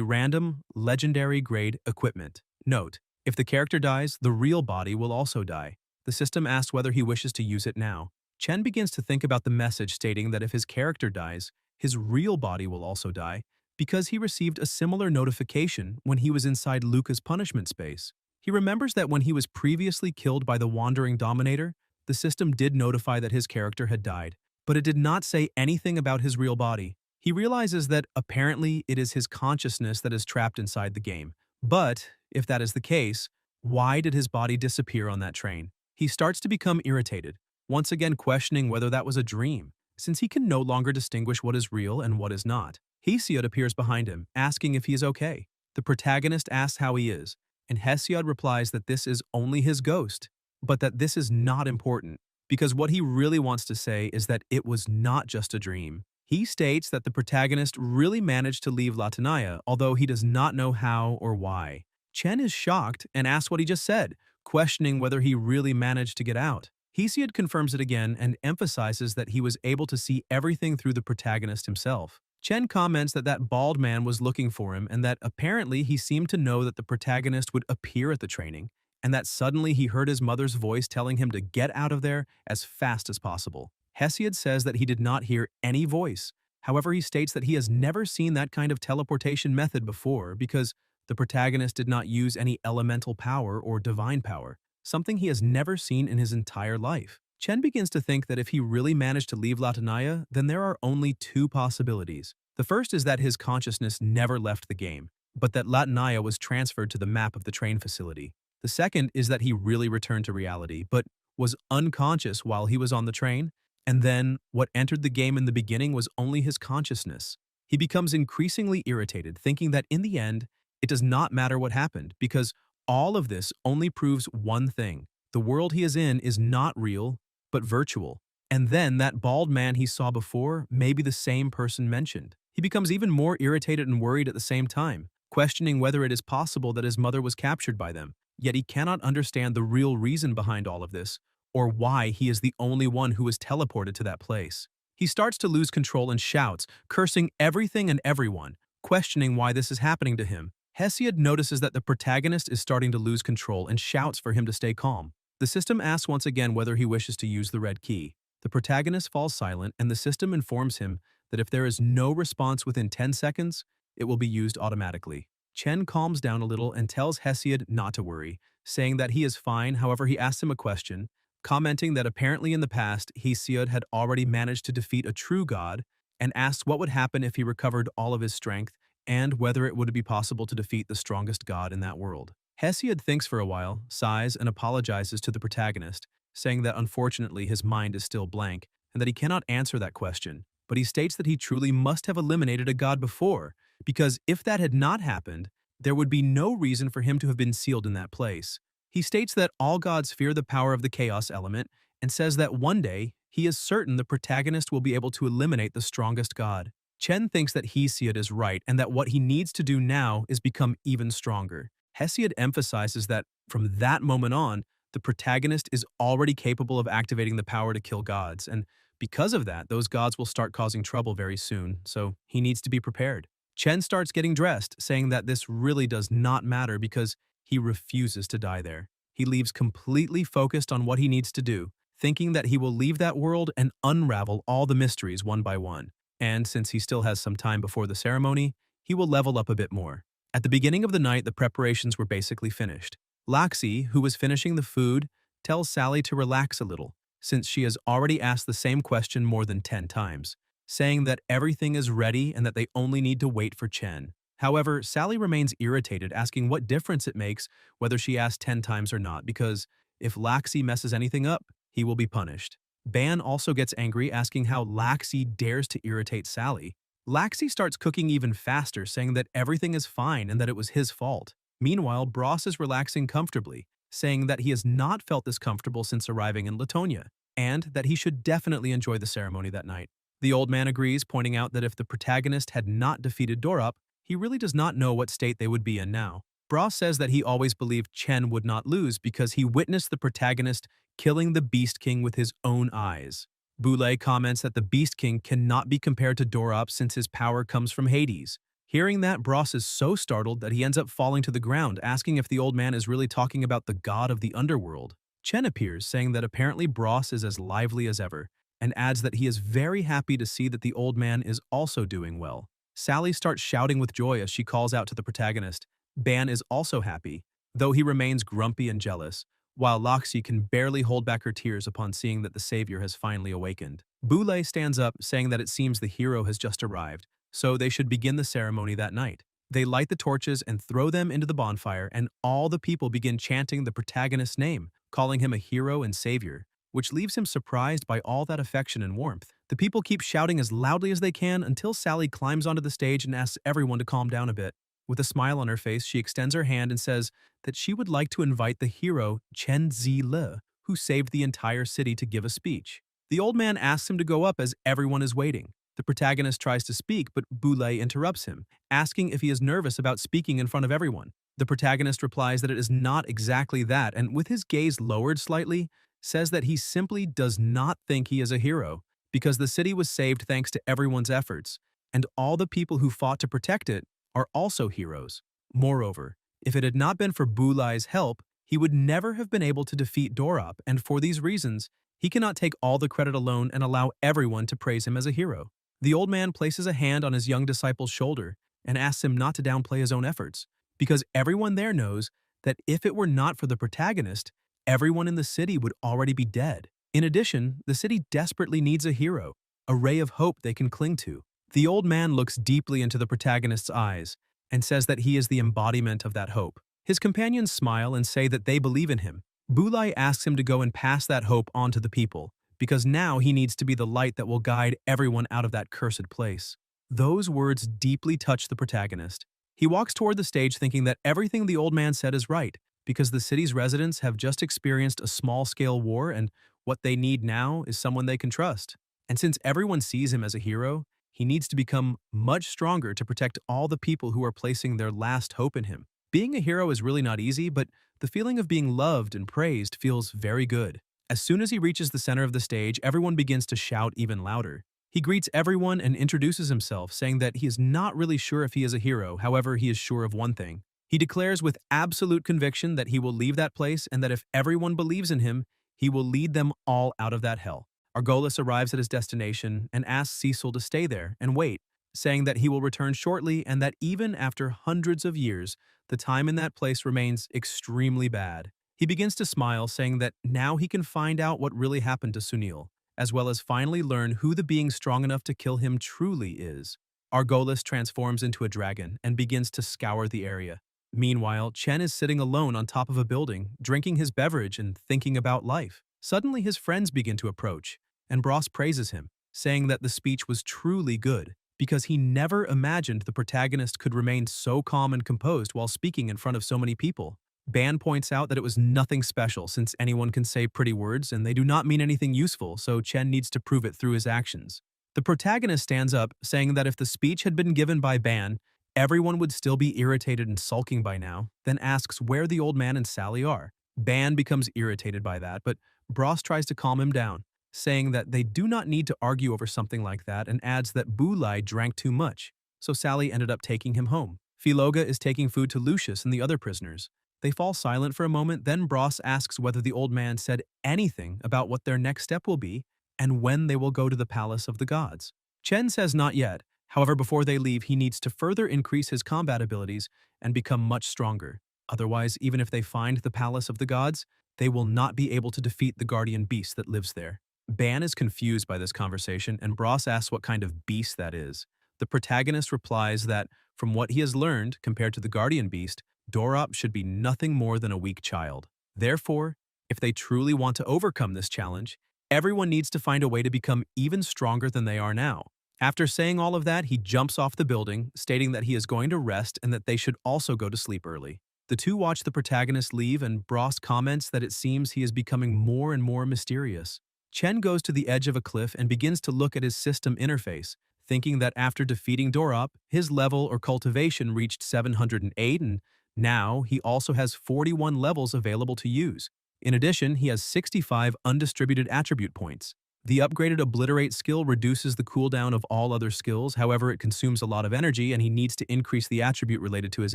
Speaker 1: random, legendary grade equipment. Note: if the character dies, the real body will also die. The system asks whether he wishes to use it now. Chen begins to think about the message stating that if his character dies, his real body will also die, because he received a similar notification when he was inside Luca's punishment space. He remembers that when he was previously killed by the wandering dominator, the system did notify that his character had died, but it did not say anything about his real body. He realizes that apparently it is his consciousness that is trapped inside the game. But, if that is the case, why did his body disappear on that train? He starts to become irritated, once again questioning whether that was a dream, since he can no longer distinguish what is real and what is not. Hesiod appears behind him, asking if he is okay. The protagonist asks how he is, and Hesiod replies that this is only his ghost, but that this is not important, because what he really wants to say is that it was not just a dream. He states that the protagonist really managed to leave Latinaya, although he does not know how or why. Chen is shocked and asks what he just said, questioning whether he really managed to get out. Hesiod confirms it again and emphasizes that he was able to see everything through the protagonist himself. Chen comments that that bald man was looking for him and that apparently he seemed to know that the protagonist would appear at the training, and that suddenly he heard his mother's voice telling him to get out of there as fast as possible. Hesiod says that he did not hear any voice. However, he states that he has never seen that kind of teleportation method before because the protagonist did not use any elemental power or divine power, something he has never seen in his entire life. Chen begins to think that if he really managed to leave Latanaya, then there are only two possibilities. The first is that his consciousness never left the game, but that Latanaya was transferred to the map of the train facility. The second is that he really returned to reality, but was unconscious while he was on the train, and then what entered the game in the beginning was only his consciousness. He becomes increasingly irritated, thinking that in the end, it does not matter what happened, because all of this only proves one thing. The world he is in is not real, but virtual. And then that bald man he saw before may be the same person mentioned. He becomes even more irritated and worried at the same time, questioning whether it is possible that his mother was captured by them. Yet he cannot understand the real reason behind all of this, or why he is the only one who was teleported to that place. He starts to lose control and shouts, cursing everything and everyone, questioning why this is happening to him. Hesiod notices that the protagonist is starting to lose control and shouts for him to stay calm. The system asks once again whether he wishes to use the red key. The protagonist falls silent, and the system informs him that if there is no response within 10 seconds, it will be used automatically. Chen calms down a little and tells Hesiod not to worry, saying that he is fine. However, he asks him a question, commenting that apparently in the past, Hesiod had already managed to defeat a true god, and asks what would happen if he recovered all of his strength and whether it would be possible to defeat the strongest god in that world. Hesiod thinks for a while, sighs, and apologizes to the protagonist, saying that unfortunately his mind is still blank and that he cannot answer that question, but he states that he truly must have eliminated a god before, because if that had not happened, there would be no reason for him to have been sealed in that place. He states that all gods fear the power of the chaos element and says that one day he is certain the protagonist will be able to eliminate the strongest god. Chen thinks that Hesiod is right and that what he needs to do now is become even stronger. Hesiod emphasizes that from that moment on, the protagonist is already capable of activating the power to kill gods, and because of that, those gods will start causing trouble very soon, so he needs to be prepared. Chen starts getting dressed, saying that this really does not matter because he refuses to die there. He leaves completely focused on what he needs to do, thinking that he will leave that world and unravel all the mysteries one by one. And since he still has some time before the ceremony, he will level up a bit more. At the beginning of the night, the preparations were basically finished. Laxi, who was finishing the food, tells Sally to relax a little, since she has already asked the same question more than 10 times, saying that everything is ready and that they only need to wait for Chen. However, Sally remains irritated, asking what difference it makes whether she asks 10 times or not, because if Laxi messes anything up, he will be punished. Ban also gets angry, asking how Laxi dares to irritate Sally. Laxi starts cooking even faster, saying that everything is fine and that it was his fault. Meanwhile, Bros is relaxing comfortably, saying that he has not felt this comfortable since arriving in Latonia, and that he should definitely enjoy the ceremony that night. The old man agrees, pointing out that if the protagonist had not defeated Dorop, he really does not know what state they would be in now. Bros says that he always believed Chen would not lose because he witnessed the protagonist killing the Beast King with his own eyes. Boulay comments that the Beast King cannot be compared to Dorop since his power comes from Hades. Hearing that, Bros is so startled that he ends up falling to the ground, asking if the old man is really talking about the god of the underworld. Chen appears, saying that apparently Bros is as lively as ever, and adds that he is very happy to see that the old man is also doing well. Sally starts shouting with joy as she calls out to the protagonist. Ban is also happy, though he remains grumpy and jealous, while Laxi can barely hold back her tears upon seeing that the savior has finally awakened. Boulay stands up, saying that it seems the hero has just arrived, so they should begin the ceremony that night. They light the torches and throw them into the bonfire, and all the people begin chanting the protagonist's name, calling him a hero and savior, which leaves him surprised by all that affection and warmth. The people keep shouting as loudly as they can until Sally climbs onto the stage and asks everyone to calm down a bit. With a smile on her face, she extends her hand and says that she would like to invite the hero Chen Zile, who saved the entire city, to give a speech. The old man asks him to go up as everyone is waiting. The protagonist tries to speak, but Boulay interrupts him, asking if he is nervous about speaking in front of everyone. The protagonist replies that it is not exactly that, and with his gaze lowered slightly, says that he simply does not think he is a hero because the city was saved thanks to everyone's efforts, and all the people who fought to protect it are also heroes. Moreover, if it had not been for Bulai's help, he would never have been able to defeat Dorop, and for these reasons, he cannot take all the credit alone and allow everyone to praise him as a hero. The old man places a hand on his young disciple's shoulder and asks him not to downplay his own efforts, because everyone there knows that if it were not for the protagonist, everyone in the city would already be dead. In addition, the city desperately needs a hero, a ray of hope they can cling to. The old man looks deeply into the protagonist's eyes and says that he is the embodiment of that hope. His companions smile and say that they believe in him. Bulai asks him to go and pass that hope on to the people, because now he needs to be the light that will guide everyone out of that cursed place. Those words deeply touch the protagonist. He walks toward the stage thinking that everything the old man said is right, because the city's residents have just experienced a small-scale war and what they need now is someone they can trust. And since everyone sees him as a hero, he needs to become much stronger to protect all the people who are placing their last hope in him. Being a hero is really not easy, but the feeling of being loved and praised feels very good. As soon as he reaches the center of the stage, everyone begins to shout even louder. He greets everyone and introduces himself, saying that he is not really sure if he is a hero, however, he is sure of one thing. He declares with absolute conviction that he will leave that place and that if everyone believes in him, he will lead them all out of that hell. Argolis arrives at his destination and asks Cecil to stay there and wait, saying that he will return shortly and that even after hundreds of years, the time in that place remains extremely bad. He begins to smile, saying that now he can find out what really happened to Sunil, as well as finally learn who the being strong enough to kill him truly is. Argolis transforms into a dragon and begins to scour the area. Meanwhile, Chen is sitting alone on top of a building, drinking his beverage and thinking about life. Suddenly his friends begin to approach, and Bros praises him, saying that the speech was truly good, because he never imagined the protagonist could remain so calm and composed while speaking in front of so many people. Ban points out that it was nothing special since anyone can say pretty words and they do not mean anything useful, so Chen needs to prove it through his actions. The protagonist stands up, saying that if the speech had been given by Ban, everyone would still be irritated and sulking by now, then asks where the old man and Sally are. Ban becomes irritated by that, but Bros tries to calm him down, saying that they do not need to argue over something like that and adds that Bulai drank too much, so Sally ended up taking him home. Philoga is taking food to Lucius and the other prisoners. They fall silent for a moment, then Bros asks whether the old man said anything about what their next step will be and when they will go to the Palace of the Gods. Chen says not yet, however before they leave he needs to further increase his combat abilities and become much stronger. Otherwise, even if they find the Palace of the Gods, they will not be able to defeat the guardian beast that lives there. Ban is confused by this conversation and Bros asks what kind of beast that is. The protagonist replies that, from what he has learned, compared to the guardian beast, Dorop should be nothing more than a weak child. Therefore, if they truly want to overcome this challenge, everyone needs to find a way to become even stronger than they are now. After saying all of that, he jumps off the building, stating that he is going to rest and that they should also go to sleep early. The two watch the protagonist leave and Bros comments that it seems he is becoming more and more mysterious. Chen goes to the edge of a cliff and begins to look at his system interface, thinking that after defeating Dorop, his level or cultivation reached 708 and now he also has 41 levels available to use. In addition, he has 65 undistributed attribute points. The upgraded Obliterate skill reduces the cooldown of all other skills, however it consumes a lot of energy and he needs to increase the attribute related to his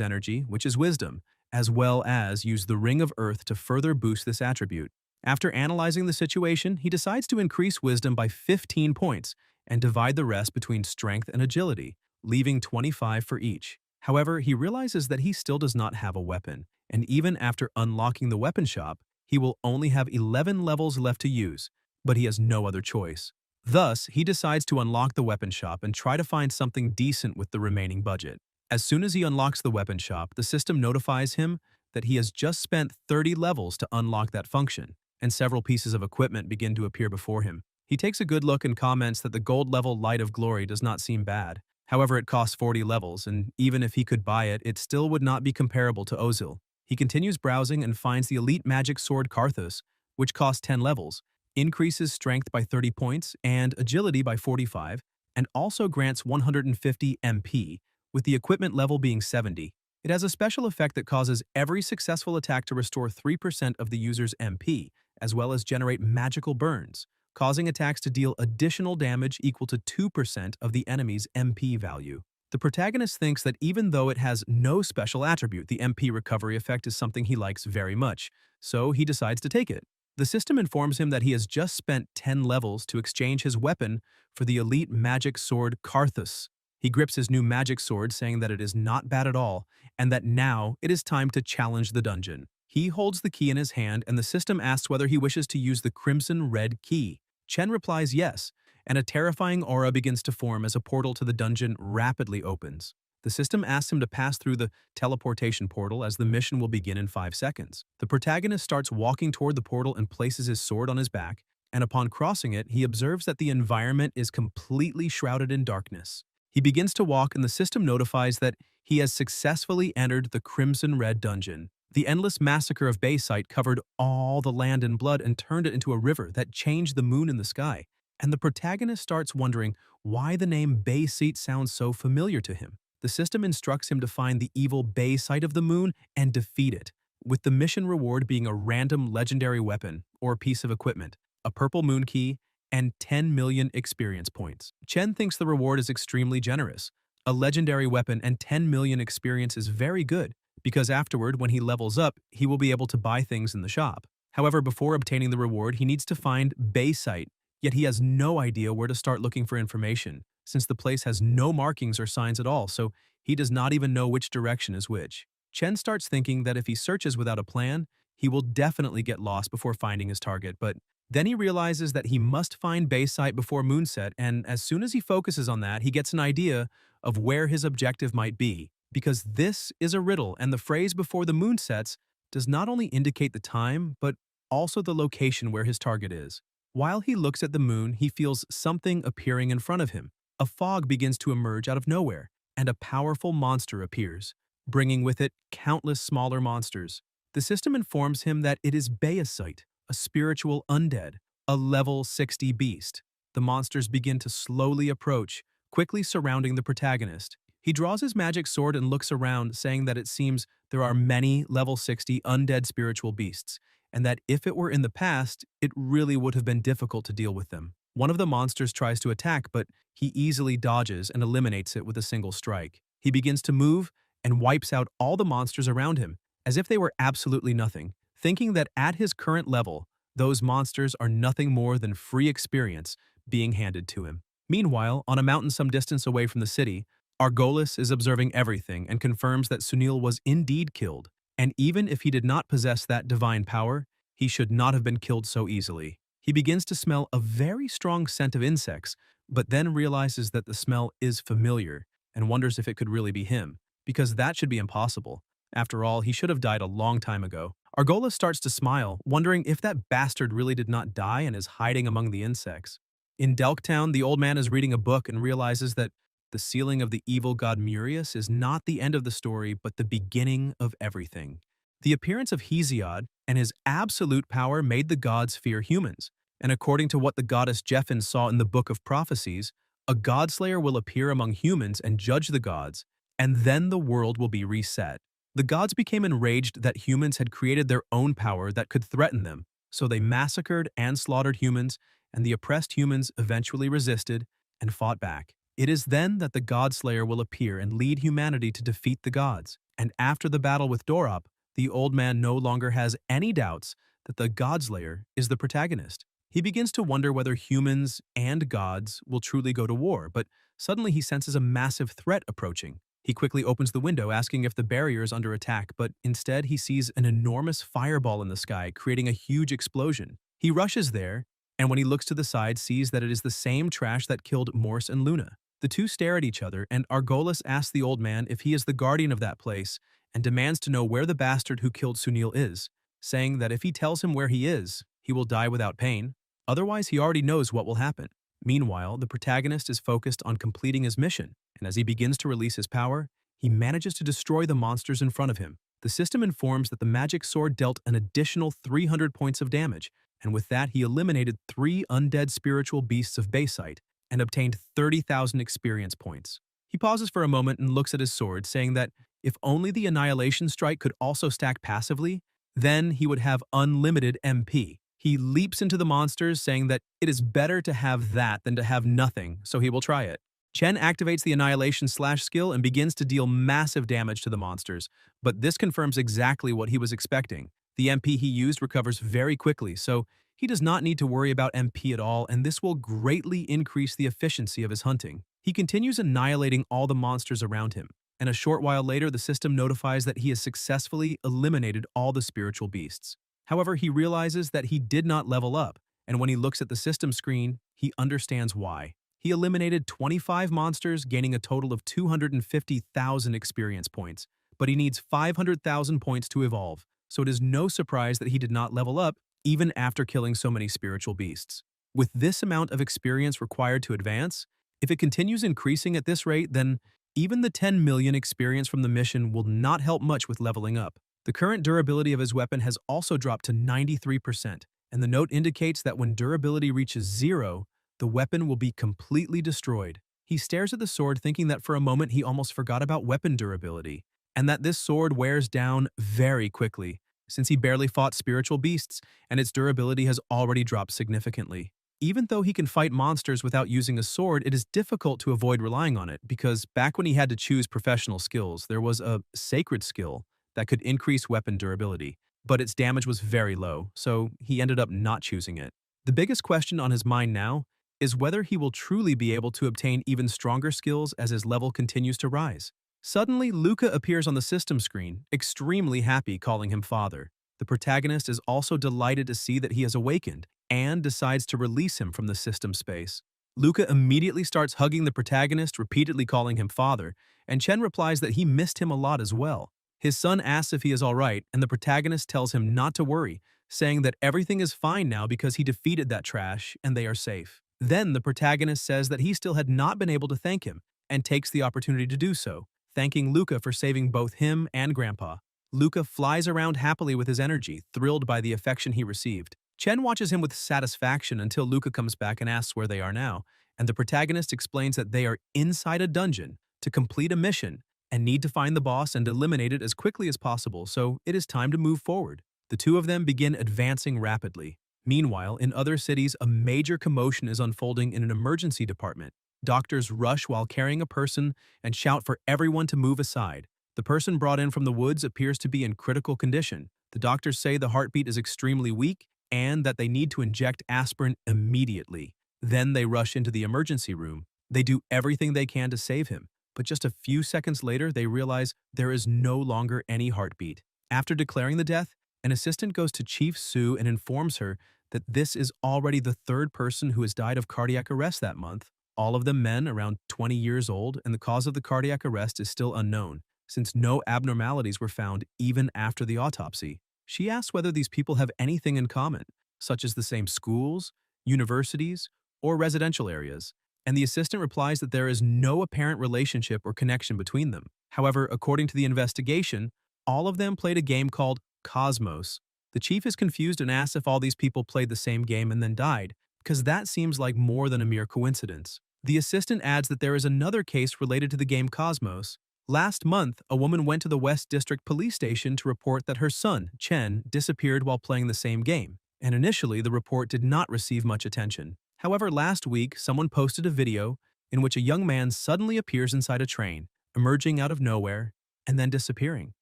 Speaker 1: energy, which is Wisdom, as well as use the Ring of Earth to further boost this attribute. After analyzing the situation, he decides to increase Wisdom by 15 points and divide the rest between Strength and Agility, leaving 25 for each. However, he realizes that he still does not have a weapon, and even after unlocking the weapon shop, he will only have 11 levels left to use, but he has no other choice. Thus, he decides to unlock the weapon shop and try to find something decent with the remaining budget. As soon as he unlocks the weapon shop, the system notifies him that he has just spent 30 levels to unlock that function, and several pieces of equipment begin to appear before him. He takes a good look and comments that the gold level Light of Glory does not seem bad. However, it costs 40 levels, and even if he could buy it, it still would not be comparable to Ozil. He continues browsing and finds the Elite Magic Sword Karthus, which costs 10 levels, increases Strength by 30 points and Agility by 45, and also grants 150 MP, with the equipment level being 70. It has a special effect that causes every successful attack to restore 3% of the user's MP, as well as generate magical burns, causing attacks to deal additional damage equal to 2% of the enemy's MP value. The protagonist thinks that even though it has no special attribute, the MP recovery effect is something he likes very much, so he decides to take it. The system informs him that he has just spent 10 levels to exchange his weapon for the elite magic sword Karthus. He grips his new magic sword, saying that it is not bad at all, and that now it is time to challenge the dungeon. He holds the key in his hand, and the system asks whether he wishes to use the crimson red key. Chen replies yes, and a terrifying aura begins to form as a portal to the dungeon rapidly opens. The system asks him to pass through the teleportation portal as the mission will begin in 5 seconds. The protagonist starts walking toward the portal and places his sword on his back, and upon crossing it, he observes that the environment is completely shrouded in darkness. He begins to walk and the system notifies that he has successfully entered the Crimson Red Dungeon. The endless massacre of Bayside covered all the land in blood and turned it into a river that changed the moon in the sky. And the protagonist starts wondering why the name Bayside sounds so familiar to him. The system instructs him to find the evil Bayside of the moon and defeat it, with the mission reward being a random legendary weapon or piece of equipment, a purple moon key, and 10 million experience points. Chen thinks the reward is extremely generous. A legendary weapon and 10 million experience is very good, because afterward, when he levels up, he will be able to buy things in the shop. However, before obtaining the reward, he needs to find Bayside, yet he has no idea where to start looking for information, since the place has no markings or signs at all, so he does not even know which direction is which. Chen starts thinking that if he searches without a plan, he will definitely get lost before finding his target, but then he realizes that he must find Bayside before moonset, and as soon as he focuses on that, he gets an idea of where his objective might be, because this is a riddle, and the phrase before the moon sets does not only indicate the time, but also the location where his target is. While he looks at the moon, he feels something appearing in front of him. A fog begins to emerge out of nowhere, and a powerful monster appears, bringing with it countless smaller monsters. The system informs him that it is Bayside, a spiritual undead, a level 60 beast. The monsters begin to slowly approach, quickly surrounding the protagonist. He draws his magic sword and looks around, saying that it seems there are many level 60 undead spiritual beasts, and that if it were in the past, it really would have been difficult to deal with them. One of the monsters tries to attack, but he easily dodges and eliminates it with a single strike. He begins to move and wipes out all the monsters around him, as if they were absolutely nothing, thinking that at his current level, those monsters are nothing more than free experience being handed to him. Meanwhile, on a mountain some distance away from the city, Argolis is observing everything and confirms that Sunil was indeed killed, and even if he did not possess that divine power, he should not have been killed so easily. He begins to smell a very strong scent of insects, but then realizes that the smell is familiar and wonders if it could really be him, because that should be impossible. After all, he should have died a long time ago. Argolis starts to smile, wondering if that bastard really did not die and is hiding among the insects. In Delktown, the old man is reading a book and realizes that the sealing of the evil god Murius is not the end of the story, but the beginning of everything. The appearance of Hesiod and his absolute power made the gods fear humans, and according to what the goddess Jeffin saw in the Book of Prophecies, a godslayer will appear among humans and judge the gods, and then the world will be reset. The gods became enraged that humans had created their own power that could threaten them, so they massacred and slaughtered humans, and the oppressed humans eventually resisted and fought back. It is then that the Godslayer will appear and lead humanity to defeat the gods, and after the battle with Dorop, the old man no longer has any doubts that the Godslayer is the protagonist. He begins to wonder whether humans and gods will truly go to war, but suddenly he senses a massive threat approaching. He quickly opens the window, asking if the barrier is under attack, but instead he sees an enormous fireball in the sky, creating a huge explosion. He rushes there, and when he looks to the side, sees that it is the same trash that killed Morse and Luna. The two stare at each other, and Argolis asks the old man if he is the guardian of that place and demands to know where the bastard who killed Sunil is, saying that if he tells him where he is, he will die without pain. Otherwise, he already knows what will happen. Meanwhile, the protagonist is focused on completing his mission, and as he begins to release his power, he manages to destroy the monsters in front of him. The system informs that the magic sword dealt an additional 300 points of damage, and with that he eliminated 3 undead spiritual beasts of Bayside and obtained 30,000 experience points. He pauses for a moment and looks at his sword, saying that if only the Annihilation Strike could also stack passively, then he would have unlimited MP. He leaps into the monsters, saying that it is better to have that than to have nothing, so he will try it. Chen activates the Annihilation Slash skill and begins to deal massive damage to the monsters, but this confirms exactly what he was expecting. The MP he used recovers very quickly, so he does not need to worry about MP at all, and this will greatly increase the efficiency of his hunting. He continues annihilating all the monsters around him, and a short while later the system notifies that he has successfully eliminated all the spiritual beasts. However, he realizes that he did not level up, and when he looks at the system screen, he understands why. He eliminated 25 monsters, gaining a total of 250,000 experience points, but he needs 500,000 points to evolve, so it is no surprise that he did not level up even after killing so many spiritual beasts. With this amount of experience required to advance, if it continues increasing at this rate, then even the 10 million experience from the mission will not help much with leveling up. The current durability of his weapon has also dropped to 93%, and the note indicates that when durability reaches 0, the weapon will be completely destroyed. He stares at the sword, thinking that for a moment he almost forgot about weapon durability, and that this sword wears down very quickly, since he barely fought spiritual beasts, and its durability has already dropped significantly. Even though he can fight monsters without using a sword, it is difficult to avoid relying on it, because back when he had to choose professional skills, there was a sacred skill that could increase weapon durability, but its damage was very low, so he ended up not choosing it. The biggest question on his mind now is whether he will truly be able to obtain even stronger skills as his level continues to rise. Suddenly, Luca appears on the system screen, extremely happy, calling him father. The protagonist is also delighted to see that he has awakened and decides to release him from the system space. Luca immediately starts hugging the protagonist, repeatedly calling him father, and Chen replies that he missed him a lot as well. His son asks if he is alright, and the protagonist tells him not to worry, saying that everything is fine now because he defeated that trash and they are safe. Then the protagonist says that he still had not been able to thank him, and takes the opportunity to do so, thanking Luca for saving both him and Grandpa. Luca flies around happily with his energy, thrilled by the affection he received. Chen watches him with satisfaction until Luca comes back and asks where they are now, and the protagonist explains that they are inside a dungeon to complete a mission and need to find the boss and eliminate it as quickly as possible, so it is time to move forward. The two of them begin advancing rapidly. Meanwhile, in other cities, a major commotion is unfolding in an emergency department. Doctors rush while carrying a person and shout for everyone to move aside. The person brought in from the woods appears to be in critical condition. The doctors say the heartbeat is extremely weak and that they need to inject aspirin immediately. Then they rush into the emergency room. They do everything they can to save him, but just a few seconds later they realize there is no longer any heartbeat. After declaring the death, an assistant goes to Chief Sue and informs her that this is already the third person who has died of cardiac arrest that month, all of them men around 20 years old, and the cause of the cardiac arrest is still unknown, since no abnormalities were found even after the autopsy. She asks whether these people have anything in common, such as the same schools, universities, or residential areas, and the assistant replies that there is no apparent relationship or connection between them. However, according to the investigation, all of them played a game called Cosmos. The chief is confused and asks if all these people played the same game and then died, because that seems like more than a mere coincidence. The assistant adds that there is another case related to the game Cosmos. Last month, a woman went to the West District Police Station to report that her son, Chen, disappeared while playing the same game, and initially the report did not receive much attention. However, last week, someone posted a video in which a young man suddenly appears inside a train, emerging out of nowhere, and then disappearing.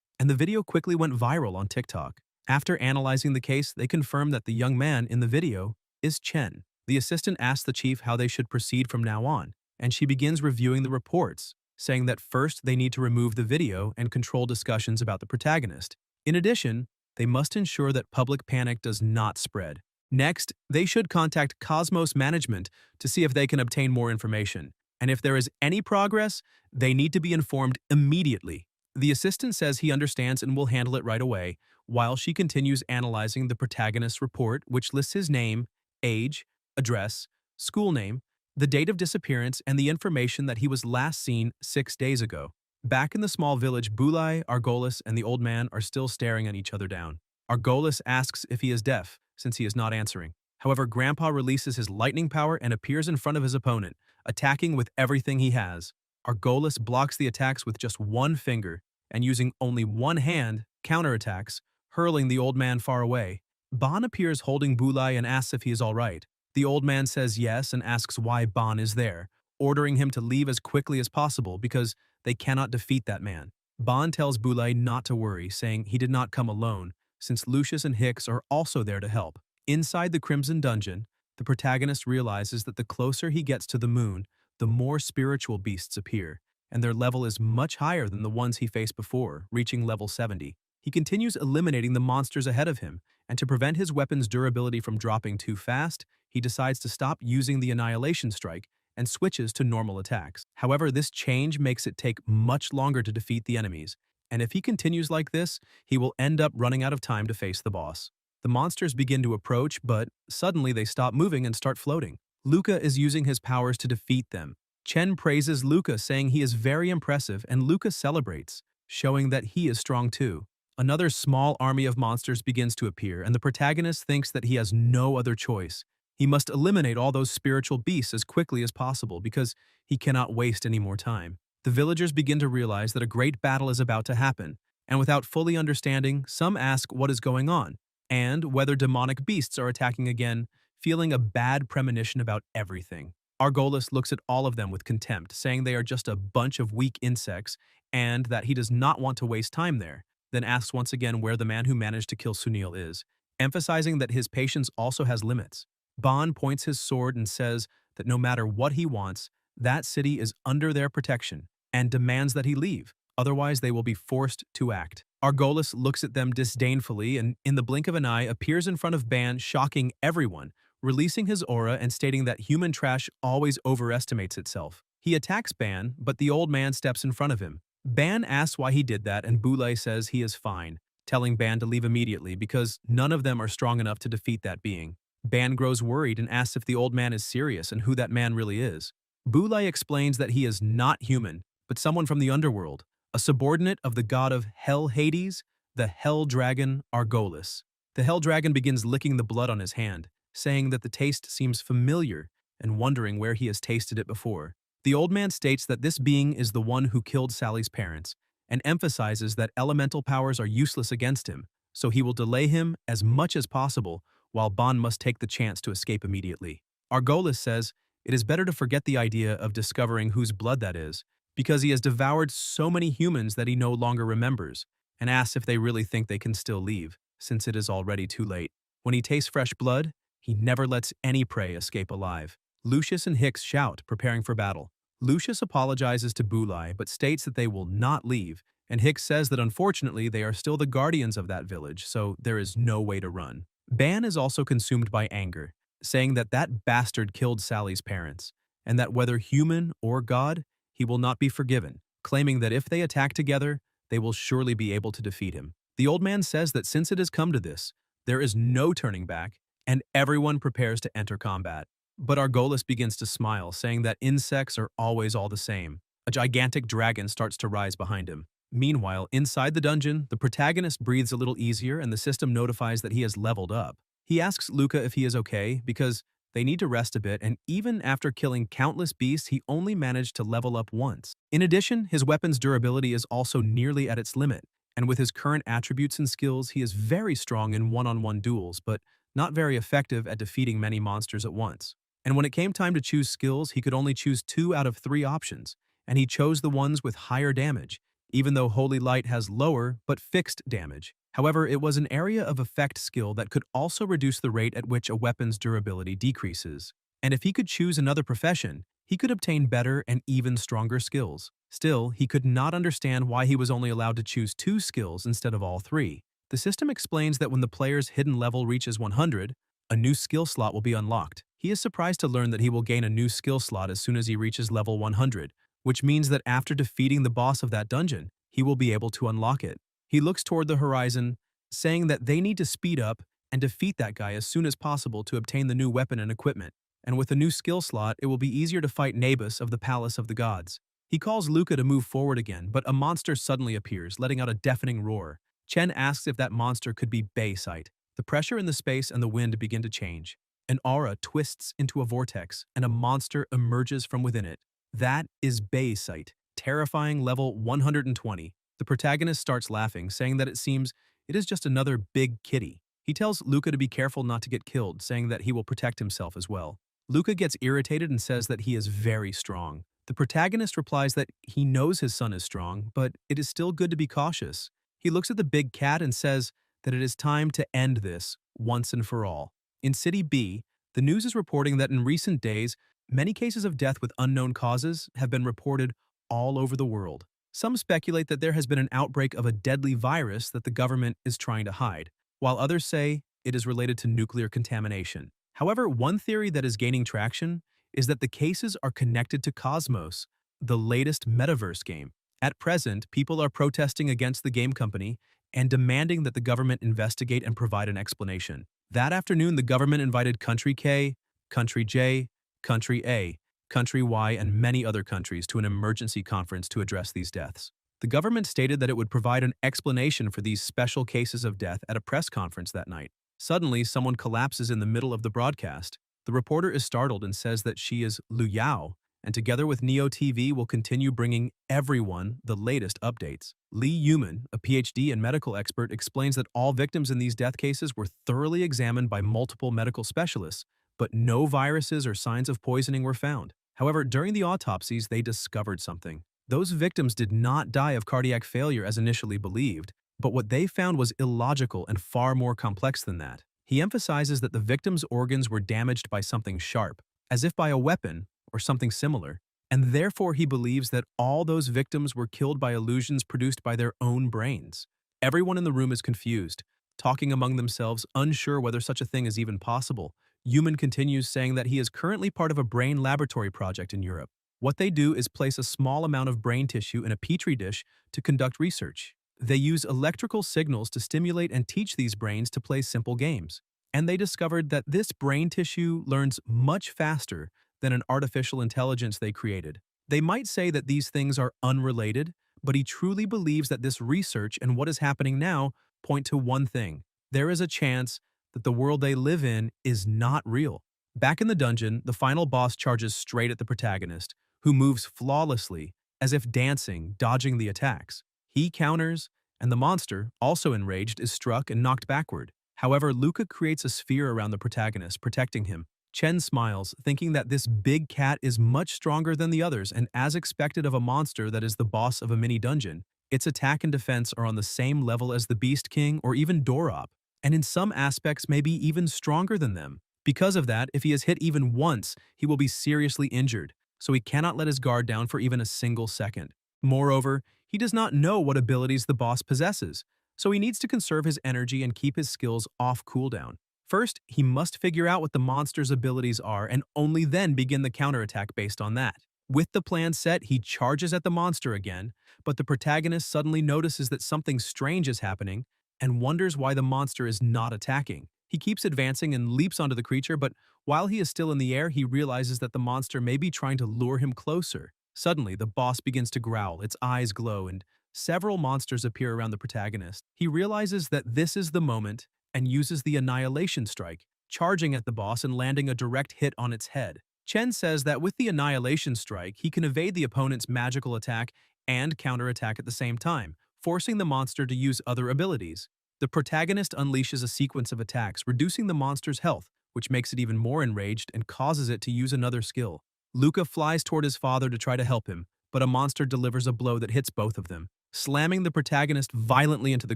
Speaker 1: And the video quickly went viral on TikTok. After analyzing the case, they confirmed that the young man in the video is Chen. The assistant asked the chief how they should proceed from now on, and she begins reviewing the reports, saying that first they need to remove the video and control discussions about the protagonist. In addition, they must ensure that public panic does not spread. Next, they should contact Cosmos Management to see if they can obtain more information, and if there is any progress, they need to be informed immediately. The assistant says he understands and will handle it right away, while she continues analyzing the protagonist's report, which lists his name, age, address, school name, the date of disappearance, and the information that he was last seen 6 days ago. Back in the small village, Bulai, Argolis, and the old man are still staring at each other down. Argolis asks if he is deaf, since he is not answering. However, Grandpa releases his lightning power and appears in front of his opponent, attacking with everything he has. Argolis blocks the attacks with just one finger, and using only one hand, counterattacks, hurling the old man far away. Ban appears holding Bulai and asks if he is alright. The old man says yes and asks why Ban is there, ordering him to leave as quickly as possible because they cannot defeat that man. Ban tells Bulai not to worry, saying he did not come alone, since Lucius and Hicks are also there to help. Inside the Crimson Dungeon, the protagonist realizes that the closer he gets to the moon, the more spiritual beasts appear, and their level is much higher than the ones he faced before, reaching level 70. He continues eliminating the monsters ahead of him, and to prevent his weapon's durability from dropping too fast, he decides to stop using the Annihilation Strike and switches to normal attacks. However, this change makes it take much longer to defeat the enemies, and if he continues like this, he will end up running out of time to face the boss. The monsters begin to approach, but suddenly they stop moving and start floating. Luca is using his powers to defeat them. Chen praises Luca, saying he is very impressive, and Luca celebrates, showing that he is strong too. Another small army of monsters begins to appear, and the protagonist thinks that he has no other choice. He must eliminate all those spiritual beasts as quickly as possible because he cannot waste any more time. The villagers begin to realize that a great battle is about to happen, and without fully understanding, some ask what is going on, and whether demonic beasts are attacking again, feeling a bad premonition about everything. Argolis looks at all of them with contempt, saying they are just a bunch of weak insects and that he does not want to waste time there, then asks once again where the man who managed to kill Sunil is, emphasizing that his patience also has limits. Ban points his sword and says that no matter what he wants, that city is under their protection and demands that he leave, otherwise they will be forced to act. Argolis looks at them disdainfully and, in the blink of an eye, appears in front of Ban, shocking everyone, releasing his aura and stating that human trash always overestimates itself. He attacks Ban, but the old man steps in front of him. Ban asks why he did that, and Boulay says he is fine, telling Ban to leave immediately because none of them are strong enough to defeat that being. Ban grows worried and asks if the old man is serious and who that man really is. Boulay explains that he is not human, but someone from the underworld, a subordinate of the god of Hell Hades, the Hell Dragon Argolis. The Hell Dragon begins licking the blood on his hand, saying that the taste seems familiar and wondering where he has tasted it before. The old man states that this being is the one who killed Sally's parents and emphasizes that elemental powers are useless against him, so he will delay him as much as possible while Ban must take the chance to escape immediately. Argolis says it is better to forget the idea of discovering whose blood that is because he has devoured so many humans that he no longer remembers, and asks if they really think they can still leave, since it is already too late. When he tastes fresh blood, he never lets any prey escape alive. Lucius and Hicks shout, preparing for battle. Lucius apologizes to Boulay but states that they will not leave, and Hicks says that unfortunately they are still the guardians of that village, so there is no way to run. Ban is also consumed by anger, saying that that bastard killed Sally's parents, and that whether human or god, he will not be forgiven, claiming that if they attack together, they will surely be able to defeat him. The old man says that since it has come to this, there is no turning back, and everyone prepares to enter combat. But Argolis begins to smile, saying that insects are always all the same. A gigantic dragon starts to rise behind him. Meanwhile, inside the dungeon, the protagonist breathes a little easier and the system notifies that he has leveled up. He asks Luca if he is okay because they need to rest a bit, and even after killing countless beasts, he only managed to level up once. In addition, his weapon's durability is also nearly at its limit, and with his current attributes and skills, he is very strong in one-on-one duels, but not very effective at defeating many monsters at once. And when it came time to choose skills, he could only choose 2 out of 3 options, and he chose the ones with higher damage, even though Holy Light has lower but fixed damage. However, it was an area of effect skill that could also reduce the rate at which a weapon's durability decreases. And if he could choose another profession, he could obtain better and even stronger skills. Still, he could not understand why he was only allowed to choose 2 skills instead of all 3. The system explains that when the player's hidden level reaches 100, a new skill slot will be unlocked. He is surprised to learn that he will gain a new skill slot as soon as he reaches level 100, which means that after defeating the boss of that dungeon, he will be able to unlock it. He looks toward the horizon, saying that they need to speed up and defeat that guy as soon as possible to obtain the new weapon and equipment, and with a new skill slot, it will be easier to fight Nabus of the Palace of the Gods. He calls Luca to move forward again, but a monster suddenly appears, letting out a deafening roar. Chen asks if that monster could be Baysite. The pressure in the space and the wind begin to change. An aura twists into a vortex, and a monster emerges from within it. That is Baysite, terrifying level 120. The protagonist starts laughing, saying that it seems it is just another big kitty. He tells Luca to be careful not to get killed, saying that he will protect himself as well. Luca gets irritated and says that he is very strong. The protagonist replies that he knows his son is strong, but it is still good to be cautious. He looks at the big cat and says that it is time to end this once and for all. In City B, the news is reporting that in recent days, many cases of death with unknown causes have been reported all over the world. Some speculate that there has been an outbreak of a deadly virus that the government is trying to hide, while others say it is related to nuclear contamination. However, one theory that is gaining traction is that the cases are connected to Cosmos, the latest metaverse game. At present, people are protesting against the game company and demanding that the government investigate and provide an explanation. That afternoon, the government invited Country K, Country J, Country A, Country Y, and many other countries to an emergency conference to address these deaths. The government stated that it would provide an explanation for these special cases of death at a press conference that night. Suddenly, someone collapses in the middle of the broadcast. The reporter is startled and says that she is Lu Yao, and together with Neo TV will continue bringing everyone the latest updates. Lee Yuman, a PhD and medical expert, explains that all victims in these death cases were thoroughly examined by multiple medical specialists, but no viruses or signs of poisoning were found. However, during the autopsies, they discovered something. Those victims did not die of cardiac failure as initially believed, but what they found was illogical and far more complex than that. He emphasizes that the victims' organs were damaged by something sharp, as if by a weapon or something similar, and therefore he believes that all those victims were killed by illusions produced by their own brains. Everyone in the room is confused, talking among themselves, unsure whether such a thing is even possible. Human continues saying that he is currently part of a brain laboratory project in Europe. What they do is place a small amount of brain tissue in a petri dish to conduct research. They use electrical signals to stimulate and teach these brains to play simple games. And they discovered that this brain tissue learns much faster than an artificial intelligence they created. They might say that these things are unrelated, but he truly believes that this research and what is happening now point to one thing. There is a chance that the world they live in is not real. Back in the dungeon, the final boss charges straight at the protagonist, who moves flawlessly, as if dancing, dodging the attacks. He counters, and the monster, also enraged, is struck and knocked backward. However, Luca creates a sphere around the protagonist, protecting him. Chen smiles, thinking that this big cat is much stronger than the others, and as expected of a monster that is the boss of a mini-dungeon, its attack and defense are on the same level as the Beast King or even Dorop, and in some aspects may be even stronger than them. Because of that, if he is hit even once, he will be seriously injured, so he cannot let his guard down for even a single second. Moreover, he does not know what abilities the boss possesses, so he needs to conserve his energy and keep his skills off cooldown. First, he must figure out what the monster's abilities are and only then begin the counterattack based on that. With the plan set, he charges at the monster again, but the protagonist suddenly notices that something strange is happening and wonders why the monster is not attacking. He keeps advancing and leaps onto the creature, but while he is still in the air, he realizes that the monster may be trying to lure him closer. Suddenly, the boss begins to growl, its eyes glow, and several monsters appear around the protagonist. He realizes that this is the moment and uses the Annihilation Strike, charging at the boss and landing a direct hit on its head. Chen says that with the Annihilation Strike, he can evade the opponent's magical attack and counterattack at the same time, forcing the monster to use other abilities. The protagonist unleashes a sequence of attacks, reducing the monster's health, which makes it even more enraged and causes it to use another skill. Luca flies toward his father to try to help him, but a monster delivers a blow that hits both of them, slamming the protagonist violently into the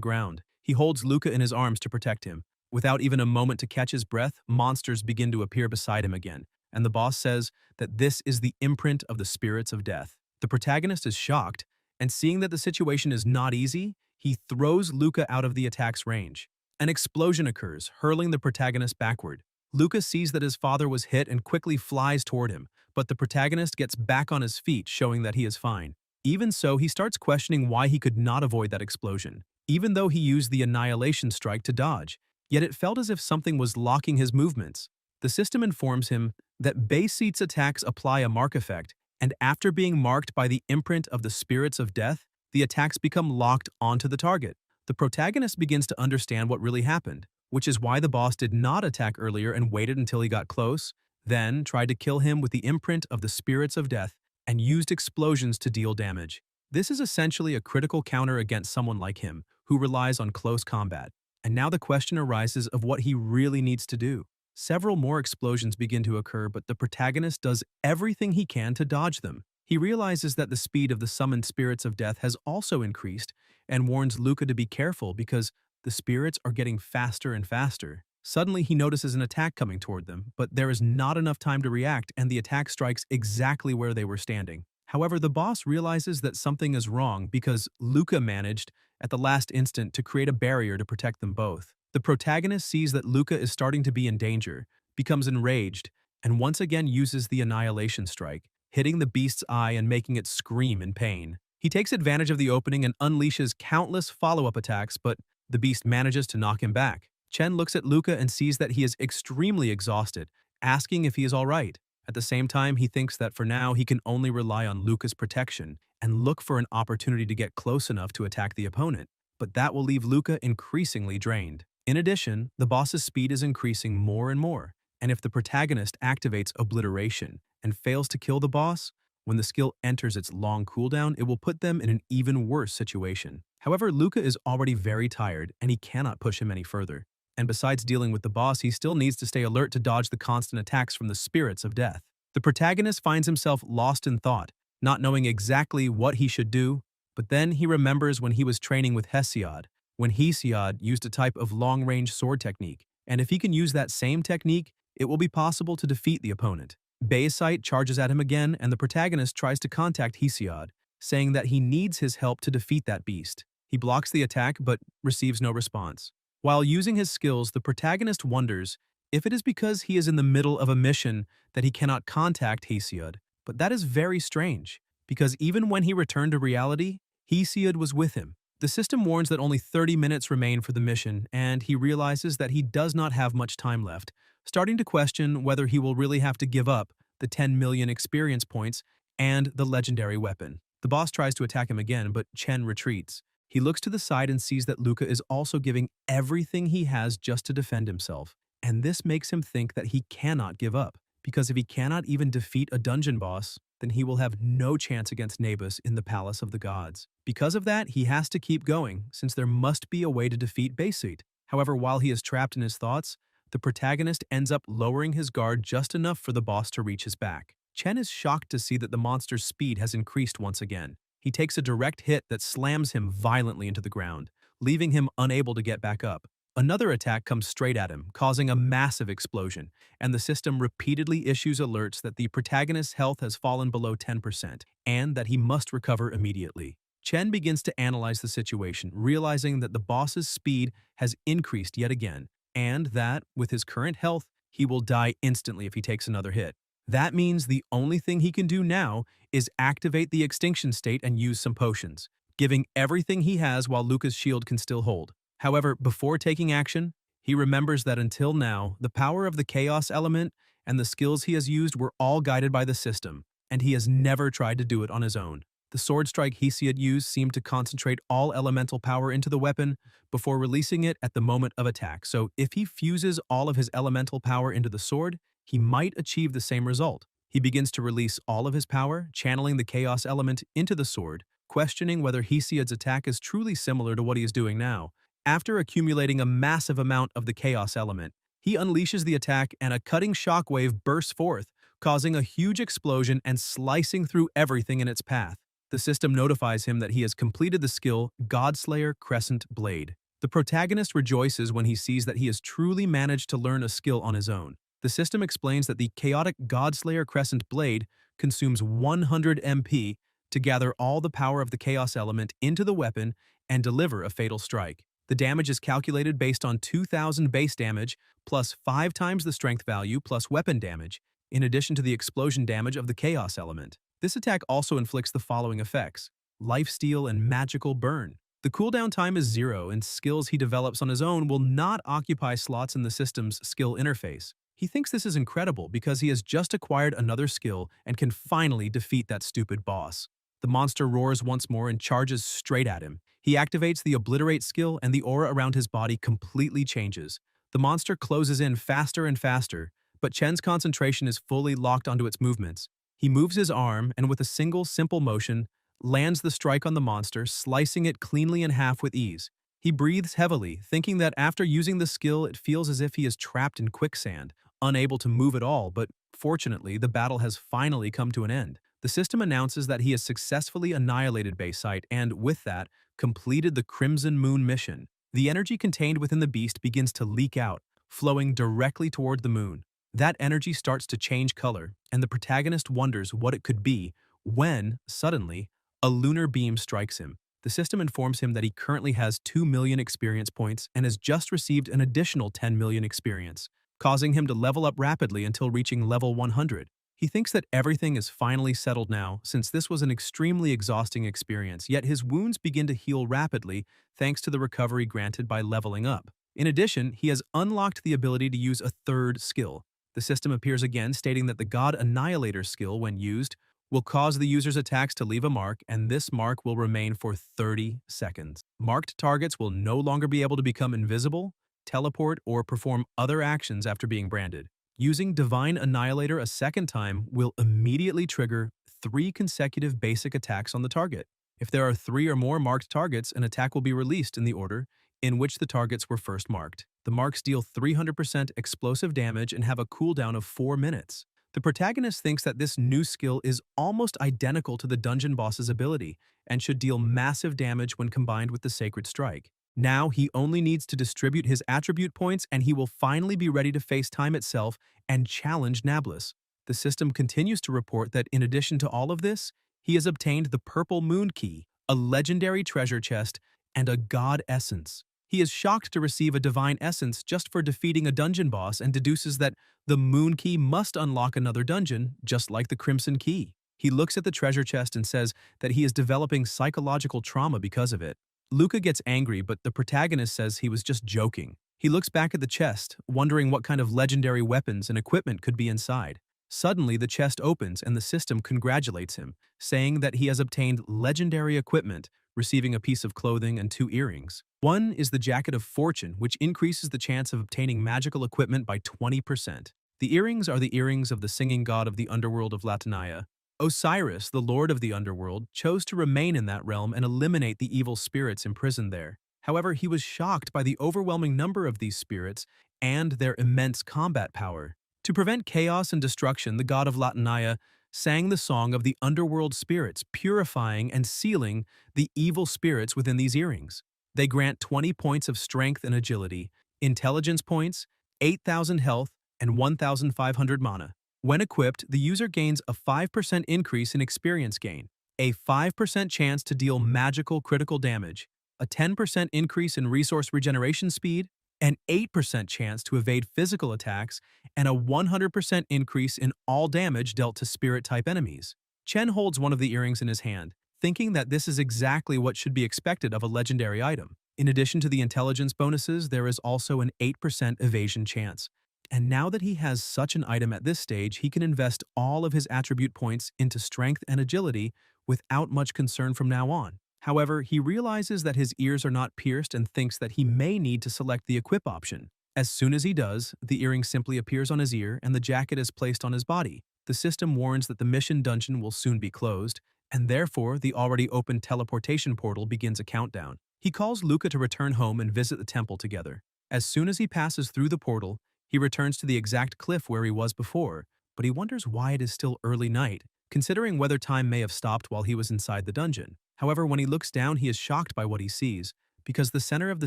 Speaker 1: ground. He holds Luca in his arms to protect him. Without even a moment to catch his breath, monsters begin to appear beside him again, and the boss says that this is the imprint of the spirits of death. The protagonist is shocked, and seeing that the situation is not easy, he throws Luca out of the attack's range. An explosion occurs, hurling the protagonist backward. Luca sees that his father was hit and quickly flies toward him, but the protagonist gets back on his feet, showing that he is fine. Even so, he starts questioning why he could not avoid that explosion, even though he used the Annihilation Strike to dodge. Yet it felt as if something was locking his movements. The system informs him that base seat's attacks apply a mark effect, and after being marked by the imprint of the spirits of death, the attacks become locked onto the target. The protagonist begins to understand what really happened, which is why the boss did not attack earlier and waited until he got close, then tried to kill him with the imprint of the spirits of death and used explosions to deal damage. This is essentially a critical counter against someone like him, who relies on close combat. And now the question arises of what he really needs to do. Several more explosions begin to occur, but the protagonist does everything he can to dodge them. He realizes that the speed of the summoned spirits of death has also increased and warns Luca to be careful because the spirits are getting faster and faster. Suddenly, he notices an attack coming toward them, but there is not enough time to react and the attack strikes exactly where they were standing. However, the boss realizes that something is wrong because Luca managed, at the last instant, to create a barrier to protect them both. The protagonist sees that Luca is starting to be in danger, becomes enraged, and once again uses the annihilation strike, hitting the beast's eye and making it scream in pain. He takes advantage of the opening and unleashes countless follow-up attacks, but the beast manages to knock him back. Chen looks at Luca and sees that he is extremely exhausted, asking if he is alright. At the same time, he thinks that for now he can only rely on Luca's protection and look for an opportunity to get close enough to attack the opponent, but that will leave Luca increasingly drained. In addition, the boss's speed is increasing more and more, and if the protagonist activates Obliteration and fails to kill the boss, when the skill enters its long cooldown, it will put them in an even worse situation. However, Luca is already very tired and he cannot push him any further. And besides dealing with the boss, he still needs to stay alert to dodge the constant attacks from the spirits of death. The protagonist finds himself lost in thought, not knowing exactly what he should do, but then he remembers when he was training with Hesiod, when Hesiod used a type of long-range sword technique, and if he can use that same technique, it will be possible to defeat the opponent. Baesite charges at him again, and the protagonist tries to contact Hesiod, saying that he needs his help to defeat that beast. He blocks the attack, but receives no response. While using his skills, the protagonist wonders if it is because he is in the middle of a mission that he cannot contact Hesiod, but that is very strange, because even when he returned to reality, Hesiod was with him. The system warns that only 30 minutes remain for the mission, and he realizes that he does not have much time left, starting to question whether he will really have to give up the 10 million experience points and the legendary weapon. The boss tries to attack him again, but Chen retreats. He looks to the side and sees that Luca is also giving everything he has just to defend himself, and this makes him think that he cannot give up, because if he cannot even defeat a dungeon boss, then he will have no chance against Nabus in the Palace of the Gods. Because of that, he has to keep going, since there must be a way to defeat Baesite. However, while he is trapped in his thoughts, the protagonist ends up lowering his guard just enough for the boss to reach his back. Chen is shocked to see that the monster's speed has increased once again. He takes a direct hit that slams him violently into the ground, leaving him unable to get back up. Another attack comes straight at him, causing a massive explosion, and the system repeatedly issues alerts that the protagonist's health has fallen below 10% and that he must recover immediately. Chen begins to analyze the situation, realizing that the boss's speed has increased yet again, and that, with his current health, he will die instantly if he takes another hit. That means the only thing he can do now is activate the extinction state and use some potions, giving everything he has while Luca's shield can still hold. However, before taking action, he remembers that until now, the power of the chaos element and the skills he has used were all guided by the system, and he has never tried to do it on his own. The sword strike Hesiod used seemed to concentrate all elemental power into the weapon before releasing it at the moment of attack, so if he fuses all of his elemental power into the sword, he might achieve the same result. He begins to release all of his power, channeling the chaos element into the sword, questioning whether Hesiod's attack is truly similar to what he is doing now. After accumulating a massive amount of the chaos element, he unleashes the attack and a cutting shockwave bursts forth, causing a huge explosion and slicing through everything in its path. The system notifies him that he has completed the skill Godslayer Crescent Blade. The protagonist rejoices when he sees that he has truly managed to learn a skill on his own. The system explains that the chaotic Godslayer Crescent Blade consumes 100 MP to gather all the power of the chaos element into the weapon and deliver a fatal strike. The damage is calculated based on 2,000 base damage plus 5 times the strength value plus weapon damage, in addition to the explosion damage of the chaos element. This attack also inflicts the following effects: lifesteal and magical burn. The cooldown time is 0, and skills he develops on his own will not occupy slots in the system's skill interface. He thinks this is incredible because he has just acquired another skill and can finally defeat that stupid boss. The monster roars once more and charges straight at him. He activates the Obliterate skill and the aura around his body completely changes. The monster closes in faster and faster, but Chen's concentration is fully locked onto its movements. He moves his arm and with a single simple motion, lands the strike on the monster, slicing it cleanly in half with ease. He breathes heavily, thinking that after using the skill it feels as if he is trapped in quicksand, unable to move at all, but fortunately the battle has finally come to an end. The system announces that he has successfully annihilated Bayside and, with that, completed the Crimson Moon mission. The energy contained within the beast begins to leak out, flowing directly toward the moon. That energy starts to change color, and the protagonist wonders what it could be when, suddenly, a lunar beam strikes him. The system informs him that he currently has 2 million experience points and has just received an additional 10 million experience, causing him to level up rapidly until reaching level 100. He thinks that everything is finally settled now, since this was an extremely exhausting experience, yet his wounds begin to heal rapidly thanks to the recovery granted by leveling up. In addition, he has unlocked the ability to use a third skill. The system appears again stating that the God Annihilator skill, when used, will cause the user's attacks to leave a mark, and this mark will remain for 30 seconds. Marked targets will no longer be able to become invisible, teleport, or perform other actions after being branded. Using Divine Annihilator a second time will immediately trigger 3 consecutive basic attacks on the target. If there are 3 or more marked targets, an attack will be released in the order in which the targets were first marked. The marks deal 300% explosive damage and have a cooldown of 4 minutes. The protagonist thinks that this new skill is almost identical to the dungeon boss's ability and should deal massive damage when combined with the Sacred Strike. Now he only needs to distribute his attribute points and he will finally be ready to face time itself and challenge Nablus. The system continues to report that in addition to all of this, he has obtained the Purple Moon Key, a legendary treasure chest, and a God Essence. He is shocked to receive a divine essence just for defeating a dungeon boss and deduces that the Moon Key must unlock another dungeon, just like the Crimson Key. He looks at the treasure chest and says that he is developing psychological trauma because of it. Luca gets angry, but the protagonist says he was just joking. He looks back at the chest, wondering what kind of legendary weapons and equipment could be inside. Suddenly, the chest opens and the system congratulates him, saying that he has obtained legendary equipment, receiving a piece of clothing and 2 earrings. One is the Jacket of Fortune, which increases the chance of obtaining magical equipment by 20%. The earrings are the earrings of the singing god of the underworld of Latania. Osiris, the lord of the underworld, chose to remain in that realm and eliminate the evil spirits imprisoned there. However, he was shocked by the overwhelming number of these spirits and their immense combat power. To prevent chaos and destruction, the god of Latania sang the song of the underworld spirits, purifying and sealing the evil spirits within these earrings. They grant 20 points of strength and agility, intelligence points, 8,000 health, and 1,500 mana. When equipped, the user gains a 5% increase in experience gain, a 5% chance to deal magical critical damage, a 10% increase in resource regeneration speed, an 8% chance to evade physical attacks, and a 100% increase in all damage dealt to spirit-type enemies. Chen holds one of the earrings in his hand, thinking that this is exactly what should be expected of a legendary item. In addition to the intelligence bonuses, there is also an 8% evasion chance. And now that he has such an item at this stage, he can invest all of his attribute points into strength and agility without much concern from now on. However, he realizes that his ears are not pierced and thinks that he may need to select the equip option. As soon as he does, the earring simply appears on his ear and the jacket is placed on his body. The system warns that the mission dungeon will soon be closed, and therefore the already open teleportation portal begins a countdown. He calls Luca to return home and visit the temple together. As soon as he passes through the portal, he returns to the exact cliff where he was before, but he wonders why it is still early night, considering whether time may have stopped while he was inside the dungeon. However, when he looks down, he is shocked by what he sees, because the center of the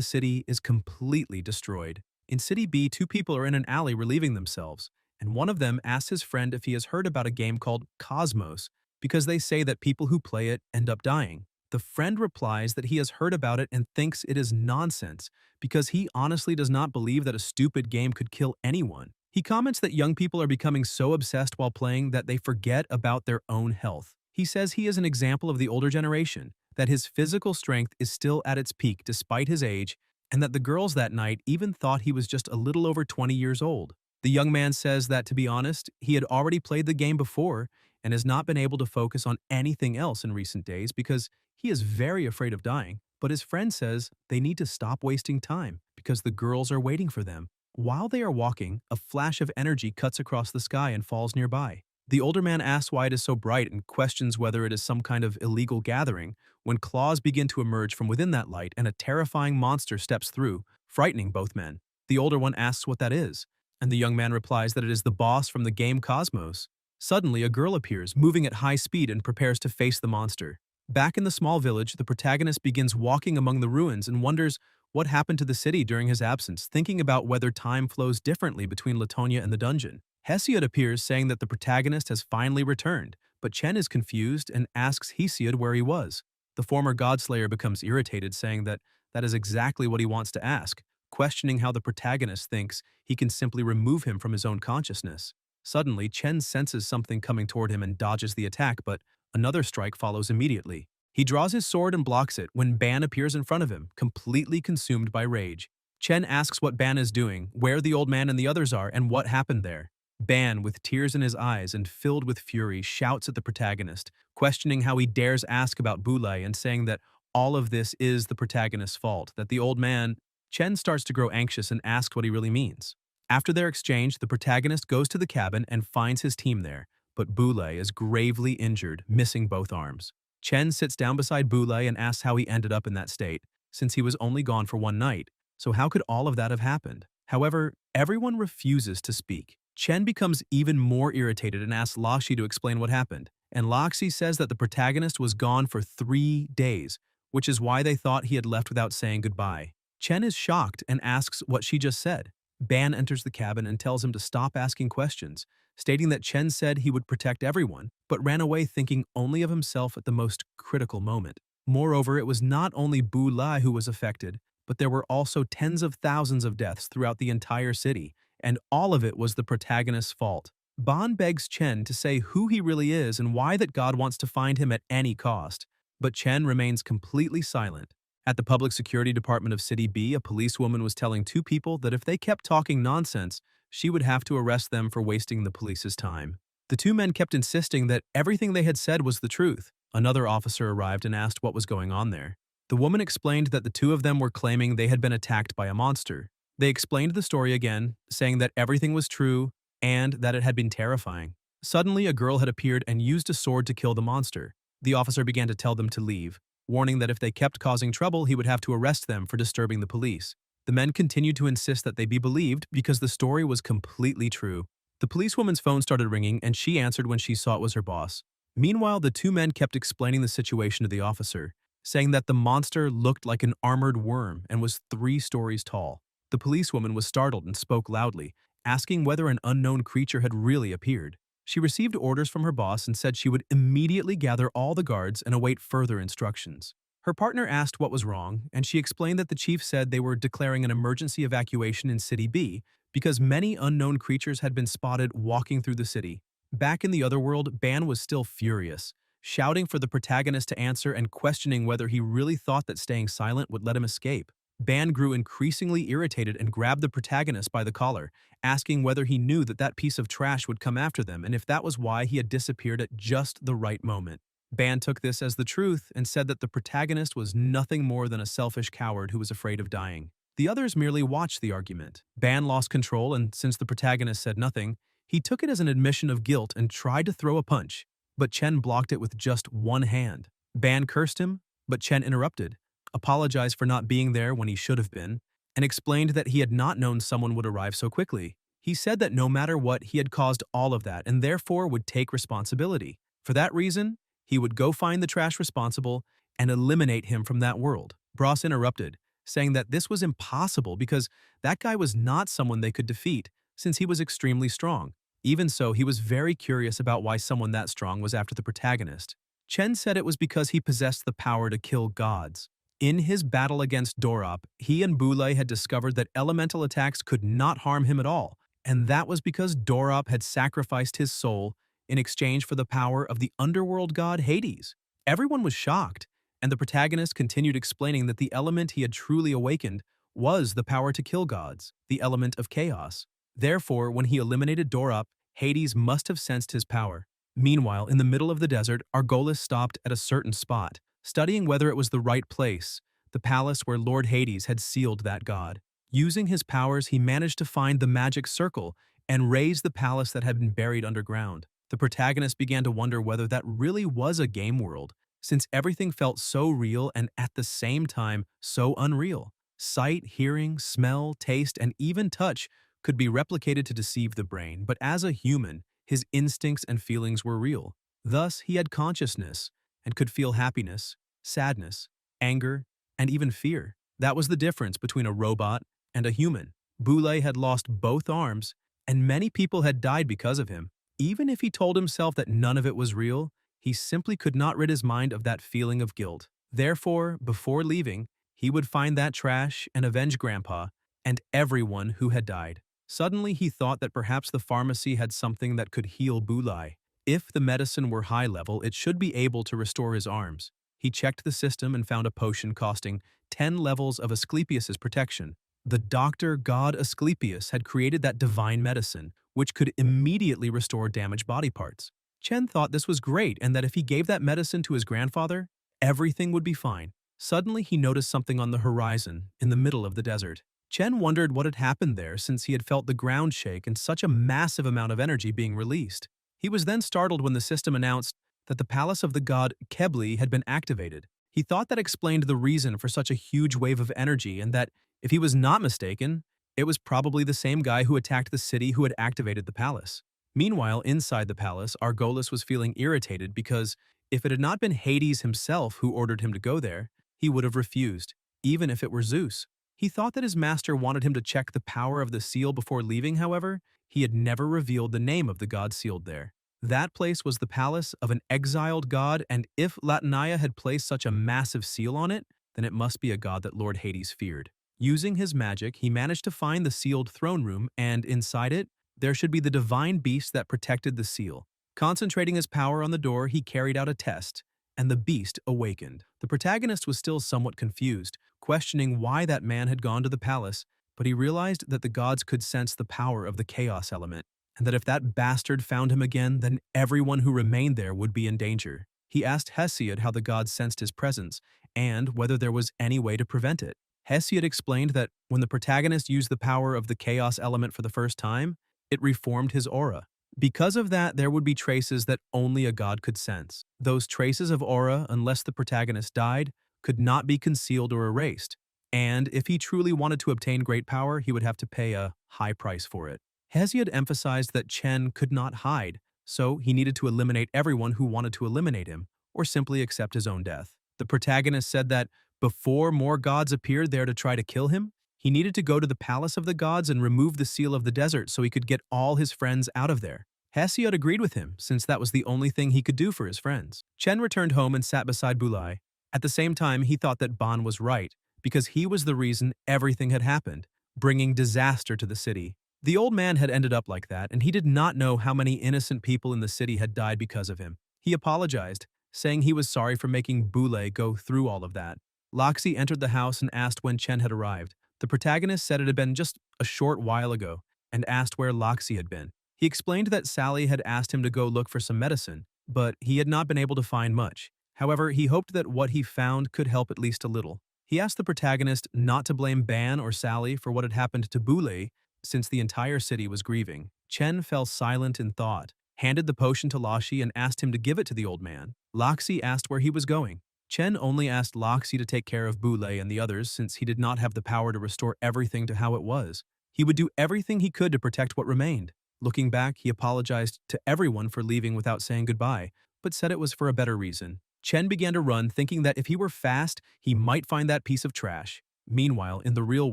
Speaker 1: city is completely destroyed. In City B, 2 people are in an alley relieving themselves, and one of them asks his friend if he has heard about a game called Cosmos, because they say that people who play it end up dying. The friend replies that he has heard about it and thinks it is nonsense, because he honestly does not believe that a stupid game could kill anyone. He comments that young people are becoming so obsessed while playing that they forget about their own health. He says he is an example of the older generation, that his physical strength is still at its peak despite his age, and that the girls that night even thought he was just a little over 20 years old. The young man says that, to be honest, he had already played the game before and has not been able to focus on anything else in recent days because he is very afraid of dying, but his friend says they need to stop wasting time because the girls are waiting for them. While they are walking, a flash of energy cuts across the sky and falls nearby. The older man asks why it is so bright and questions whether it is some kind of illegal gathering, when claws begin to emerge from within that light and a terrifying monster steps through, frightening both men. The older one asks what that is, and the young man replies that it is the boss from the game Cosmos. Suddenly, a girl appears, moving at high speed and prepares to face the monster. Back in the small village, the protagonist begins walking among the ruins and wonders what happened to the city during his absence, thinking about whether time flows differently between Latonia and the dungeon. Hesiod appears saying that the protagonist has finally returned, but Chen is confused and asks Hesiod where he was. The former Godslayer becomes irritated, saying that that is exactly what he wants to ask, questioning how the protagonist thinks he can simply remove him from his own consciousness. Suddenly, Chen senses something coming toward him and dodges the attack, but another strike follows immediately. He draws his sword and blocks it when Ban appears in front of him, completely consumed by rage. Chen asks what Ban is doing, where the old man and the others are, and what happened there. Ban, with tears in his eyes and filled with fury, shouts at the protagonist, questioning how he dares ask about Bulai and saying that all of this is the protagonist's fault, that the old man. Chen starts to grow anxious and asks what he really means. After their exchange, the protagonist goes to the cabin and finds his team there, but Bulai is gravely injured, missing both arms. Chen sits down beside Bulai and asks how he ended up in that state, since he was only gone for one night, so how could all of that have happened? However, everyone refuses to speak. Chen becomes even more irritated and asks Laxi to explain what happened, and Laxi says that the protagonist was gone for 3 days, which is why they thought he had left without saying goodbye. Chen is shocked and asks what she just said. Ban enters the cabin and tells him to stop asking questions, stating that Chen said he would protect everyone, but ran away thinking only of himself at the most critical moment. Moreover, it was not only Bu Lai who was affected, but there were also tens of thousands of deaths throughout the entire city, and all of it was the protagonist's fault. Ban begs Chen to say who he really is and why that God wants to find him at any cost, but Chen remains completely silent. At the Public Security Department of City B, a policewoman was telling 2 people that if they kept talking nonsense, she would have to arrest them for wasting the police's time. The 2 men kept insisting that everything they had said was the truth. Another officer arrived and asked what was going on there. The woman explained that the 2 of them were claiming they had been attacked by a monster. They explained the story again, saying that everything was true and that it had been terrifying. Suddenly, a girl had appeared and used a sword to kill the monster. The officer began to tell them to leave, warning that if they kept causing trouble, he would have to arrest them for disturbing the police. The men continued to insist that they be believed because the story was completely true. The policewoman's phone started ringing and she answered when she saw it was her boss. Meanwhile, the 2 men kept explaining the situation to the officer, saying that the monster looked like an armored worm and was 3 stories tall. The policewoman was startled and spoke loudly, asking whether an unknown creature had really appeared. She received orders from her boss and said she would immediately gather all the guards and await further instructions. Her partner asked what was wrong, and she explained that the chief said they were declaring an emergency evacuation in City B because many unknown creatures had been spotted walking through the city. Back in the other world, Ban was still furious, shouting for the protagonist to answer and questioning whether he really thought that staying silent would let him escape. Ban grew increasingly irritated and grabbed the protagonist by the collar, asking whether he knew that that piece of trash would come after them and if that was why he had disappeared at just the right moment. Ban took this as the truth and said that the protagonist was nothing more than a selfish coward who was afraid of dying. The others merely watched the argument. Ban lost control, and since the protagonist said nothing, he took it as an admission of guilt and tried to throw a punch, but Chen blocked it with just one hand. Ban cursed him, but Chen interrupted, apologized for not being there when he should have been, and explained that he had not known someone would arrive so quickly. He said that no matter what, he had caused all of that and therefore would take responsibility. For that reason, he would go find the trash responsible and eliminate him from that world. Bros interrupted, saying that this was impossible because that guy was not someone they could defeat, since he was extremely strong. Even so, he was very curious about why someone that strong was after the protagonist. Chen said it was because he possessed the power to kill gods. In his battle against Dorop, he and Bulai had discovered that elemental attacks could not harm him at all, and that was because Dorop had sacrificed his soul in exchange for the power of the underworld god Hades. Everyone was shocked, and the protagonist continued explaining that the element he had truly awakened was the power to kill gods, the element of chaos. Therefore, when he eliminated Dorop, Hades must have sensed his power. Meanwhile, in the middle of the desert, Argolis stopped at a certain spot, studying whether it was the right place, the palace where Lord Hades had sealed that god. Using his powers, he managed to find the magic circle and raise the palace that had been buried underground. The protagonist began to wonder whether that really was a game world, since everything felt so real and at the same time so unreal. Sight, hearing, smell, taste, and even touch could be replicated to deceive the brain, but as a human, his instincts and feelings were real. Thus, he had consciousness and could feel happiness, sadness, anger, and even fear. That was the difference between a robot and a human. Boulay had lost both arms, and many people had died because of him. Even if he told himself that none of it was real, he simply could not rid his mind of that feeling of guilt. Therefore, before leaving, he would find that trash and avenge Grandpa and everyone who had died. Suddenly, he thought that perhaps the pharmacy had something that could heal Boulay. If the medicine were high level, it should be able to restore his arms. He checked the system and found a potion costing 10 levels of Asclepius's protection. The doctor god Asclepius had created that divine medicine, which could immediately restore damaged body parts. Chen thought this was great and that if he gave that medicine to his grandfather, everything would be fine. Suddenly, he noticed something on the horizon, in the middle of the desert. Chen wondered what had happened there since he had felt the ground shake and such a massive amount of energy being released. He was then startled when the system announced that the palace of the god Kebli had been activated. He thought that explained the reason for such a huge wave of energy and that, if he was not mistaken, it was probably the same guy who attacked the city who had activated the palace. Meanwhile, inside the palace, Argolis was feeling irritated because if it had not been Hades himself who ordered him to go there, he would have refused, even if it were Zeus. He thought that his master wanted him to check the power of the seal before leaving, however, he had never revealed the name of the god sealed there. That place was the palace of an exiled god, and if Latania had placed such a massive seal on it, then it must be a god that Lord Hades feared. Using his magic, he managed to find the sealed throne room, and inside it, there should be the divine beast that protected the seal. Concentrating his power on the door, he carried out a test, and the beast awakened. The protagonist was still somewhat confused, questioning why that man had gone to the palace, but he realized that the gods could sense the power of the chaos element, and that if that bastard found him again, then everyone who remained there would be in danger. He asked Hesiod how the gods sensed his presence, and whether there was any way to prevent it. Hesiod explained that when the protagonist used the power of the chaos element for the first time, it reformed his aura. Because of that, there would be traces that only a god could sense. Those traces of aura, unless the protagonist died, could not be concealed or erased. And if he truly wanted to obtain great power, he would have to pay a high price for it. Hesiod emphasized that Chen could not hide, so he needed to eliminate everyone who wanted to eliminate him, or simply accept his own death. The protagonist said that before more gods appeared there to try to kill him, he needed to go to the palace of the gods and remove the seal of the desert so he could get all his friends out of there. Hesiod agreed with him, since that was the only thing he could do for his friends. Chen returned home and sat beside Boulay. At the same time, he thought that Ban was right, because he was the reason everything had happened, bringing disaster to the city. The old man had ended up like that, and he did not know how many innocent people in the city had died because of him. He apologized, saying he was sorry for making Boulay go through all of that. Loxi entered the house and asked when Chen had arrived. The protagonist said it had been just a short while ago and asked where Loxi had been. He explained that Sally had asked him to go look for some medicine, but he had not been able to find much. However, he hoped that what he found could help at least a little. He asked the protagonist not to blame Ban or Sally for what had happened to Boulay, since the entire city was grieving. Chen fell silent in thought, handed the potion to Laxi and asked him to give it to the old man. Loxi asked where he was going. Chen only asked Loxi to take care of Boulay and the others since he did not have the power to restore everything to how it was. He would do everything he could to protect what remained. Looking back, he apologized to everyone for leaving without saying goodbye, but said it was for a better reason. Chen began to run, thinking that if he were fast, he might find that piece of trash. Meanwhile, in the real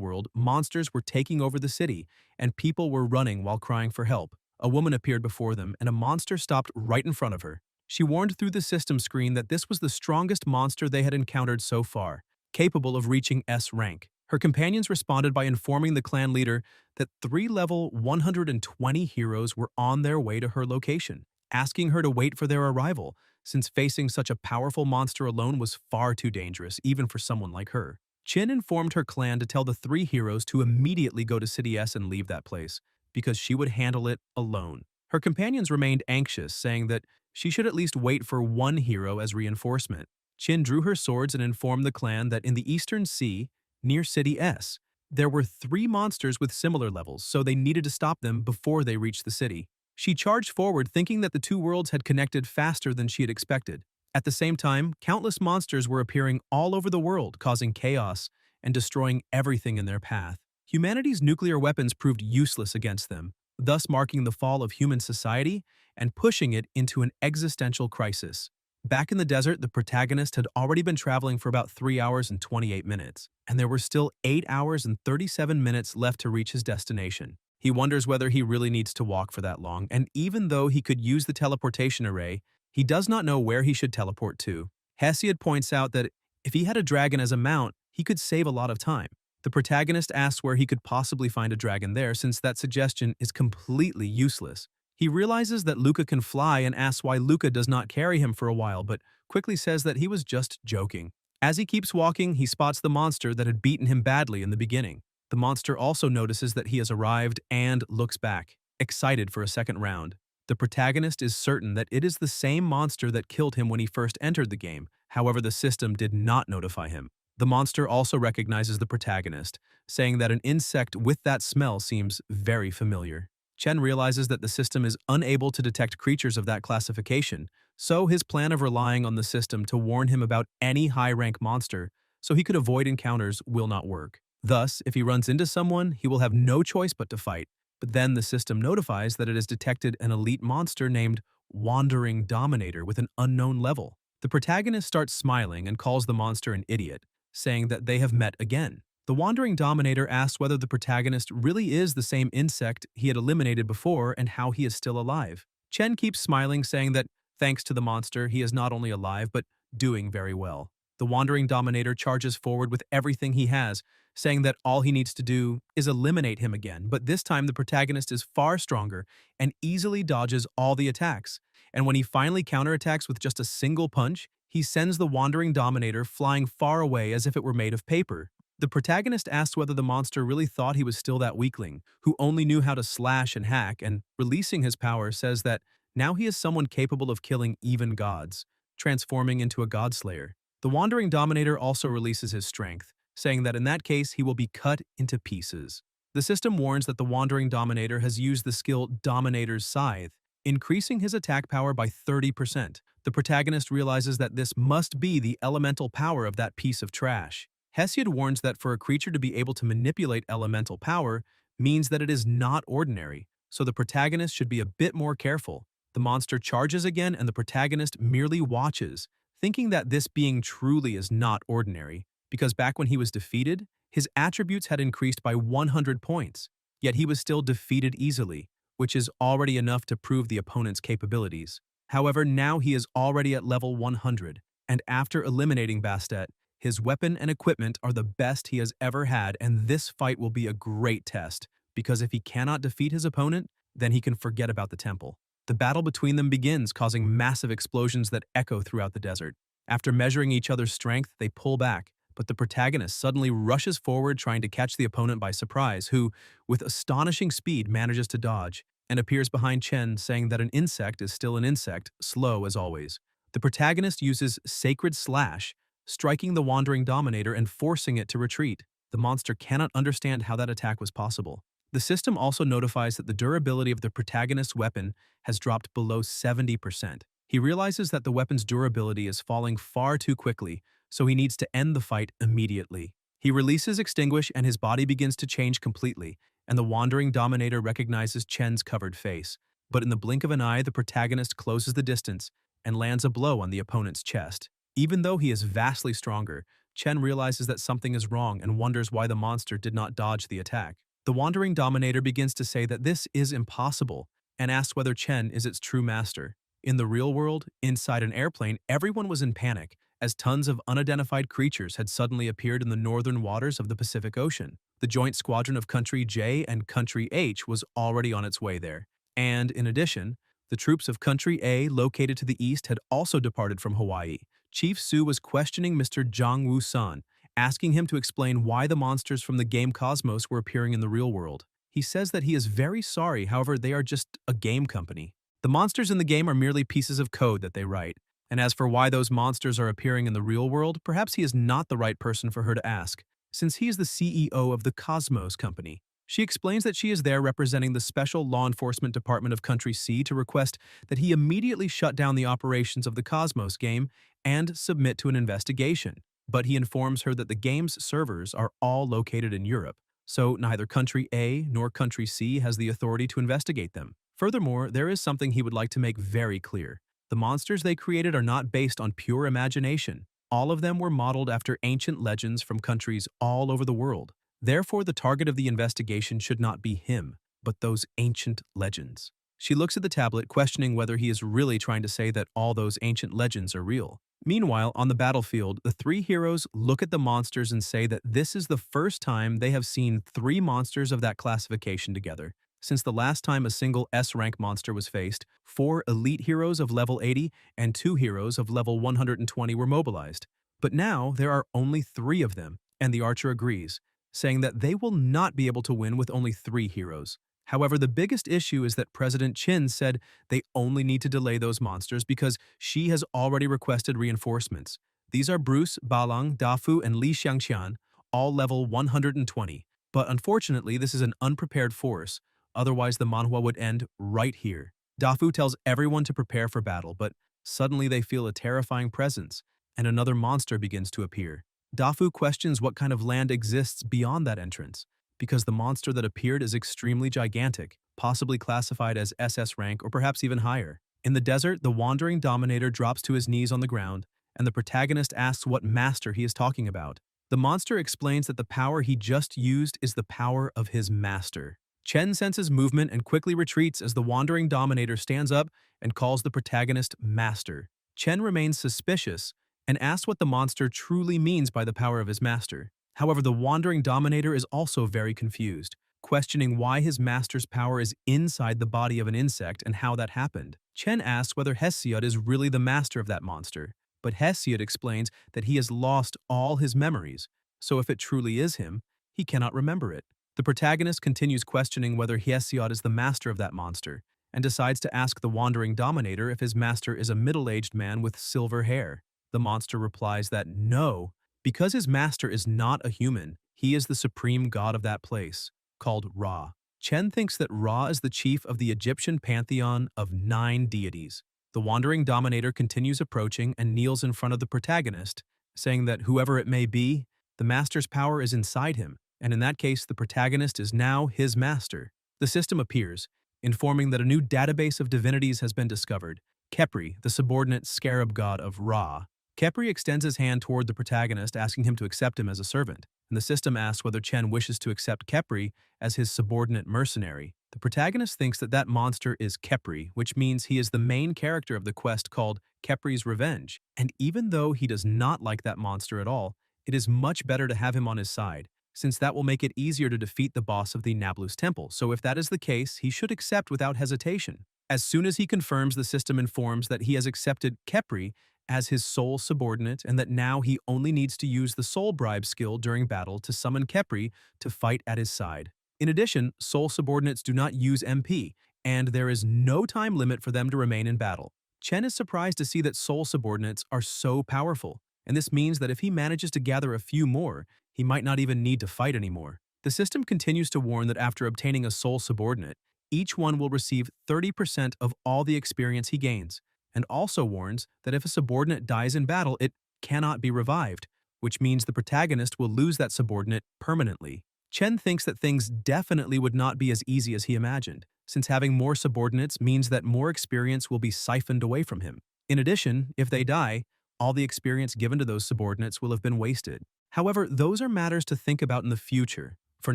Speaker 1: world, monsters were taking over the city, and people were running while crying for help. A woman appeared before them, and a monster stopped right in front of her. She warned through the system screen that this was the strongest monster they had encountered so far, capable of reaching S rank. Her companions responded by informing the clan leader that 3-level 120 heroes were on their way to her location, asking her to wait for their arrival, since facing such a powerful monster alone was far too dangerous, even for someone like her. Chin informed her clan to tell the 3 heroes to immediately go to City S and leave that place, because she would handle it alone. Her companions remained anxious, saying that she should at least wait for 1 hero as reinforcement. Chin drew her swords and informed the clan that in the Eastern Sea, near City S, there were 3 monsters with similar levels, so they needed to stop them before they reached the city. She charged forward thinking that the two worlds had connected faster than she had expected. At the same time, countless monsters were appearing all over the world, causing chaos and destroying everything in their path. Humanity's nuclear weapons proved useless against them, thus marking the fall of human society and pushing it into an existential crisis. Back in the desert, the protagonist had already been traveling for about 3 hours and 28 minutes, and there were still 8 hours and 37 minutes left to reach his destination. He wonders whether he really needs to walk for that long, and even though he could use the teleportation array, he does not know where he should teleport to. Hesiod points out that if he had a dragon as a mount, he could save a lot of time. The protagonist asks where he could possibly find a dragon there since that suggestion is completely useless. He realizes that Luca can fly and asks why Luca does not carry him for a while, but quickly says that he was just joking. As he keeps walking, he spots the monster that had beaten him badly in the beginning. The monster also notices that he has arrived and looks back, excited for a second round. The protagonist is certain that it is the same monster that killed him when he first entered the game, however the system did not notify him. The monster also recognizes the protagonist, saying that an insect with that smell seems very familiar. Chen realizes that the system is unable to detect creatures of that classification, so his plan of relying on the system to warn him about any high-rank monster so he could avoid encounters will not work. Thus, if he runs into someone, he will have no choice but to fight. But then the system notifies that it has detected an elite monster named Wandering Dominator with an unknown level. The protagonist starts smiling and calls the monster an idiot, saying that they have met again. The Wandering Dominator asks whether the protagonist really is the same insect he had eliminated before and how he is still alive. Chen keeps smiling, saying that thanks to the monster, he is not only alive but doing very well. The Wandering Dominator charges forward with everything he has, saying that all he needs to do is eliminate him again, but this time the protagonist is far stronger and easily dodges all the attacks. And when he finally counterattacks with just a single punch, he sends the Wandering Dominator flying far away as if it were made of paper. The protagonist asks whether the monster really thought he was still that weakling, who only knew how to slash and hack, and releasing his power says that now he is someone capable of killing even gods, transforming into a godslayer. The Wandering Dominator also releases his strength, saying that in that case he will be cut into pieces. The system warns that the Wandering Dominator has used the skill Dominator's Scythe, increasing his attack power by 30%. The protagonist realizes that this must be the elemental power of that piece of trash. Hesiod warns that for a creature to be able to manipulate elemental power means that it is not ordinary, so the protagonist should be a bit more careful. The monster charges again and the protagonist merely watches, thinking that this being truly is not ordinary, because back when he was defeated, his attributes had increased by 100 points, yet he was still defeated easily, which is already enough to prove the opponent's capabilities. However, now he is already at level 100, and after eliminating Bastet, his weapon and equipment are the best he has ever had, and this fight will be a great test, because if he cannot defeat his opponent, then he can forget about the temple. The battle between them begins, causing massive explosions that echo throughout the desert. After measuring each other's strength, they pull back, but the protagonist suddenly rushes forward trying to catch the opponent by surprise, who, with astonishing speed, manages to dodge, and appears behind Chen saying that an insect is still an insect, slow as always. The protagonist uses Sacred Slash, striking the Wandering Dominator and forcing it to retreat. The monster cannot understand how that attack was possible. The system also notifies that the durability of the protagonist's weapon has dropped below 70%. He realizes that the weapon's durability is falling far too quickly, so he needs to end the fight immediately. He releases Extinguish and his body begins to change completely, and the Wandering Dominator recognizes Chen's covered face. But in the blink of an eye, the protagonist closes the distance and lands a blow on the opponent's chest. Even though he is vastly stronger, Chen realizes that something is wrong and wonders why the monster did not dodge the attack. The Wandering Dominator begins to say that this is impossible and asks whether Chen is its true master. In the real world, inside an airplane, everyone was in panic as tons of unidentified creatures had suddenly appeared in the northern waters of the Pacific Ocean. The joint squadron of Country J and Country H was already on its way there. And, in addition, the troops of Country A, located to the east, had also departed from Hawaii. Chief Su was questioning Mr. Zhang Wu-san, asking him to explain why the monsters from the game Cosmos were appearing in the real world. He says that he is very sorry, however, they are just a game company. The monsters in the game are merely pieces of code that they write. And as for why those monsters are appearing in the real world, perhaps he is not the right person for her to ask, since he is the CEO of the Cosmos company. She explains that she is there representing the Special Law Enforcement Department of Country C to request that he immediately shut down the operations of the Cosmos game and submit to an investigation. But he informs her that the game's servers are all located in Europe, so neither Country A nor Country C has the authority to investigate them. Furthermore, there is something he would like to make very clear. The monsters they created are not based on pure imagination. All of them were modeled after ancient legends from countries all over the world. Therefore, the target of the investigation should not be him, but those ancient legends. She looks at the tablet, questioning whether he is really trying to say that all those ancient legends are real. Meanwhile, on the battlefield, the three heroes look at the monsters and say that this is the first time they have seen three monsters of that classification together. Since the last time a single S-rank monster was faced, 4 elite heroes of level 80 and 2 heroes of level 120 were mobilized. But now there are only 3 of them, and the archer agrees, saying that they will not be able to win with only 3 heroes. However, the biggest issue is that President Qin said they only need to delay those monsters because she has already requested reinforcements. These are Bruce, Balang, Dafu, and Li Xiangqian, all level 120. But unfortunately, this is an unprepared force. Otherwise, the manhwa would end right here. Dafu tells everyone to prepare for battle, but suddenly they feel a terrifying presence, and another monster begins to appear. Dafu questions what kind of land exists beyond that entrance, because the monster that appeared is extremely gigantic, possibly classified as SS rank or perhaps even higher. In the desert, the wandering dominator drops to his knees on the ground, and the protagonist asks what master he is talking about. The monster explains that the power he just used is the power of his master. Chen senses movement and quickly retreats as the wandering dominator stands up and calls the protagonist master. Chen remains suspicious and asks what the monster truly means by the power of his master. However, the wandering dominator is also very confused, questioning why his master's power is inside the body of an insect and how that happened. Chen asks whether Hesiod is really the master of that monster, but Hesiod explains that he has lost all his memories, so if it truly is him, he cannot remember it. The protagonist continues questioning whether Hesiod is the master of that monster, and decides to ask the wandering dominator if his master is a middle-aged man with silver hair. The monster replies that no, because his master is not a human, he is the supreme god of that place, called Ra. Chen thinks that Ra is the chief of the Egyptian pantheon of 9 deities. The wandering dominator continues approaching and kneels in front of the protagonist, saying that whoever it may be, the master's power is inside him, and in that case the protagonist is now his master. The system appears, informing that a new database of divinities has been discovered, Khepri, the subordinate scarab god of Ra. Khepri extends his hand toward the protagonist, asking him to accept him as a servant, and the system asks whether Chen wishes to accept Khepri as his subordinate mercenary. The protagonist thinks that that monster is Khepri, which means he is the main character of the quest called Khepri's Revenge, and even though he does not like that monster at all, it is much better to have him on his side, since that will make it easier to defeat the boss of the Nablus Temple, so if that is the case, he should accept without hesitation. As soon as he confirms, the system informs that he has accepted Khepri as his sole subordinate and that now he only needs to use the soul bribe skill during battle to summon Khepri to fight at his side. In addition, soul subordinates do not use MP, and there is no time limit for them to remain in battle. Chen is surprised to see that soul subordinates are so powerful, and this means that if he manages to gather a few more, he might not even need to fight anymore. The system continues to warn that after obtaining a soul subordinate, each one will receive 30% of all the experience he gains, and also warns that if a subordinate dies in battle, it cannot be revived, which means the protagonist will lose that subordinate permanently. Chen thinks that things definitely would not be as easy as he imagined, since having more subordinates means that more experience will be siphoned away from him. In addition, if they die, all the experience given to those subordinates will have been wasted. However, those are matters to think about in the future. For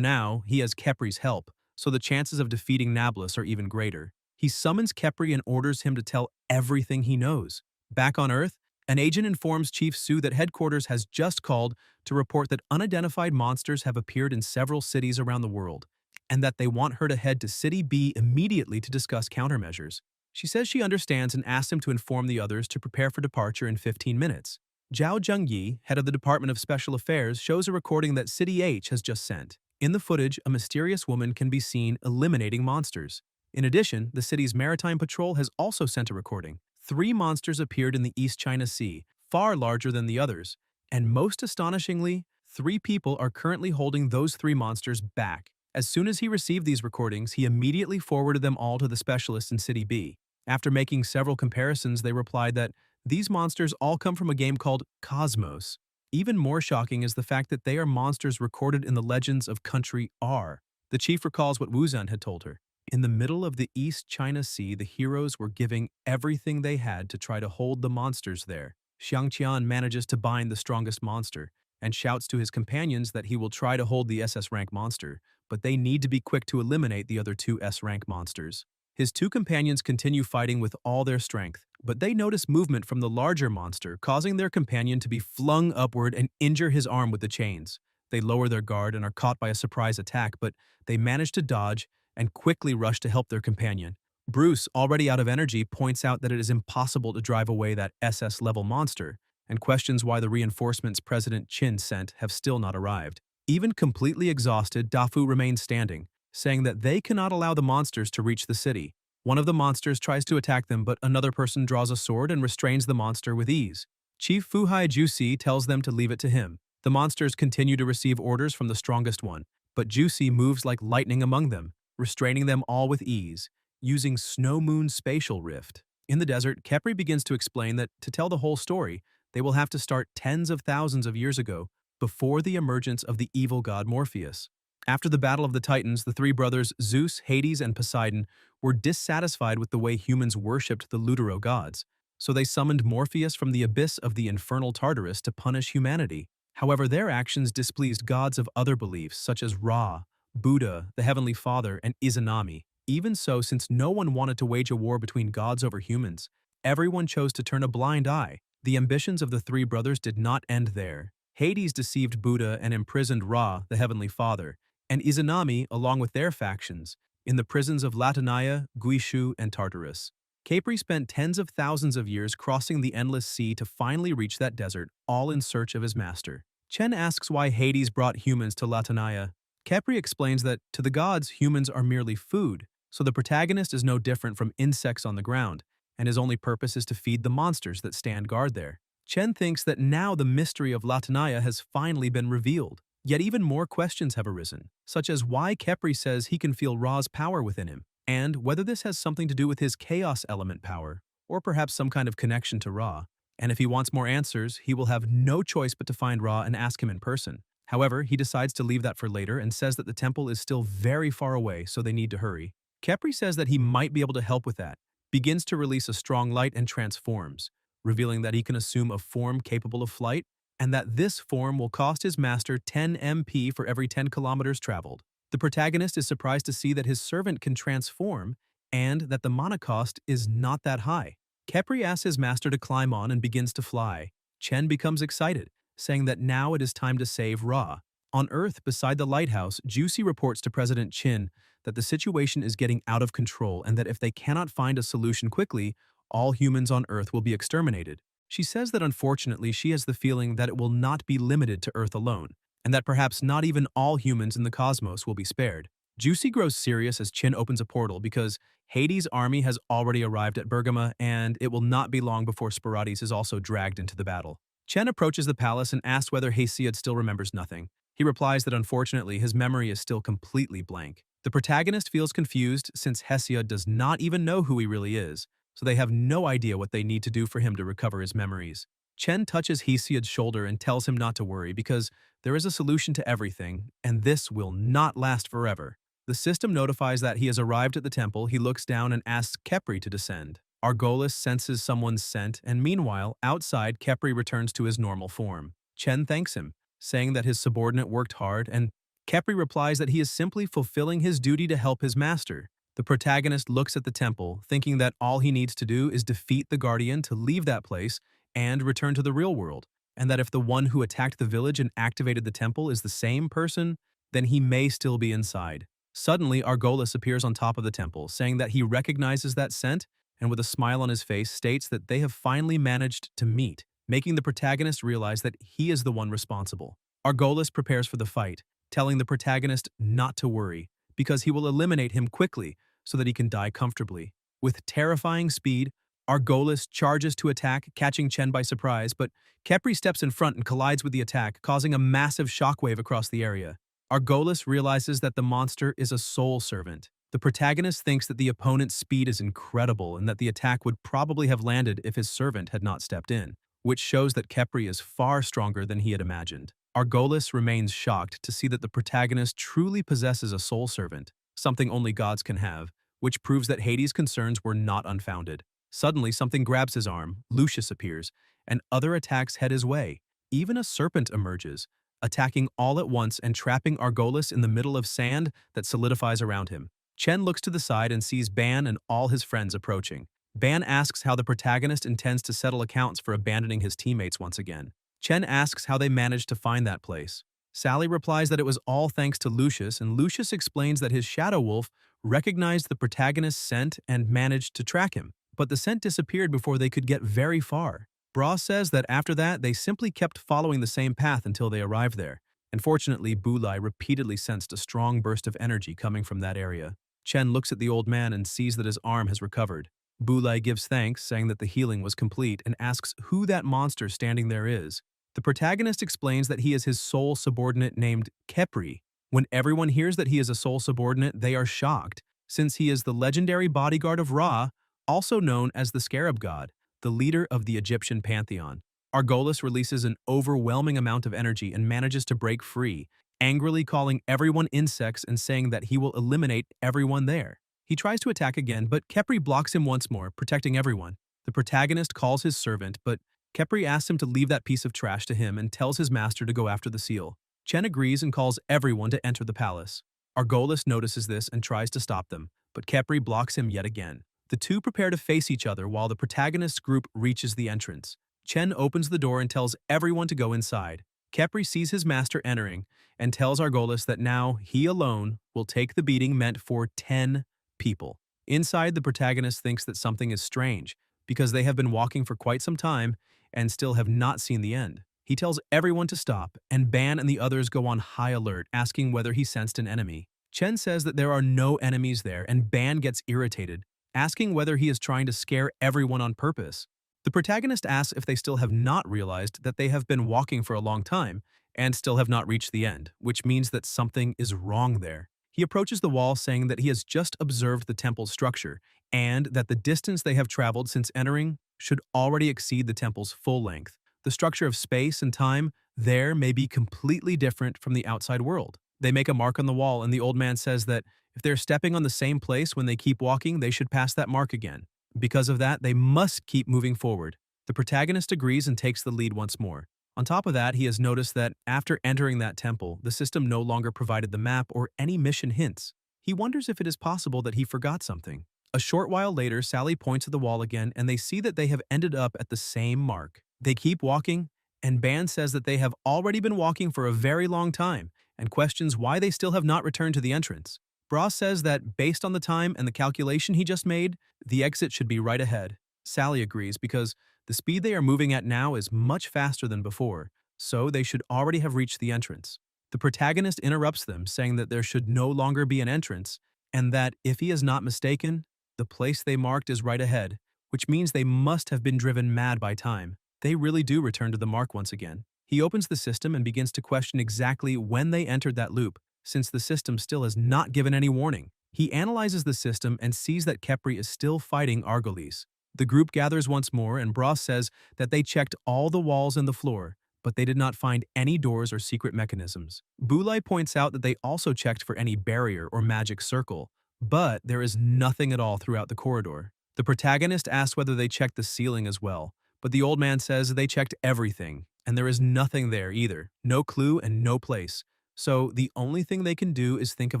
Speaker 1: now, he has Khepri's help, so the chances of defeating Nablus are even greater. He summons Khepri and orders him to tell everything he knows. Back on Earth, an agent informs Chief Su that headquarters has just called to report that unidentified monsters have appeared in several cities around the world, and that they want her to head to City B immediately to discuss countermeasures. She says she understands and asks him to inform the others to prepare for departure in 15 minutes. Zhao Zhengyi, head of the Department of Special Affairs, shows a recording that City H has just sent. In the footage, a mysterious woman can be seen eliminating monsters. In addition, the city's maritime patrol has also sent a recording. 3 monsters appeared in the East China Sea, far larger than the others, and most astonishingly, 3 people are currently holding those 3 monsters back. As soon as he received these recordings, he immediately forwarded them all to the specialists in City B. After making several comparisons, they replied that these monsters all come from a game called Cosmos. Even more shocking is the fact that they are monsters recorded in the legends of Country R. The chief recalls what Wuzan had told her. In the middle of the East China Sea, the heroes were giving everything they had to try to hold the monsters there. Xiangqian manages to bind the strongest monster and shouts to his companions that he will try to hold the SS rank monster, but they need to be quick to eliminate the other two S rank monsters. His two companions continue fighting with all their strength, but they notice movement from the larger monster, causing their companion to be flung upward and injure his arm with the chains. They lower their guard and are caught by a surprise attack, but they manage to dodge and quickly rush to help their companion. Bruce, already out of energy, points out that it is impossible to drive away that SS-level monster and questions why the reinforcements President Qin sent have still not arrived. Even completely exhausted, Dafu remains standing, saying that they cannot allow the monsters to reach the city. One of the monsters tries to attack them, but another person draws a sword and restrains the monster with ease. Chief Fuhai Jusi tells them to leave it to him. The monsters continue to receive orders from the strongest one, but Jusi moves like lightning among them, restraining them all with ease, using Snow Moon Spatial Rift. In the desert, Khepri begins to explain that to tell the whole story, they will have to start tens of thousands of years ago, before the emergence of the evil god Morpheus. After the Battle of the Titans, the three brothers Zeus, Hades, and Poseidon were dissatisfied with the way humans worshipped the Lutero gods, so they summoned Morpheus from the abyss of the infernal Tartarus to punish humanity. However, their actions displeased gods of other beliefs such as Ra, Buddha, the Heavenly Father, and Izanami. Even so, since no one wanted to wage a war between gods over humans, everyone chose to turn a blind eye. The ambitions of the three brothers did not end there. Hades deceived Buddha and imprisoned Ra, the Heavenly Father, and Izanami, along with their factions, in the prisons of Latanaya, Guishu, and Tartarus. Capri spent tens of thousands of years crossing the endless sea to finally reach that desert, all in search of his master. Chen asks why Hades brought humans to Latanaya. Capri explains that, to the gods, humans are merely food, so the protagonist is no different from insects on the ground, and his only purpose is to feed the monsters that stand guard there. Chen thinks that now the mystery of Latanaya has finally been revealed. Yet even more questions have arisen, such as why Khepri says he can feel Ra's power within him, and whether this has something to do with his chaos element power, or perhaps some kind of connection to Ra. And if he wants more answers, he will have no choice but to find Ra and ask him in person. However, he decides to leave that for later and says that the temple is still very far away, so they need to hurry. Khepri says that he might be able to help with that, begins to release a strong light and transforms, revealing that he can assume a form capable of flight, and that this form will cost his master 10 MP for every 10 kilometers traveled. The protagonist is surprised to see that his servant can transform, and that the mana cost is not that high. Khepri asks his master to climb on and begins to fly. Chen becomes excited, saying that now it is time to save Ra. On Earth, beside the lighthouse, Juicy reports to President Qin that the situation is getting out of control and that if they cannot find a solution quickly, all humans on Earth will be exterminated. She says that unfortunately she has the feeling that it will not be limited to Earth alone, and that perhaps not even all humans in the cosmos will be spared. Juicy grows serious as Qin opens a portal because Hades' army has already arrived at Bergama, and it will not be long before Sporades is also dragged into the battle. Chen approaches the palace and asks whether Hesiod still remembers nothing. He replies that unfortunately his memory is still completely blank. The protagonist feels confused since Hesiod does not even know who he really is, so they have no idea what they need to do for him to recover his memories. Chen touches Hesiod's shoulder and tells him not to worry because there is a solution to everything, and this will not last forever. The system notifies that he has arrived at the temple. He looks down and asks Khepri to descend. Argolis senses someone's scent, and meanwhile, outside, Khepri returns to his normal form. Chen thanks him, saying that his subordinate worked hard, and Khepri replies that he is simply fulfilling his duty to help his master. The protagonist looks at the temple, thinking that all he needs to do is defeat the Guardian to leave that place and return to the real world, and that if the one who attacked the village and activated the temple is the same person, then he may still be inside. Suddenly, Argolis appears on top of the temple, saying that he recognizes that scent, and with a smile on his face states that they have finally managed to meet, making the protagonist realize that he is the one responsible. Argolis prepares for the fight, telling the protagonist not to worry, because he will eliminate him quickly so that he can die comfortably. With terrifying speed, Argolis charges to attack, catching Chen by surprise, but Khepri steps in front and collides with the attack, causing a massive shockwave across the area. Argolis realizes that the monster is a soul servant. The protagonist thinks that the opponent's speed is incredible and that the attack would probably have landed if his servant had not stepped in, which shows that Kepri is far stronger than he had imagined. Argolis remains shocked to see that the protagonist truly possesses a soul servant, something only gods can have, which proves that Hades' concerns were not unfounded. Suddenly, something grabs his arm, Lucius appears, and other attacks head his way. Even a serpent emerges, attacking all at once and trapping Argolis in the middle of sand that solidifies around him. Chen looks to the side and sees Ban and all his friends approaching. Ban asks how the protagonist intends to settle accounts for abandoning his teammates once again. Chen asks how they managed to find that place. Sally replies that it was all thanks to Lucius, and Lucius explains that his shadow wolf recognized the protagonist's scent and managed to track him. But the scent disappeared before they could get very far. Bra says that after that, they simply kept following the same path until they arrived there. Unfortunately, Bulai repeatedly sensed a strong burst of energy coming from that area. Chen looks at the old man and sees that his arm has recovered. Bulai gives thanks, saying that the healing was complete, and asks who that monster standing there is. The protagonist explains that he is his sole subordinate named Kepri. When everyone hears that he is a sole subordinate, they are shocked, since he is the legendary bodyguard of Ra, also known as the Scarab God, the leader of the Egyptian pantheon. Argolis releases an overwhelming amount of energy and manages to break free, angrily calling everyone insects and saying that he will eliminate everyone there. He tries to attack again, but Kepri blocks him once more, protecting everyone. The protagonist calls his servant, but Kepri asks him to leave that piece of trash to him and tells his master to go after the seal. Chen agrees and calls everyone to enter the palace. Argolis notices this and tries to stop them, but Kepri blocks him yet again. The two prepare to face each other while the protagonist's group reaches the entrance. Chen opens the door and tells everyone to go inside. Kepri sees his master entering and tells Argolis that now he alone will take the beating meant for 10 people. Inside, the protagonist thinks that something is strange because they have been walking for quite some time and still have not seen the end. He tells everyone to stop, and Ban and the others go on high alert, asking whether he sensed an enemy. Chen says that there are no enemies there, and Ban gets irritated, asking whether he is trying to scare everyone on purpose. The protagonist asks if they still have not realized that they have been walking for a long time and still have not reached the end, which means that something is wrong there. He approaches the wall, saying that he has just observed the temple's structure and that the distance they have traveled since entering should already exceed the temple's full length. The structure of space and time there may be completely different from the outside world. They make a mark on the wall, and the old man says that if they're stepping on the same place when they keep walking, they should pass that mark again. Because of that, they must keep moving forward. The protagonist agrees and takes the lead once more. On top of that, he has noticed that after entering that temple, the system no longer provided the map or any mission hints. He wonders if it is possible that he forgot something. A short while later, Sally points at the wall again, and they see that they have ended up at the same mark. They keep walking, and Ban says that they have already been walking for a very long time and questions why they still have not returned to the entrance. Bra says that based on the time and the calculation he just made, the exit should be right ahead. Sally agrees because the speed they are moving at now is much faster than before, so they should already have reached the entrance. The protagonist interrupts them, saying that there should no longer be an entrance, and that, if he is not mistaken, the place they marked is right ahead, which means they must have been driven mad by time. They really do return to the mark once again. He opens the system and begins to question exactly when they entered that loop, since the system still has not given any warning. He analyzes the system and sees that Kepri is still fighting Argolis. The group gathers once more, and Bra says that they checked all the walls and the floor, but they did not find any doors or secret mechanisms. Bulai points out that they also checked for any barrier or magic circle, but there is nothing at all throughout the corridor. The protagonist asks whether they checked the ceiling as well, but the old man says they checked everything, and there is nothing there either, no clue and no place. So the only thing they can do is think of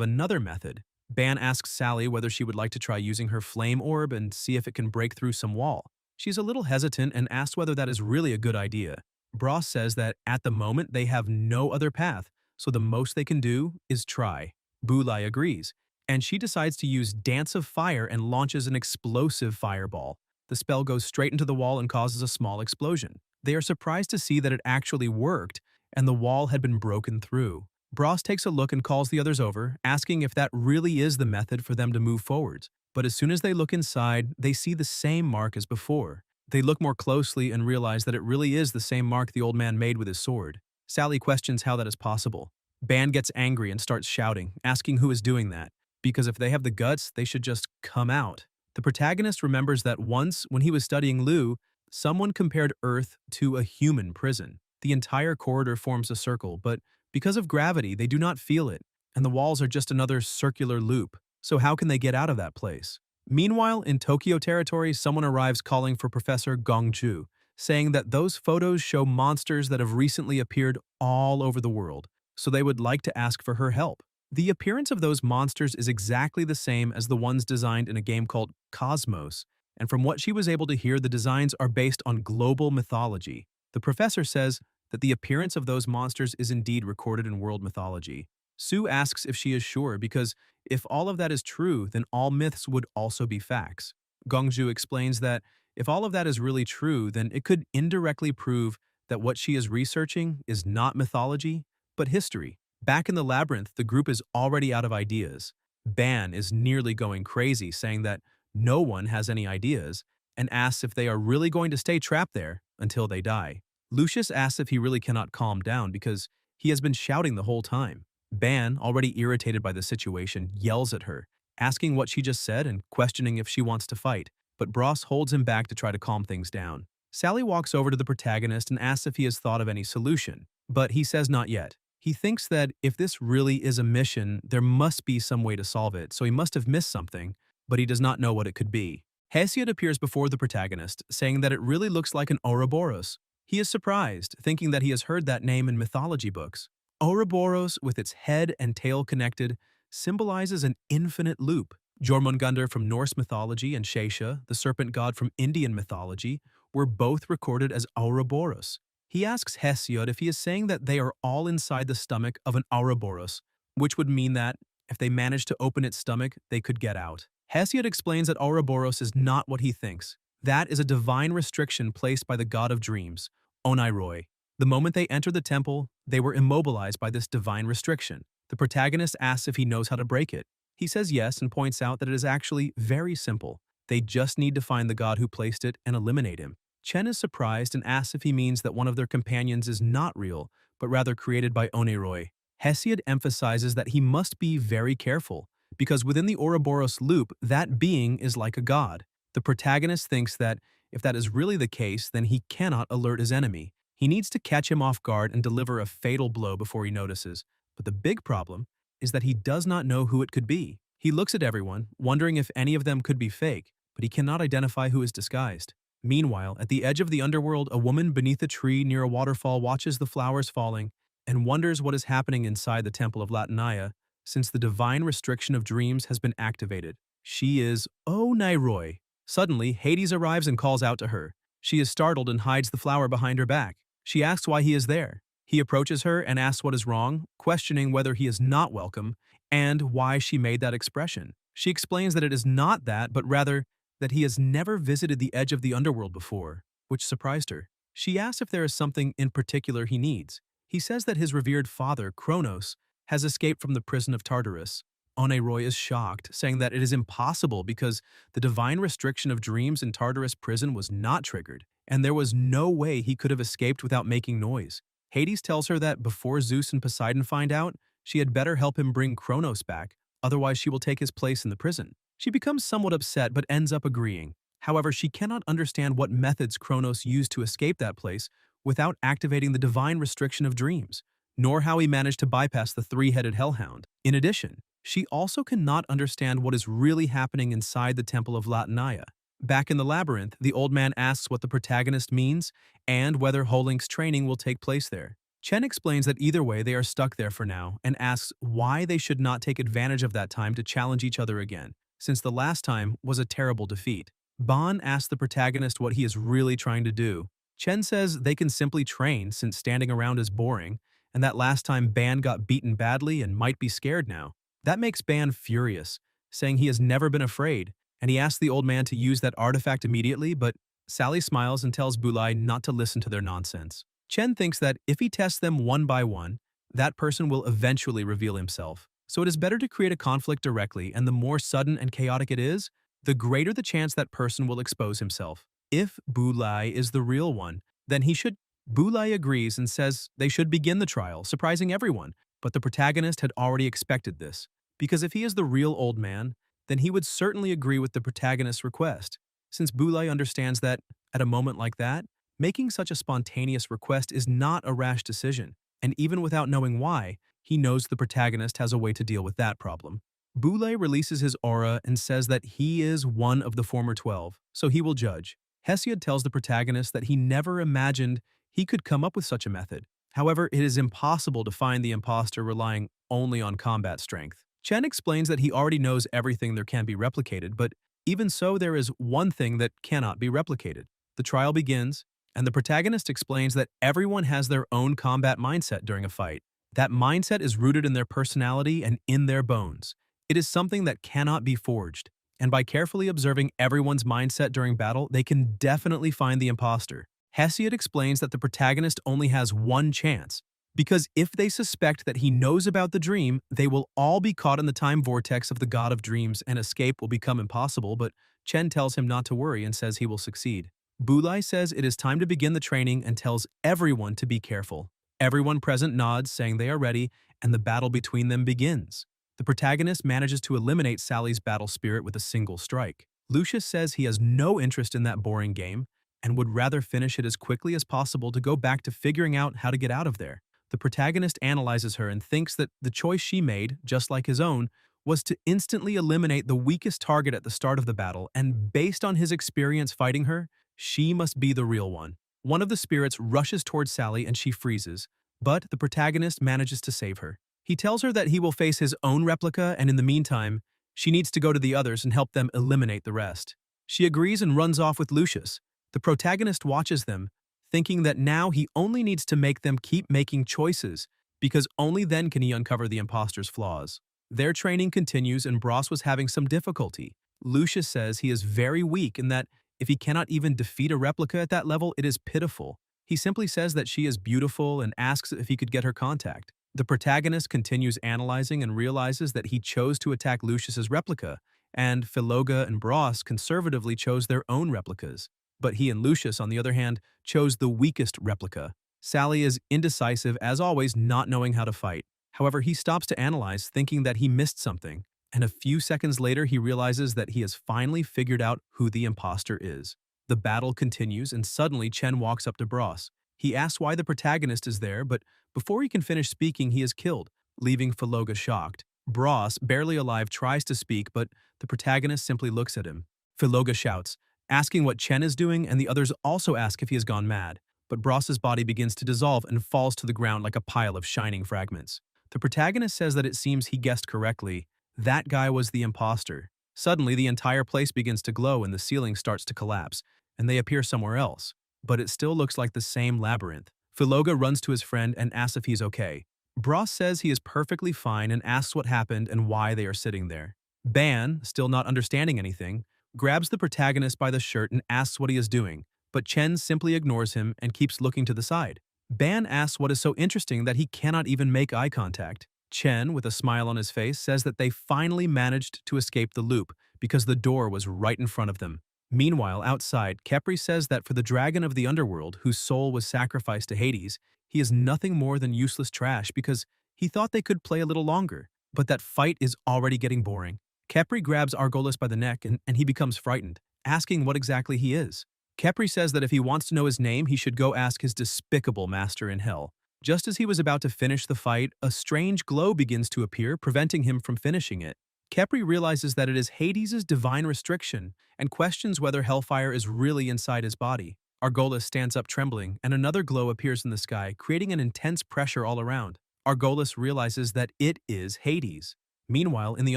Speaker 1: another method. Ban asks Sally whether she would like to try using her flame orb and see if it can break through some wall. She's a little hesitant and asks whether that is really a good idea. Bra says that at the moment they have no other path, so the most they can do is try. Bulai agrees, and she decides to use Dance of Fire and launches an explosive fireball. The spell goes straight into the wall and causes a small explosion. They are surprised to see that it actually worked, and the wall had been broken through. Bras takes a look and calls the others over, asking if that really is the method for them to move forwards. But as soon as they look inside, they see the same mark as before. They look more closely and realize that it really is the same mark the old man made with his sword. Sally questions how that is possible. Ban gets angry and starts shouting, asking who is doing that, because if they have the guts, they should just come out. The protagonist remembers that once, when he was studying Lu, someone compared Earth to a human prison. The entire corridor forms a circle, but because of gravity, they do not feel it, and the walls are just another circular loop. So how can they get out of that place? Meanwhile, in Tokyo territory, someone arrives calling for Professor Gongju, saying that those photos show monsters that have recently appeared all over the world, so they would like to ask for her help. The appearance of those monsters is exactly the same as the ones designed in a game called Cosmos, and from what she was able to hear, the designs are based on global mythology. The professor says that the appearance of those monsters is indeed recorded in world mythology. Sue asks if she is sure because if all of that is true, then all myths would also be facts. Gongju explains that if all of that is really true, then it could indirectly prove that what she is researching is not mythology, but history. Back in the labyrinth, the group is already out of ideas. Ban is nearly going crazy, saying that no one has any ideas, and asks if they are really going to stay trapped there until they die. Lucius asks if he really cannot calm down because he has been shouting the whole time. Ban, already irritated by the situation, yells at her, asking what she just said and questioning if she wants to fight, but Bros holds him back to try to calm things down. Sally walks over to the protagonist and asks if he has thought of any solution, but he says not yet. He thinks that if this really is a mission, there must be some way to solve it, so he must have missed something, but he does not know what it could be. Hesiod appears before the protagonist, saying that it really looks like an Ouroboros. He is surprised, thinking that he has heard that name in mythology books. Ouroboros, with its head and tail connected, symbolizes an infinite loop. Jormungandr from Norse mythology and Shesha, the serpent god from Indian mythology, were both recorded as Ouroboros. He asks Hesiod if he is saying that they are all inside the stomach of an Ouroboros, which would mean that, if they manage to open its stomach, they could get out. Hesiod explains that Ouroboros is not what he thinks. That is a divine restriction placed by the god of dreams, Oniroi. The moment they enter the temple, they were immobilized by this divine restriction. The protagonist asks if he knows how to break it. He says yes and points out that it is actually very simple. They just need to find the god who placed it and eliminate him. Chen is surprised and asks if he means that one of their companions is not real, but rather created by Oniroi. Hesiod emphasizes that he must be very careful, because within the Ouroboros loop, that being is like a god. The protagonist thinks that if that is really the case, then he cannot alert his enemy. He needs to catch him off guard and deliver a fatal blow before he notices. But the big problem is that he does not know who it could be. He looks at everyone, wondering if any of them could be fake, but he cannot identify who is disguised. Meanwhile, at the edge of the underworld, a woman beneath a tree near a waterfall watches the flowers falling and wonders what is happening inside the Temple of Latinaya since the divine restriction of dreams has been activated. She is Oniroi. Suddenly, Hades arrives and calls out to her. She is startled and hides the flower behind her back. She asks why he is there. He approaches her and asks what is wrong, questioning whether he is not welcome and why she made that expression. She explains that it is not that, but rather that he has never visited the edge of the underworld before, which surprised her. She asks if there is something in particular he needs. He says that his revered father, Kronos, has escaped from the prison of Tartarus. Oniroi is shocked, saying that it is impossible because the divine restriction of dreams in Tartarus prison was not triggered, and there was no way he could have escaped without making noise. Hades tells her that before Zeus and Poseidon find out, she had better help him bring Kronos back, otherwise she will take his place in the prison. She becomes somewhat upset but ends up agreeing. However, she cannot understand what methods Kronos used to escape that place without activating the divine restriction of dreams, nor how he managed to bypass the three-headed hellhound. In addition, she also cannot understand what is really happening inside the Temple of Latinaya. Back in the labyrinth, the old man asks what the protagonist means and whether Holink's training will take place there. Chen explains that either way they are stuck there for now and asks why they should not take advantage of that time to challenge each other again, since the last time was a terrible defeat. Ban asks the protagonist what he is really trying to do. Chen says they can simply train since standing around is boring, and that last time Ban got beaten badly and might be scared now. That makes Ban furious, saying he has never been afraid, and he asks the old man to use that artifact immediately, but Sally smiles and tells Bulai not to listen to their nonsense. Chen thinks that if he tests them one by one, that person will eventually reveal himself. So it is better to create a conflict directly, and the more sudden and chaotic it is, the greater the chance that person will expose himself. If Bulai is the real one, then he should. Bulai agrees and says they should begin the trial, surprising everyone, But the protagonist had already expected this, because if he is the real old man, then he would certainly agree with the protagonist's request, since Bulai understands that, at a moment like that, making such a spontaneous request is not a rash decision, and even without knowing why, he knows the protagonist has a way to deal with that problem. Boulay releases his aura and says that he is one of the former 12, so he will judge. Hesiod tells the protagonist that he never imagined he could come up with such a method. However, it is impossible to find the imposter relying only on combat strength. Chen explains that he already knows everything there can be replicated, but even so, there is one thing that cannot be replicated. The trial begins, and the protagonist explains that everyone has their own combat mindset during a fight. That mindset is rooted in their personality and in their bones. It is something that cannot be forged, and by carefully observing everyone's mindset during battle, they can definitely find the imposter. Hesiod explains that the protagonist only has one chance, because if they suspect that he knows about the dream, they will all be caught in the time vortex of the god of dreams and escape will become impossible, but Chen tells him not to worry and says he will succeed. Bulai says it is time to begin the training and tells everyone to be careful. Everyone present nods, saying they are ready, and the battle between them begins. The protagonist manages to eliminate Sally's battle spirit with a single strike. Lucius says he has no interest in that boring game and would rather finish it as quickly as possible to go back to figuring out how to get out of there. The protagonist analyzes her and thinks that the choice she made, just like his own, was to instantly eliminate the weakest target at the start of the battle, and based on his experience fighting her, she must be the real one. One of the spirits rushes towards Sally and she freezes, but the protagonist manages to save her. He tells her that he will face his own replica, and in the meantime, she needs to go to the others and help them eliminate the rest. She agrees and runs off with Lucius. The protagonist watches them, thinking that now he only needs to make them keep making choices, because only then can he uncover the imposter's flaws. Their training continues and Bros was having some difficulty. Lucius says he is very weak and that if he cannot even defeat a replica at that level, it is pitiful. He simply says that she is beautiful and asks if he could get her contact. The protagonist continues analyzing and realizes that he chose to attack Lucius's replica, and Philoga and Bros conservatively chose their own replicas. But he and Lucius, on the other hand, chose the weakest replica. Sally is indecisive, as always, not knowing how to fight. However, he stops to analyze, thinking that he missed something, and a few seconds later he realizes that he has finally figured out who the imposter is. The battle continues, and suddenly Chen walks up to Bros. He asks why the protagonist is there, but before he can finish speaking, he is killed, leaving Philoga shocked. Bros, barely alive, tries to speak, but the protagonist simply looks at him. Philoga shouts, asking what Chen is doing, and the others also ask if he has gone mad. But Bros's body begins to dissolve and falls to the ground like a pile of shining fragments. The protagonist says that it seems he guessed correctly. That guy was the imposter. Suddenly, the entire place begins to glow and the ceiling starts to collapse, and they appear somewhere else. But it still looks like the same labyrinth. Philoga runs to his friend and asks if he's okay. Bros says he is perfectly fine and asks what happened and why they are sitting there. Ban, still not understanding anything, grabs the protagonist by the shirt and asks what he is doing, but Chen simply ignores him and keeps looking to the side. Ban asks what is so interesting that he cannot even make eye contact. Chen, with a smile on his face, says that they finally managed to escape the loop because the door was right in front of them. Meanwhile, outside, Kepri says that for the dragon of the underworld, whose soul was sacrificed to Hades, he is nothing more than useless trash because he thought they could play a little longer, but that fight is already getting boring. Kepri grabs Argolis by the neck and he becomes frightened, asking what exactly he is. Kepri says that if he wants to know his name, he should go ask his despicable master in hell. Just as he was about to finish the fight, a strange glow begins to appear, preventing him from finishing it. Kepri realizes that it is Hades' divine restriction and questions whether hellfire is really inside his body. Argolis stands up trembling, and another glow appears in the sky, creating an intense pressure all around. Argolis realizes that it is Hades. Meanwhile, in the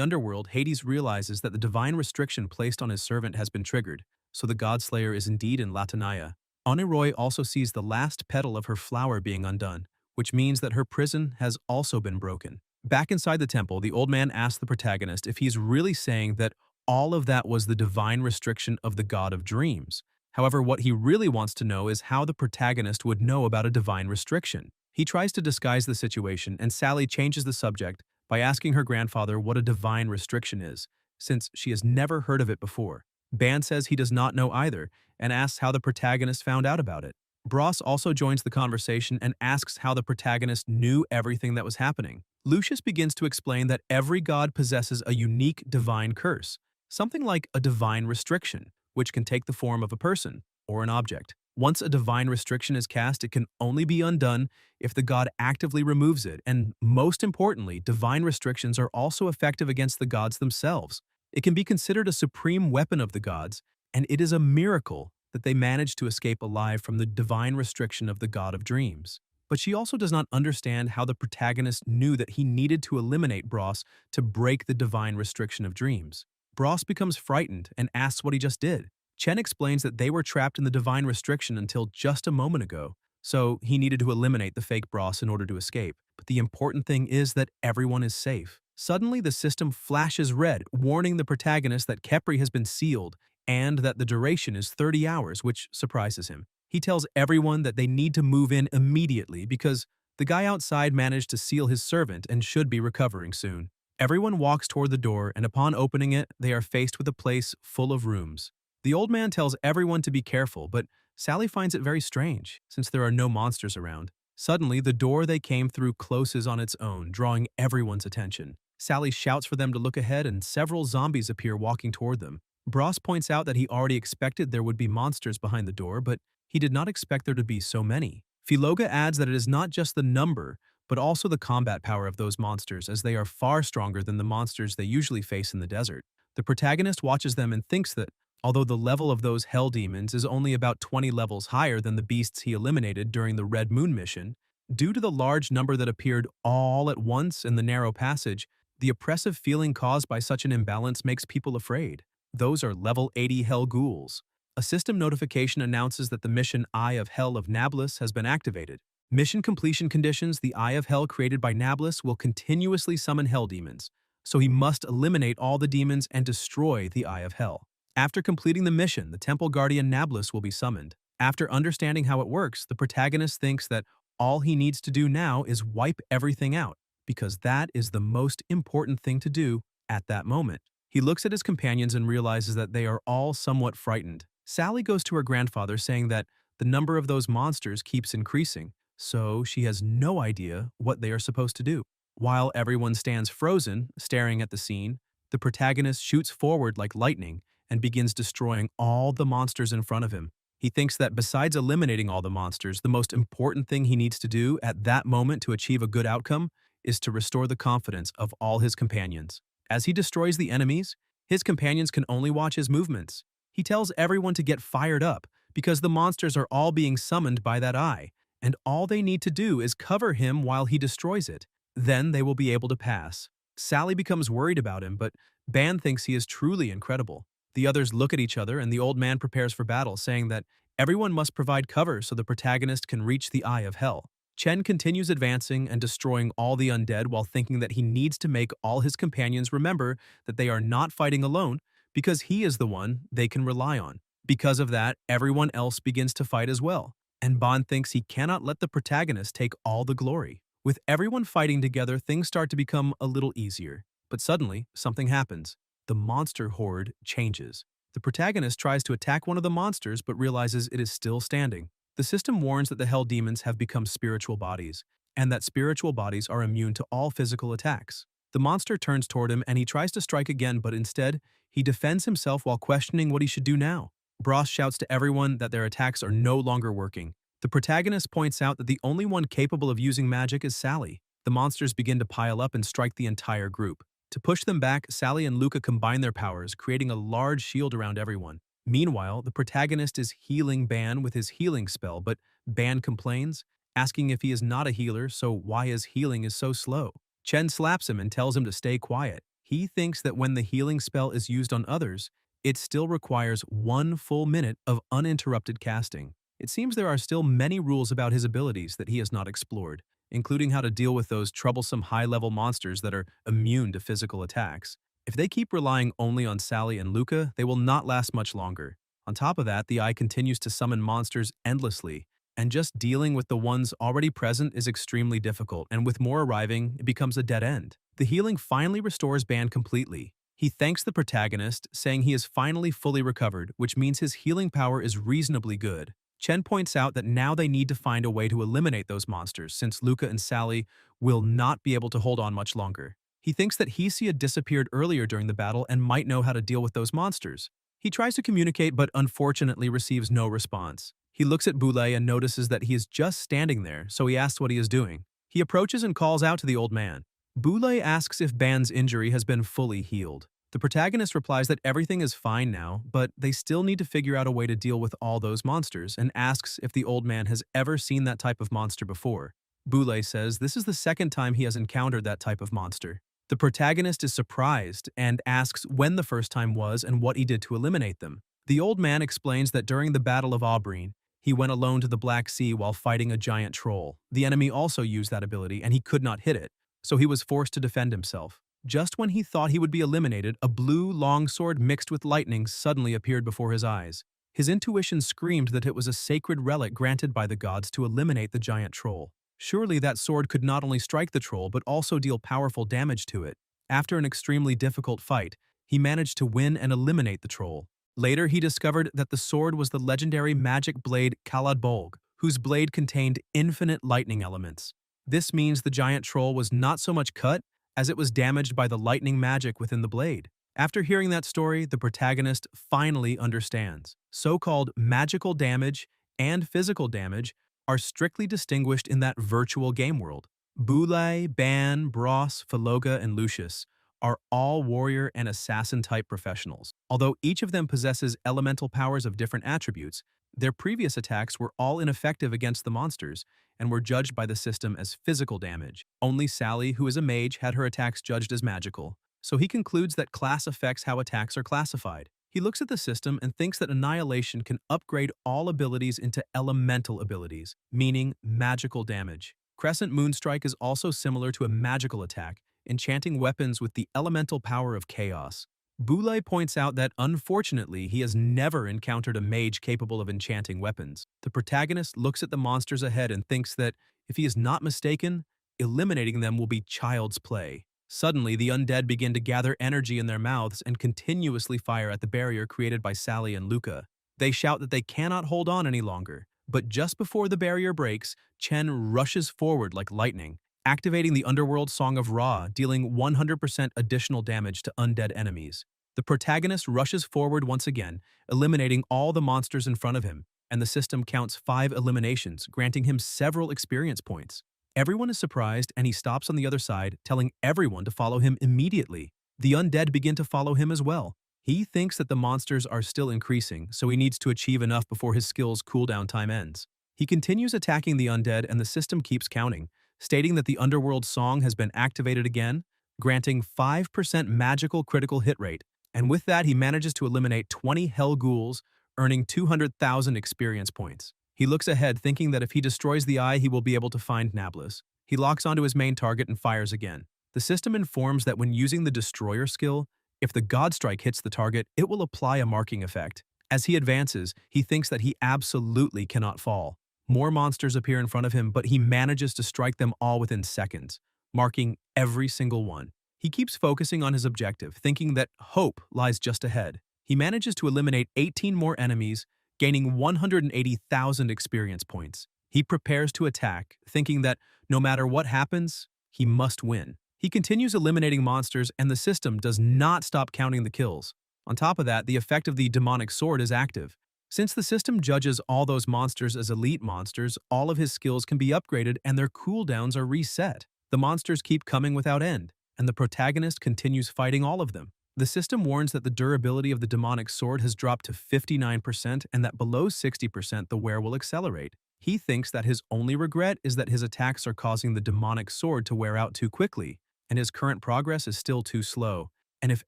Speaker 1: underworld, Hades realizes that the divine restriction placed on his servant has been triggered, so the Godslayer is indeed in Latanaya. Aniroi also sees the last petal of her flower being undone, which means that her prison has also been broken. Back inside the temple, the old man asks the protagonist if he's really saying that all of that was the divine restriction of the god of dreams. However, what he really wants to know is how the protagonist would know about a divine restriction. He tries to disguise the situation, and Sally changes the subject by asking her grandfather what a divine restriction is, since she has never heard of it before. Ban says he does not know either, and asks how the protagonist found out about it. Bros also joins the conversation and asks how the protagonist knew everything that was happening. Lucius begins to explain that every god possesses a unique divine curse, something like a divine restriction, which can take the form of a person or an object. Once a divine restriction is cast, it can only be undone if the god actively removes it, and most importantly, divine restrictions are also effective against the gods themselves. It can be considered a supreme weapon of the gods, and it is a miracle that they managed to escape alive from the divine restriction of the god of dreams. But she also does not understand how the protagonist knew that he needed to eliminate Bros to break the divine restriction of dreams. Bros becomes frightened and asks what he just did. Chen explains that they were trapped in the divine restriction until just a moment ago, so he needed to eliminate the fake Bros in order to escape. But the important thing is that everyone is safe. Suddenly, the system flashes red, warning the protagonist that Kepri has been sealed and that the duration is 30 hours, which surprises him. He tells everyone that they need to move in immediately because the guy outside managed to seal his servant and should be recovering soon. Everyone walks toward the door, and upon opening it, they are faced with a place full of rooms. The old man tells everyone to be careful, but Sally finds it very strange, since there are no monsters around. Suddenly, the door they came through closes on its own, drawing everyone's attention. Sally shouts for them to look ahead, and several zombies appear walking toward them. Bros points out that he already expected there would be monsters behind the door, but he did not expect there to be so many. Philoga adds that it is not just the number, but also the combat power of those monsters, as they are far stronger than the monsters they usually face in the desert. The protagonist watches them and thinks that, although the level of those hell demons is only about 20 levels higher than the beasts he eliminated during the Red Moon mission, due to the large number that appeared all at once in the narrow passage, the oppressive feeling caused by such an imbalance makes people afraid. Those are level 80 Hell Ghouls. A system notification announces that the mission Eye of Hell of Nablus has been activated. Mission completion conditions: the Eye of Hell created by Nablus will continuously summon Hell demons, so he must eliminate all the demons and destroy the Eye of Hell. After completing the mission, the Temple Guardian Nablus will be summoned. After understanding how it works, the protagonist thinks that all he needs to do now is wipe everything out, because that is the most important thing to do at that moment. He looks at his companions and realizes that they are all somewhat frightened. Sally goes to her grandfather saying that the number of those monsters keeps increasing, so she has no idea what they are supposed to do. While everyone stands frozen, staring at the scene, the protagonist shoots forward like lightning and begins destroying all the monsters in front of him. He thinks that besides eliminating all the monsters, the most important thing he needs to do at that moment to achieve a good outcome is to restore the confidence of all his companions. As he destroys the enemies, his companions can only watch his movements. He tells everyone to get fired up because the monsters are all being summoned by that eye, and all they need to do is cover him while he destroys it. Then they will be able to pass. Sally becomes worried about him, but Ban thinks he is truly incredible. The others look at each other, and the old man prepares for battle, saying that everyone must provide cover so the protagonist can reach the Eye of Hell. Chen continues advancing and destroying all the undead while thinking that he needs to make all his companions remember that they are not fighting alone because he is the one they can rely on. Because of that, everyone else begins to fight as well, and Ban thinks he cannot let the protagonist take all the glory. With everyone fighting together, things start to become a little easier. But suddenly, something happens. The monster horde changes. The protagonist tries to attack one of the monsters but realizes it is still standing. The system warns that the hell demons have become spiritual bodies, and that spiritual bodies are immune to all physical attacks. The monster turns toward him and he tries to strike again, but instead, he defends himself while questioning what he should do now. Bros shouts to everyone that their attacks are no longer working. The protagonist points out that the only one capable of using magic is Sally. The monsters begin to pile up and strike the entire group. To push them back, Sally and Luca combine their powers, creating a large shield around everyone. Meanwhile, the protagonist is healing Ban with his healing spell, but Ban complains, asking if he is not a healer, so why his healing is so slow. Chen slaps him and tells him to stay quiet. He thinks that when the healing spell is used on others, it still requires 1 full minute of uninterrupted casting. It seems there are still many rules about his abilities that he has not explored, including how to deal with those troublesome high-level monsters that are immune to physical attacks. If they keep relying only on Sally and Luca, they will not last much longer. On top of that, the Eye continues to summon monsters endlessly, and just dealing with the ones already present is extremely difficult, and with more arriving, it becomes a dead end. The healing finally restores Ban completely. He thanks the protagonist, saying he is finally fully recovered, which means his healing power is reasonably good. Chen points out that now they need to find a way to eliminate those monsters since Luca and Sally will not be able to hold on much longer. He thinks that Hesia disappeared earlier during the battle and might know how to deal with those monsters. He tries to communicate but unfortunately receives no response. He looks at Boule and notices that he is just standing there, so he asks what he is doing. He approaches and calls out to the old man. Boule asks if Ban's injury has been fully healed. The protagonist replies that everything is fine now, but they still need to figure out a way to deal with all those monsters and asks if the old man has ever seen that type of monster before. Boule says this is the second time he has encountered that type of monster. The protagonist is surprised and asks when the first time was and what he did to eliminate them. The old man explains that during the Battle of Aubreen, he went alone to the Black Sea while fighting a giant troll. The enemy also used that ability and he could not hit it, so he was forced to defend himself. Just when he thought he would be eliminated, a blue longsword mixed with lightning suddenly appeared before his eyes. His intuition screamed that it was a sacred relic granted by the gods to eliminate the giant troll. Surely that sword could not only strike the troll but also deal powerful damage to it. After an extremely difficult fight, he managed to win and eliminate the troll. Later, he discovered that the sword was the legendary magic blade Kalad Bolg, whose blade contained infinite lightning elements. This means the giant troll was not so much cut as it was damaged by the lightning magic within the blade. After hearing that story, the protagonist finally understands. So-called magical damage and physical damage are strictly distinguished in that virtual game world. Boule, Ban, Bros, Phaloga, and Lucius are all warrior and assassin-type professionals. Although each of them possesses elemental powers of different attributes, their previous attacks were all ineffective against the monsters and were judged by the system as physical damage. Only Sally, who is a mage, had her attacks judged as magical. So he concludes that class affects how attacks are classified. He looks at the system and thinks that Annihilation can upgrade all abilities into elemental abilities, meaning magical damage. Crescent Moonstrike is also similar to a magical attack, enchanting weapons with the elemental power of chaos. Boule points out that, unfortunately, he has never encountered a mage capable of enchanting weapons. The protagonist looks at the monsters ahead and thinks that, if he is not mistaken, eliminating them will be child's play. Suddenly, the undead begin to gather energy in their mouths and continuously fire at the barrier created by Sally and Luca. They shout that they cannot hold on any longer, but just before the barrier breaks, Chen rushes forward like lightning, activating the Underworld Song of Ra, dealing 100% additional damage to undead enemies. The protagonist rushes forward once again, eliminating all the monsters in front of him, and the system counts 5 eliminations, granting him several experience points. Everyone is surprised, and he stops on the other side, telling everyone to follow him immediately. The undead begin to follow him as well. He thinks that the monsters are still increasing, so he needs to achieve enough before his skill's cooldown time ends. He continues attacking the undead, and the system keeps counting, stating that the Underworld Song has been activated again, granting 5% magical critical hit rate, and with that he manages to eliminate 20 Hell Ghouls, earning 200,000 experience points. He looks ahead, thinking that if he destroys the eye, he will be able to find Nablus. He locks onto his main target and fires again. The system informs that when using the Destroyer skill, if the God Strike hits the target, it will apply a marking effect. As he advances, he thinks that he absolutely cannot fall. More monsters appear in front of him, but he manages to strike them all within seconds, marking every single one. He keeps focusing on his objective, thinking that hope lies just ahead. He manages to eliminate 18 more enemies, gaining 180,000 experience points. He prepares to attack, thinking that no matter what happens, he must win. He continues eliminating monsters, and the system does not stop counting the kills. On top of that, the effect of the demonic sword is active. Since the system judges all those monsters as elite monsters, all of his skills can be upgraded and their cooldowns are reset. The monsters keep coming without end, and the protagonist continues fighting all of them. The system warns that the durability of the demonic sword has dropped to 59% and that below 60% the wear will accelerate. He thinks that his only regret is that his attacks are causing the demonic sword to wear out too quickly, and his current progress is still too slow. And if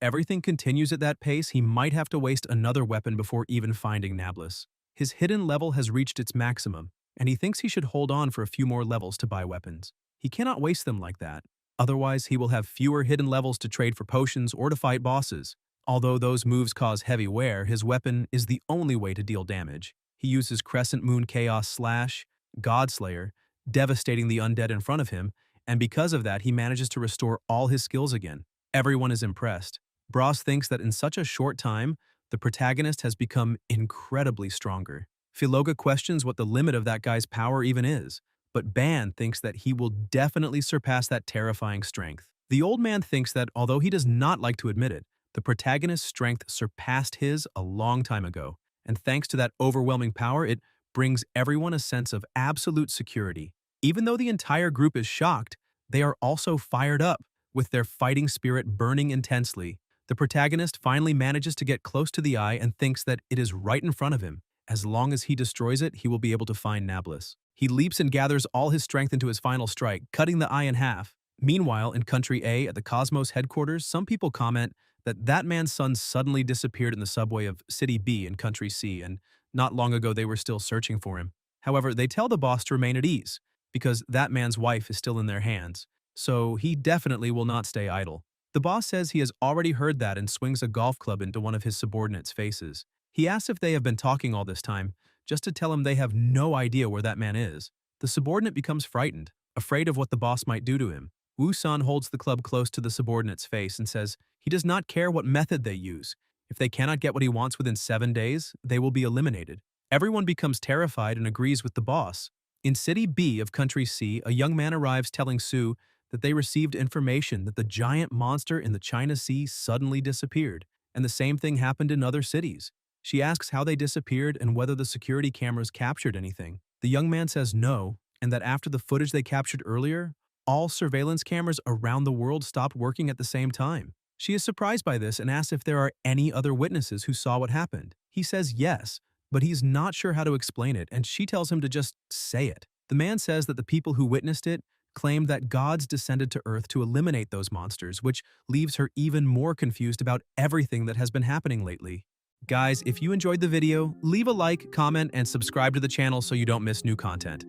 Speaker 1: everything continues at that pace, he might have to waste another weapon before even finding Nablus. His hidden level has reached its maximum, and he thinks he should hold on for a few more levels to buy weapons. He cannot waste them like that. Otherwise, he will have fewer hidden levels to trade for potions or to fight bosses. Although those moves cause heavy wear, his weapon is the only way to deal damage. He uses Crescent Moon Chaos Slash, Godslayer, devastating the undead in front of him, and because of that, he manages to restore all his skills again. Everyone is impressed. Bros thinks that in such a short time, the protagonist has become incredibly stronger. Philoga questions what the limit of that guy's power even is, but Ban thinks that he will definitely surpass that terrifying strength. The old man thinks that, although he does not like to admit it, the protagonist's strength surpassed his a long time ago, and thanks to that overwhelming power, it brings everyone a sense of absolute security. Even though the entire group is shocked, they are also fired up, with their fighting spirit burning intensely. The protagonist finally manages to get close to the eye and thinks that it is right in front of him. As long as he destroys it, he will be able to find Nablus. He leaps and gathers all his strength into his final strike, cutting the eye in half. Meanwhile, in Country A at the Cosmos headquarters, some people comment that that man's son suddenly disappeared in the subway of City B in Country C, and not long ago they were still searching for him. However, they tell the boss to remain at ease, because that man's wife is still in their hands, so he definitely will not stay idle. The boss says he has already heard that and swings a golf club into one of his subordinates' faces. He asks if they have been talking all this time, just to tell him they have no idea where that man is. The subordinate becomes frightened, afraid of what the boss might do to him. Wu-san holds the club close to the subordinate's face and says he does not care what method they use. If they cannot get what he wants within 7 days, they will be eliminated. Everyone becomes terrified and agrees with the boss. In City B of Country C, a young man arrives telling Sue that they received information that the giant monster in the China Sea suddenly disappeared, and the same thing happened in other cities. She asks how they disappeared and whether the security cameras captured anything. The young man says no, and that after the footage they captured earlier, all surveillance cameras around the world stopped working at the same time. She is surprised by this and asks if there are any other witnesses who saw what happened. He says yes, but he's not sure how to explain it, and she tells him to just say it. The man says that the people who witnessed it claimed that gods descended to Earth to eliminate those monsters, which leaves her even more confused about everything that has been happening lately. Guys, if you enjoyed the video, leave a like, comment, and subscribe to the channel so you don't miss new content.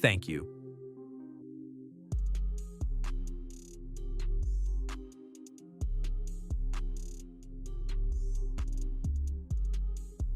Speaker 1: Thank you.